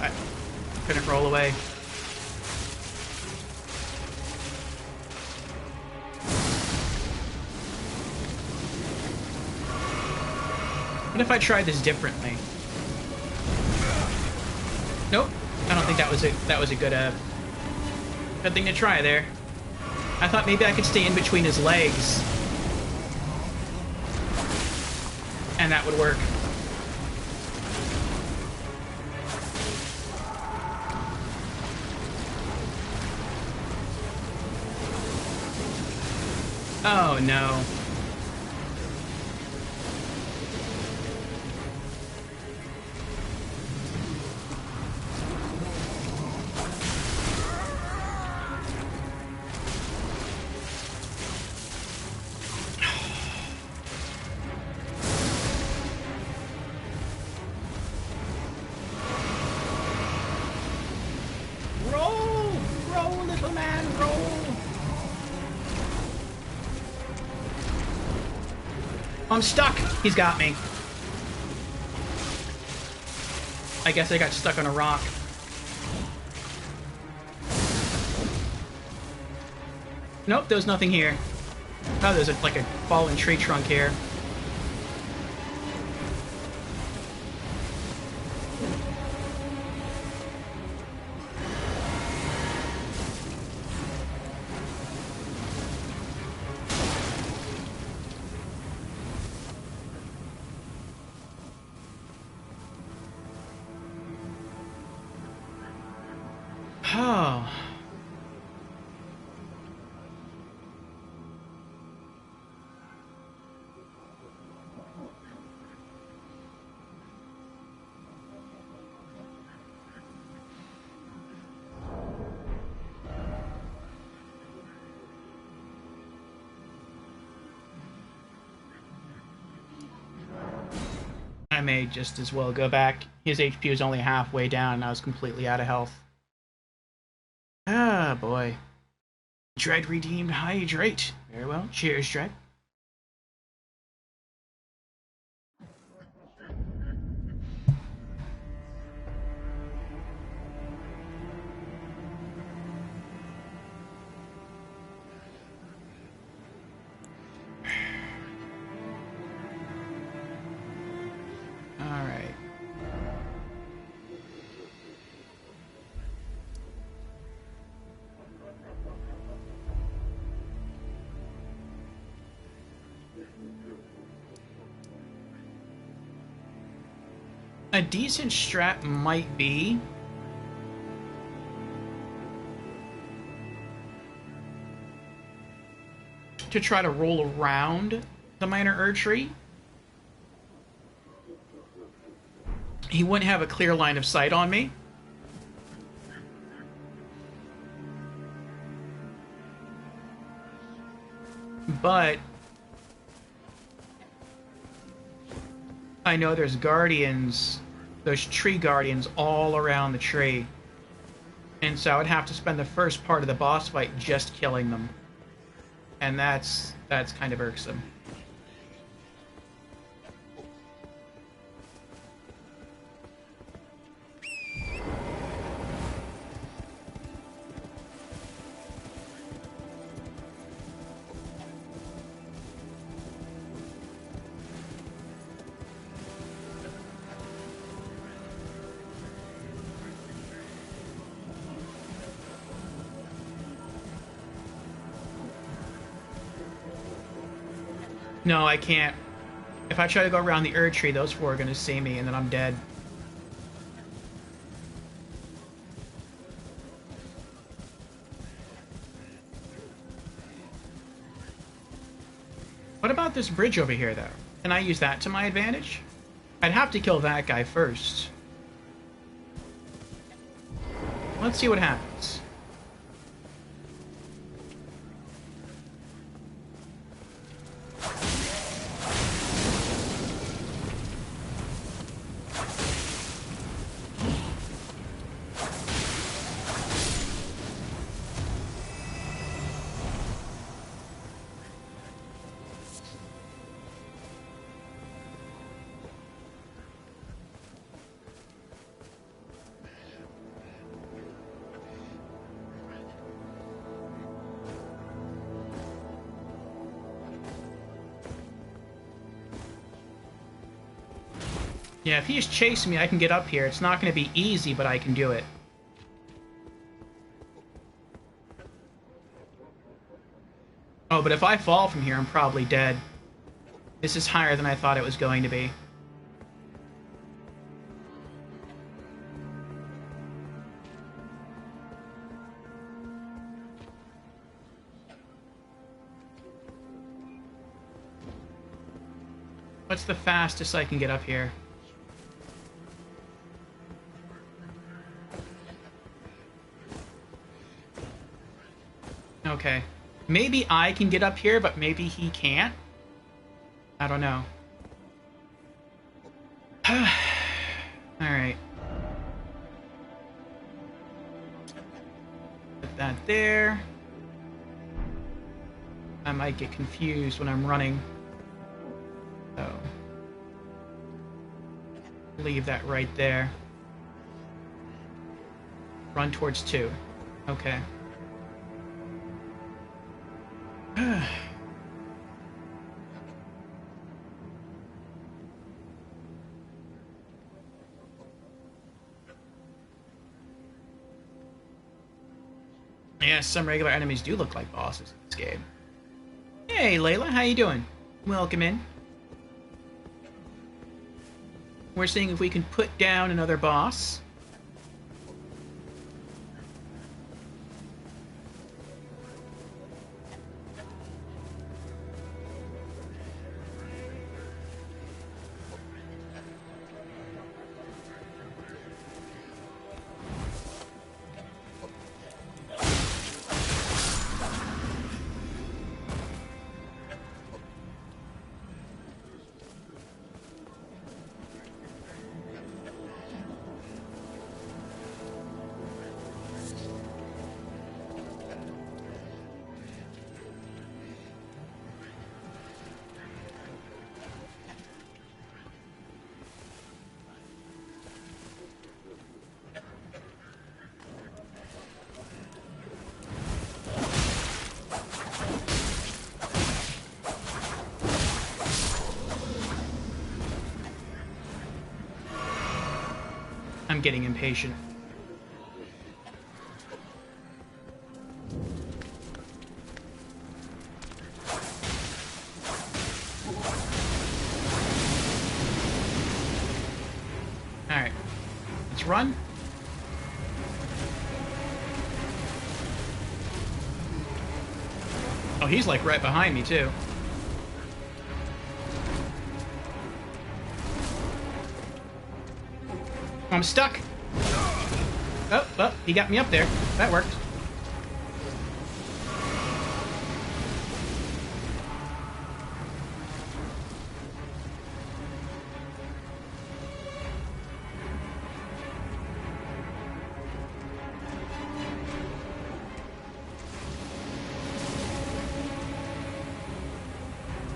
I couldn't roll away. What if I tried this differently? Nope. I don't think that was a good thing to try there. I thought maybe I could stay in between his legs, and that would work. Oh no. I'm stuck! He's got me. I guess I got stuck on a rock. Nope, there's nothing here. Oh, there's like a fallen tree trunk here. Oh. I may just as well go back. His HP was only halfway down and I was completely out of health. Ah, boy. Dread redeemed hydrate. Very well. Cheers, Dread. All right. A decent strat might be to try to roll around the minor Erdtree. He wouldn't have a clear line of sight on me. But I know there's guardians, there's tree guardians all around the tree. And so I would have to spend the first part of the boss fight just killing them. And that's kind of irksome. No, I can't. If I try to go around the Erdtree, those four are going to see me, and then I'm dead. What about this bridge over here, though? Can I use that to my advantage? I'd have to kill that guy first. Let's see what happens. Yeah, if he's chasing me, I can get up here. It's not going to be easy, but I can do it. Oh, but if I fall from here, I'm probably dead. This is higher than I thought it was going to be. What's the fastest I can get up here? Okay. Maybe I can get up here, but maybe he can't? I don't know. Alright. Put that there. I might get confused when I'm running. So. Leave that right there. Run towards 2. Okay. Yeah, some regular enemies do look like bosses in this game. Hey, Layla, how you doing? Welcome in. We're seeing if we can put down another boss. I'm getting impatient. Alright. Let's run. Oh, he's like right behind me, too. I'm stuck. Oh, well, he got me up there. That worked.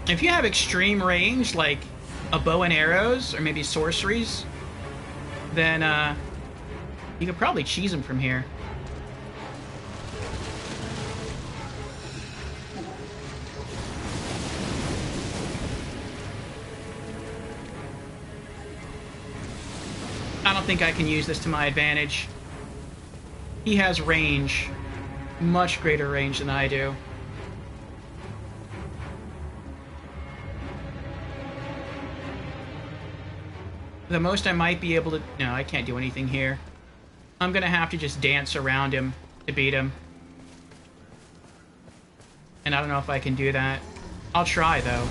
If you have extreme range, like a bow and arrows, or maybe sorceries, then you could probably cheese him from here. I don't think I can use this to my advantage. He has range. Much greater range than I do. The most I might be able to... No, I can't do anything here. I'm gonna have to just dance around him to beat him. And I don't know if I can do that. I'll try, though.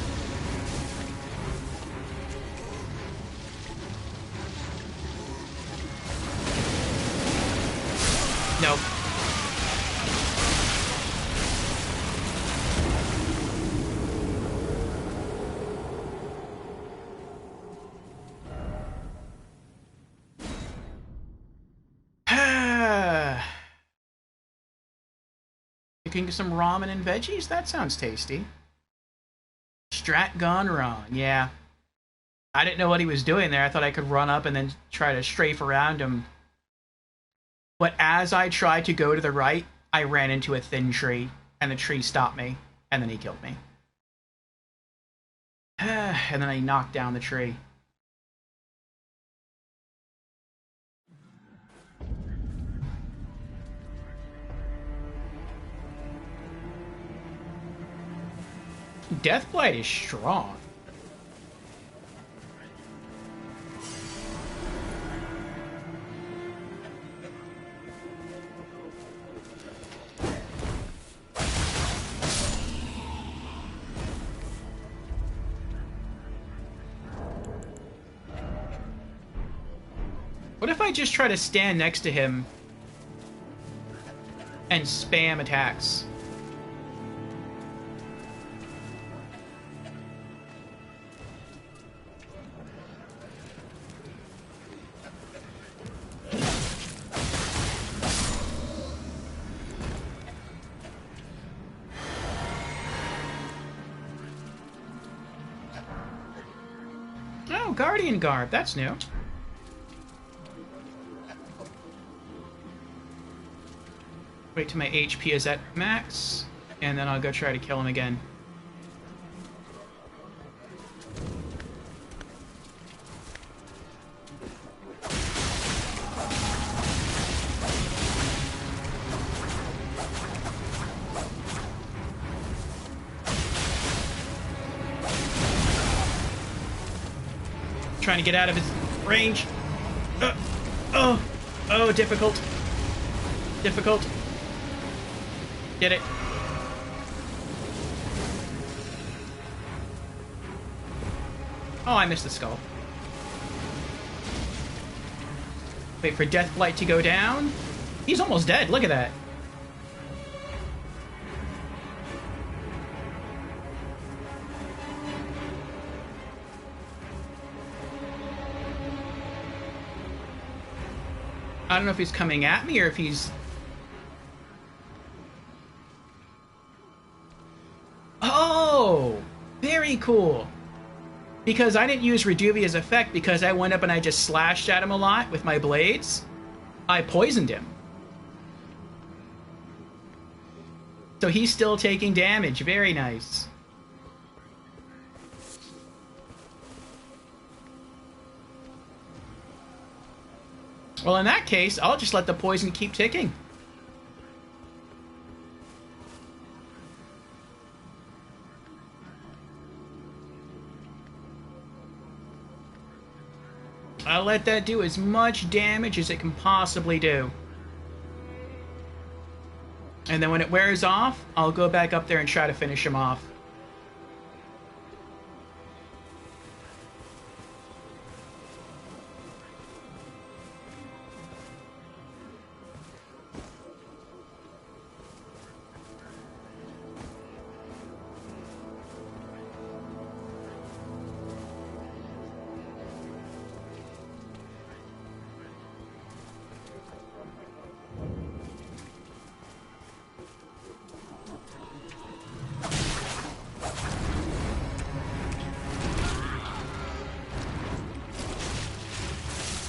Nope. Cooking some ramen and veggies? That sounds tasty. Strat gone wrong. Yeah. I didn't know what he was doing there. I thought I could run up and then try to strafe around him. But as I tried to go to the right, I ran into a thin tree, and the tree stopped me, and then he killed me. And then I knocked down the tree. Deathblight is strong. What if I just try to stand next to him and spam attacks? Oh, Guardian Garb, that's new. Wait till my HP is at max, and then I'll go try to kill him again. Trying to get out of his range. Oh, difficult. Difficult. Get it. Oh, I missed the skull. Wait for Deathblight to go down. He's almost dead. Look at that. I don't know if he's coming at me or if he's... Oh! Very cool. Because I didn't use Reduvia's effect because I went up and I just slashed at him a lot with my blades. I poisoned him. So he's still taking damage. Very nice. Well, in that case, I'll just let the poison keep ticking. I'll let that do as much damage as it can possibly do. And then when it wears off, I'll go back up there and try to finish him off.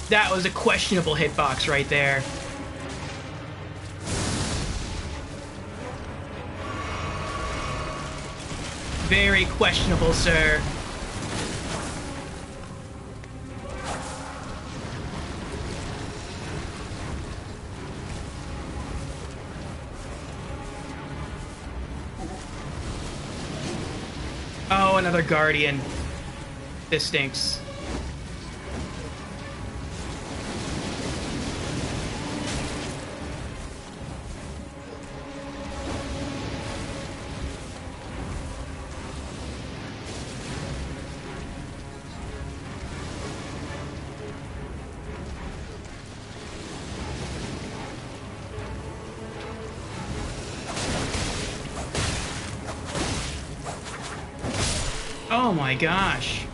That was a questionable hitbox right there. Very questionable, sir. Oh, another Guardian. This stinks. Oh my gosh.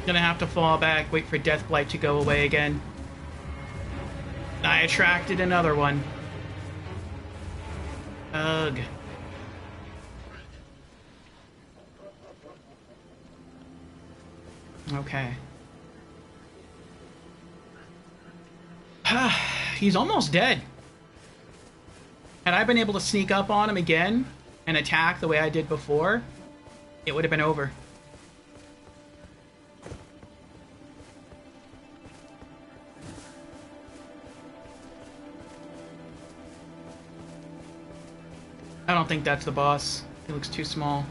Gonna have to fall back, wait for Deathblight to go away again. I attracted another one. Ugh. Okay. He's almost dead. Had I been able to sneak up on him again and attack the way I did before, it would have been over. I don't think that's the boss. He looks too small.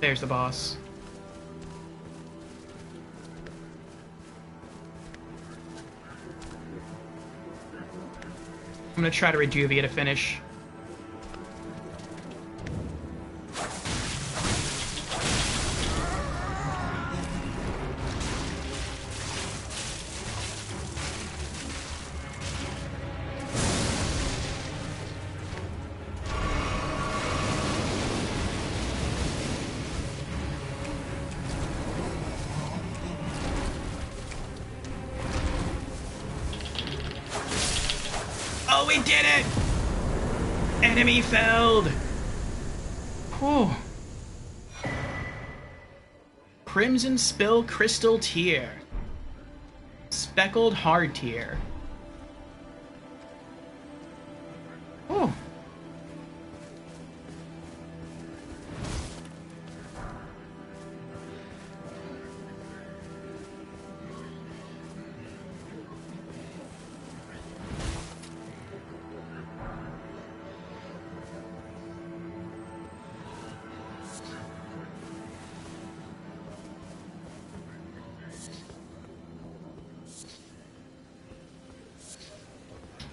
There's the boss. I'm gonna try to Rejuvia to finish. Oh, we did it! Enemy felled! Whew. Crimson Spill Crystal Tear. Speckled Hard Tear. Whew.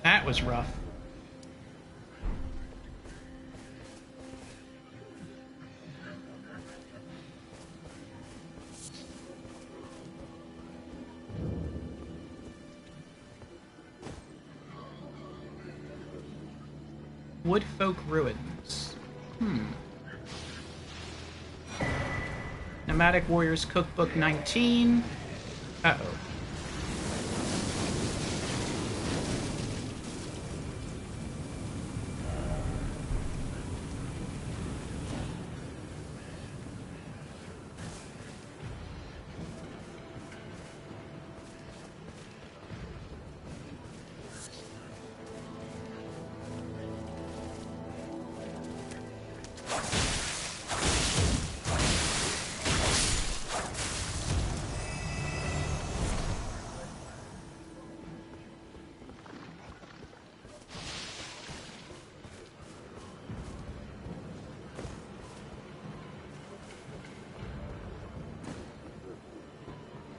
That was rough. Woodfolk Ruins. Nomadic Warriors Cookbook 19. Uh-oh.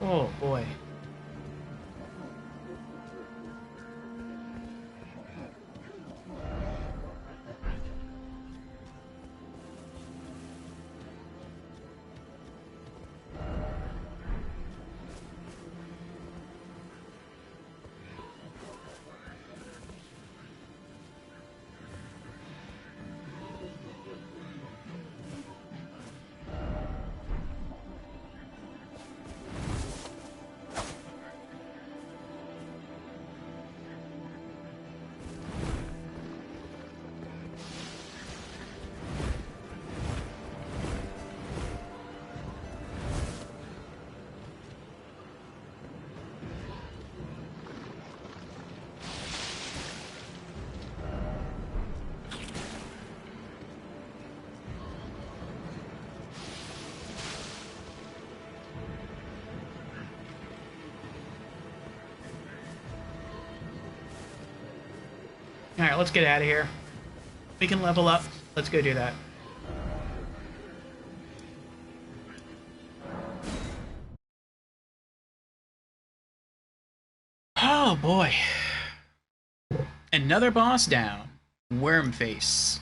Oh boy. Alright, let's get out of here. We can level up. Let's go do that. Oh boy. Another boss down. Wormface.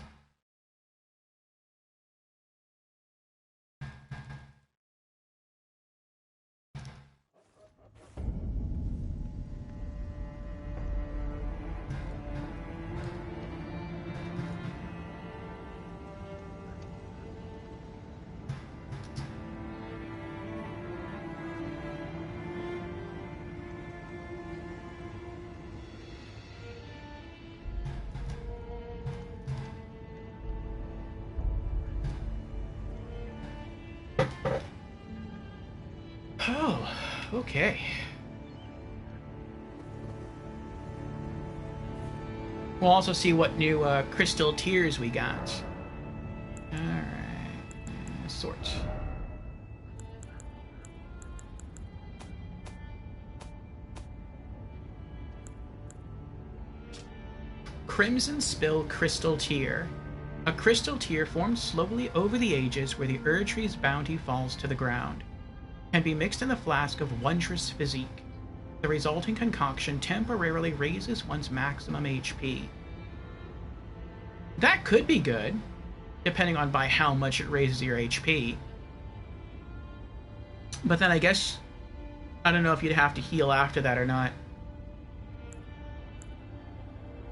Oh, okay. We'll also see what new crystal tears we got. Alright. Sort. Crimson Spill Crystal Tear. A crystal tear formed slowly over the ages where the Erdtree's bounty falls to the ground. Can be mixed in the flask of wondrous physique. The resulting concoction temporarily raises one's maximum HP. That could be good, depending on by how much it raises your HP. But then I guess, I don't know if you'd have to heal after that or not.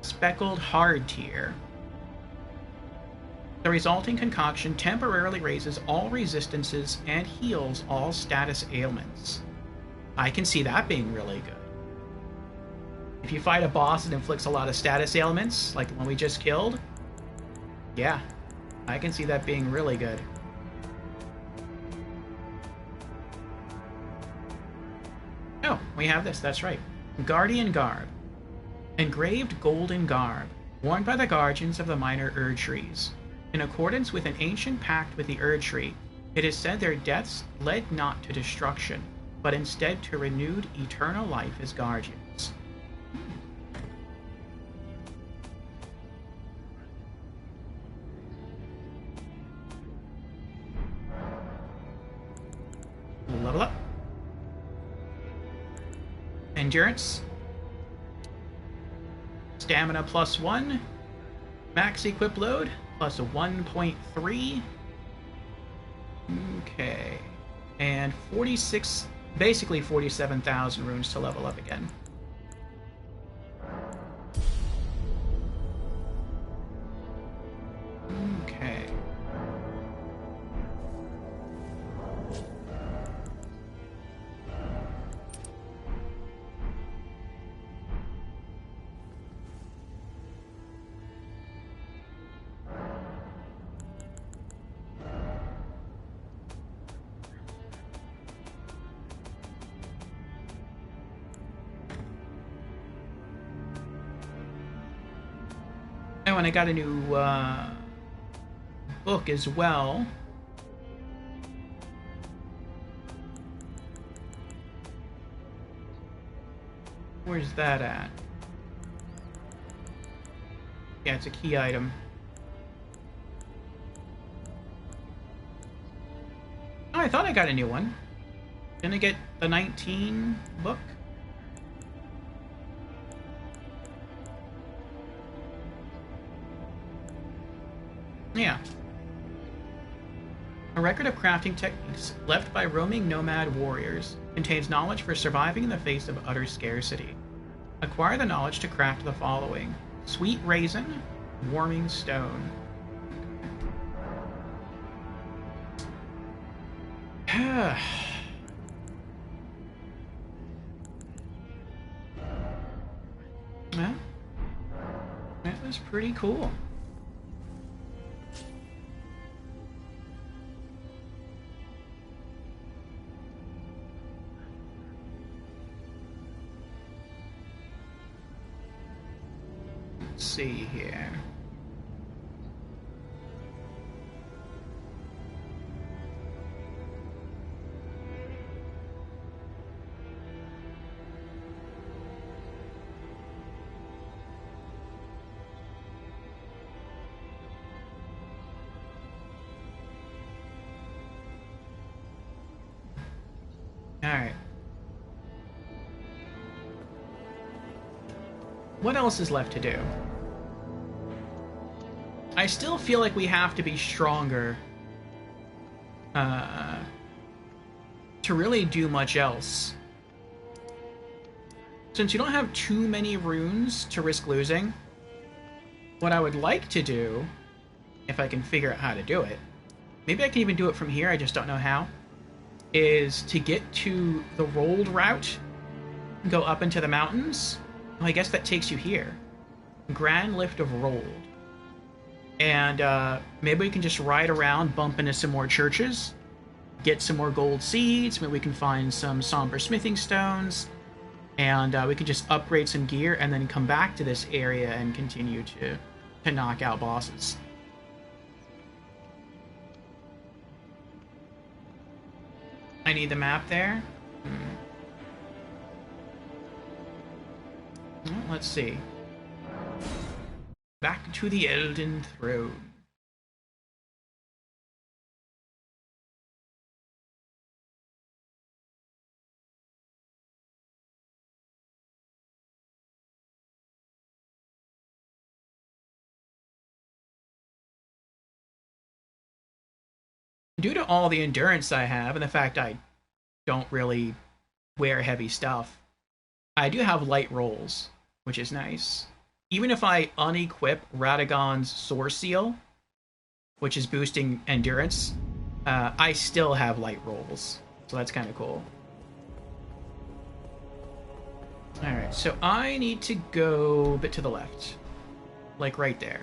Speckled Hard Tear. The resulting concoction temporarily raises all resistances and heals all status ailments. I can see that being really good. If you fight a boss that inflicts a lot of status ailments, like the one we just killed, yeah, I can see that being really good. Oh, we have this, that's right. Guardian Garb. Engraved golden garb, worn by the guardians of the minor Erdtrees. In accordance with an ancient pact with the Erdtree, it is said their deaths led not to destruction, but instead to renewed eternal life as guardians. Level up. Endurance. Stamina +1. Max equip load plus a 1.3. Okay. And 46, basically 47,000 runes to level up again. Okay. Oh, and I got a new book as well. Where's that at? Yeah, it's a key item. Oh, I thought I got a new one. Didn't I get the 19 book? Yeah. A record of crafting techniques left by roaming nomad warriors contains knowledge for surviving in the face of utter scarcity. Acquire the knowledge to craft the following: Sweet Raisin, Warming Stone. Well, that was pretty cool. Let's see here. Alright. What else is left to do? I still feel like we have to be stronger to really do much else. Since you don't have too many runes to risk losing, what I would like to do, if I can figure out how to do it, maybe I can even do it from here, I just don't know how, is to get to the rolled route, go up into the mountains. Well, I guess that takes you here. Grand Lift of Rolled. And maybe we can just ride around, bump into some more churches, get some more gold seeds, maybe we can find some somber smithing stones, and we can just upgrade some gear and then come back to this area and continue to knock out bosses. I need the map there. Well, let's see. Back to the Elden Throne. Due to all the endurance I have and the fact I don't really wear heavy stuff, I do have light rolls, which is nice. Even if I unequip Radagon's Source Seal, which is boosting endurance, I still have light rolls. So that's kind of cool. Alright, so I need to go a bit to the left. Like right there.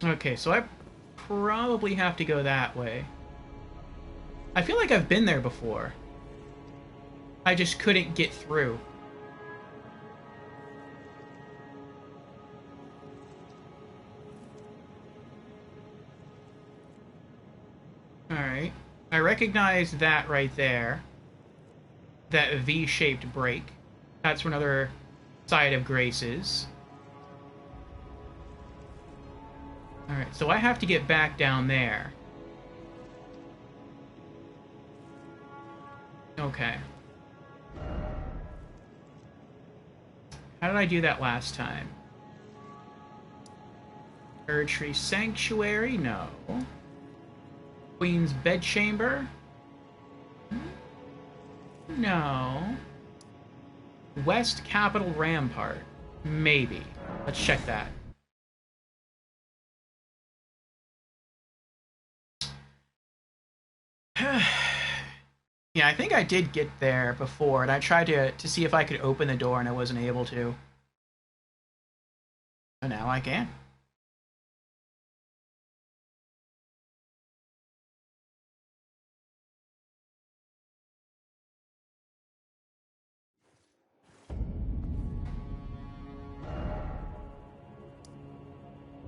Okay, so I probably have to go that way. I feel like I've been there before. I just couldn't get through. Alright. I recognize that right there. That V-shaped break. That's where another side of grace is. Alright, so I have to get back down there. Okay. How did I do that last time? Erdtree Sanctuary? No. Queen's Bedchamber? No. West Capital Rampart? Maybe. Let's check that. Yeah, I think I did get there before, and I tried to see if I could open the door, and I wasn't able to. So now I can.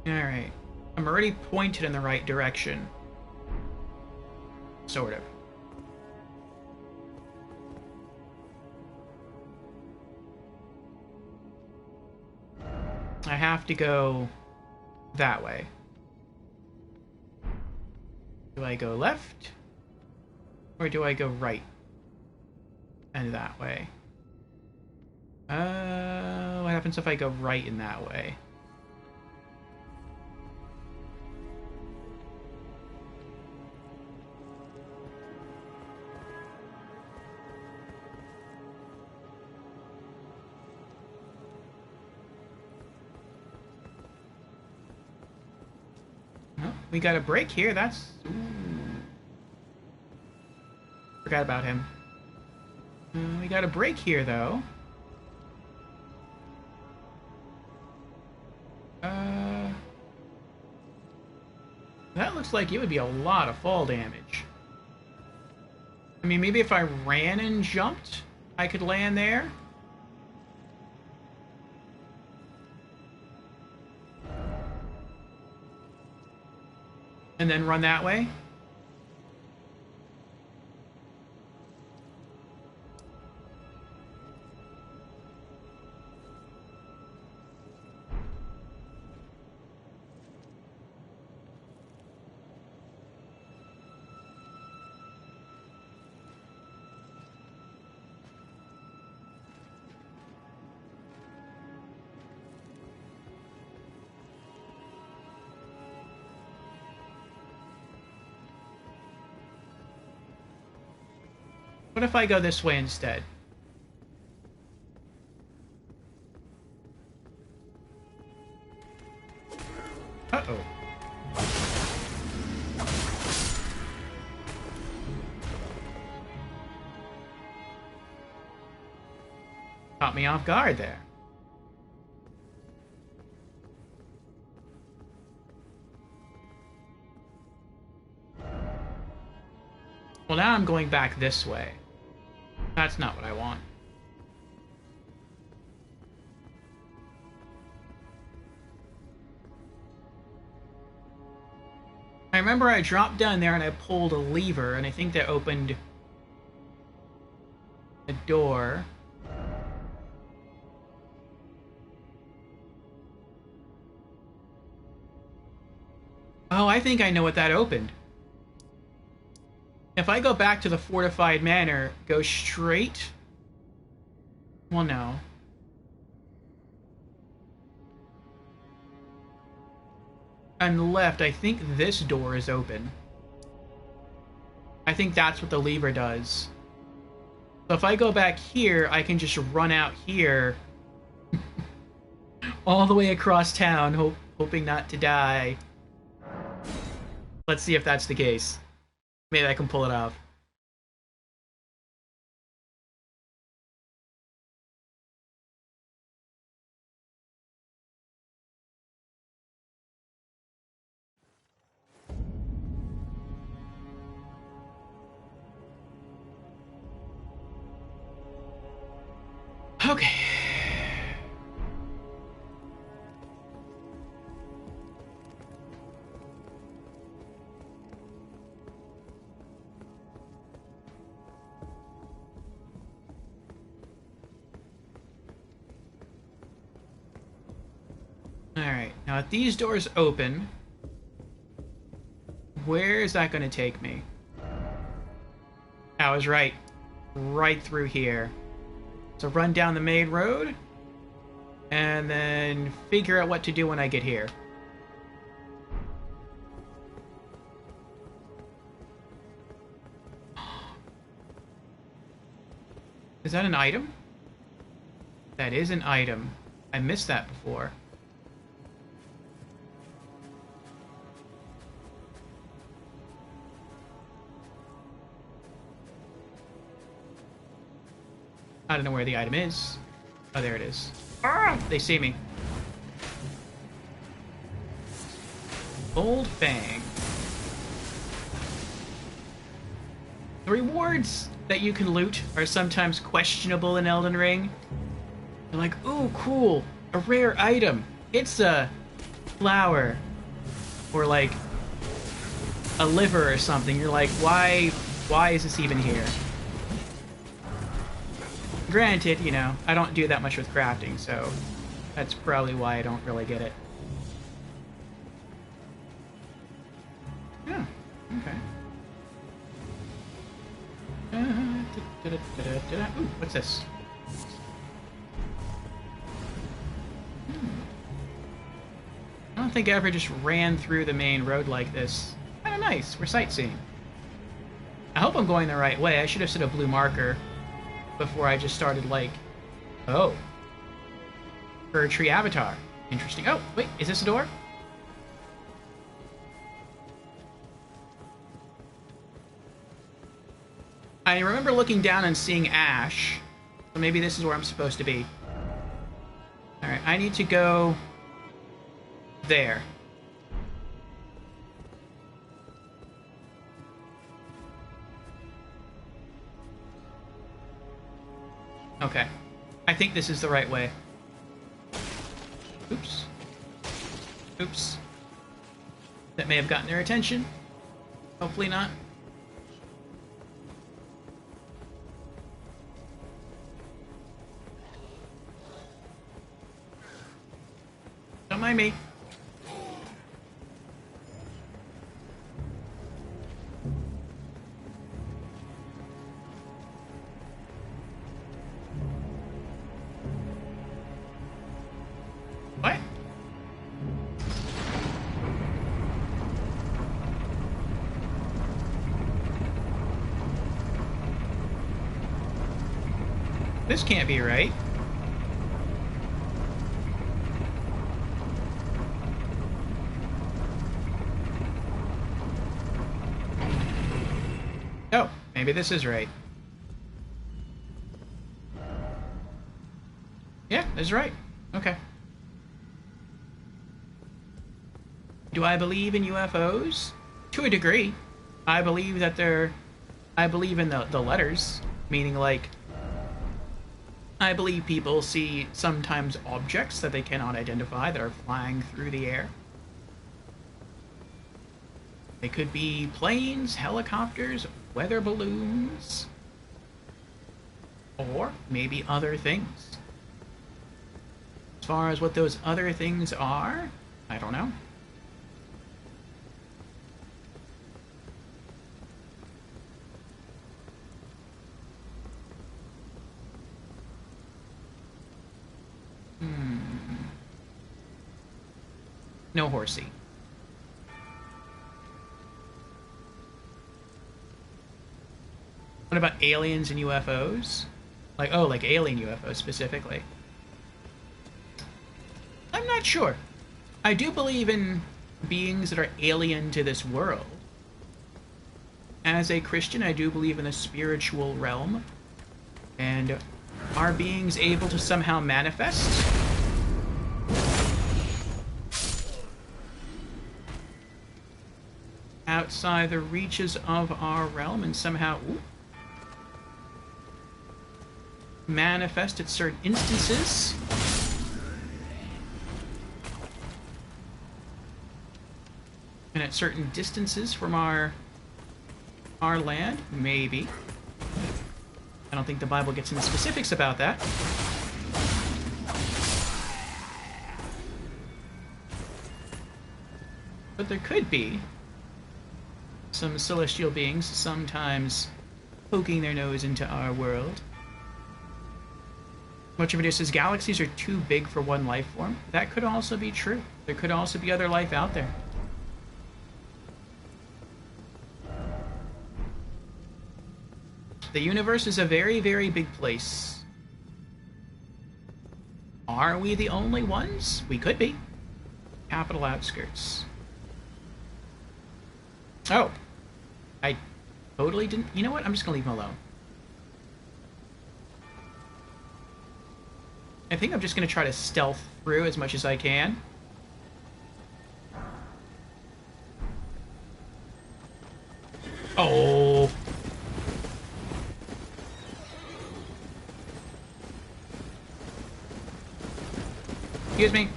Alright. I'm already pointed in the right direction. Sort of. I have to go that way. Do I go left? Or do I go right? And that way? What happens if I go right in that way? We got a break here, that's... Ooh. Forgot about him. We got a break here, though. That looks like it would be a lot of fall damage. I mean, maybe if I ran and jumped, I could land there. And then run that way. What if I go this way instead? Uh-oh. Caught me off guard there. Well, now I'm going back this way. That's not what I want. remember I dropped down there and I pulled a lever, and I think that opened a door. Oh, I think I know what that opened. If I go back to the fortified manor, go straight... Well, no. On the left, I think this door is open. I think that's what the lever does. So if I go back here, I can just run out here all the way across town, hoping not to die. Let's see if that's the case. Maybe I can pull it off. Okay. Alright, now if these doors open, where is that going to take me? I was right. Right through here. So run down the main road, and then figure out what to do when I get here. Is that an item? That is an item. I missed that before. I don't know where the item is. Oh, there it is. Ah! They see me. Old Fang. The rewards that you can loot are sometimes questionable in Elden Ring. They're like, ooh, cool, a rare item. It's a flower. Or like a liver or something. You're like, why is this even here? Granted, you know, I don't do that much with crafting, so that's probably why I don't really get it. Yeah, okay. Ooh, what's this? I don't think I ever just ran through the main road like this. Kinda nice, we're sightseeing. I hope I'm going the right way. I should have set a blue marker before I just started, like, oh, Bird Tree Avatar. Interesting. Oh, wait, is this a door? I remember looking down and seeing ash, so maybe this is where I'm supposed to be. Alright, I need to go there. Okay. I think this is the right way. Oops. Oops. That may have gotten their attention. Hopefully not. Don't mind me. What? This can't be right. Oh, maybe this is right. Yeah, this is right. Okay. Do I believe in UFOs? To a degree. I believe that they're... I believe in the letters. Meaning, like... I believe people see sometimes objects that they cannot identify that are flying through the air. They could be planes, helicopters, weather balloons, or maybe other things. As far as what those other things are, I don't know. No horsey. What about aliens and UFOs? Like, oh, like alien UFOs specifically. I'm not sure. I do believe in beings that are alien to this world. As a Christian, I do believe in the spiritual realm. And are beings able to somehow manifest? Outside the reaches of our realm and somehow manifest at certain instances. And at certain distances from our land, maybe. I don't think the Bible gets into specifics about that. But there could be some celestial beings sometimes poking their nose into our world. Much of it says galaxies are too big for one life form. That could also be true. There could also be other life out there. The universe is a very, very big place. Are we the only ones? We could be. Capital outskirts. Oh. I totally didn't... You know what? I'm just gonna leave him alone. I think I'm just gonna try to stealth through as much as I can. Oh... Excuse me.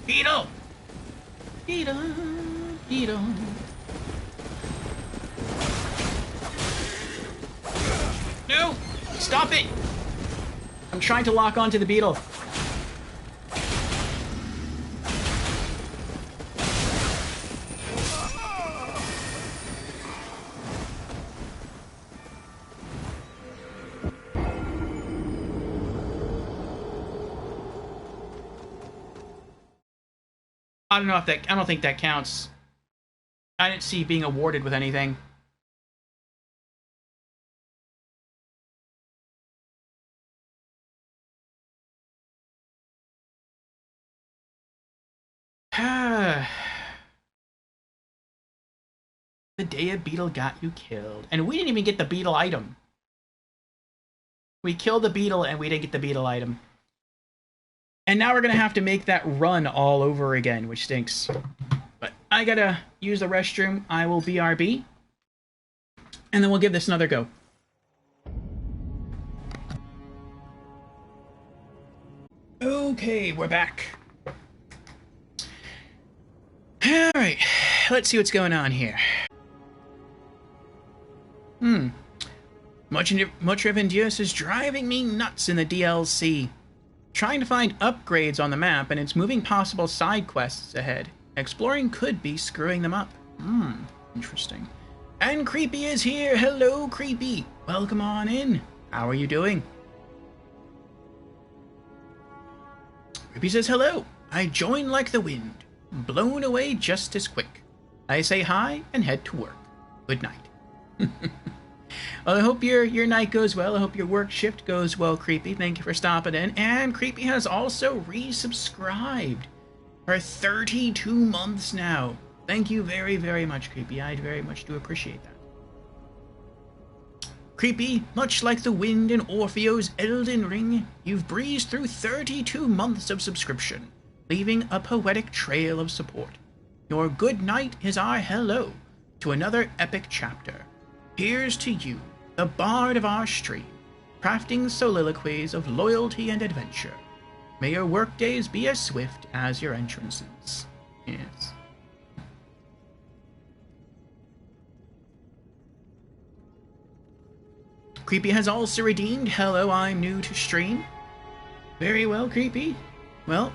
Beetle! Beetle! Beetle! No! Stop it! I'm trying to lock onto the beetle. I don't know if that... I don't think that counts. I didn't see being awarded with anything. The day a beetle got you killed. And we didn't even get the beetle item. We killed the beetle and we didn't get the beetle item. And now we're going to have to make that run all over again, which stinks. But I gotta use the restroom. I will BRB. And then we'll give this another go. Okay, we're back. Alright, let's see what's going on here. Much Revendius is driving me nuts in the DLC. Trying to find upgrades on the map, and it's moving possible side quests ahead. Exploring could be screwing them up. Interesting. And Creepy is here. Hello, Creepy. Welcome on in. How are you doing? Creepy says hello. I join like the wind, blown away just as quick. I say hi and head to work. Good night. Well, I hope your night goes well. I hope your work shift goes well, Creepy. Thank you for stopping in. And Creepy has also resubscribed for 32 months now. Thank you very, very much, Creepy. I very much do appreciate that. Creepy, much like the wind in Orpheo's Elden Ring, you've breezed through 32 months of subscription, leaving a poetic trail of support. Your good night is our hello to another epic chapter. Here's to you, the bard of our stream, crafting soliloquies of loyalty and adventure. May your workdays be as swift as your entrances. Yes. Creepy has also redeemed. Hello, I'm new to stream. Very well, Creepy. Well,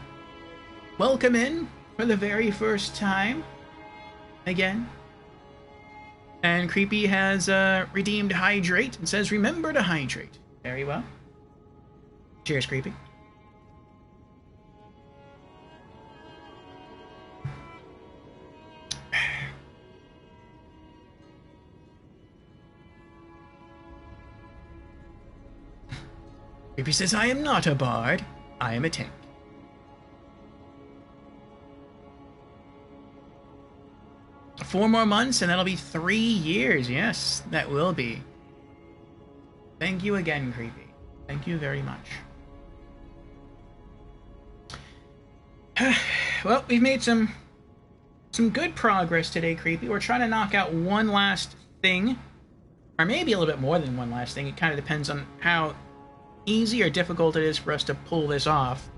welcome in for the very first time. Again. And Creepy has redeemed Hydrate and says, remember to hydrate. Very well. Cheers, Creepy. Creepy says, I am not a bard. I am a tank. Four more months and that'll be 3 years. Yes, that will be. Thank you again, Creepy. Thank you very much. Well, we've made some good progress today, Creepy. We're trying to knock out one last thing. Or maybe a little bit more than one last thing. It kind of depends on how easy or difficult it is for us to pull this off.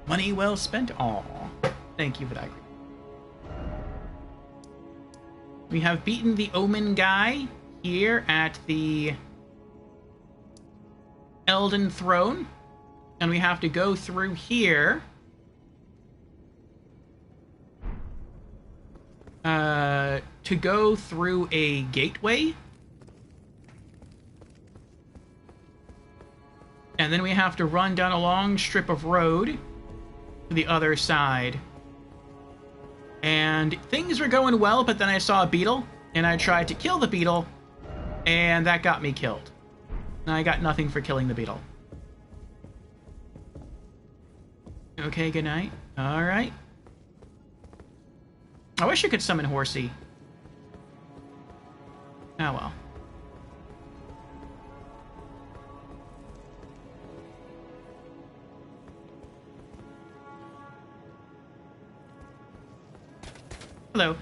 Money well spent. Aw. Thank you for that, Creepy. We have beaten the Omen guy here at the Elden Throne. And we have to go through here. To go through a gateway. And then we have to run down a long strip of road to the other side. And things were going well, but then I saw a beetle, and I tried to kill the beetle, and that got me killed. And I got nothing for killing the beetle. Okay, good night. Alright. I wish you could summon Horsey. Oh well. Hello.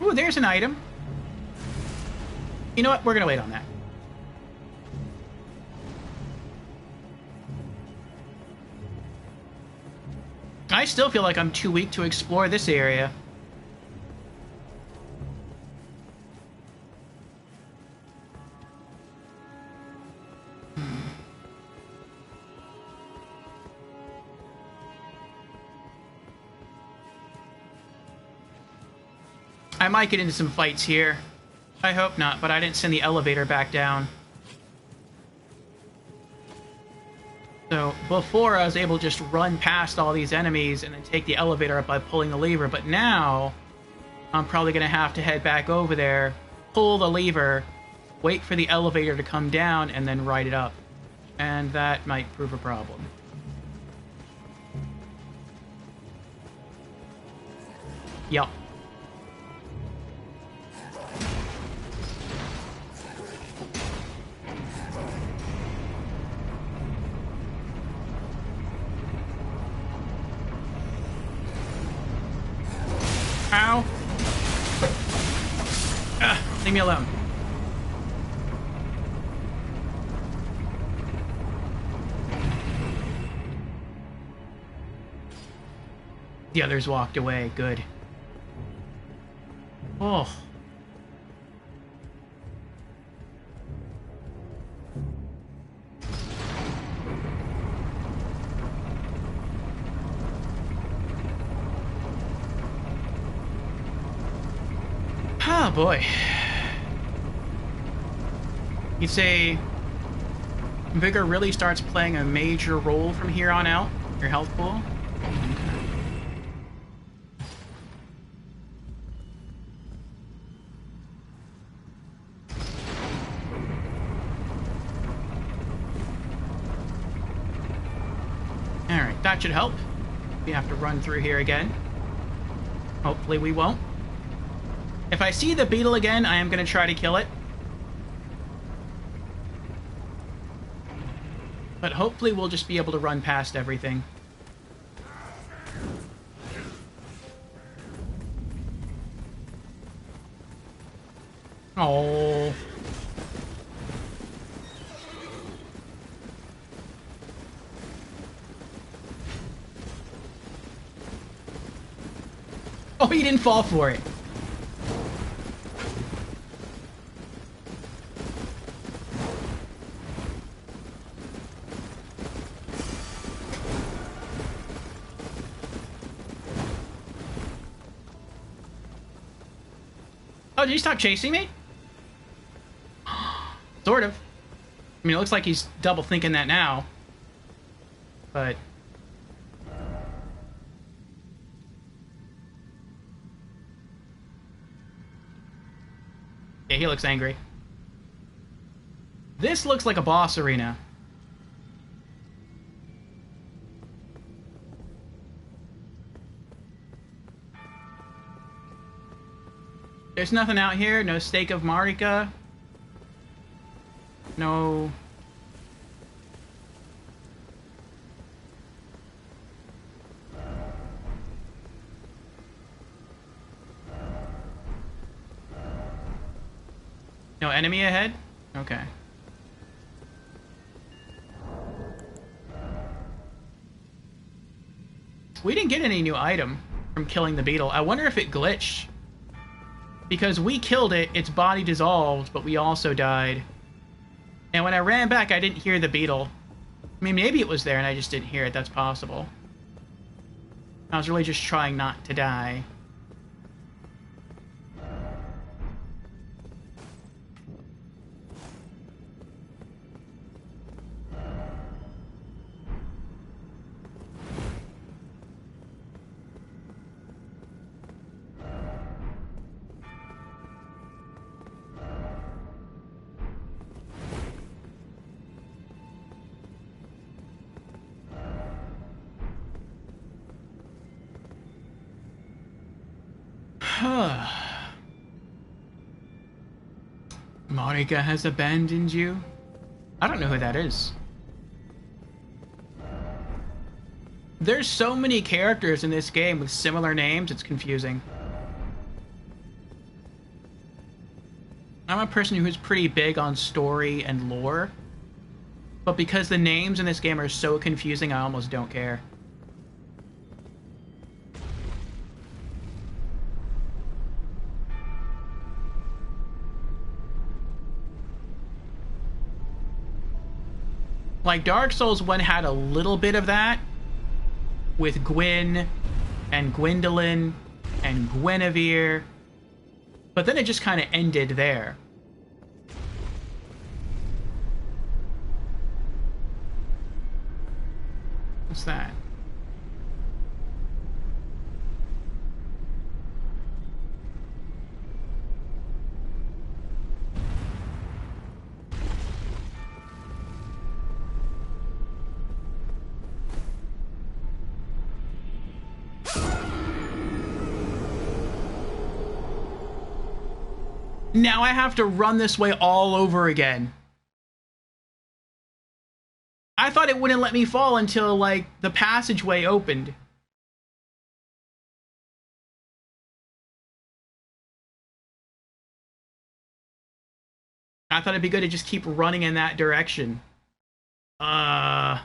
Ooh, there's an item. You know what? We're gonna wait on that. I still feel like I'm too weak to explore this area. I might get into some fights here. I hope not, but I didn't send the elevator back down. So, before I was able to just run past all these enemies and then take the elevator up by pulling the lever, but now I'm probably going to have to head back over there, pull the lever, wait for the elevator to come down, and then ride it up. And that might prove a problem. Yup. Ow. Leave me alone. The others walked away. Good. Oh. Oh boy. You'd say Vigor really starts playing a major role from here on out? Your health pool? Alright, that should help. We have to run through here again. Hopefully we won't. If I see the beetle again, I am going to try to kill it. But hopefully we'll just be able to run past everything. Oh. Oh, he didn't fall for it. Oh, did he stop chasing me? Sort of. I mean, it looks like he's double thinking that now. But... yeah, he looks angry. This looks like a boss arena. There's nothing out here. No stake of Marika. No... no enemy ahead? Okay. We didn't get any new item from killing the beetle. I wonder if it glitched. Because we killed it, its body dissolved, but we also died. And when I ran back, I didn't hear the beetle. I mean, maybe it was there and I just didn't hear it. That's possible. I was really just trying not to die. Marika has abandoned you? I don't know who that is. There's so many characters in this game with similar names, it's confusing. I'm a person who's pretty big on story and lore, but because the names in this game are so confusing, I almost don't care. Like, Dark Souls 1 had a little bit of that, with Gwyn, and Gwendolyn, and Guinevere, but then it just kind of ended there. What's that? Now I have to run this way all over again. I thought it wouldn't let me fall until, like, the passageway opened. I thought it'd be good to just keep running in that direction. Now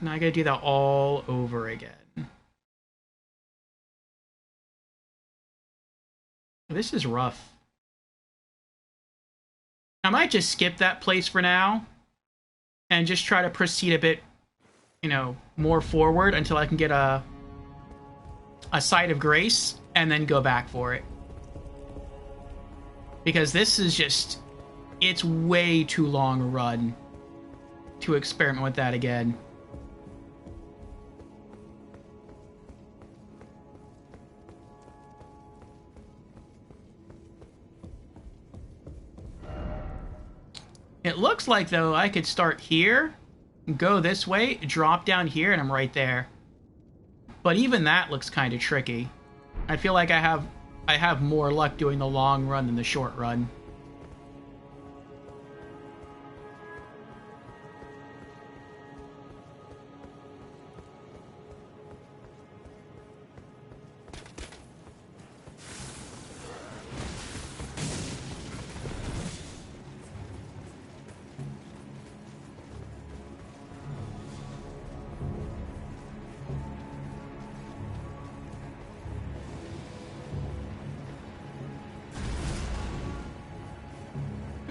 I gotta do that all over again. This is rough. I might just skip that place for now and just try to proceed a bit, you know, more forward until I can get a Sight of Grace and then go back for it. Because this is just... it's way too long a run to experiment with that again. It looks like, though, I could start here, go this way, drop down here, and I'm right there. But even that looks kind of tricky. I feel like I have more luck doing the long run than the short run.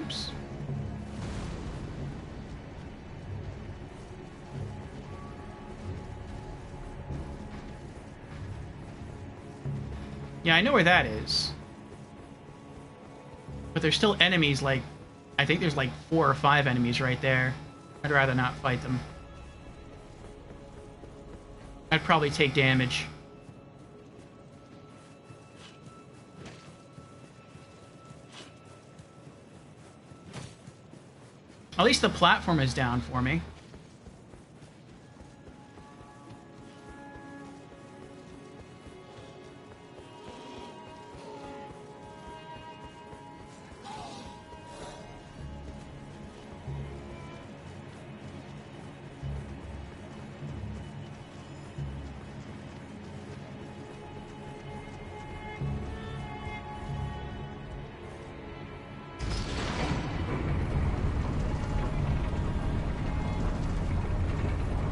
Oops. Yeah, I know where that is. But there's still enemies, like... I think there's like 4 or 5 enemies right there. I'd rather not fight them. I'd probably take damage. At least the platform is down for me.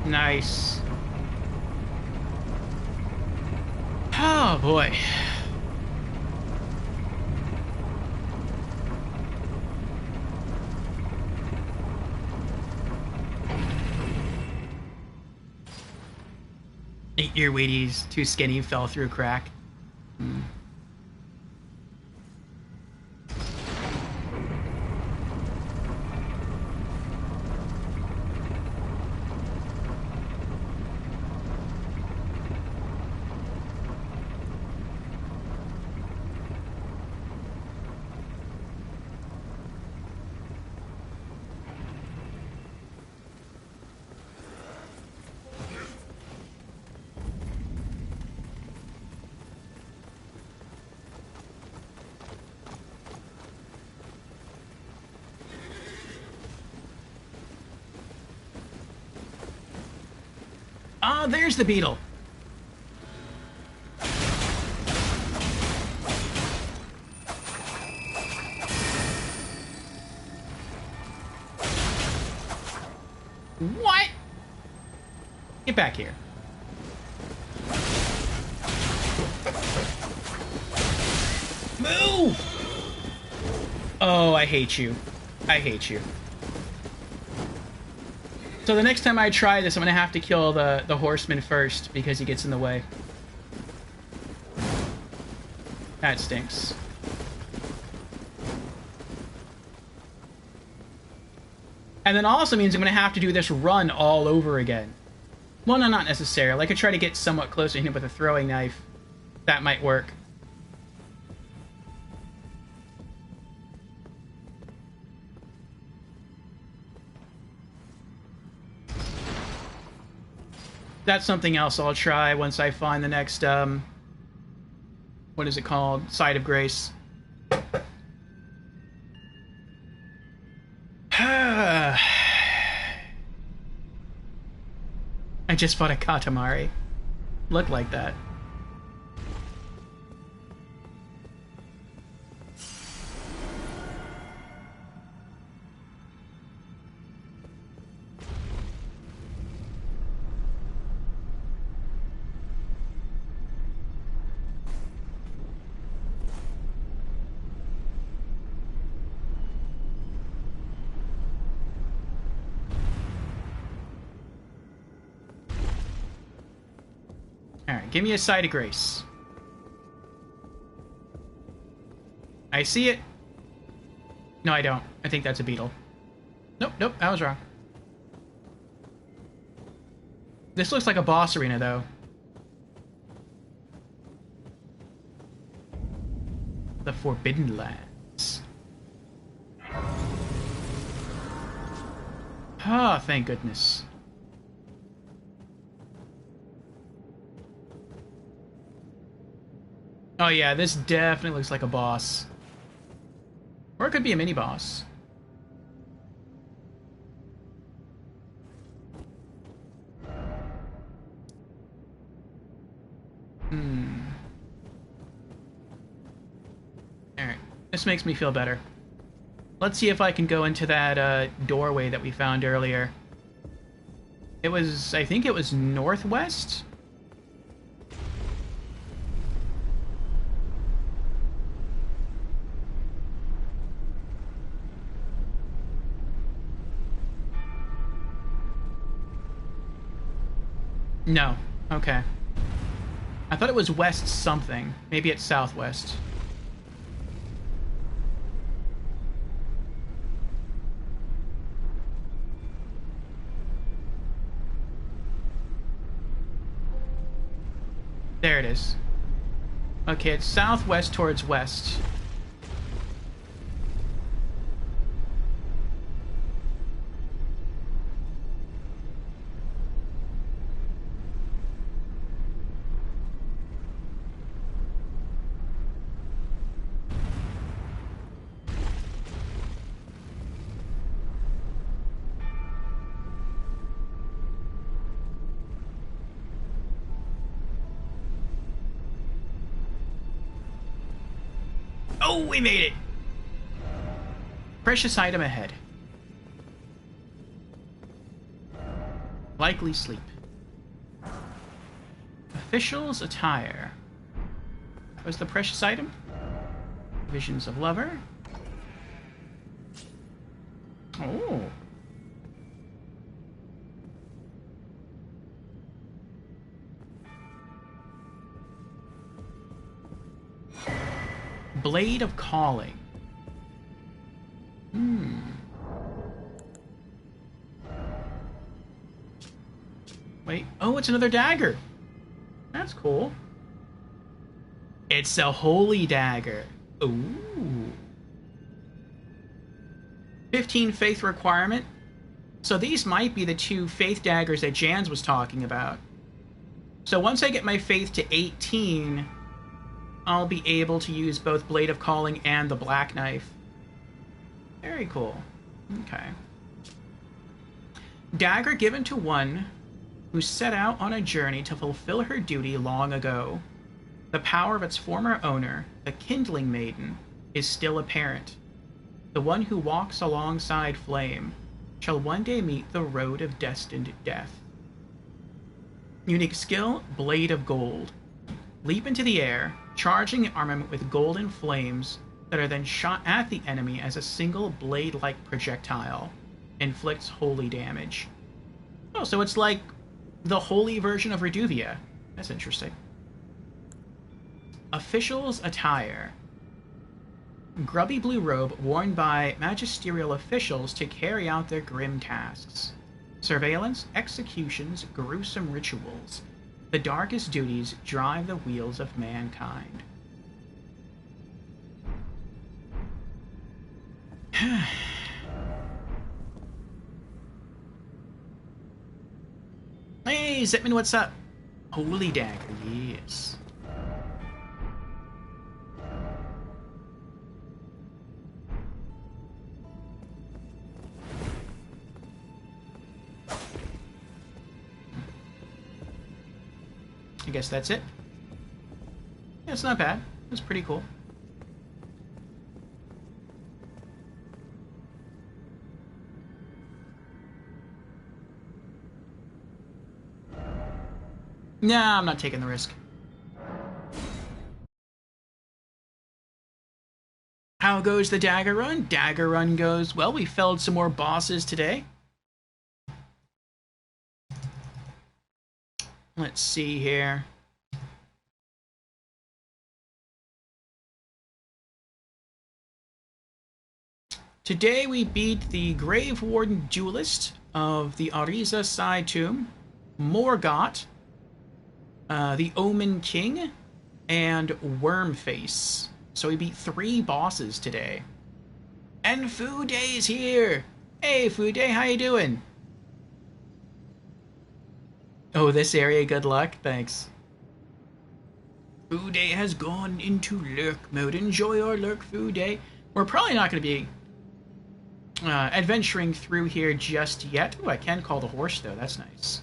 Nice. Oh boy. Your Wheaties, too skinny, fell through a crack. Oh, there's the beetle. What? Get back here. Move! Oh, I hate you. I hate you. So the next time I try this, I'm gonna have to kill the horseman first because he gets in the way. That stinks. And then also means I'm gonna have to do this run all over again. Well, no, not necessarily. I could try to get somewhat closer to him with a throwing knife. That might work. That's something else I'll try once I find the next, what is it called? Side of Grace. I just fought a Katamari. Looked like that. Alright, give me a side of grace. I see it. No, I don't. I think that's a beetle. Nope, nope, I was wrong. This looks like a boss arena, though. The Forbidden Lands. Ah, thank goodness. Oh yeah, this definitely looks like a boss. Or it could be a mini-boss. Alright, this makes me feel better. Let's see if I can go into that doorway that we found earlier. It was, I think it was northwest? No. Okay. I thought it was west something. Maybe it's southwest. There it is. Okay, it's southwest towards west. Oh, we made it! Precious item ahead. Likely sleep. Official's attire. What's the precious item? Visions of lover. Oh. Blade of Calling. Wait. Oh, it's another dagger. That's cool. It's a holy dagger. Ooh. 15 faith requirement. So these might be the 2 faith daggers that Jans was talking about. So once I get my faith to 18, I'll be able to use both Blade of Calling and the Black Knife. Very cool. Okay. Dagger given to one who set out on a journey to fulfill her duty long ago. The power of its former owner, the Kindling Maiden, is still apparent. The one who walks alongside Flame shall one day meet the road of destined death. Unique skill, Blade of Gold. Leap into the air, charging the armament with golden flames that are then shot at the enemy as a single blade-like projectile. Inflicts holy damage. Oh, so it's like the holy version of Reduvia. That's interesting. Official's attire. Grubby blue robe worn by magisterial officials to carry out their grim tasks. Surveillance, executions, gruesome rituals. The darkest duties drive the wheels of mankind. Hey, Zitman, what's up? Holy dagger, yes. I guess that's it. Yeah, it's not bad. It's pretty cool. Nah, I'm not taking the risk. How goes the dagger run? Dagger run goes well. We felled some more bosses today. Let's see here. Today we beat the Grave Warden Duelist of the Ariza Side Tomb, Morgott, the Omen King, and Wormface. So we beat 3 bosses today. And Fude's here! Hey Fude, how you doing? Oh, this area, good luck? Thanks. Fude has gone into lurk mode. Enjoy our lurk, Fude. We're probably not going to be adventuring through here just yet. Ooh, I can call the horse, though. That's nice.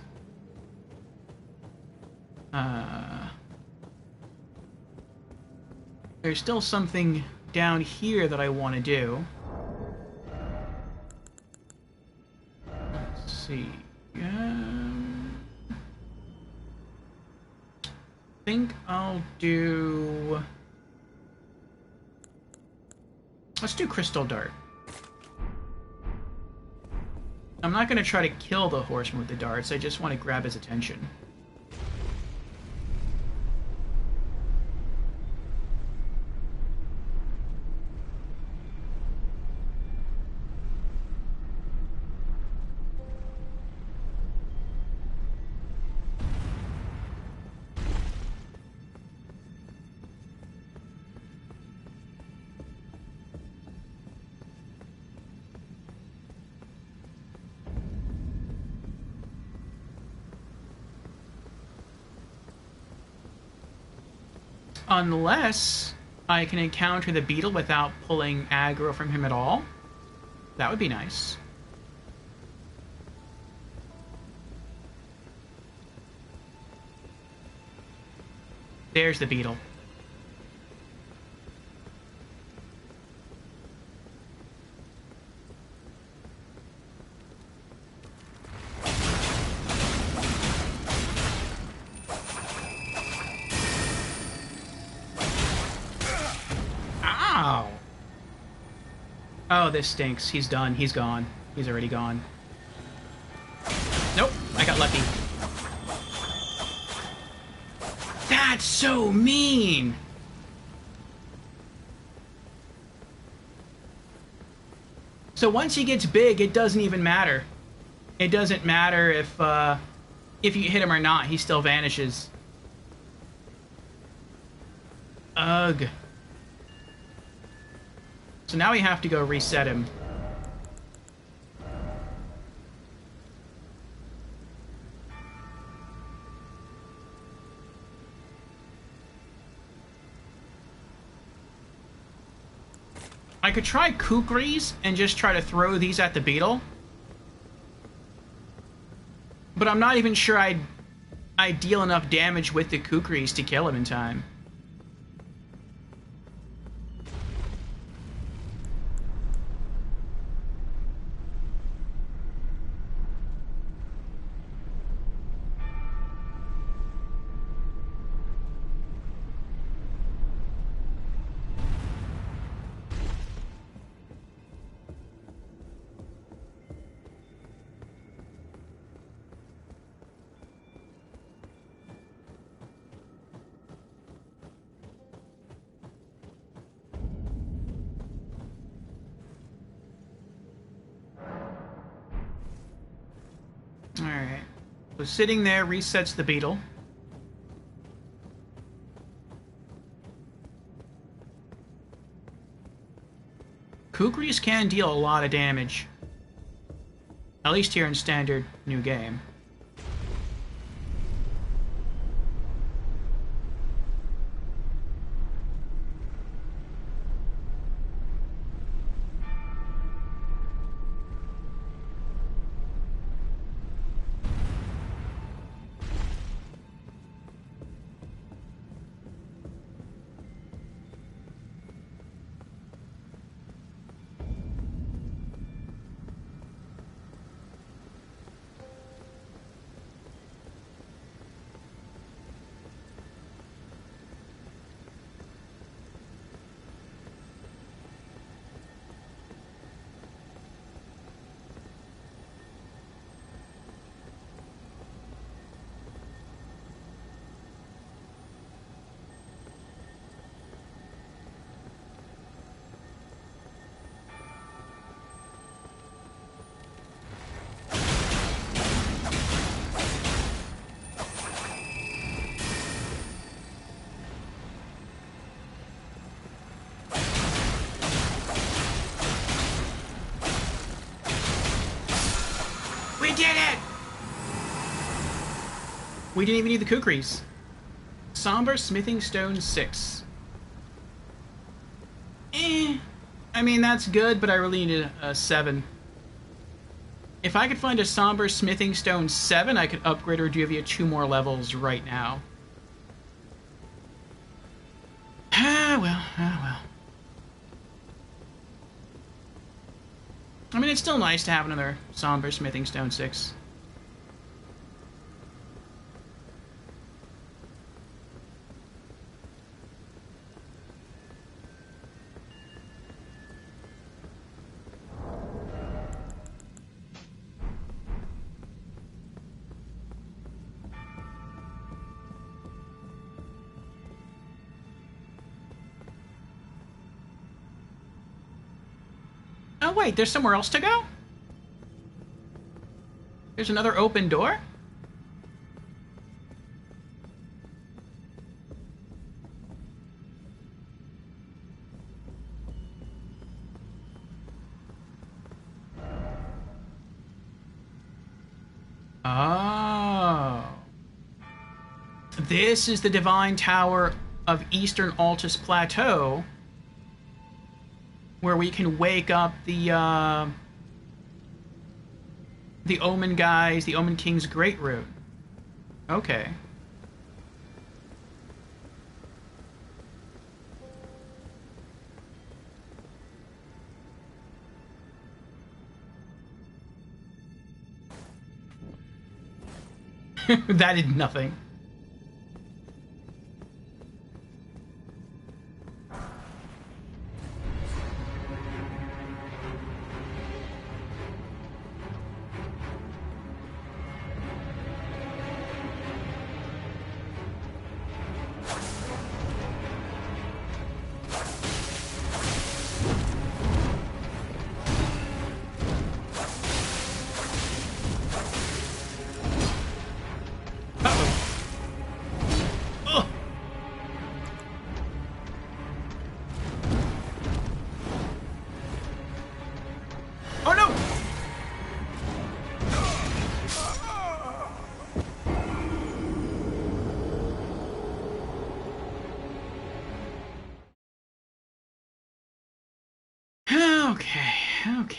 There's still something down here that I want to do. Let's see. I think I'll do... Let's do Crystal Dart. I'm not going to try to kill the horseman with the darts, I just want to grab his attention. Unless I can encounter the beetle without pulling aggro from him at all. That would be nice. There's the beetle. Ow! Oh, this stinks. He's done. He's gone. He's already gone. Nope, I got lucky. That's so mean! So once he gets big, it doesn't even matter. It doesn't matter if you hit him or not, he still vanishes. Ugh. So now we have to go reset him. I could try kukris and just try to throw these at the beetle. But I'm not even sure I'd deal enough damage with the kukris to kill him in time. Alright. So sitting there resets the beetle. Kukris can deal a lot of damage. At least here in standard new game. We did it! We didn't even need the kukris. Somber Smithing Stone 6. I mean, that's good, but I really needed a 7. If I could find a Somber Smithing Stone 7, I could upgrade or give you 2 more levels right now. Ah, well, ah, well. I mean, it's still nice to have another Somber Smithing Stone 6. Oh, wait, there's somewhere else to go? There's another open door? Oh. This is the Divine Tower of Eastern Altus Plateau, where we can wake up the Omen guys, the Omen King's Great Root. Okay. That did nothing. Okay, okay.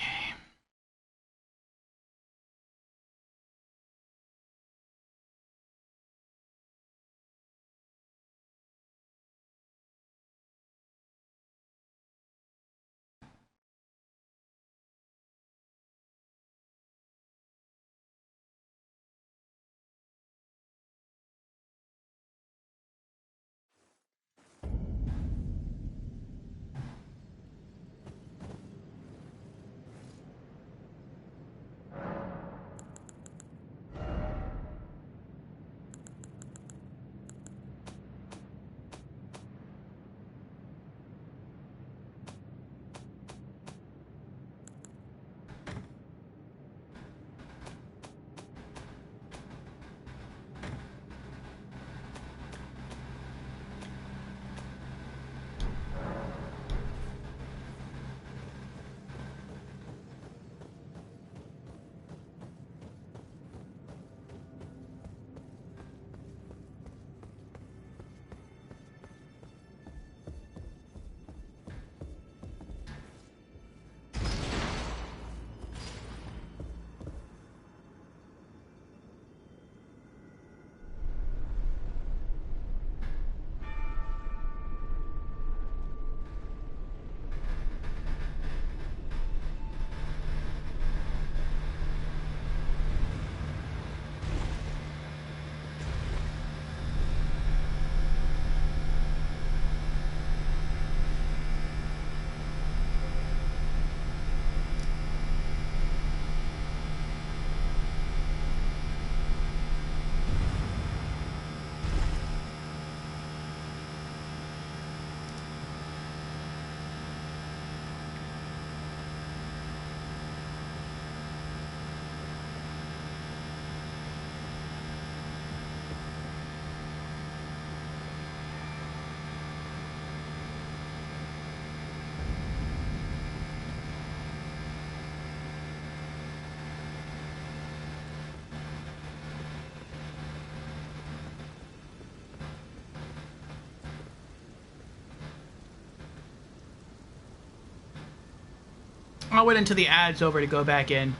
I'll wait until the ad's over to go back in.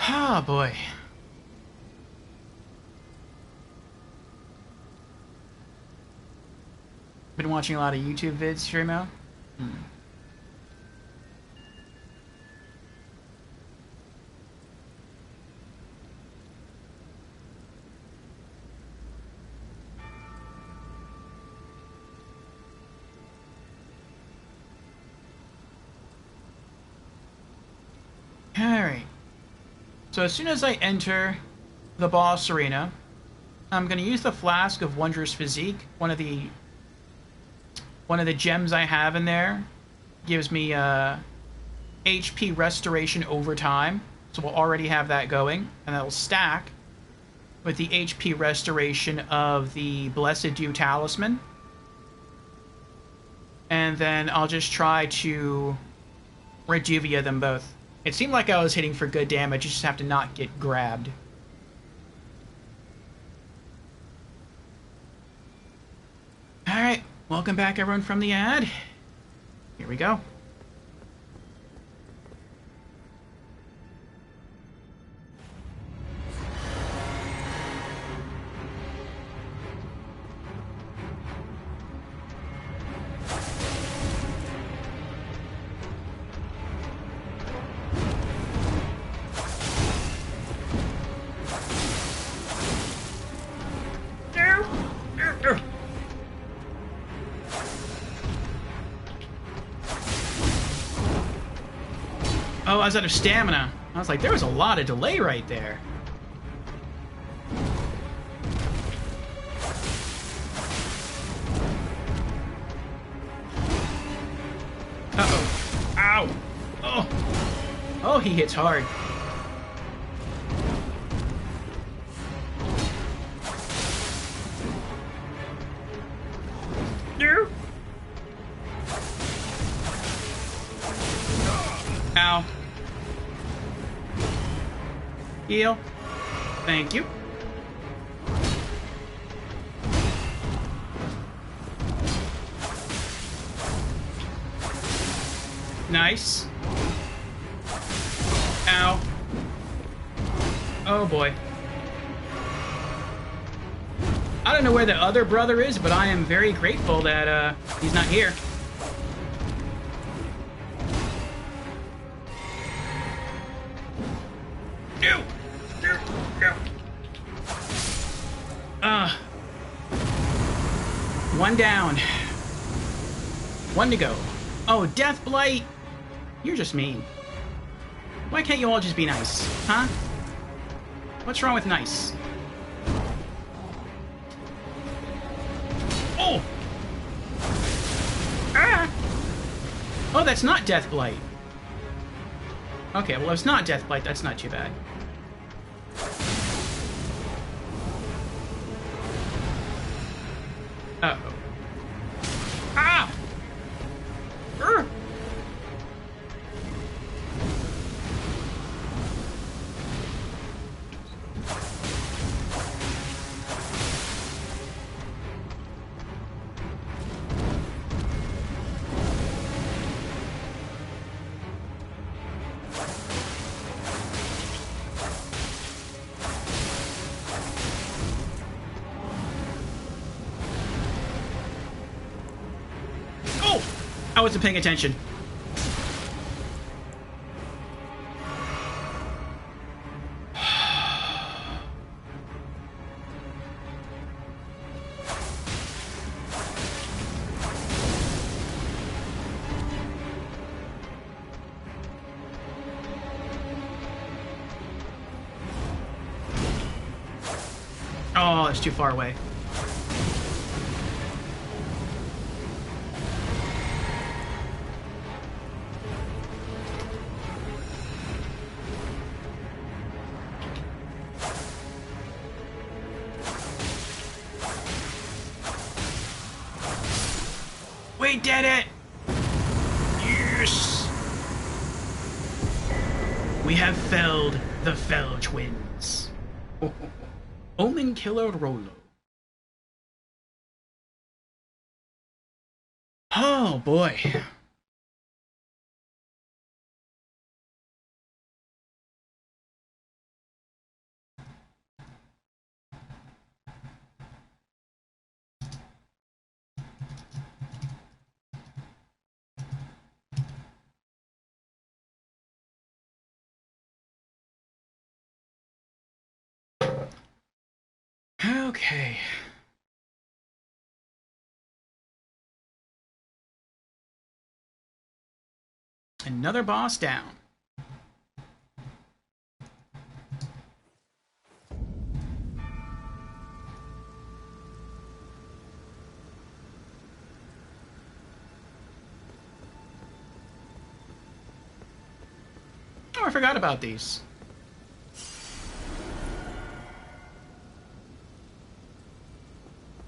Oh boy. Been watching a lot of YouTube vids, Streamo. Alright. So as soon as I enter the boss arena, I'm going to use the Flask of Wondrous Physique. One of the gems I have in there gives me HP restoration over time. So we'll already have that going, and that'll stack with the HP restoration of the Blessed Dew Talisman. And then I'll just try to Reduvia them both. It seemed like I was hitting for good damage, you just have to not get grabbed. Alright, welcome back everyone from the ad. Here we go. Oh, I was out of stamina. I was like, there was a lot of delay right there. Uh-oh. Ow! Oh! Oh, he hits hard. No! Ow. Heal. Thank you. Nice. Ow. Oh boy. I don't know where the other brother is, but I am very grateful that he's not here. One down. One to go. Oh, Death Blight! You're just mean. Why can't you all just be nice, huh? What's wrong with nice? Oh! Ah! Oh, that's not Death Blight. Okay, well, if it's not Death Blight, that's not too bad. Uh-oh. Ah! I wasn't paying attention. Oh, it's too far away. We did it! Yes! We have felled the Fell Twins. Omen Killer Rolo. Oh boy. Okay. Another boss down. forgot about these.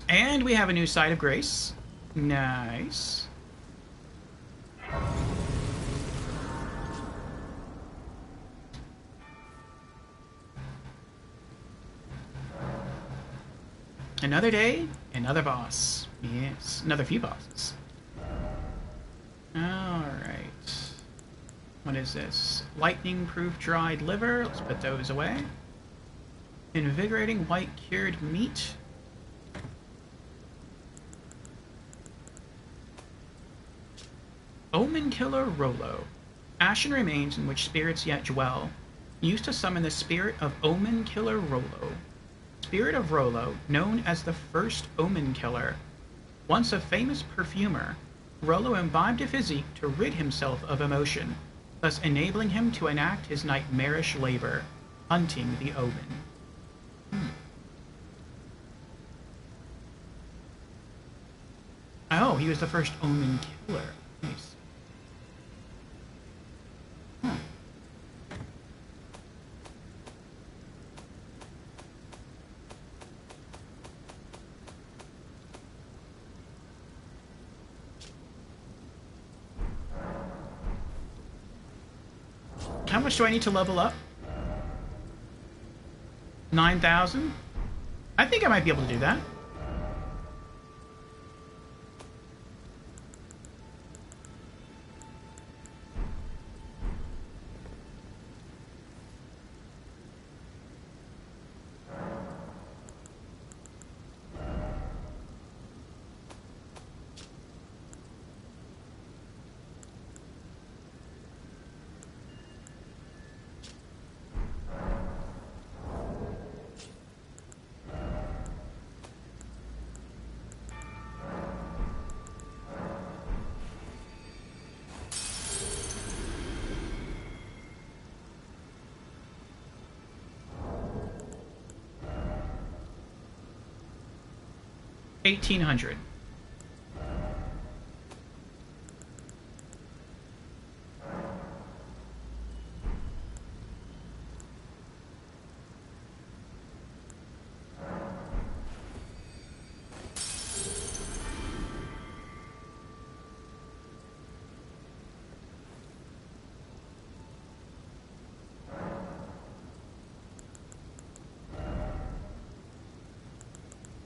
And we have a new Site of Grace. Nice. Another day, another boss. Yes, another few bosses. Alright. What is this? Lightning-proof dried liver. Let's put those away. Invigorating white cured meat. Omen Killer Rollo. Ashen remains in which spirits yet dwell. Used to summon the spirit of Omen Killer Rollo. Spirit of Rollo, known as the first Omen Killer. Once a famous perfumer, Rollo imbibed a physique to rid himself of emotion, thus enabling him to enact his nightmarish labor, hunting the Omen. Oh, he was the first Omen Killer. Nice. How much do I need to level up? 9,000? I think I might be able to do that. $1,800.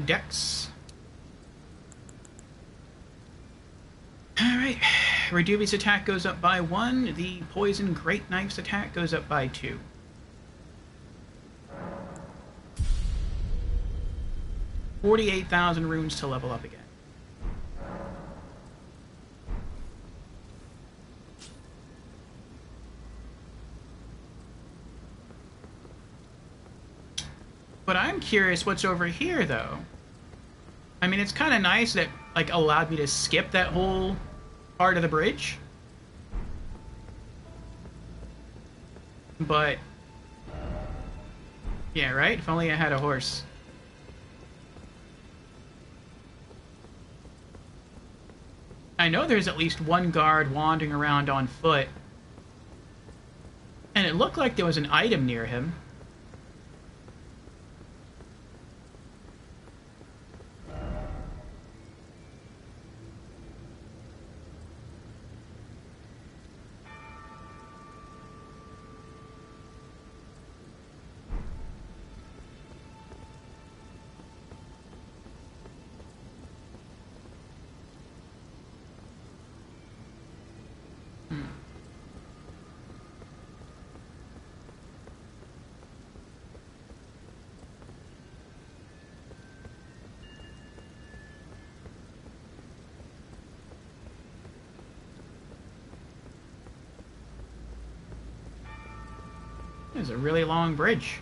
Dex. Alright. Reduvi's attack goes up by 1. The Poison Great Knife's attack goes up by 2. $48,000 runes to level up again. But I'm curious what's over here, though. I mean, it's kind of nice that, like, allowed me to skip that whole part of the bridge. But, yeah, right? If only I had a horse. I know there's at least one guard wandering around on foot. And it looked like there was an item near him. It's a really long bridge.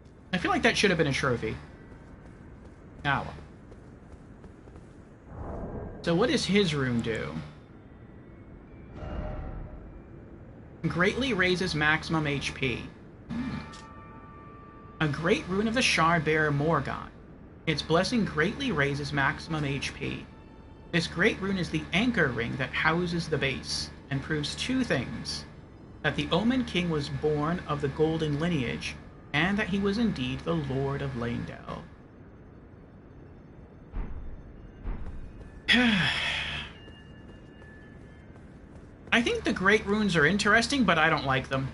I feel like that should have been a trophy. Ah, well. So what does his rune do? Greatly raises maximum HP. A great rune of the Shard Bearer Morgon. Its blessing greatly raises maximum HP. This great rune is the anchor ring that houses the base, and proves two things. That the Omen King was born of the golden lineage, and that he was indeed the Lord of Lanedale. I think the great runes are interesting, but I don't like them.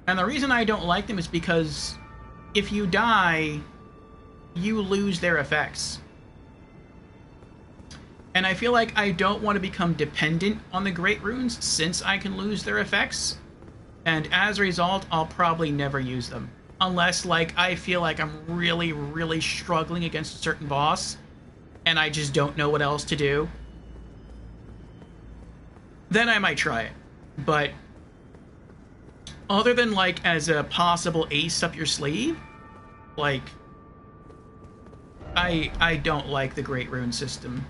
And the reason I don't like them is because if you die, you lose their effects. And I feel like I don't want to become dependent on the great runes since I can lose their effects. And as a result, I'll probably never use them. Unless, like, I feel like I'm really, really struggling against a certain boss and I just don't know what else to do. Then I might try it. But other than, like, as a possible ace up your sleeve, like, I don't like the Great Rune system.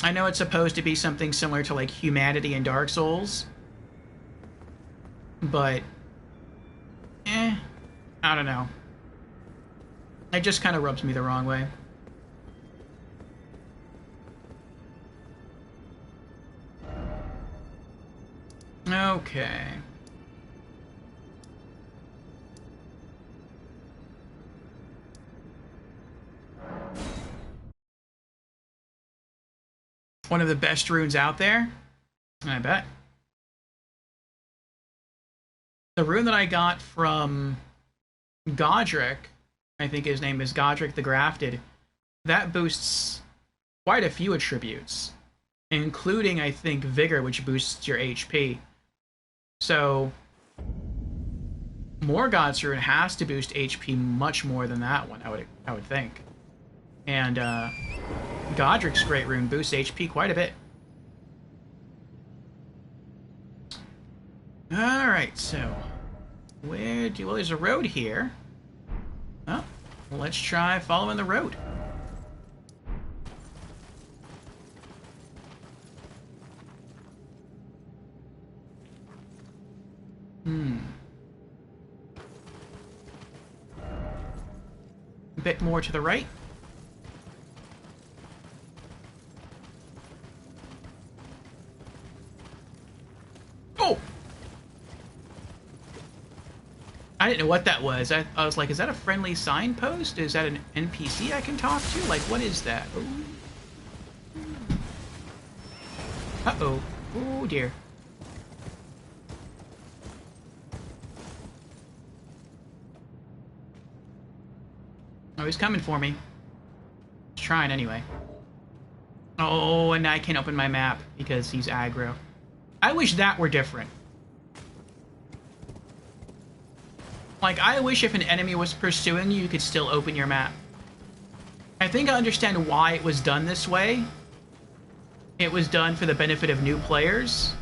I know it's supposed to be something similar to, like, Humanity in Dark Souls, but I don't know. It just kind of rubs me the wrong way. Okay. One of the best runes out there? I bet. The rune that I got from Godric, I think his name is Godric the Grafted, that boosts quite a few attributes, including, I think, Vigor, which boosts your HP. So Morgoth's rune has to boost HP much more than that one, I would think. And Godric's Great Rune boosts HP quite a bit. Alright, so well, there's a road here. Oh, let's try following the road. A bit more to the right. Oh! I didn't know what that was. I was like, is that a friendly signpost? Is that an NPC I can talk to? Like, what is that? Uh-oh. Oh, dear. Oh, he's coming for me. He's trying anyway. Oh, and I can't open my map because he's aggro. I wish that were different. Like, I wish if an enemy was pursuing you, you could still open your map. I think I understand why it was done this way. It was done for the benefit of new players.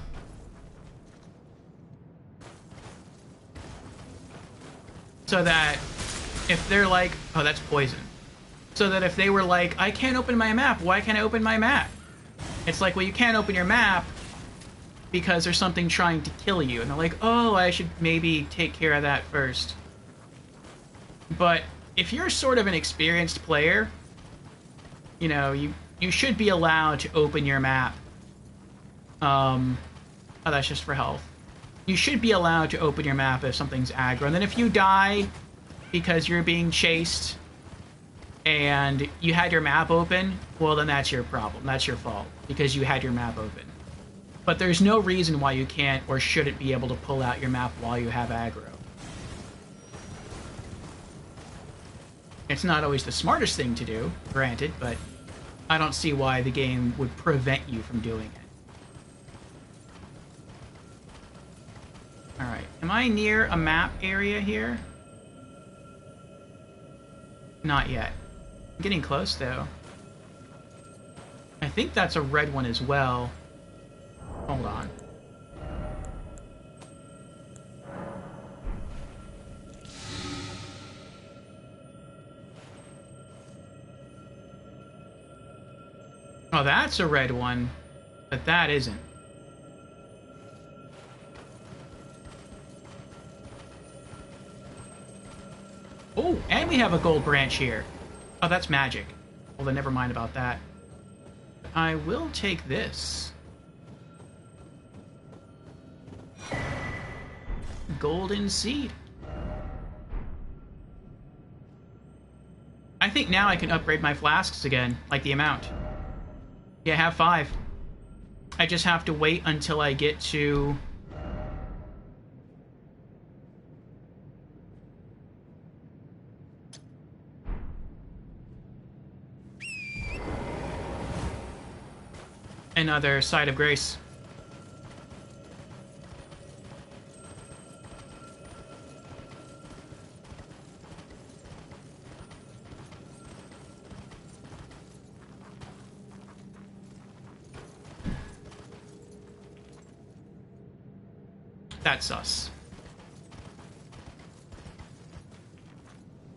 So that if they're like, oh, that's poison. So that if they were like, I can't open my map, why can't I open my map? It's like, well, you can't open your map because there's something trying to kill you. And they're like, oh, I should maybe take care of that first. But if you're sort of an experienced player, you know, you should be allowed to open your map. Oh, that's just for health. You should be allowed to open your map if something's aggro. And then if you die because you're being chased and you had your map open, well, then that's your problem. That's your fault because you had your map open. But there's no reason why you can't or shouldn't be able to pull out your map while you have aggro. It's not always the smartest thing to do, granted, but I don't see why the game would prevent you from doing it. Alright, am I near a map area here? Not yet. I'm getting close, though. I think that's a red one as well. Hold on. Oh, that's a red one, but that isn't. Oh, and we have a gold branch here. Oh, that's magic. Well, then never mind about that. I will take this. Golden seed. I think now I can upgrade my flasks again, like the amount. Yeah, have 5. I just have to wait until I get to... another side of grace. That's sus.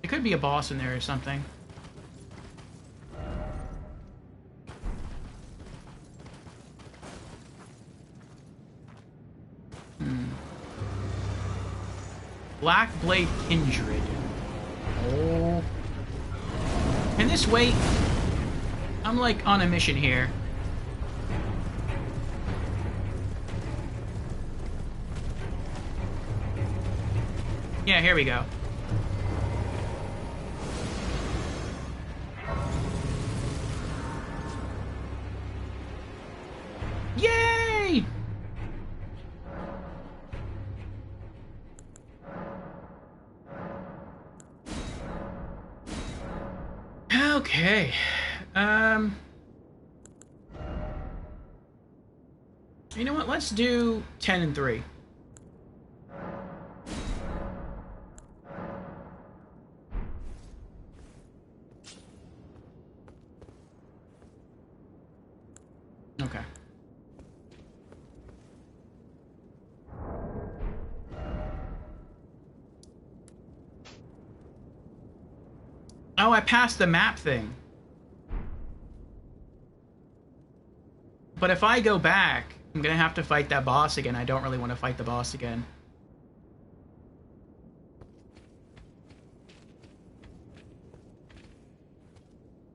It could be a boss in there or something. Black Blade Kindred. Oh. And this way, I'm like on a mission here. Yeah, here we go. Yay! Okay. You know what? Let's do 10 and 3. Okay. Oh, I passed the map thing. But if I go back, I'm gonna have to fight that boss again. I don't really want to fight the boss again.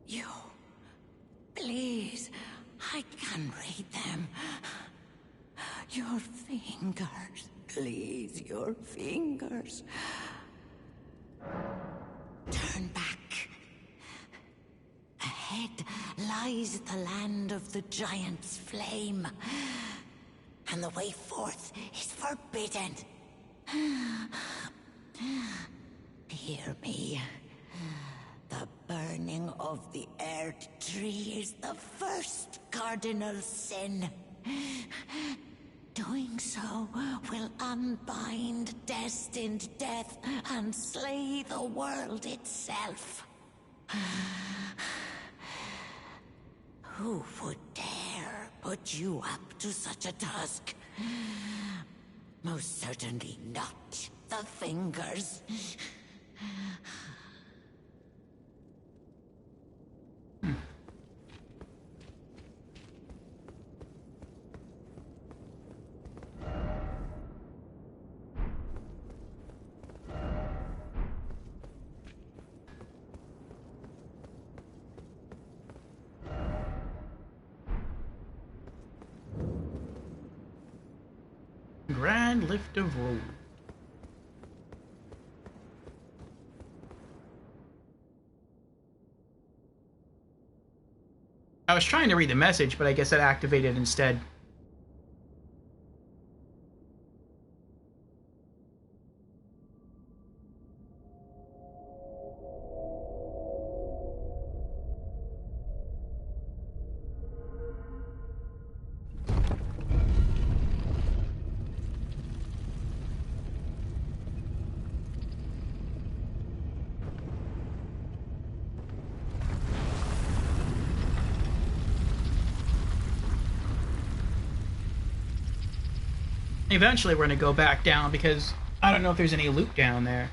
You... Please, I can read them. Your fingers, please, your fingers. Turn back. Ahead lies the land of the giant's flame, and the way forth is forbidden. Hear me. The burning of the Earth Tree is the first cardinal sin. Doing so will unbind destined death and slay the world itself. Who would dare put you up to such a task? Most certainly not the fingers. Grand Lift of Road. I was trying to read the message, but I guess that activated instead. Eventually we're going to go back down because I don't know if there's any loot down there.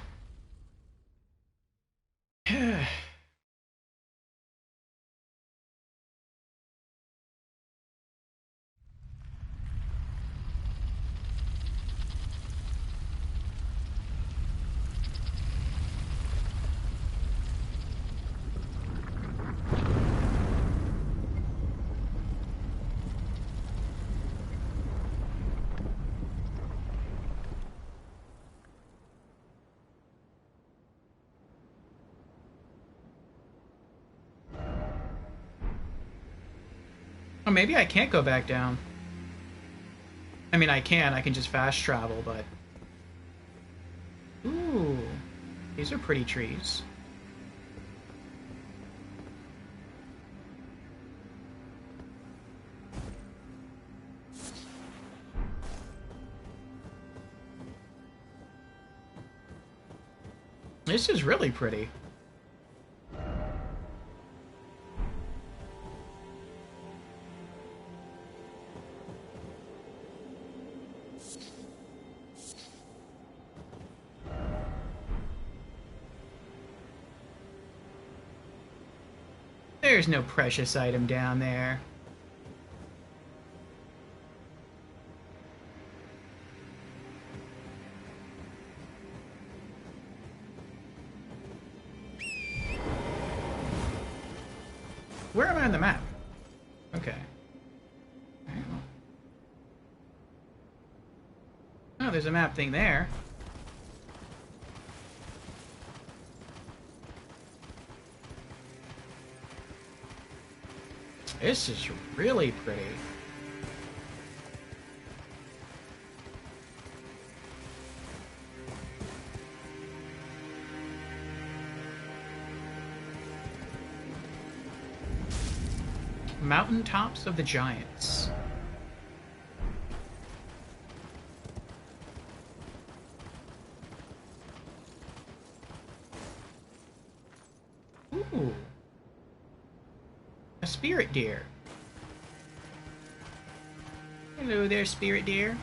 maybe I can't go back down. I mean, I can just fast travel, but... Ooh, these are pretty trees. This is really pretty. There's no precious item down there. Where am I on the map? Okay. Oh, there's a map thing there. This is really pretty. Mountaintops of the Giants. Ooh. A spirit deer. Hello there, spirit deer.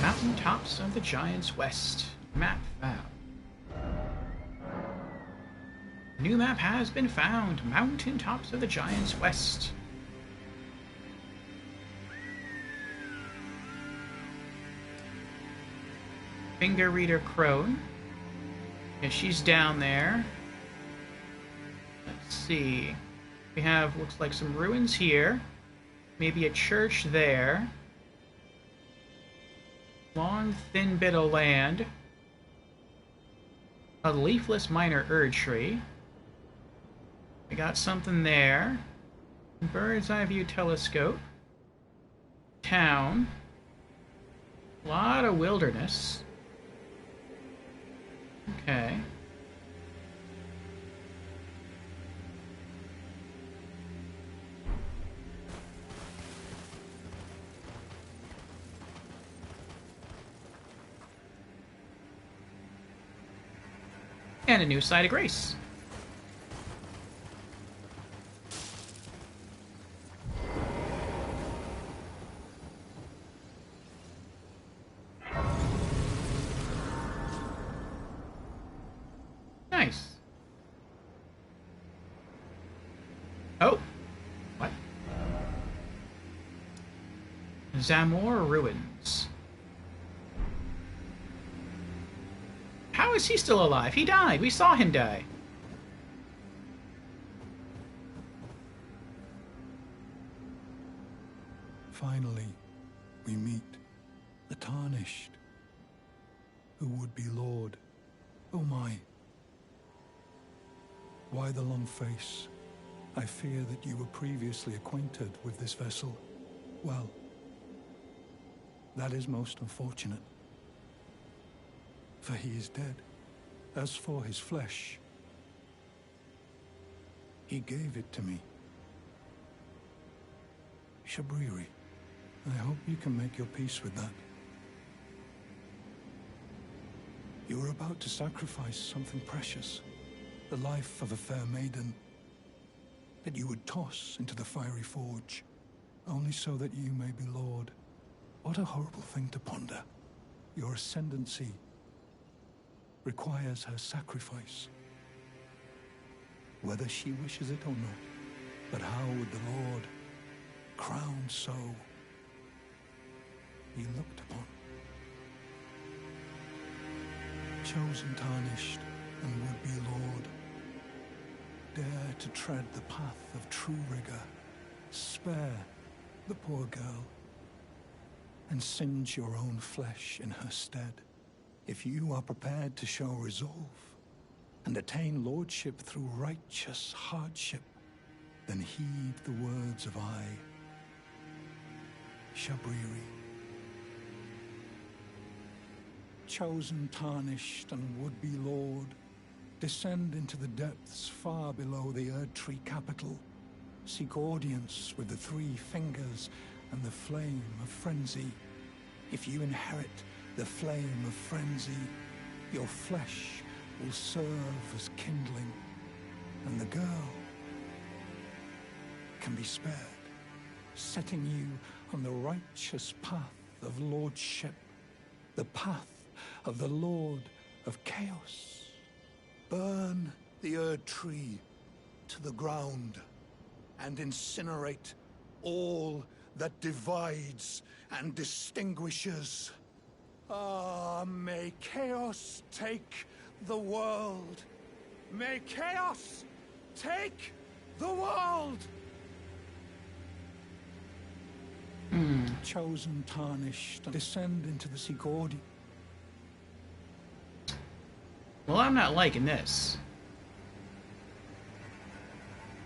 Mountaintops of the Giants West. Map found. New map has been found. Mountaintops of the Giants West. Finger Reader Crone. Yeah, she's down there. Let's see. We have, looks like some ruins here. Maybe a church there. Long, thin bit of land. A leafless minor Erd tree. We got something there. Bird's eye view telescope. Town. A lot of wilderness. Okay. And a new site of grace. Nice. Oh. What? Zamor Ruins. How is he still alive? He died. We saw him die. Finally, we meet the Tarnished, who would be Lord. Oh my. Why the long face? I fear that you were previously acquainted with this vessel. Well, that is most unfortunate. For he is dead. As for his flesh, he gave it to me. Shabriri, I hope you can make your peace with that. You were about to sacrifice something precious, the life of a fair maiden, that you would toss into the fiery forge, only so that you may be Lord. What a horrible thing to ponder. Your ascendancy requires her sacrifice, whether she wishes it or not. But how would the Lord, crowned so, be looked upon? Chosen Tarnished and would-be Lord, dare to tread the path of true rigor, spare the poor girl, and singe your own flesh in her stead. If you are prepared to show resolve, and attain lordship through righteous hardship, then heed the words of I, Shabriri. Chosen, tarnished, and would-be lord, descend into the depths far below the Erdtree capital. Seek audience with the three fingers and the flame of frenzy. If you inherit the flame of frenzy, your flesh will serve as kindling, and the girl can be spared, setting you on the righteous path of lordship, the path of the Lord of Chaos. Burn the Erdtree to the ground and incinerate all that divides and distinguishes. Ah, may Chaos take the world. May Chaos take the world! Chosen, tarnished, descend into the Sigordi. Well, I'm not liking this.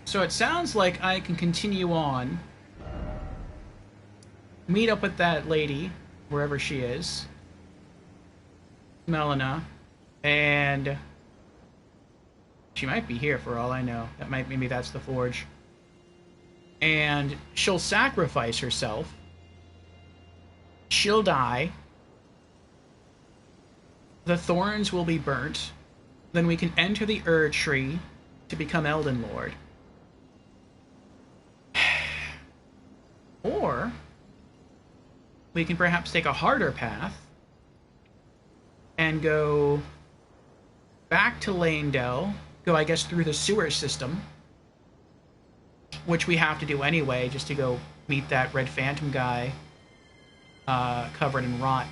So it sounds like I can continue on, meet up with that lady, wherever she is, Melina, and she might be here for all I know. Maybe that's the forge. And she'll sacrifice herself. She'll die. The thorns will be burnt. Then we can enter the Erdtree to become Elden Lord. Or we can perhaps take a harder path and go back to Leyndell, go, I guess, through the sewer system, which we have to do anyway, just to go meet that Red Phantom guy covered in rot.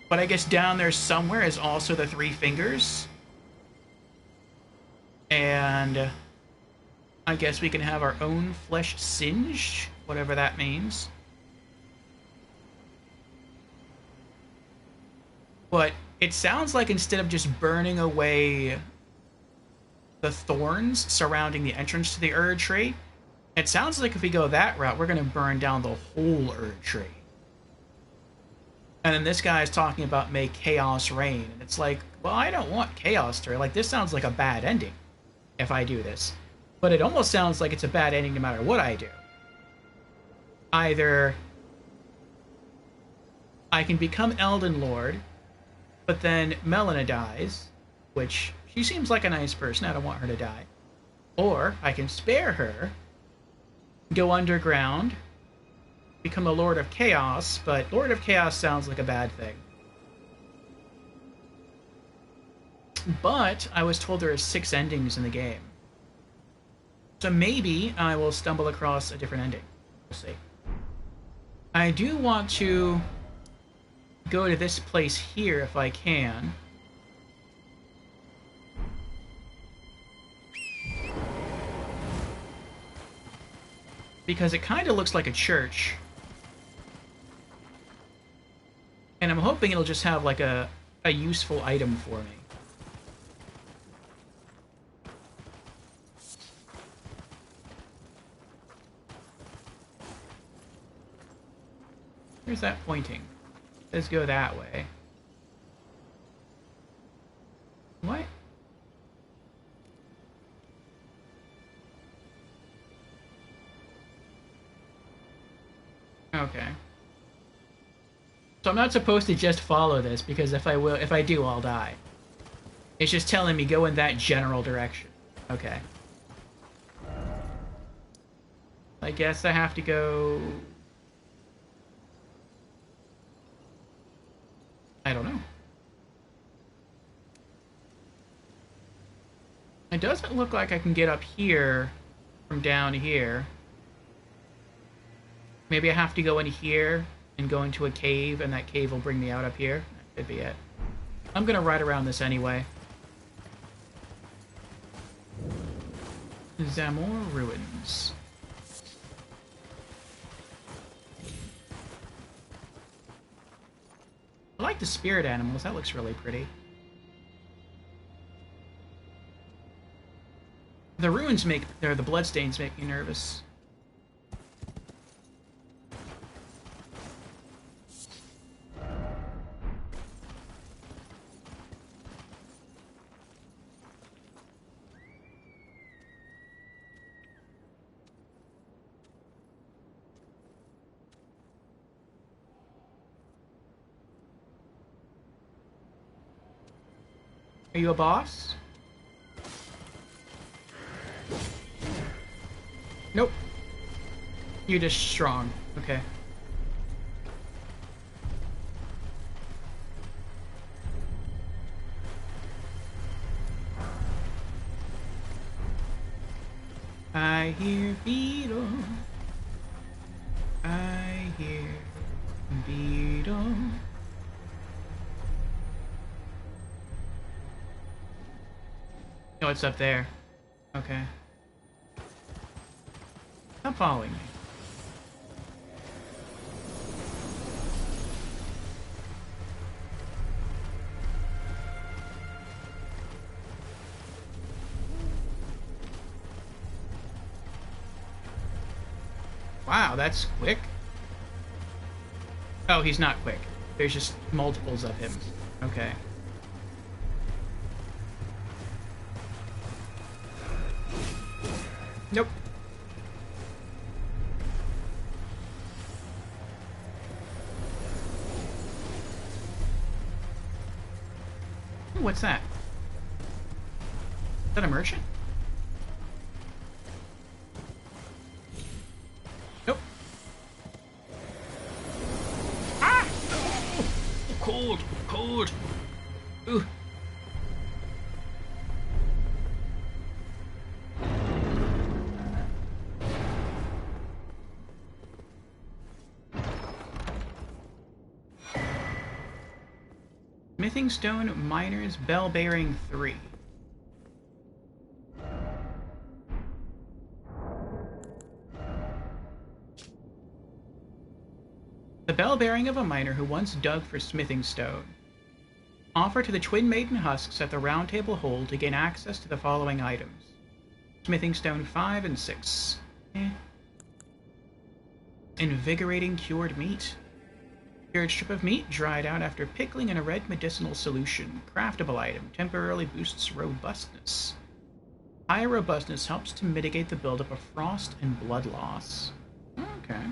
But I guess down there somewhere is also the Three Fingers. And I guess we can have our own flesh singed, whatever that means. But it sounds like instead of just burning away the thorns surrounding the entrance to the Erdtree, it sounds like if we go that route, we're going to burn down the whole Erdtree. And then this guy is talking about make chaos reign. And it's like, well, I don't want chaos to reign. Like, this sounds like a bad ending if I do this. But it almost sounds like it's a bad ending no matter what I do. Either I can become Elden Lord, but then Melina dies, which she seems like a nice person. I don't want her to die. Or I can spare her, go underground, become a Lord of Chaos, but Lord of Chaos sounds like a bad thing. But I was told there are 6 endings in the game. So maybe I will stumble across a different ending. We'll see. I do want to go to this place here if I can. Because it kind of looks like a church. And I'm hoping it'll just have like a useful item for me. Where's that pointing? Let's go that way. What? Okay. So I'm not supposed to just follow this, because if I do, I'll die. It's just telling me go in that general direction. Okay. I guess I have to go... I don't know. It doesn't look like I can get up here from down here. Maybe I have to go in here and go into a cave, and that cave will bring me out up here. That could be it. I'm gonna ride around this anyway. Zamor Ruins. I like the spirit animals. That looks really pretty. runes make, or the bloodstains make me nervous. Are you a boss? Nope. You're just strong. Okay. I hear beetle. I hear beetle. Oh, it's up there. Okay. Stop following me. Wow, that's quick. Oh, he's not quick. There's just multiples of him. Okay. Nope. Ooh, what's that? Is that a merchant? Nope. Ah! Oh, cold, cold. Ooh. Smithing Stone Miners Bell Bearing 3. The bell bearing of a miner who once dug for smithing stone. Offer to the Twin Maiden husks at the Round Table Hold to gain access to the following items. Smithing Stone 5 and 6. Invigorating cured meat. Cured strip of meat dried out after pickling in a red medicinal solution. Craftable item. Temporarily boosts robustness. Higher robustness helps to mitigate the buildup of frost and blood loss. Okay.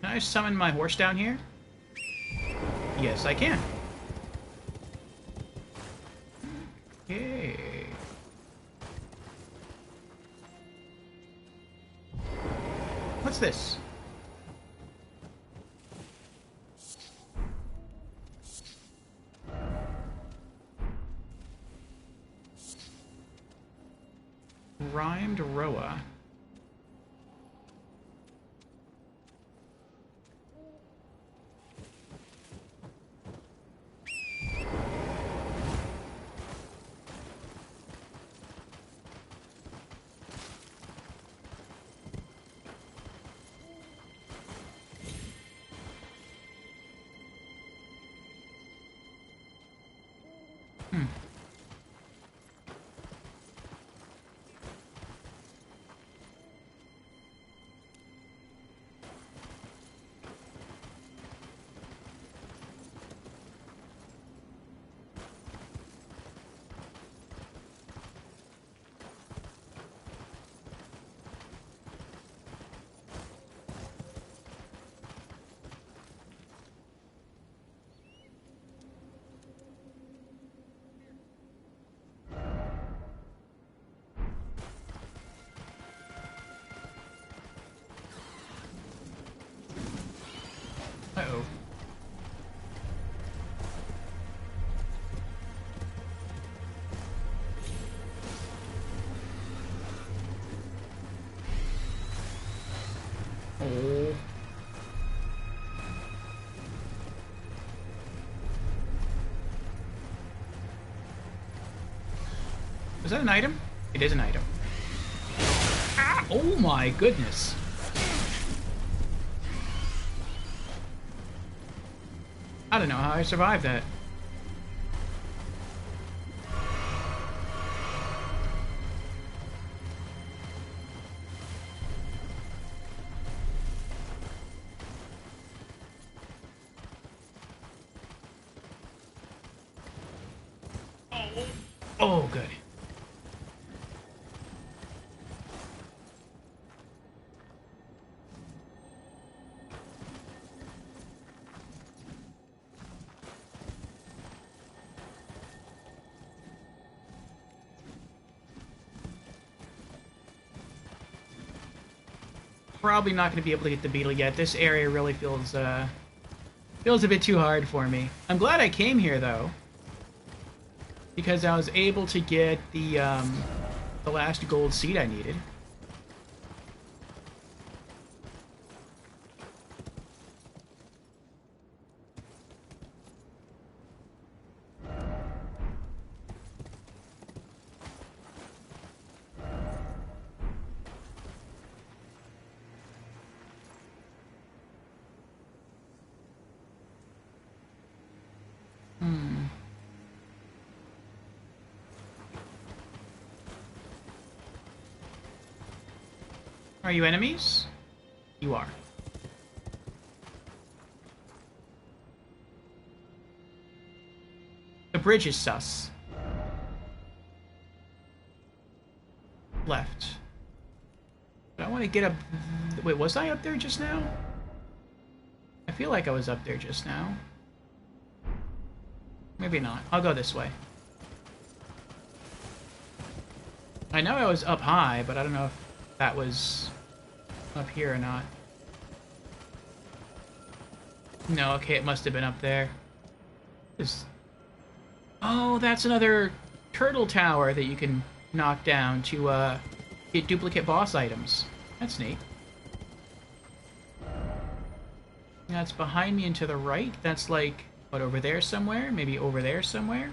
Can I summon my horse down here? Yes, I can. Okay. What's this? Rhymed Roa. Uh-oh. Oh. Is that an item? It is an item. Ah, oh my goodness. I don't know how I survived that. Oh, good. Probably not going to be able to get the beetle yet. This area really feels a bit too hard for me. I'm glad I came here though, because I was able to get the last gold seed I needed. Are you enemies? You are. The bridge is sus. Left. But I want to get up... Wait, was I up there just now? I feel like I was up there just now. Maybe not. I'll go this way. I know I was up high, but I don't know if that was up here or not. No, okay, it must have been up there. Oh, that's another turtle tower that you can knock down to get duplicate boss items. That's neat. That's behind me and to the right. That's like, what, over there somewhere? Maybe over there somewhere?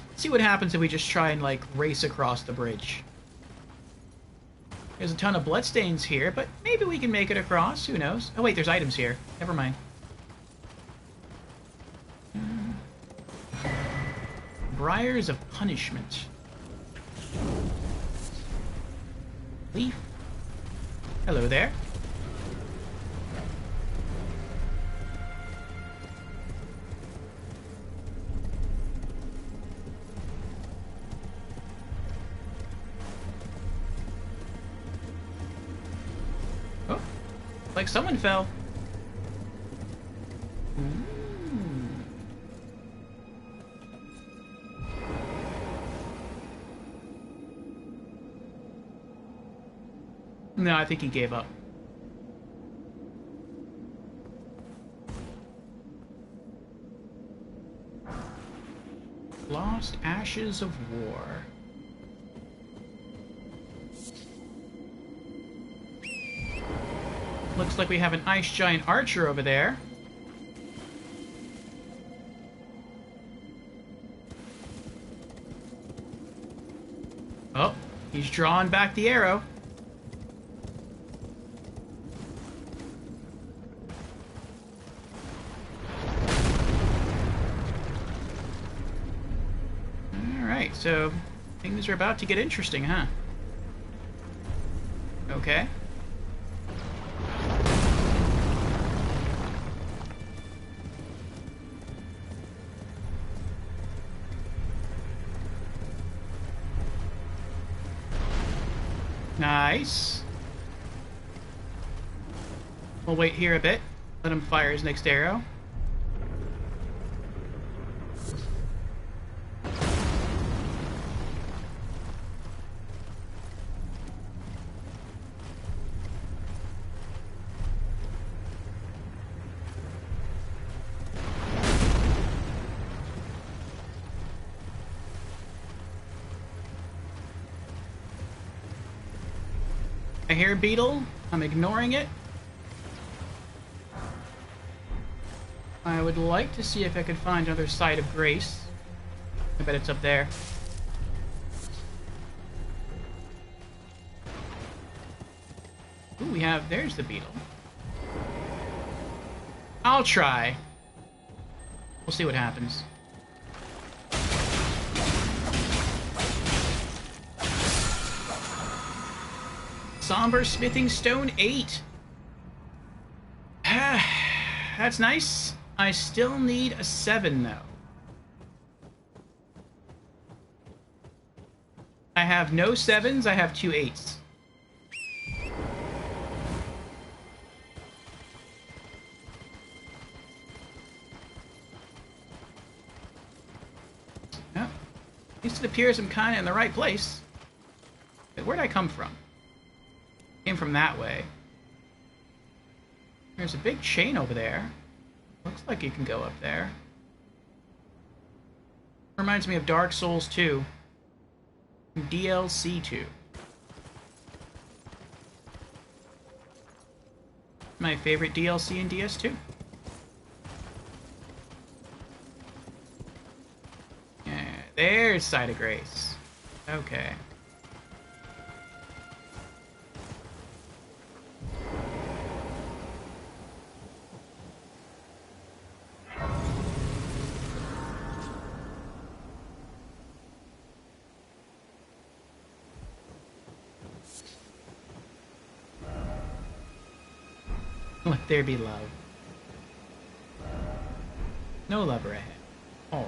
Let's see what happens if we just try and, like, race across the bridge. There's a ton of bloodstains here, but maybe we can make it across. Who knows? Oh, wait, there's items here. Never mind. Briars of Punishment. Leaf. Hello there. Oh, like someone fell. No, I think he gave up. Lost Ashes of War. Looks like we have an ice giant archer over there. Oh, he's drawing back the arrow. So, things are about to get interesting, huh? Okay. Nice. We'll wait here a bit. Let him fire his next arrow. I hear a beetle. I'm ignoring it. I would like to see if I could find another site of grace. I bet it's up there. Ooh, we have... There's the beetle. I'll try. We'll see what happens. Somber Smithing Stone 8. That's nice. I still need a 7, though. I have no 7s, I have 2 8s. Well, at least it appears I'm kind of in the right place. Where'd I come from? Came from that way. There's a big chain over there. Looks like you can go up there. Reminds me of Dark Souls 2. DLC 2. My favorite DLC in DS2. Yeah, there's Side of Grace. Okay. Let there be love. No lover ahead. Oh.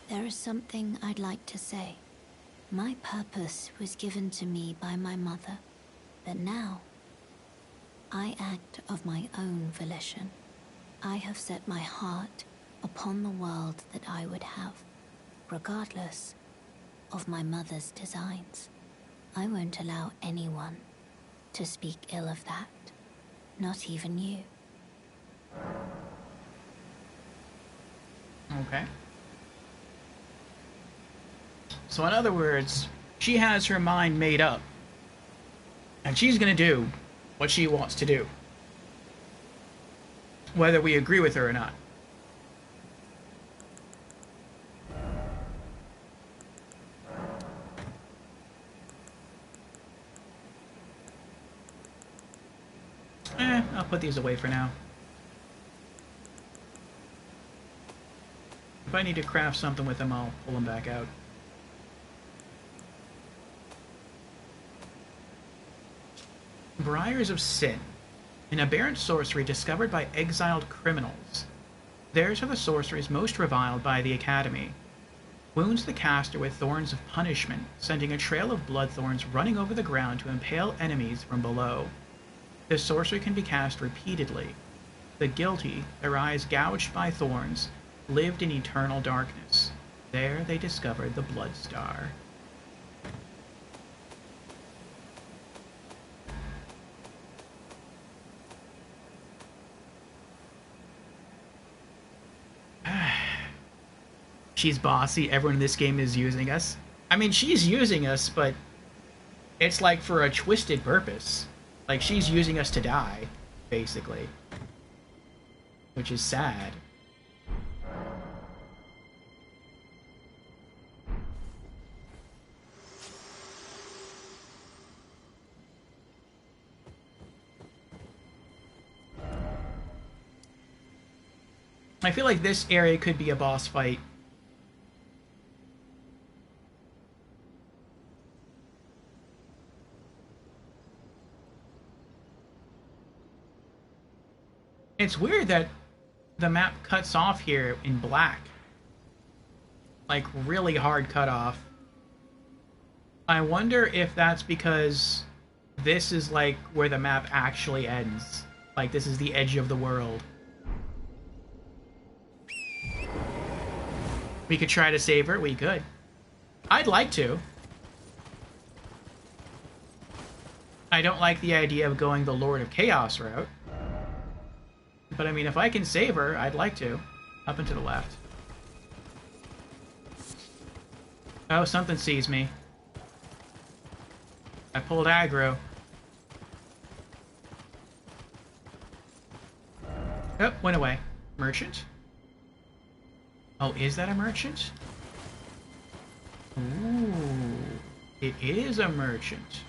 There is something I'd like to say. My purpose was given to me by my mother, but now I act of my own volition. I have set my heart upon the world that I would have, regardless of my mother's designs. I won't allow anyone to speak ill of that, not even you. Okay. So in other words, she has her mind made up. And she's gonna do what she wants to do. Whether we agree with her or not. I'll put these away for now. If I need to craft something with them, I'll pull them back out. Briars of Sin. An aberrant sorcery discovered by exiled criminals. Theirs are the sorceries most reviled by the Academy. Wounds the caster with thorns of punishment, sending a trail of blood thorns running over the ground to impale enemies from below. This sorcery can be cast repeatedly. The guilty, their eyes gouged by thorns, lived in eternal darkness. There they discovered the Blood Star. She's bossy. Everyone in this game is using us. I mean, she's using us, but it's like for a twisted purpose. Like, she's using us to die, basically. Which is sad. I feel like this area could be a boss fight. It's weird that the map cuts off here in black. Like, really hard cut off. I wonder if that's because this is like where the map actually ends. Like, this is the edge of the world. We could try to save her. We could. I'd like to. I don't like the idea of going the Lord of Chaos route. But I mean, if I can save her, I'd like to. Up and to the left. Oh, something sees me. I pulled aggro. Oh, went away. Merchant? Oh, is that a merchant? Ooh, it is a merchant.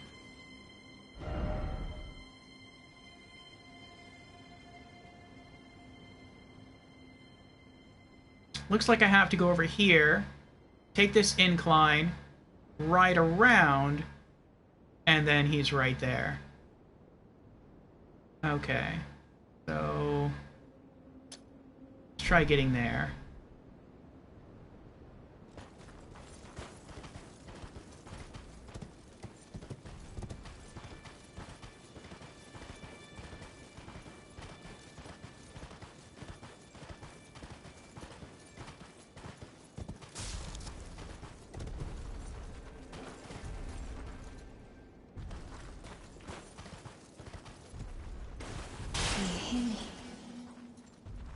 Looks like I have to go over here, take this incline, right around, and then he's right there. Okay, so let's try getting there.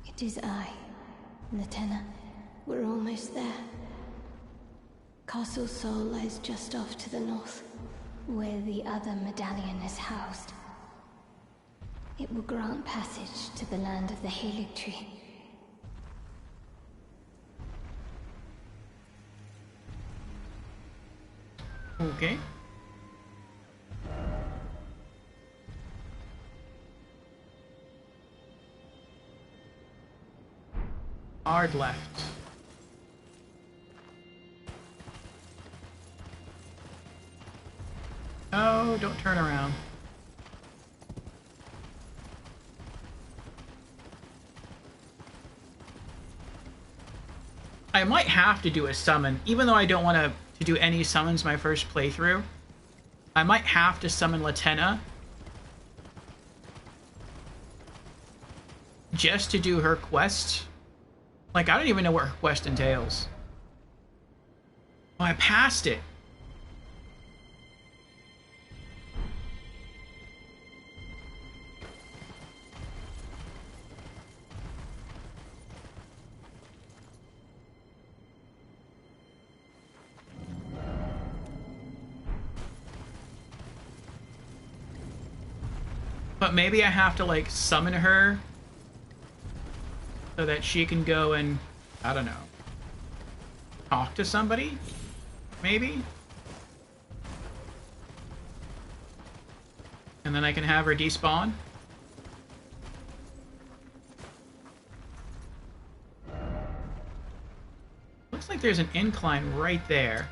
It is I, Lieutenant. We're almost there. Castle Sol lies just off to the north, where the other medallion is housed. It will grant passage to the land of the Halig Tree. Okay. Hard left. Oh, don't turn around. I might have to do a summon, even though I don't want to do any summons my first playthrough. I might have to summon Latenna just to do her quest. Like, I don't even know what her quest entails. Oh, I passed it. But maybe I have to, like, summon her so that she can go and, I don't know, talk to somebody? Maybe? And then I can have her despawn? Looks like there's an incline right there.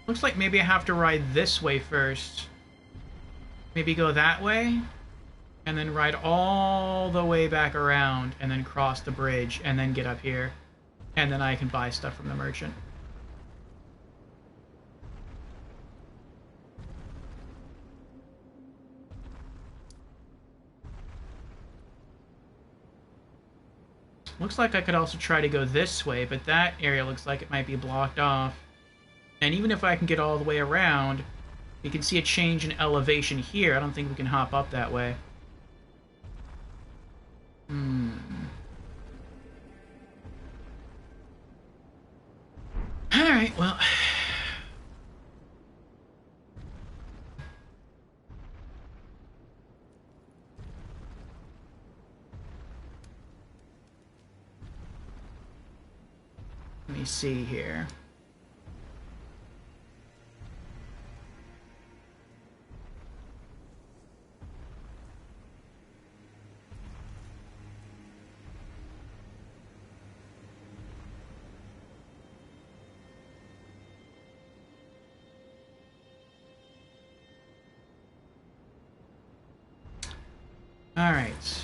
Looks like maybe I have to ride this way first. Maybe go that way, and then ride all the way back around, and then cross the bridge, and then get up here. And then I can buy stuff from the merchant. Looks like I could also try to go this way, but that area looks like it might be blocked off. And even if I can get all the way around, you can see a change in elevation here. I don't think we can hop up that way. Alright, well... Let me see here. Alright.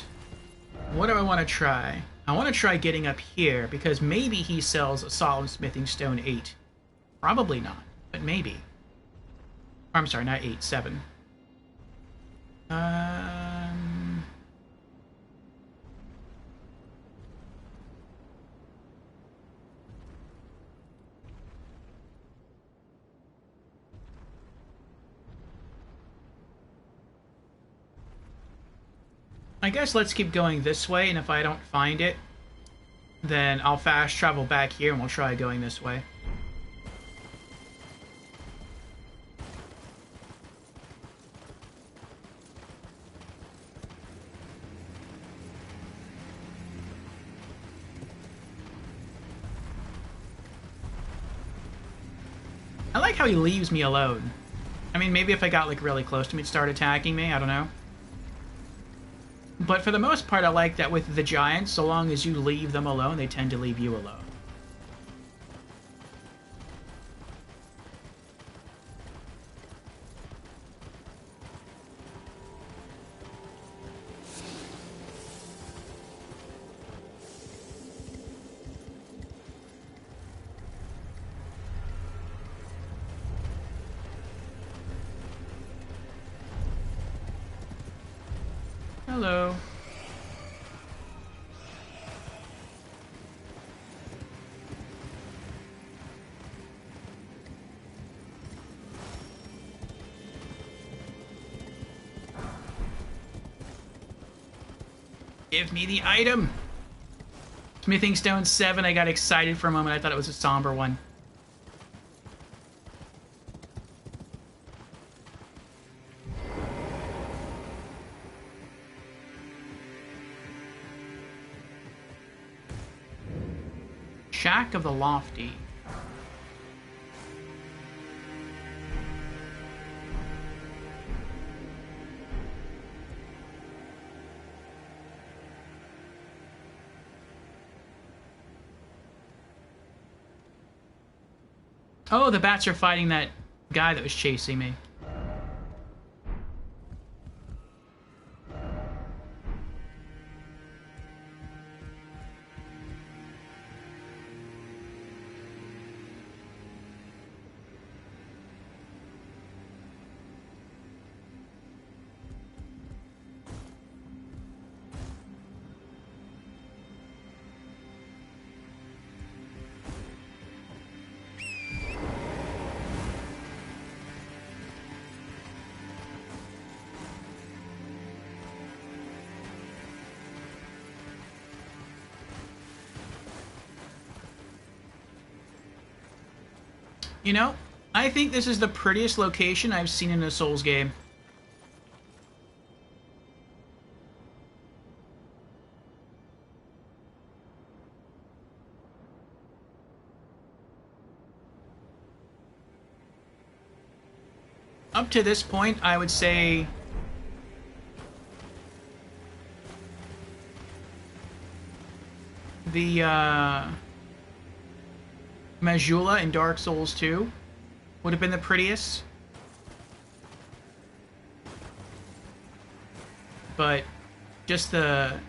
What do I want to try? I want to try getting up here, because maybe he sells a Solemn Smithing Stone 8. Probably not, but maybe. Or, I'm sorry, not 8, 7. I guess let's keep going this way, and if I don't find it, then I'll fast travel back here and we'll try going this way. I like how he leaves me alone. I mean, maybe if I got like really close to me, it'd start attacking me, I don't know. But for the most part, I like that with the giants, so long as you leave them alone, they tend to leave you alone. Hello. Give me the item! Smithing Stone 7, I got excited for a moment. I thought it was a somber one. Shack of the Lofty. Oh, the bats are fighting that guy that was chasing me. You know, I think this is the prettiest location I've seen in a Souls game. Up to this point, I would say the Majula in Dark Souls 2 would have been the prettiest. But just the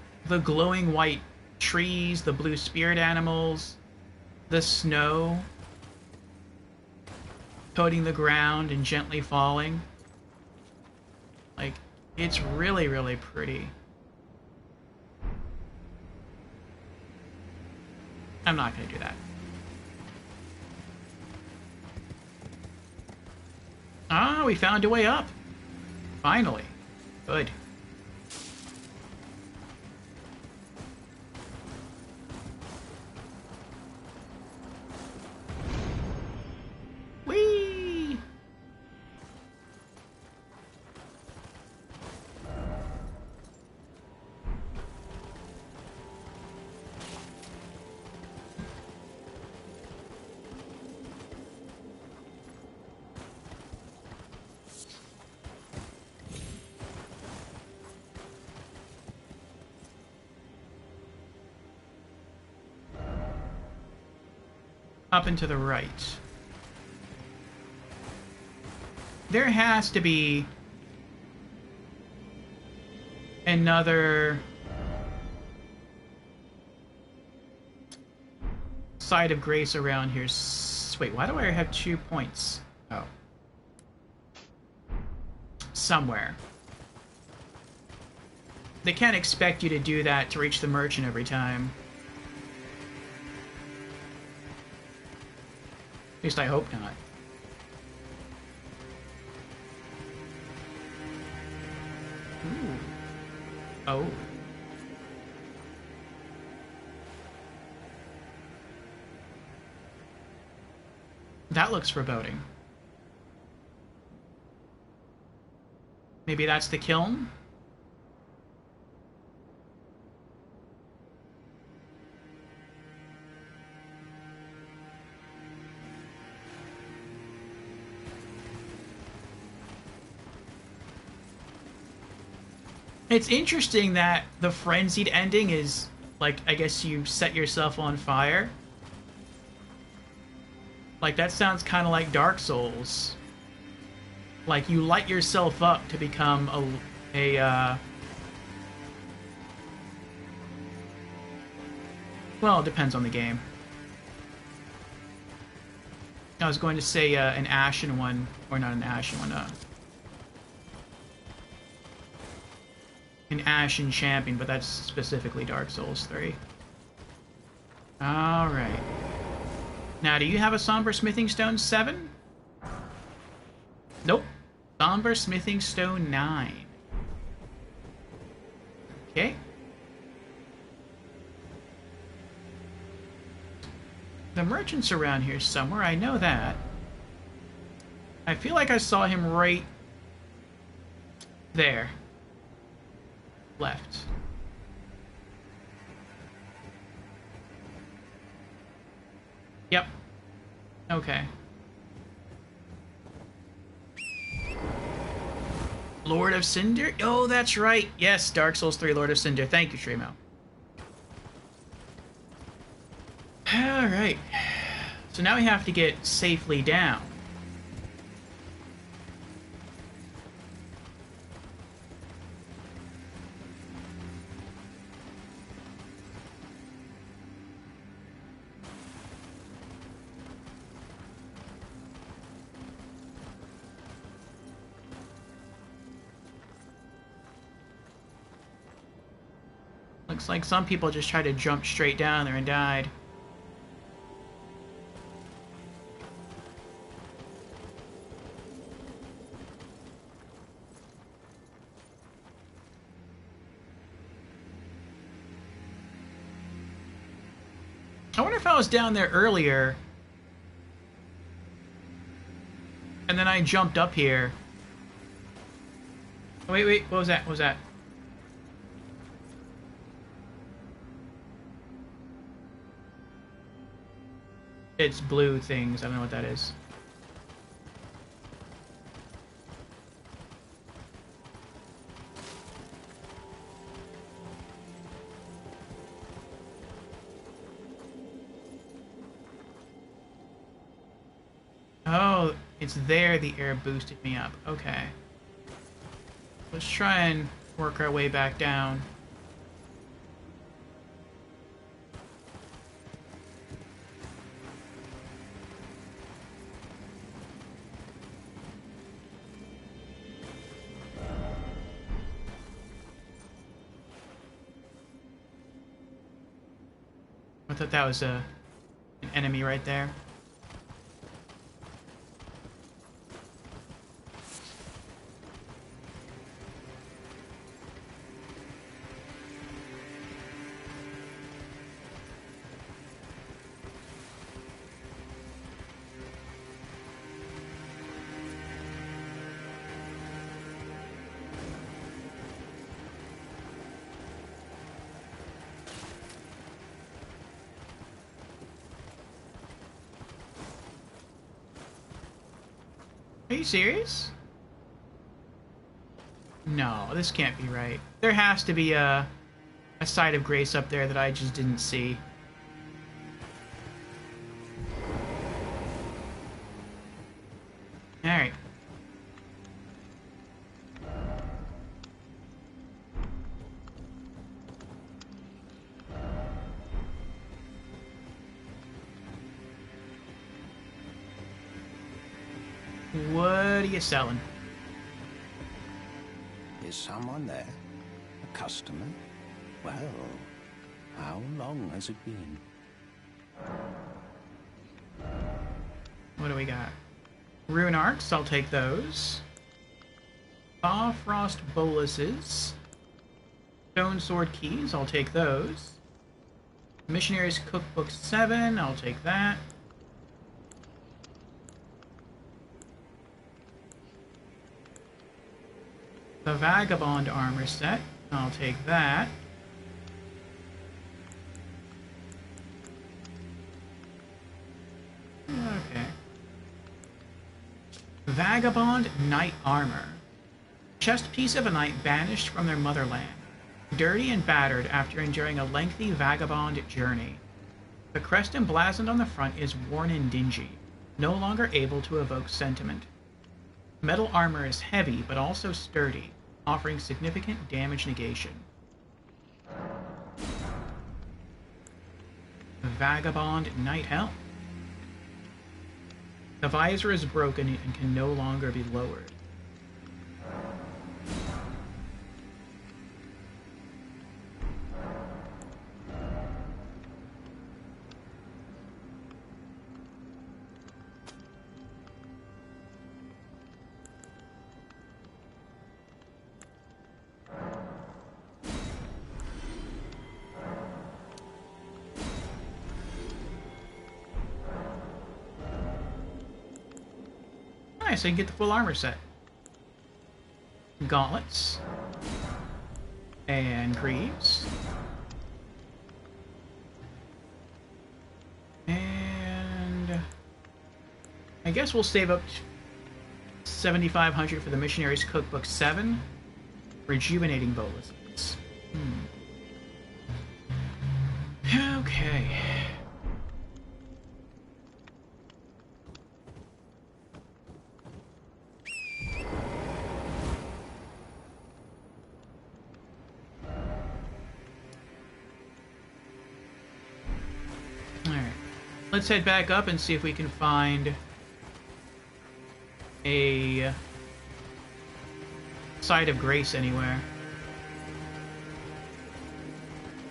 glowing white trees, the blue spirit animals, the snow coating the ground and gently falling. Like, it's really, really pretty. I'm not gonna do that. Ah, we found a way up. Finally. Good. Whee! Up and to the right. There has to be another side of grace around here. Wait, why do I have 2 points? Oh. Somewhere. They can't expect you to do that to reach the merchant every time. At least I hope not. Ooh. Oh. That looks foreboding. Maybe that's the kiln? It's interesting that the frenzied ending is, like, I guess you set yourself on fire. Like, that sounds kind of like Dark Souls. Like, you light yourself up to become well, it depends on the game. I was going to say an ashen one, or not an ashen one, an ashen champion, but that's specifically Dark Souls 3. Alright. Now, do you have a Somber Smithing Stone 7? Nope. Somber Smithing Stone 9. Okay. The merchant's around here somewhere, I know that. I feel like I saw him right there. Left. Yep. Okay. Lord of Cinder? Oh, that's right. Yes, Dark Souls 3 Lord of Cinder. Thank you, Tremo. Alright. So now we have to get safely down. Looks like some people just tried to jump straight down there and died. I wonder if I was down there earlier and then I jumped up here. Wait, what was that? What was that? It's blue things. I don't know what that is. Oh, it's there the air boosted me up. Okay. Let's try and work our way back down. I thought that was an enemy right there. Are you serious? No, this can't be right. There has to be a side of grace up there that I just didn't see. Alright. What are you selling? Is someone there? A customer? Well, how long has it been? What do we got? Rune Arcs, I'll take those. Frost Boluses. Stone Sword Keys, I'll take those. Missionary's Cookbook 7, I'll take that. The Vagabond Armor Set, I'll take that. Okay. Vagabond Knight Armor. Chest piece of a knight banished from their motherland. Dirty and battered after enduring a lengthy vagabond journey. The crest emblazoned on the front is worn and dingy, no longer able to evoke sentiment. Metal armor is heavy but also sturdy, offering significant damage negation. Vagabond Knight Helm. The visor is broken and can no longer be lowered. Nice, I can get the full armor set. Gauntlets. And greaves. And I guess we'll save up 7,500 for the Missionary's Cookbook 7. Rejuvenating boluses. Okay. Let's head back up and see if we can find a site of grace anywhere.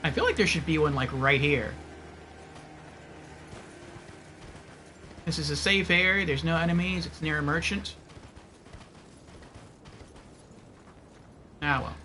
I feel like there should be one like right here. This is a safe area, there's no enemies, it's near a merchant. Ah well.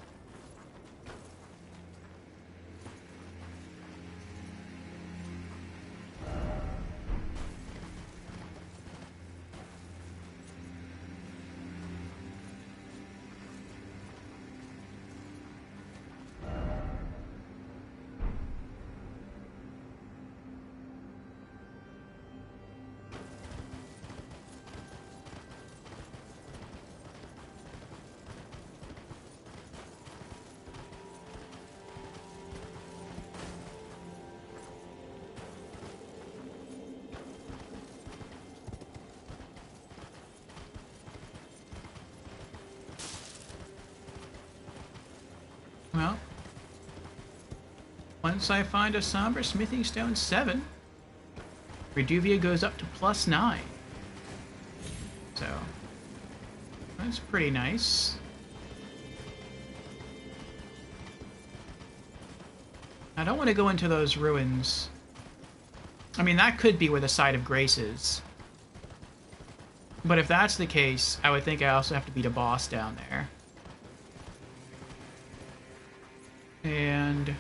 Well, once I find a somber smithing stone 7, Reduvia goes up to +9. So, that's pretty nice. I don't want to go into those ruins. I mean, that could be where the Site of Grace is. But if that's the case, I would think I also have to beat a boss down there. And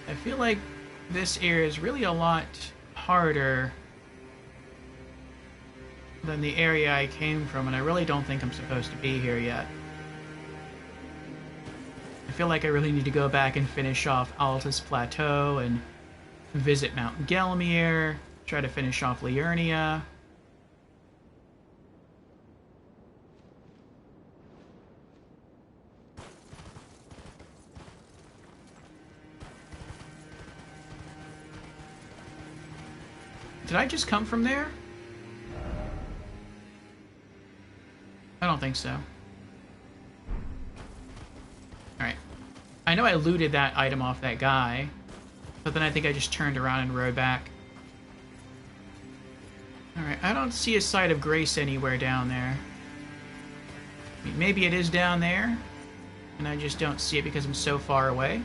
I feel like this area is really a lot harder than the area I came from, and I really don't think I'm supposed to be here yet. I feel like I really need to go back and finish off Altus Plateau and visit Mount Gelmir, try to finish off Liurnia. Did I just come from there? I don't think so. Alright. I know I looted that item off that guy, but then I think I just turned around and rode back. Alright, I don't see a site of grace anywhere down there. I mean, maybe it is down there, and I just don't see it because I'm so far away.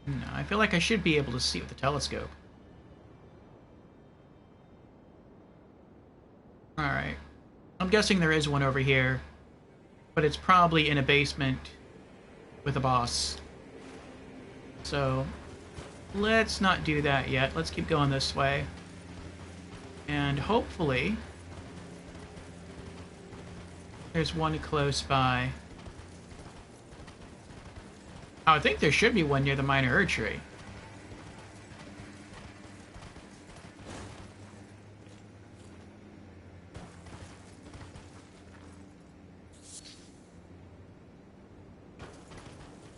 No, I feel like I should be able to see with the telescope. Alright. I'm guessing there is one over here, but it's probably in a basement with a boss. So, let's not do that yet. Let's keep going this way. And hopefully, there's one close by. Oh, I think there should be one near the minor Erd tree.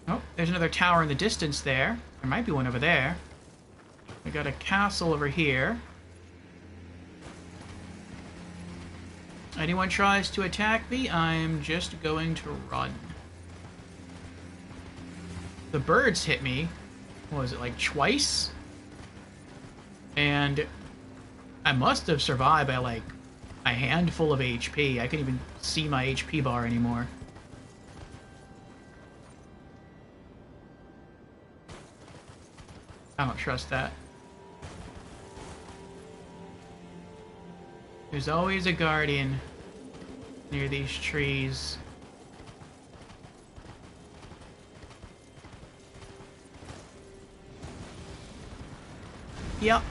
Oh, there's another tower in the distance there. There might be one over there. We got a castle over here. Anyone tries to attack me, I'm just going to run. The birds hit me, what was it, like twice? And I must have survived by like a handful of HP. I couldn't even see my HP bar anymore. I don't trust that. There's always a guardian near these trees. Yep.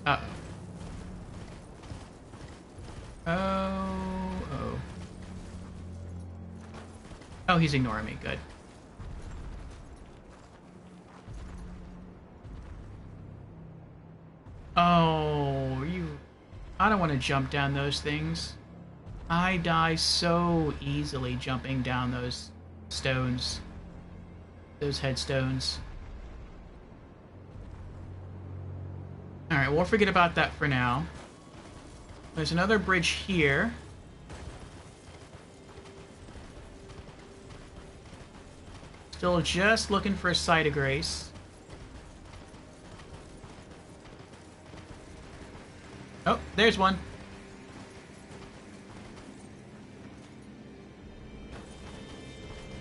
Uh-oh. Oh. Oh, he's ignoring me. Good. Oh, you... I don't want to jump down those things. I die so easily jumping down those stones. Those headstones. Alright, we'll forget about that for now. There's another bridge here. Still just looking for a site of grace. Oh, there's one.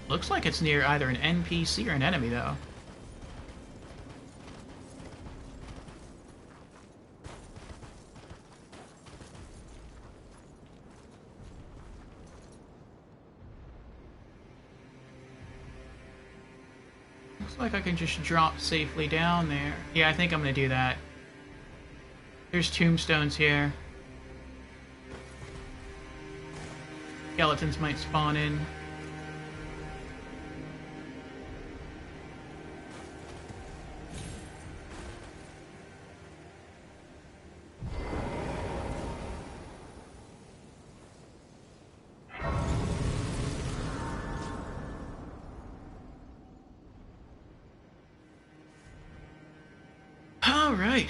Looks like it's near either an NPC or an enemy, though. Looks like I can just drop safely down there. Yeah, I think I'm gonna do that. There's tombstones here. Skeletons might spawn in. All right.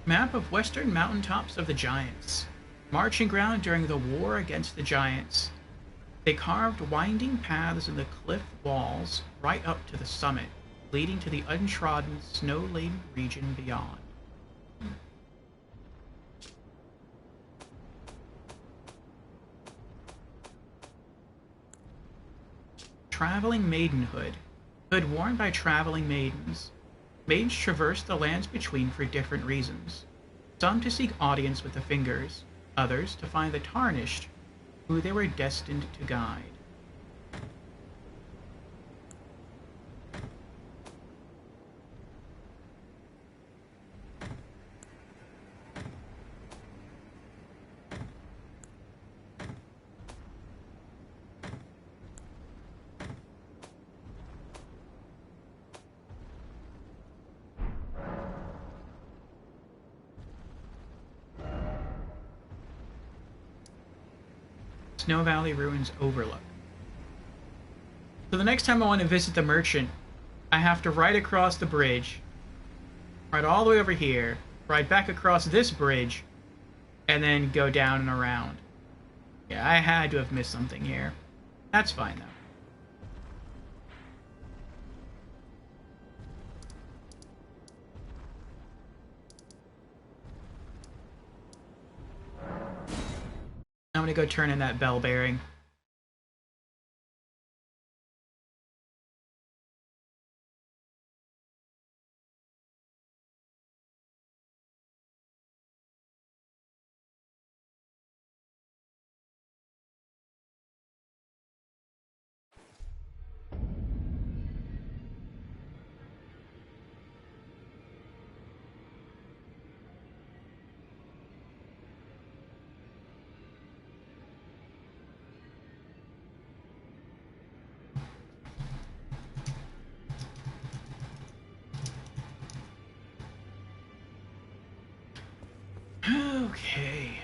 Map of western mountaintops of the Giants. Marching ground during the war against the Giants. They carved winding paths in the cliff walls right up to the summit, leading to the untrodden, snow-laden region beyond. Traveling Maidenhood. Hood worn by traveling maidens. Maidens traverse the lands between for different reasons. Some to seek audience with the Fingers, others to find the Tarnished, who they were destined to guide. Snow Valley Ruins Overlook. So the next time I want to visit the merchant, I have to ride across the bridge, ride all the way over here, ride back across this bridge, and then go down and around. Yeah, I had to have missed something here. That's fine, though. I'm gonna go turn in that bell bearing. Okay.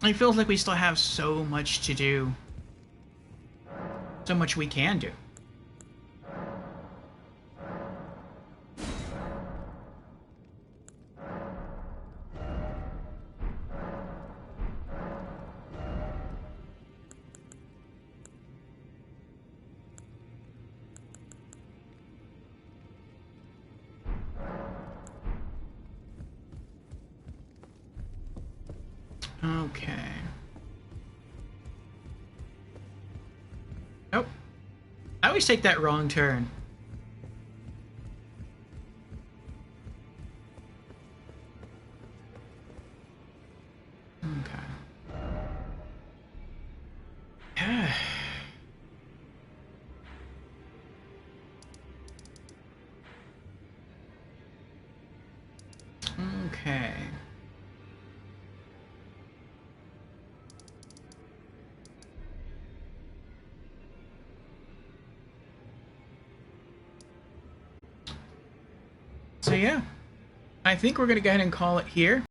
It feels like we still have so much to do. So much we can do. Okay. Nope. I always take that wrong turn. Okay. Okay. So yeah, I think we're gonna go ahead and call it here.